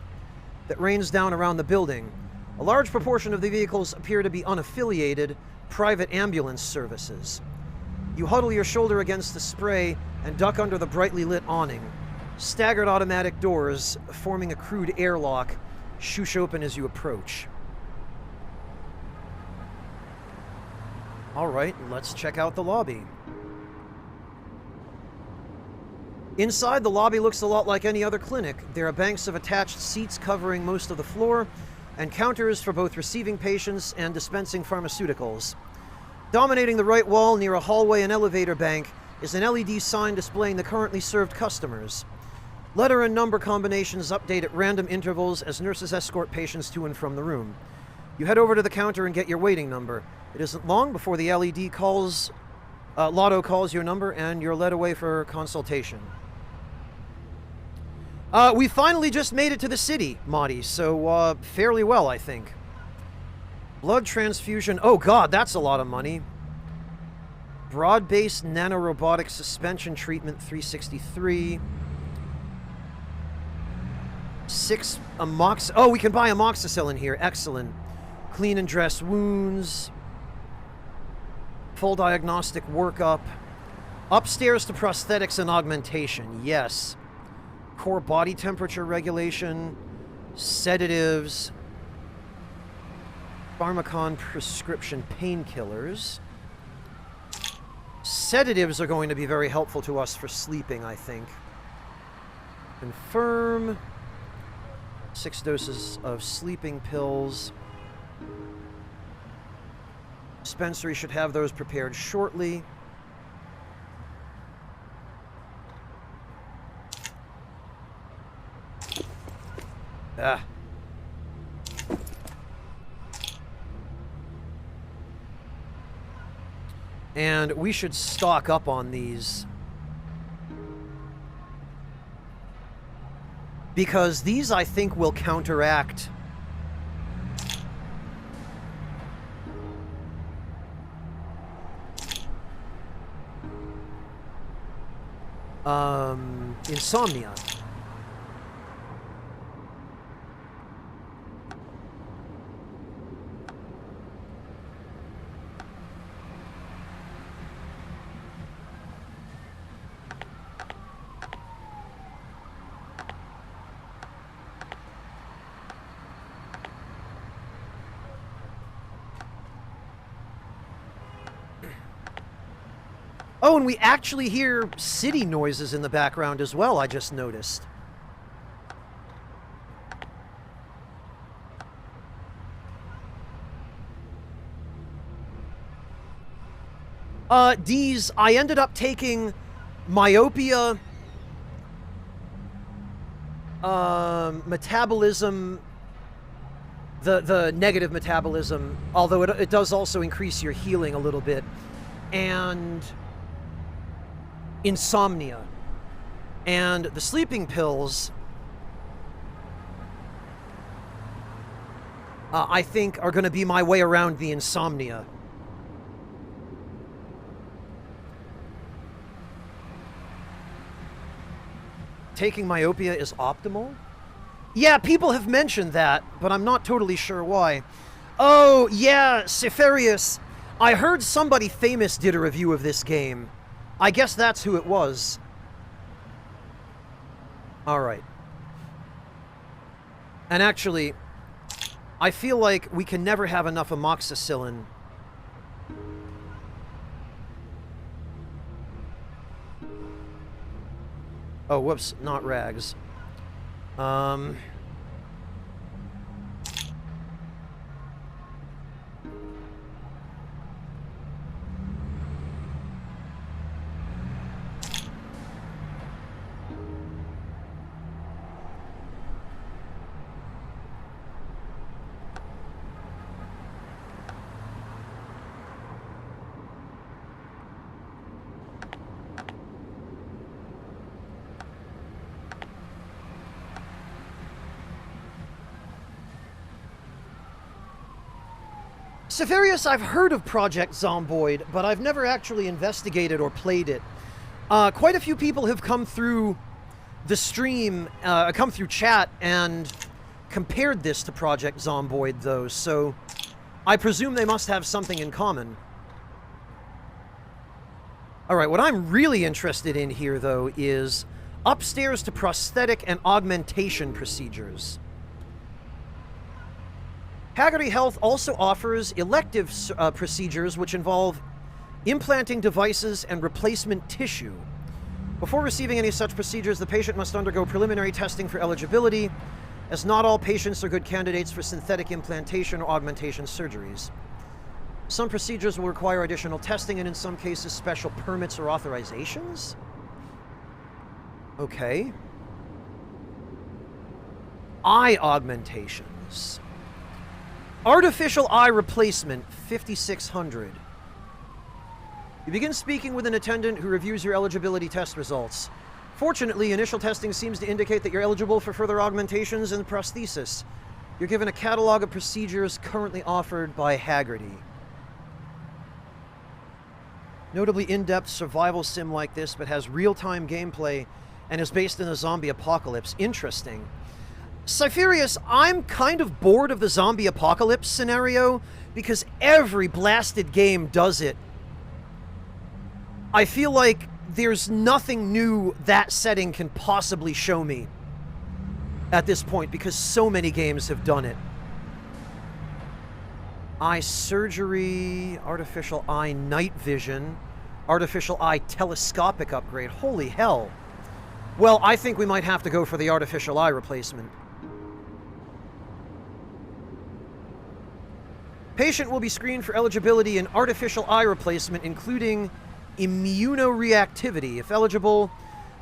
that rains down around the building. A large proportion of the vehicles appear to be unaffiliated private ambulance services. You huddle your shoulder against the spray and duck under the brightly lit awning. Staggered automatic doors, forming a crude airlock, shoosh open as you approach. All right, let's check out the lobby. Inside, the lobby looks a lot like any other clinic. There are banks of attached seats covering most of the floor, and counters for both receiving patients and dispensing pharmaceuticals. Dominating the right wall near a hallway and elevator bank is an LED sign displaying the currently served customers. Letter and number combinations update at random intervals as nurses escort patients to and from the room. You head over to the counter and get your waiting number. It isn't long before the LED calls, Lotto calls your number and you're led away for consultation. We finally just made it to the city, Marty, so fairly well, I think. Blood transfusion. Oh god, that's a lot of money. Broad-based nanorobotic suspension treatment, 363. 6 amox. Oh, we can buy amoxicillin here. Excellent. Clean and dress wounds. Full diagnostic workup. Upstairs to prosthetics and augmentation. Yes. Core body temperature regulation. Sedatives. Pharmacon prescription painkillers. Sedatives are going to be very helpful to us for sleeping, I think. Confirm. 6 doses of sleeping pills. Dispensary should have those prepared shortly. Ah. And we should stock up on these. Because these, I think, will counteract insomnia. Oh, and we actually hear city noises in the background as well, I just noticed. D's, I ended up taking myopia, metabolism, the negative metabolism, although it does also increase your healing a little bit, and insomnia. And the sleeping pills, I think, are going to be my way around the insomnia. Taking myopia is optimal? Yeah, people have mentioned that, but I'm not totally sure why. Oh, yeah, Seferius. I heard somebody famous did a review of this game. I guess that's who it was. Alright. And actually, I feel like we can never have enough amoxicillin. Oh, whoops, not rags. Seferius, I've heard of Project Zomboid, but I've never actually investigated or played it. Quite a few people have come through the stream, come through chat, and compared this to Project Zomboid, though, so I presume they must have something in common. Alright, what I'm really interested in here, though, is upstairs to prosthetic and augmentation procedures. Haggerty Health also offers elective procedures which involve implanting devices and replacement tissue. Before receiving any such procedures, the patient must undergo preliminary testing for eligibility, as not all patients are good candidates for synthetic implantation or augmentation surgeries. Some procedures will require additional testing, and in some cases, special permits or authorizations? Okay. Eye augmentations. Artificial eye replacement, 5,600. You begin speaking with an attendant who reviews your eligibility test results. Fortunately, initial testing seems to indicate that you're eligible for further augmentations and prosthesis. You're given a catalog of procedures currently offered by Haggerty. Notably in-depth survival sim like this, but has real-time gameplay and is based in a zombie apocalypse. Interesting. Cypherius, I'm kind of bored of the zombie apocalypse scenario because every blasted game does it. I feel like there's nothing new that setting can possibly show me at this point because so many games have done it. Eye surgery, artificial eye night vision, artificial eye telescopic upgrade. Holy hell. Well, I think we might have to go for the artificial eye replacement. Patient will be screened for eligibility in artificial eye replacement, including immunoreactivity. If eligible,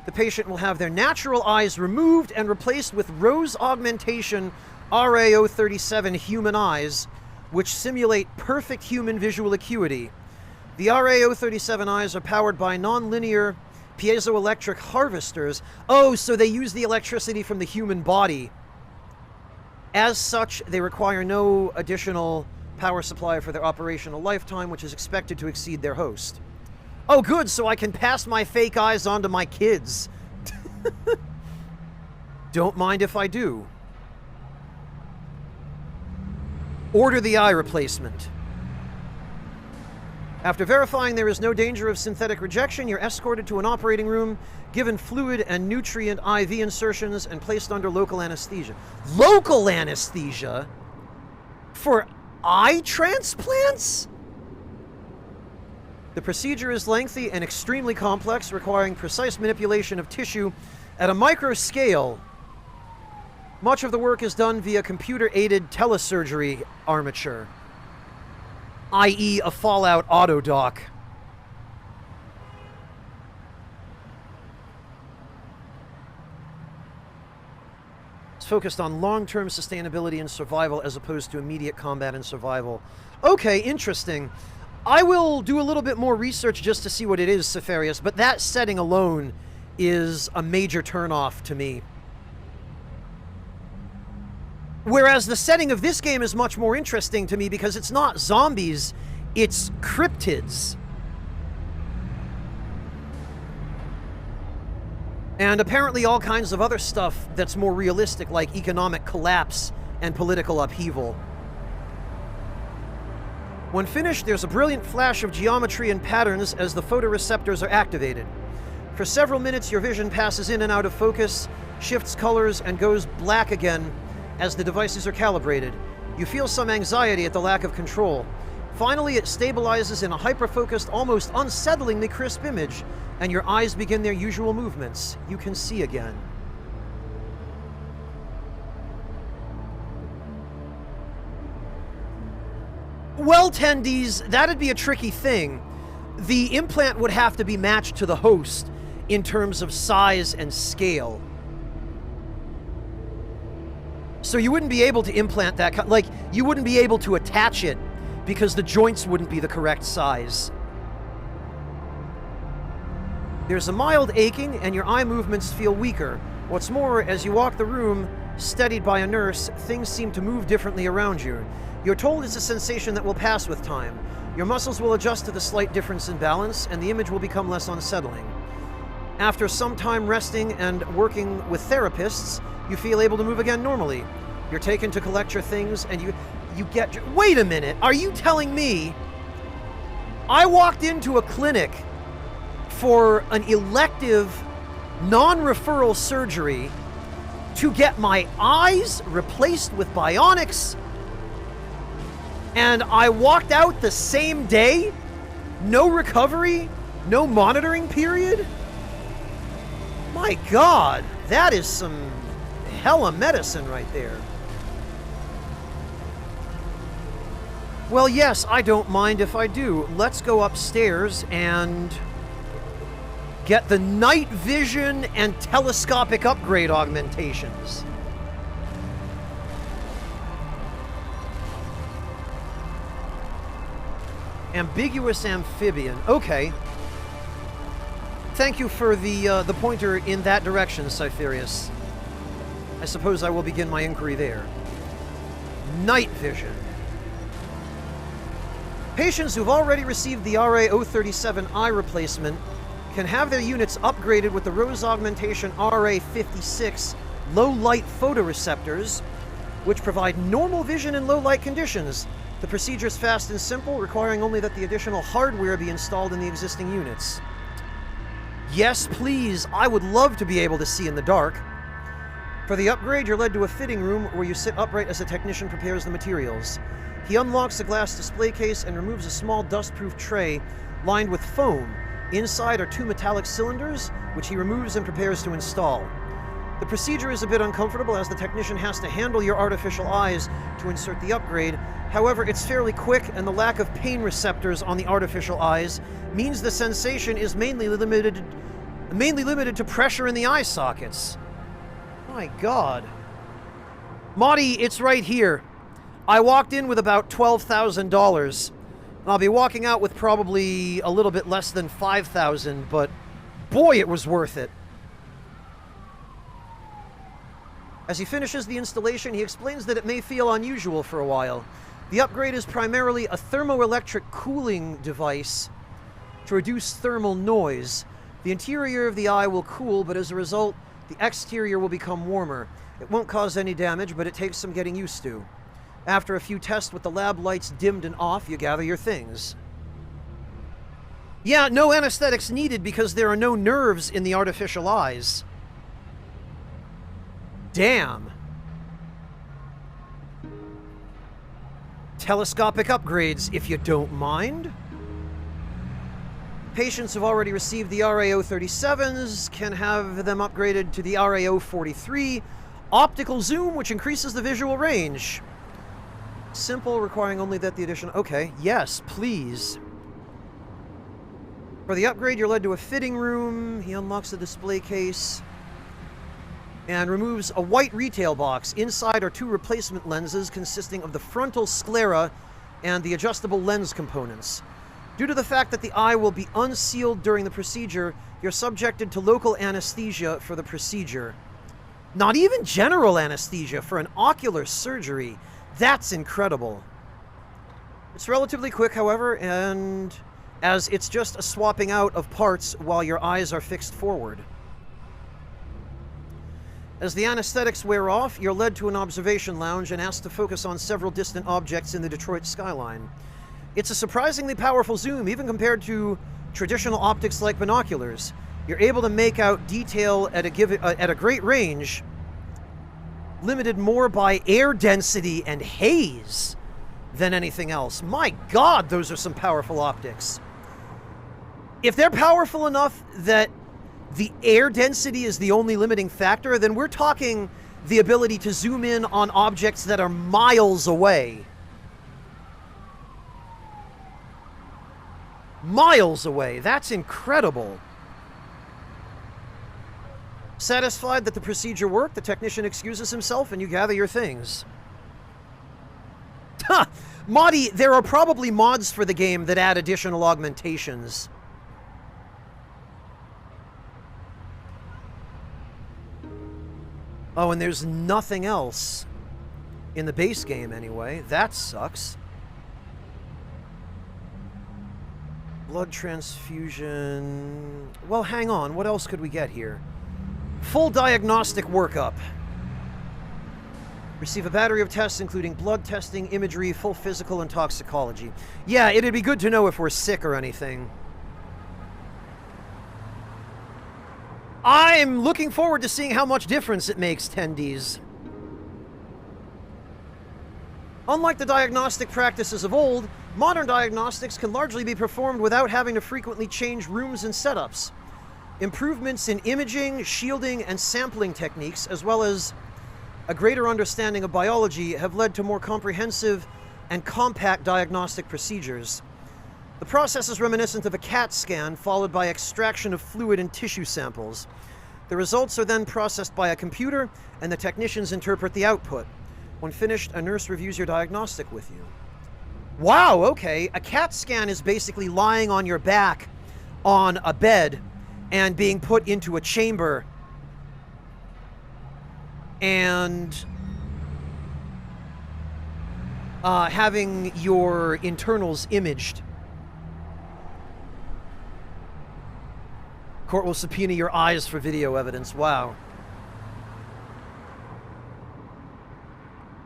the patient will have their natural eyes removed and replaced with rose augmentation RA037 human eyes, which simulate perfect human visual acuity. The RA037 eyes are powered by non-linear piezoelectric harvesters. Oh, so they use the electricity from the human body. As such, they require no additional power supply for their operational lifetime, which is expected to exceed their host. Oh, good, so I can pass my fake eyes on to my kids. Don't mind if I do. Order the eye replacement. After verifying there is no danger of synthetic rejection, you're escorted to an operating room, given fluid and nutrient IV insertions, and placed under local anesthesia. Local anesthesia? For eye transplants? The procedure is lengthy and extremely complex, requiring precise manipulation of tissue at a micro scale. Much of the work is done via computer-aided telesurgery armature, i.e. a Fallout autodoc. It's focused on long-term sustainability and survival as opposed to immediate combat and survival. Okay, interesting. I will do a little bit more research just to see what it is, Sefarius, but that setting alone is a major turnoff to me. Whereas the setting of this game is much more interesting to me because it's not zombies, it's cryptids. And apparently all kinds of other stuff that's more realistic, like economic collapse and political upheaval. When finished, there's a brilliant flash of geometry and patterns as the photoreceptors are activated. For several minutes, your vision passes in and out of focus, shifts colors, and goes black again as the devices are calibrated. You feel some anxiety at the lack of control. Finally, it stabilizes in a hyper-focused, almost unsettlingly crisp image, and your eyes begin their usual movements. You can see again. Well, Tendies, that'd be a tricky thing. The implant would have to be matched to the host in terms of size and scale. So you wouldn't be able to implant that, like, you wouldn't be able to attach it because the joints wouldn't be the correct size. There's a mild aching and your eye movements feel weaker. What's more, as you walk the room, steadied by a nurse, things seem to move differently around you. You're told it's a sensation that will pass with time. Your muscles will adjust to the slight difference in balance, and the image will become less unsettling. After some time resting and working with therapists, you feel able to move again normally. You're taken to collect your things, and you get... Wait a minute, are you telling me I walked into a clinic for an elective, non-referral surgery to get my eyes replaced with bionics, and I walked out the same day? No recovery? No monitoring period? My God, that is some hella medicine right there. Well, yes, I don't mind if I do. Let's go upstairs and get the night vision and telescopic upgrade augmentations. Ambiguous amphibian. Okay. Thank you for the pointer in that direction, Cypherius. I suppose I will begin my inquiry there. Night vision. Patients who've already received the RA037 eye replacement can have their units upgraded with the Rose Augmentation RA56 low-light photoreceptors, which provide normal vision in low-light conditions. The procedure is fast and simple, requiring only that the additional hardware be installed in the existing units. Yes, please. I would love to be able to see in the dark. For the upgrade, you're led to a fitting room where you sit upright as the technician prepares the materials. He unlocks the glass display case and removes a small dust-proof tray lined with foam. Inside are two metallic cylinders, which he removes and prepares to install. The procedure is a bit uncomfortable as the technician has to handle your artificial eyes to insert the upgrade. However, it's fairly quick, and the lack of pain receptors on the artificial eyes means the sensation is mainly limited to pressure in the eye sockets. My God. Marty, it's right here. I walked in with about $12,000. I'll be walking out with probably a little bit less than $5,000, but boy, it was worth it. As he finishes the installation, he explains that it may feel unusual for a while. The upgrade is primarily a thermoelectric cooling device to reduce thermal noise. The interior of the eye will cool, but as a result, the exterior will become warmer. It won't cause any damage, but it takes some getting used to. After a few tests with the lab lights dimmed and off, you gather your things. Yeah, no anesthetics needed because there are no nerves in the artificial eyes. Damn. Telescopic upgrades, if you don't mind. Patients who've already received the RAO-37s can have them upgraded to the RAO-43. Optical zoom, which increases the visual range. Simple, requiring only that the addition... Okay, yes, please. For the upgrade, you're led to a fitting room. He unlocks the display case and removes a white retail box. Inside are 2 replacement lenses consisting of the frontal sclera and the adjustable lens components. Due to the fact that the eye will be unsealed during the procedure, you're subjected to local anesthesia for the procedure. Not even general anesthesia for an ocular surgery. That's incredible. It's relatively quick, however, and as it's just a swapping out of parts while your eyes are fixed forward. As the anesthetics wear off, you're led to an observation lounge and asked to focus on several distant objects in the Detroit skyline. It's a surprisingly powerful zoom, even compared to traditional optics like binoculars. You're able to make out detail at a great range, limited more by air density and haze than anything else. My God, those are some powerful optics. If they're powerful enough that the air density is the only limiting factor, then we're talking the ability to zoom in on objects that are miles away. Miles away. That's incredible. Satisfied that the procedure worked, the technician excuses himself and you gather your things. Ha! Modi, there are probably mods for the game that add additional augmentations. Oh, and there's nothing else in the base game anyway. That sucks. Blood transfusion... Well, hang on. What else could we get here? Full diagnostic workup. Receive a battery of tests including blood testing, imagery, full physical, and toxicology. Yeah, it'd be good to know if we're sick or anything. I'm looking forward to seeing how much difference it makes, Tendies. Unlike the diagnostic practices of old, modern diagnostics can largely be performed without having to frequently change rooms and setups. Improvements in imaging, shielding, and sampling techniques, as well as a greater understanding of biology, have led to more comprehensive and compact diagnostic procedures. The process is reminiscent of a CAT scan, followed by extraction of fluid and tissue samples. The results are then processed by a computer, and the technicians interpret the output. When finished, a nurse reviews your diagnostic with you. Wow, okay. A CAT scan is basically lying on your back on a bed and being put into a chamber and having your internals imaged. Court will subpoena your eyes for video evidence. Wow.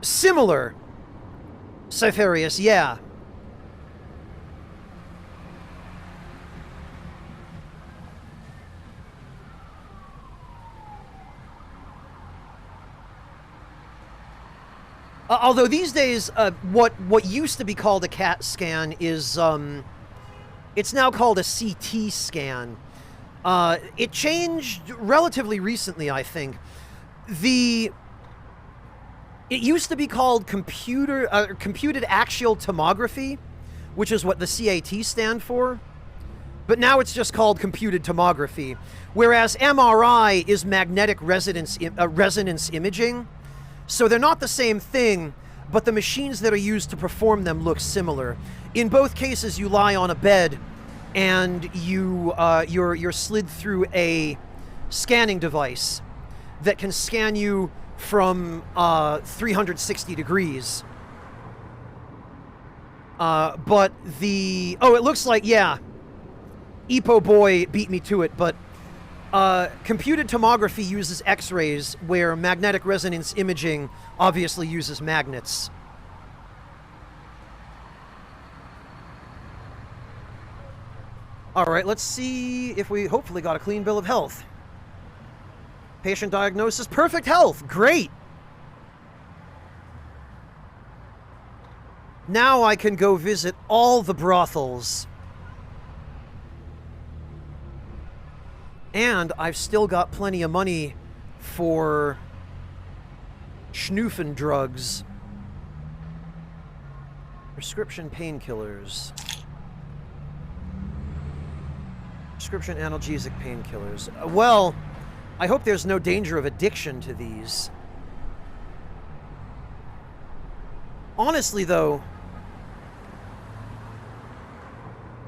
Similar. Cypherius, yeah. Although these days, what used to be called a CAT scan is, it's now called a CT scan. It changed relatively recently, I think. It used to be called computed axial tomography, which is what the CAT stand for. But now it's just called computed tomography. Whereas MRI is magnetic resonance imaging. So they're not the same thing, but the machines that are used to perform them look similar. In both cases, you lie on a bed and you're slid through a scanning device that can scan you from 360 degrees. But it looks like, yeah, Epo Boy beat me to it, but computed tomography uses X-rays, where magnetic resonance imaging obviously uses magnets. Alright, let's see if we hopefully got a clean bill of health. Patient diagnosis, perfect health, great! Now I can go visit all the brothels. And I've still got plenty of money for schnoofin drugs. Prescription painkillers. Prescription analgesic painkillers. Well, I hope there's no danger of addiction to these. Honestly, though,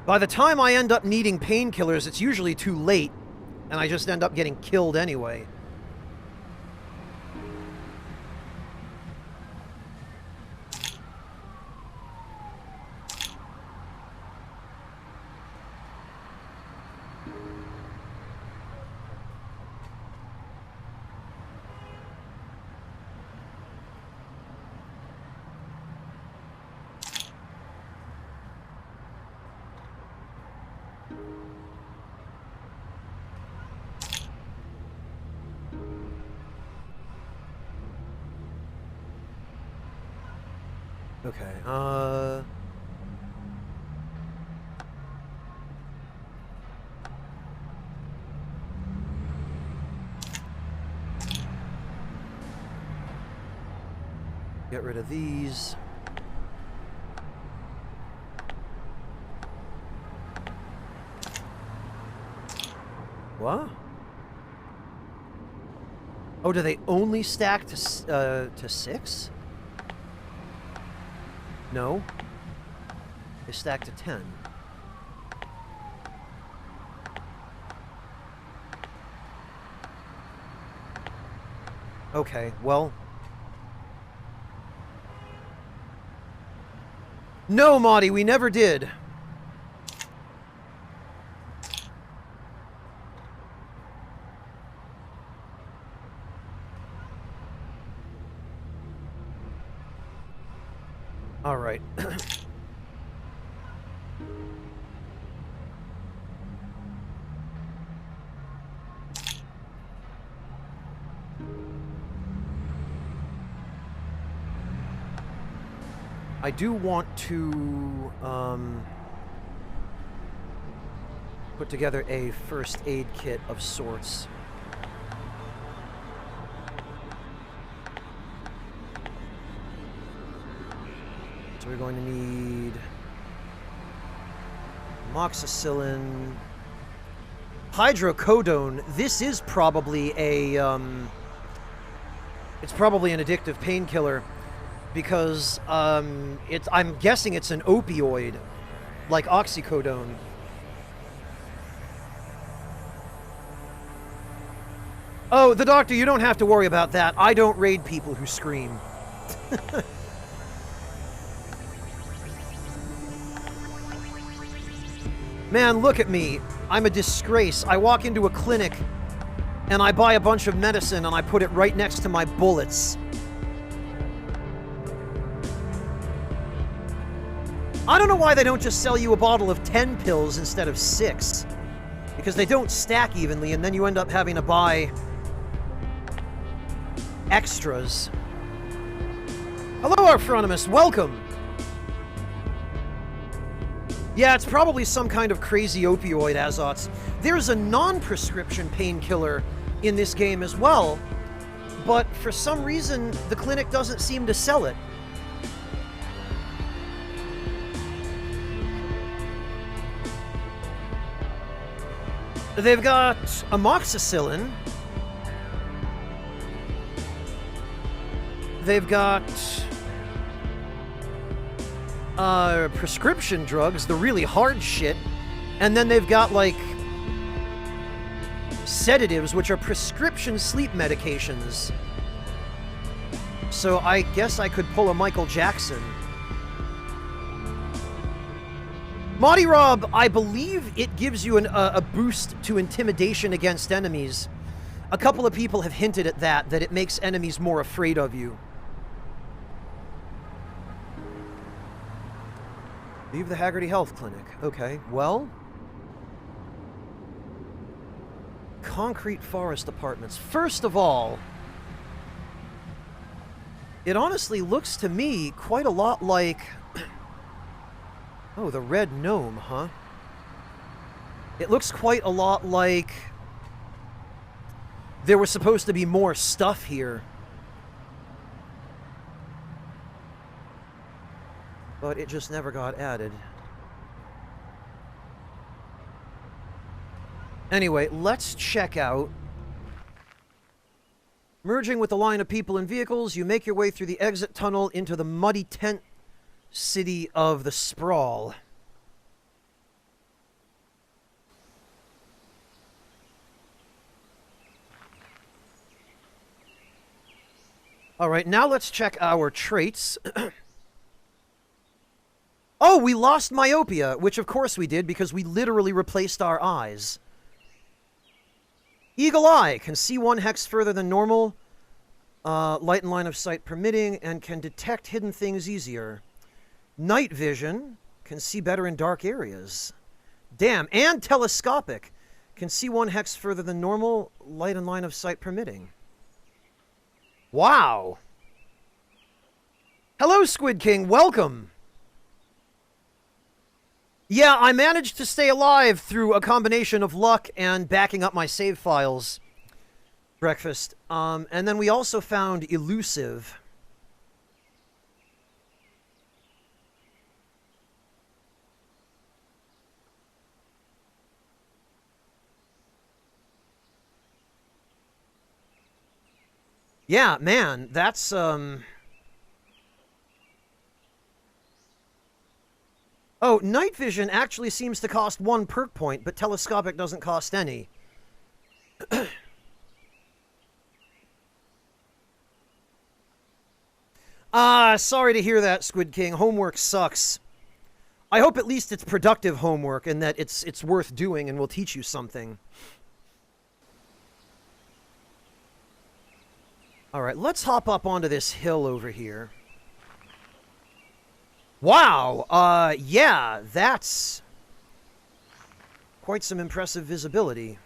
by the time I end up needing painkillers, it's usually too late, and I just end up getting killed anyway. Okay, get rid of these. What? Oh, do they only stack to 6? No. They stack to 10. Okay, well. No, Marty, we never did. All right. I do want to put together a first aid kit of sorts. So we're going to need amoxicillin, hydrocodone. This is probably a it's probably an addictive painkiller because I'm guessing it's an opioid like oxycodone. Oh, the doctor, you don't have to worry about that. I don't raid people who scream. Man, look at me. I'm a disgrace. I walk into a clinic and I buy a bunch of medicine and I put it right next to my bullets. I don't know why they don't just sell you a bottle of 10 pills instead of 6. Because they don't stack evenly and then you end up having to buy extras. Hello, Arphronymous. Welcome. Yeah, it's probably some kind of crazy opioid, Azots. There's a non-prescription painkiller in this game as well, but for some reason, the clinic doesn't seem to sell it. They've got amoxicillin. They've got prescription drugs, the really hard shit. And then they've got, like, sedatives, which are prescription sleep medications. So I guess I could pull a Michael Jackson. Monty Rob, I believe it gives you a boost to intimidation against enemies. A couple of people have hinted at that it makes enemies more afraid of you. Leave the Haggerty Health Clinic. Okay, well... Concrete Forest Apartments. First of all, it honestly looks to me quite a lot like... Oh, the Red Gnome, huh? It looks quite a lot like... There was supposed to be more stuff here. But it just never got added. Anyway, let's check out... Merging with the line of people and vehicles, you make your way through the exit tunnel into the muddy tent city of the Sprawl. Alright, now let's check our traits. Oh, we lost myopia, which of course we did because we literally replaced our eyes. Eagle Eye can see 1 hex further than normal, light and line of sight permitting, and can detect hidden things easier. Night vision can see better in dark areas. Damn, and telescopic can see 1 hex further than normal, light and line of sight permitting. Wow. Hello, Squid King, welcome. Yeah, I managed to stay alive through a combination of luck and backing up my save files. Breakfast. And then we also found Elusive. Yeah, man, that's, Oh, night vision actually seems to cost 1 perk point, but telescopic doesn't cost any. Sorry to hear that, Squid King. Homework sucks. I hope at least it's productive homework and that it's worth doing and will teach you something. Alright, let's hop up onto this hill over here. Wow, yeah, that's quite some impressive visibility.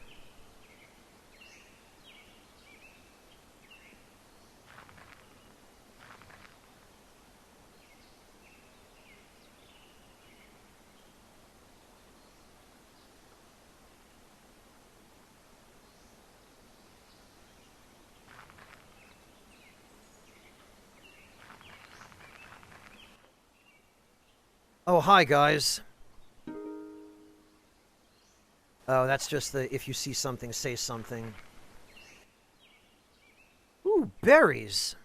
Oh, hi, guys. Oh, that's just the if you see something, say something. Ooh, berries.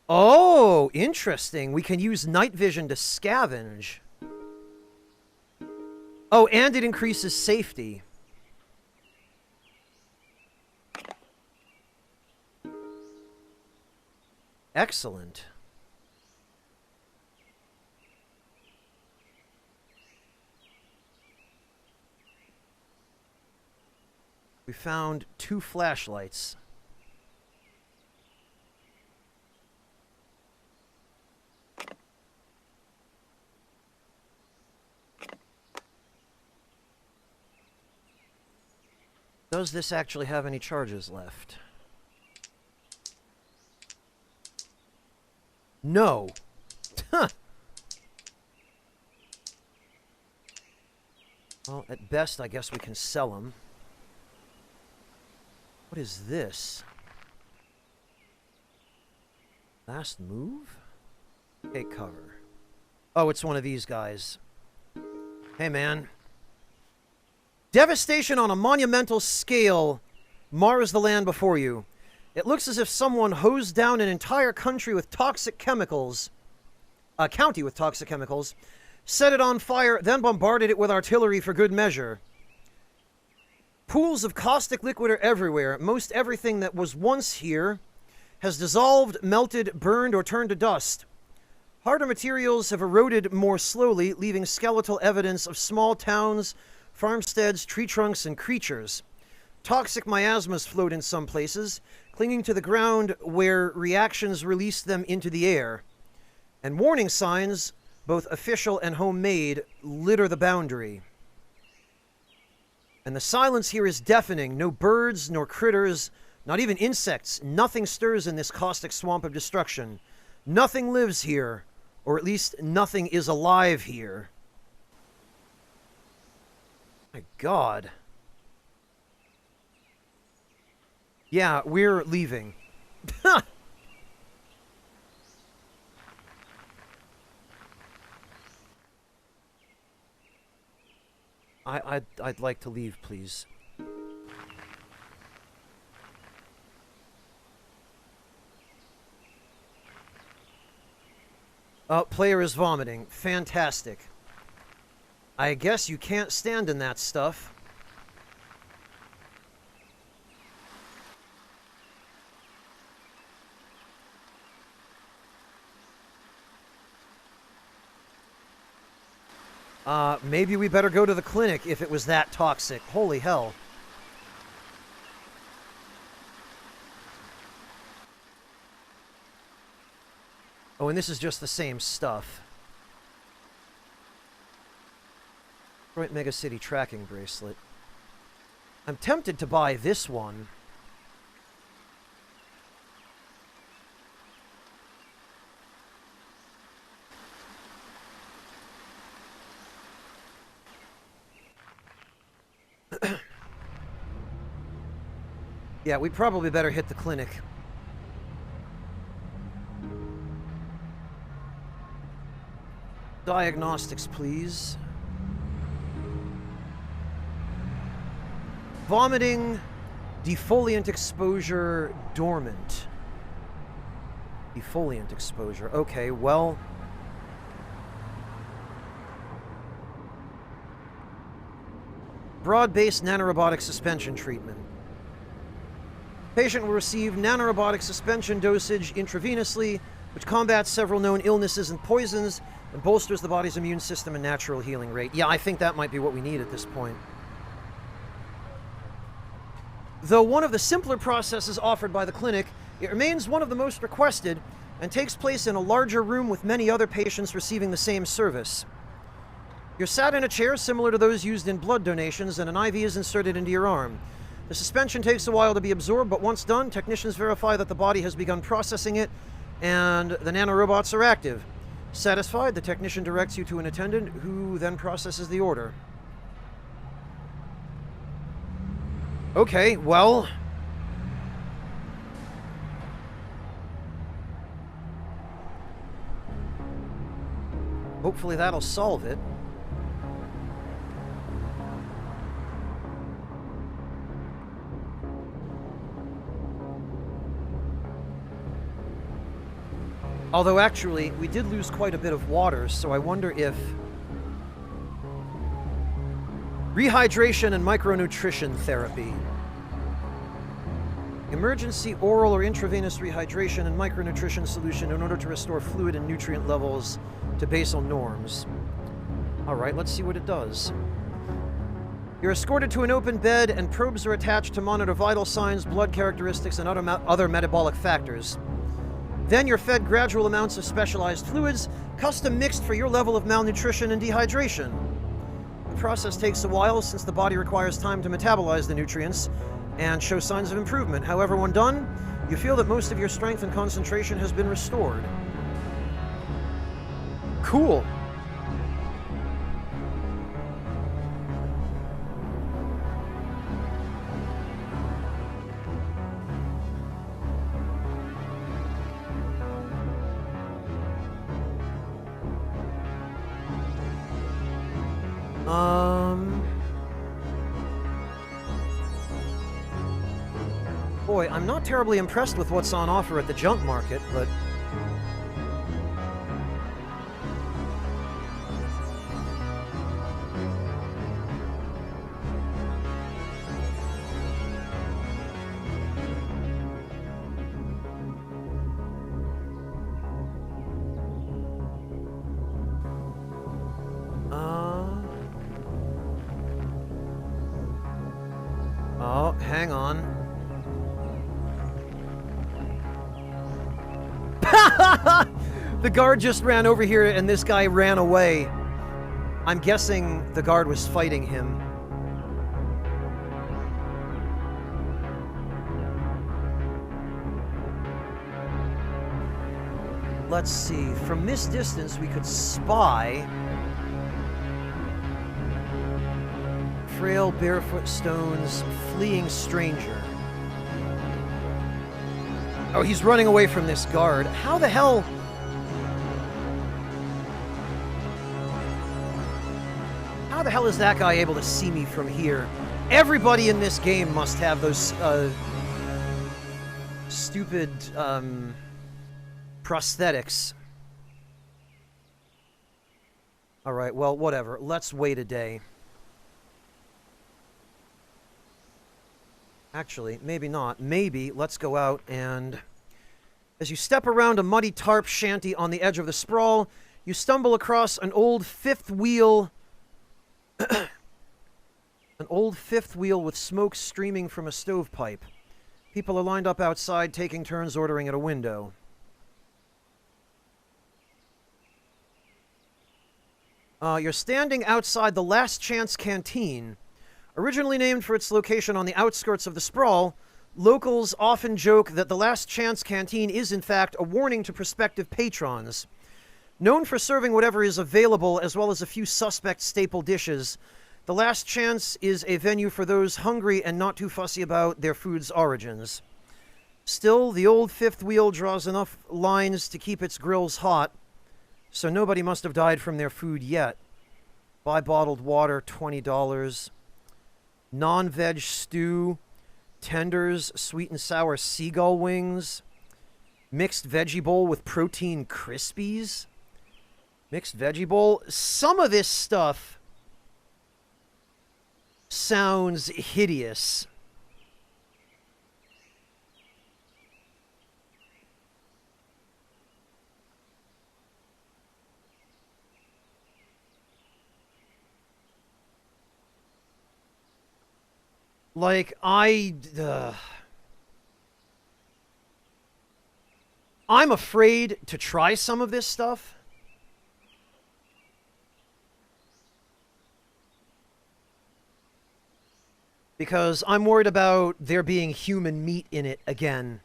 Oh, interesting. We can use night vision to scavenge. Oh, and it increases safety. Excellent. We found 2 flashlights. Does this actually have any charges left? No. Huh. Well, at best, I guess we can sell them. What is this? Last move? Take cover. Oh, it's one of these guys. Hey, man. Devastation on a monumental scale mars the land before you. It looks as if someone hosed down an entire country with toxic chemicals, a county with toxic chemicals, set it on fire, then bombarded it with artillery for good measure. Pools of caustic liquid are everywhere. Most everything that was once here has dissolved, melted, burned, or turned to dust. Harder materials have eroded more slowly, leaving skeletal evidence of small towns, farmsteads, tree trunks, and creatures. Toxic miasmas float in some places, clinging to the ground where reactions release them into the air. And warning signs, both official and homemade, litter the boundary. And the silence here is deafening. No birds, nor critters, not even insects. Nothing stirs in this caustic swamp of destruction. Nothing lives here, or at least nothing is alive here. My God. Yeah, we're leaving. I'd like to leave, please. Player is vomiting. Fantastic. I guess you can't stand in that stuff. Maybe we better go to the clinic if it was that toxic. Holy hell. Oh, and this is just the same stuff. Detroit Mega City tracking bracelet. I'm tempted to buy this one. Yeah, we probably better hit the clinic. Diagnostics, please. Vomiting, defoliant exposure, dormant. Defoliant exposure. Okay, well... broad-based nanorobotic suspension treatment. Patient will receive nanorobotic suspension dosage intravenously, which combats several known illnesses and poisons and bolsters the body's immune system and natural healing rate. Yeah, I think that might be what we need at this point. Though one of the simpler processes offered by the clinic, it remains one of the most requested and takes place in a larger room with many other patients receiving the same service. You're sat in a chair similar to those used in blood donations, and an IV is inserted into your arm. The suspension takes a while to be absorbed, but once done, technicians verify that the body has begun processing it, and the nanorobots are active. Satisfied, the technician directs you to an attendant, who then processes the order. Okay, well... hopefully that'll solve it. Although, actually, we did lose quite a bit of water, so I wonder if... rehydration and micronutrition therapy. Emergency oral or intravenous rehydration and micronutrition solution in order to restore fluid and nutrient levels to basal norms. Alright, let's see what it does. You're escorted to an open bed, and probes are attached to monitor vital signs, blood characteristics, and other metabolic factors. Then you're fed gradual amounts of specialized fluids, custom mixed for your level of malnutrition and dehydration. The process takes a while since the body requires time to metabolize the nutrients and show signs of improvement. However, when done, you feel that most of your strength and concentration has been restored. Cool. Boy, I'm not terribly impressed with what's on offer at the junk market, but... Oh, hang on. The guard just ran over here and this guy ran away. I'm guessing the guard was fighting him. Let's see. From this distance, we could spy. Frail barefoot stones, fleeing stranger. Oh, he's running away from this guard. How the hell? How the hell is that guy able to see me from here? Everybody in this game must have those stupid prosthetics. All right, well, whatever. Let's wait a day. Actually, maybe not. Maybe let's go out and... As you step around a muddy tarp shanty on the edge of the sprawl, you stumble across an old fifth wheel... an old fifth wheel with smoke streaming from a stovepipe. People are lined up outside, taking turns ordering at a window. You're standing outside the Last Chance Canteen. Originally named for its location on the outskirts of the sprawl, locals often joke that the Last Chance Canteen is, in fact, a warning to prospective patrons. Known for serving whatever is available, as well as a few suspect staple dishes, the Last Chance is a venue for those hungry and not too fussy about their food's origins. Still, the old fifth wheel draws enough lines to keep its grills hot, so nobody must have died from their food yet. Buy bottled water, $20. Non-veg stew, tenders, sweet and sour seagull wings, mixed veggie bowl with protein Crispies, mixed veggie bowl. Some of this stuff sounds hideous. Like, I'm afraid to try some of this stuff. Because I'm worried about there being human meat in it again.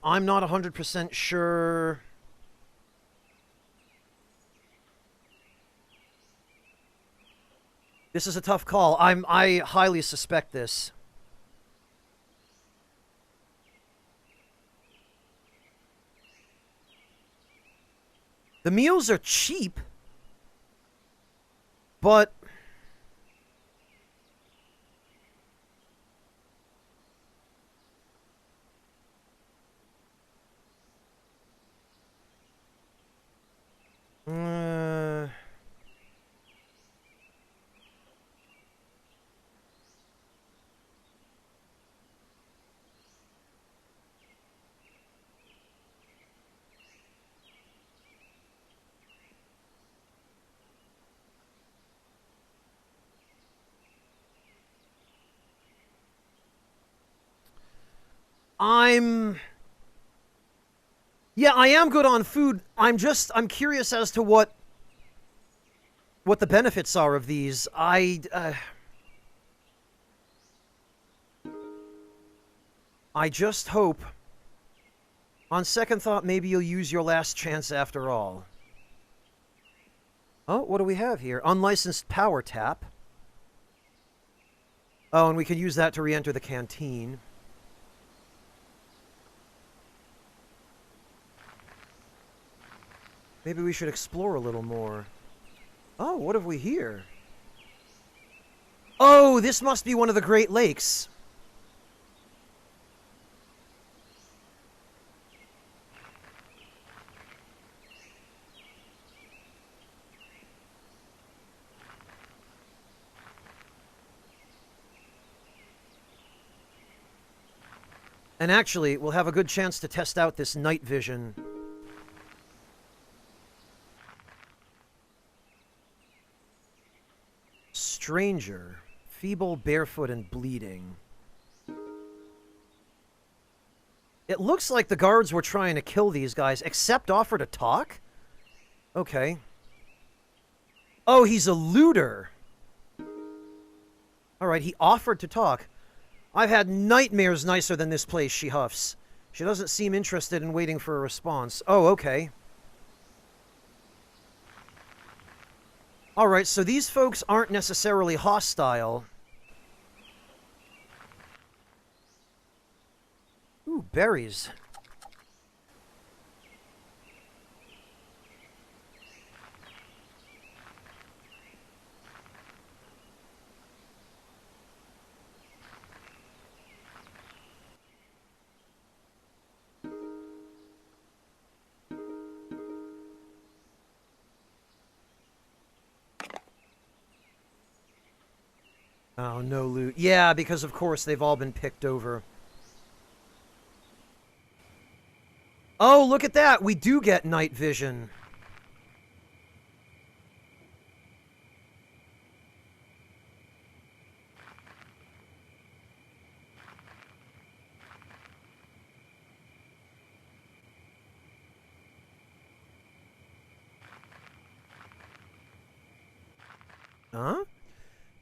I'm not 100% sure. This is a tough call. I highly suspect this. The meals are cheap, but yeah, I am good on food. I'm curious as to what the benefits are of these. I just hope, on second thought, maybe you'll use your last chance after all. Oh, what do we have here? Unlicensed power tap. Oh, and we can use that to re-enter the canteen. Maybe we should explore a little more. Oh, what have we here? Oh, this must be one of the Great Lakes. And actually, we'll have a good chance to test out this night vision. Stranger. Feeble, barefoot, and bleeding. It looks like the guards were trying to kill these guys, except offer to talk? Okay. Oh, he's a looter. Alright, he offered to talk. I've had nightmares nicer than this place, she huffs. She doesn't seem interested in waiting for a response. Oh, okay. Alright, so these folks aren't necessarily hostile. Ooh, berries. Oh, no loot. Yeah, because of course they've all been picked over. Oh, look at that! We do get night vision. Huh?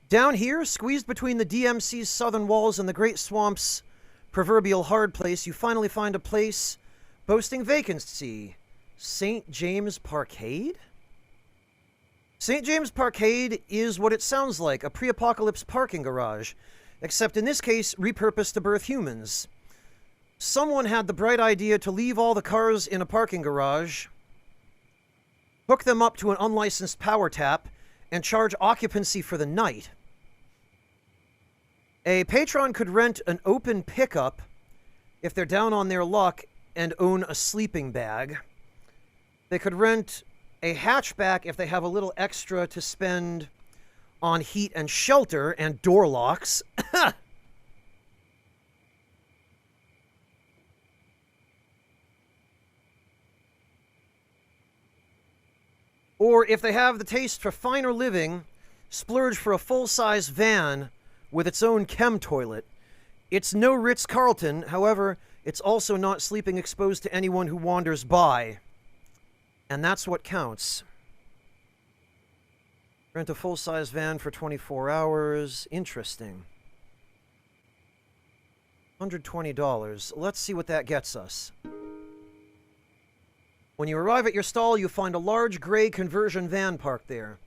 Down here, squeezed between the DMC's southern walls and the Great Swamp's proverbial hard place, you finally find a place boasting vacancy. St. James Parkade? St. James Parkade is what it sounds like, a pre-apocalypse parking garage, except in this case, repurposed to berth humans. Someone had the bright idea to leave all the cars in a parking garage, hook them up to an unlicensed power tap, and charge occupancy for the night. A patron could rent an open pickup if they're down on their luck and own a sleeping bag. They could rent a hatchback if they have a little extra to spend on heat and shelter and door locks. Or if they have the taste for finer living, splurge for a full-size van with its own chem toilet. It's no Ritz-Carlton, however, it's also not sleeping exposed to anyone who wanders by. And that's what counts. Rent a full-size van for 24 hours. Interesting. $120. Let's see what that gets us. When you arrive at your stall, you find a large gray conversion van parked there.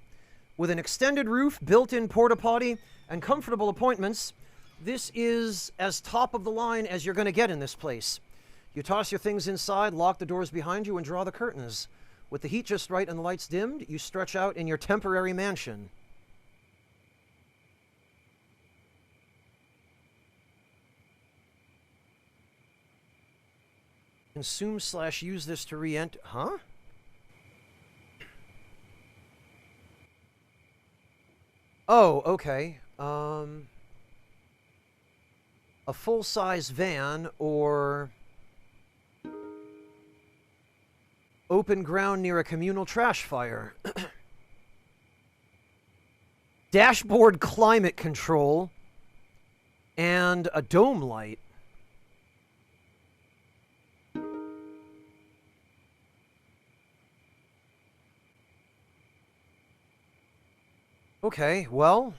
With an extended roof, built-in porta-potty, and comfortable appointments, this is as top of the line as you're going to get in this place. You toss your things inside, lock the doors behind you, and draw the curtains. With the heat just right and the lights dimmed, you stretch out in your temporary mansion. Consume/use this to re-enter. Huh? Oh, okay. A full-size van or open ground near a communal trash fire. Dashboard climate control and a dome light. Okay, well,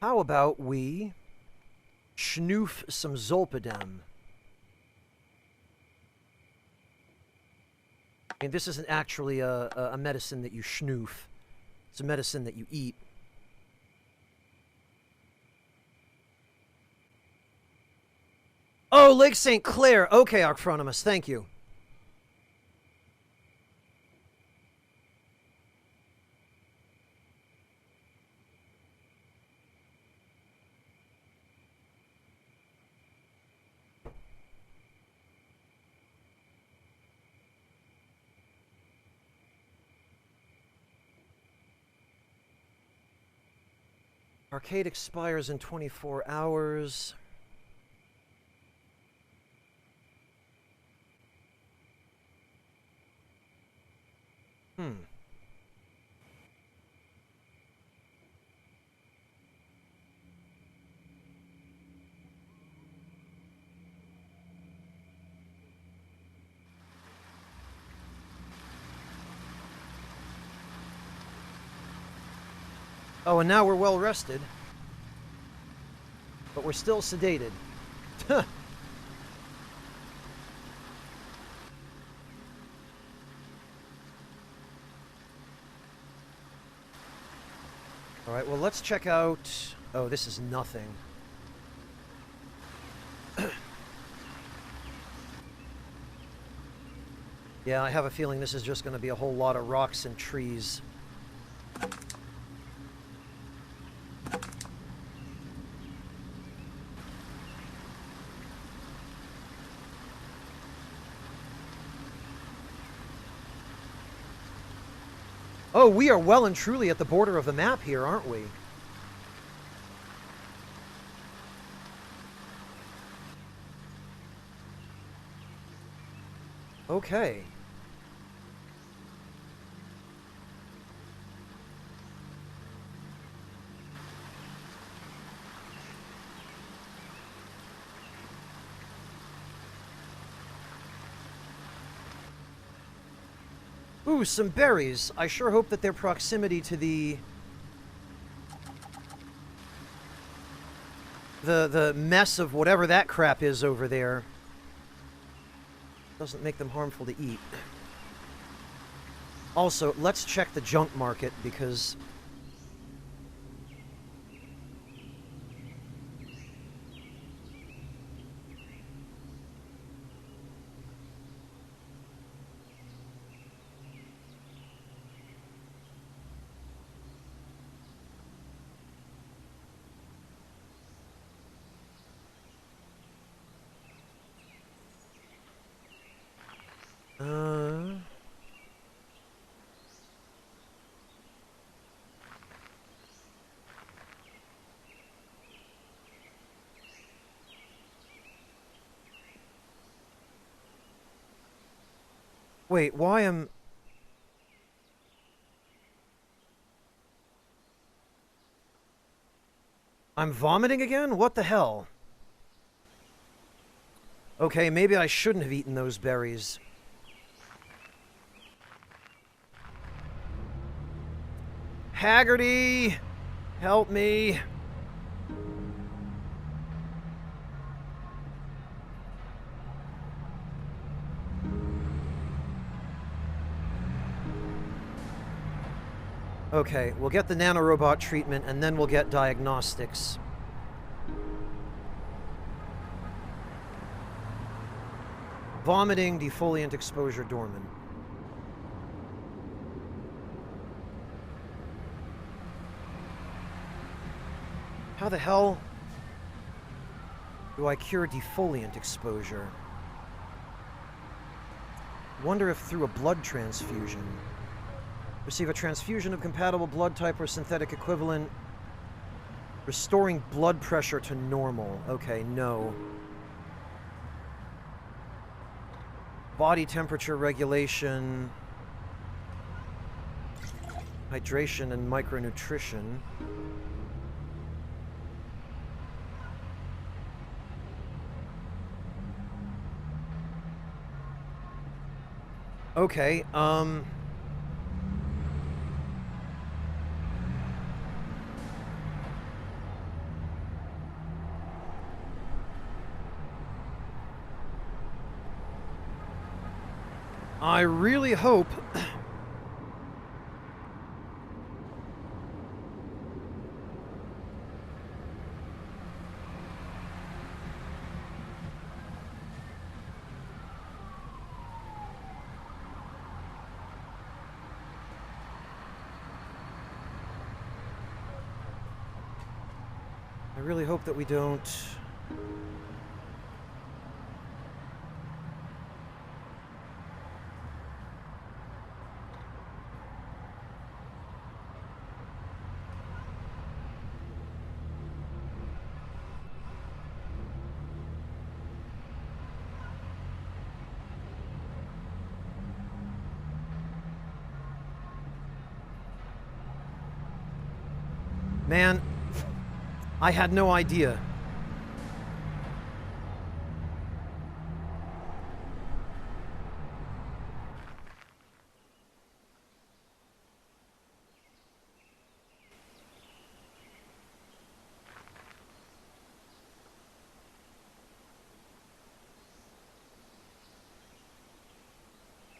how about we schnoof some Zolpidem? I mean, this isn't actually a medicine that you schnoof. It's a medicine that you eat. Oh, Lake St. Clair. Okay, Archronomus, thank you. Arcade expires in 24 hours. Oh, and now we're well rested. But we're still sedated. Alright, well, let's check out... Oh, this is nothing. Yeah, I have a feeling this is just going to be a whole lot of rocks and trees. Oh, we are well and truly at the border of the map here, aren't we? Okay. Ooh, some berries. I sure hope that their proximity to the mess of whatever that crap is over there doesn't make them harmful to eat. Also, let's check the junk market, because wait, why am... I'm vomiting again? What the hell? Okay, maybe I shouldn't have eaten those berries. Haggerty! Help me! Okay, we'll get the nanorobot treatment, and then we'll get diagnostics. Vomiting, defoliant exposure dormant. How the hell do I cure defoliant exposure? Wonder if through a blood transfusion. Receive a transfusion of compatible blood type or synthetic equivalent. Restoring blood pressure to normal. Okay, no. Body temperature regulation. Hydration and micronutrition. Okay, I really hope I really hope that we don't... Man, I had no idea.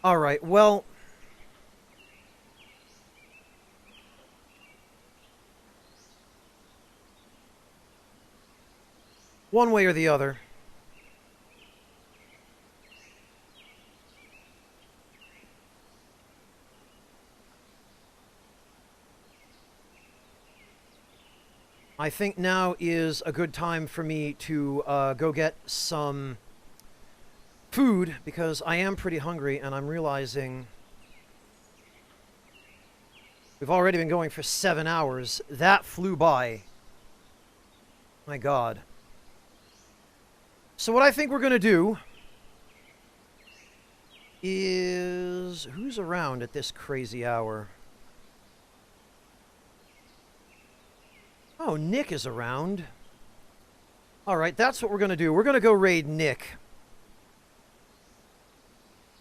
All right, well... one way or the other. I think now is a good time for me to go get some food, because I am pretty hungry, and I'm realizing we've already been going for 7 hours. That flew by. My God. So what I think we're going to do is... who's around at this crazy hour? Oh, Nick is around. Alright, that's what we're going to do. We're going to go raid Nick.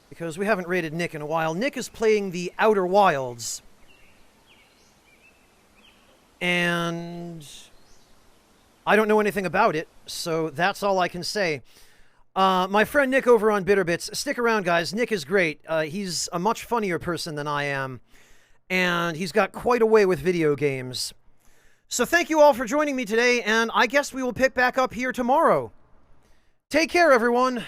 Because we haven't raided Nick in a while. Nick is playing the Outer Wilds. And... I don't know anything about it, so that's all I can say. My friend Nick over on Bitterbits, stick around, guys. Nick is great. He's a much funnier person than I am, and he's got quite a way with video games. So thank you all for joining me today, and I guess we will pick back up here tomorrow. Take care, everyone.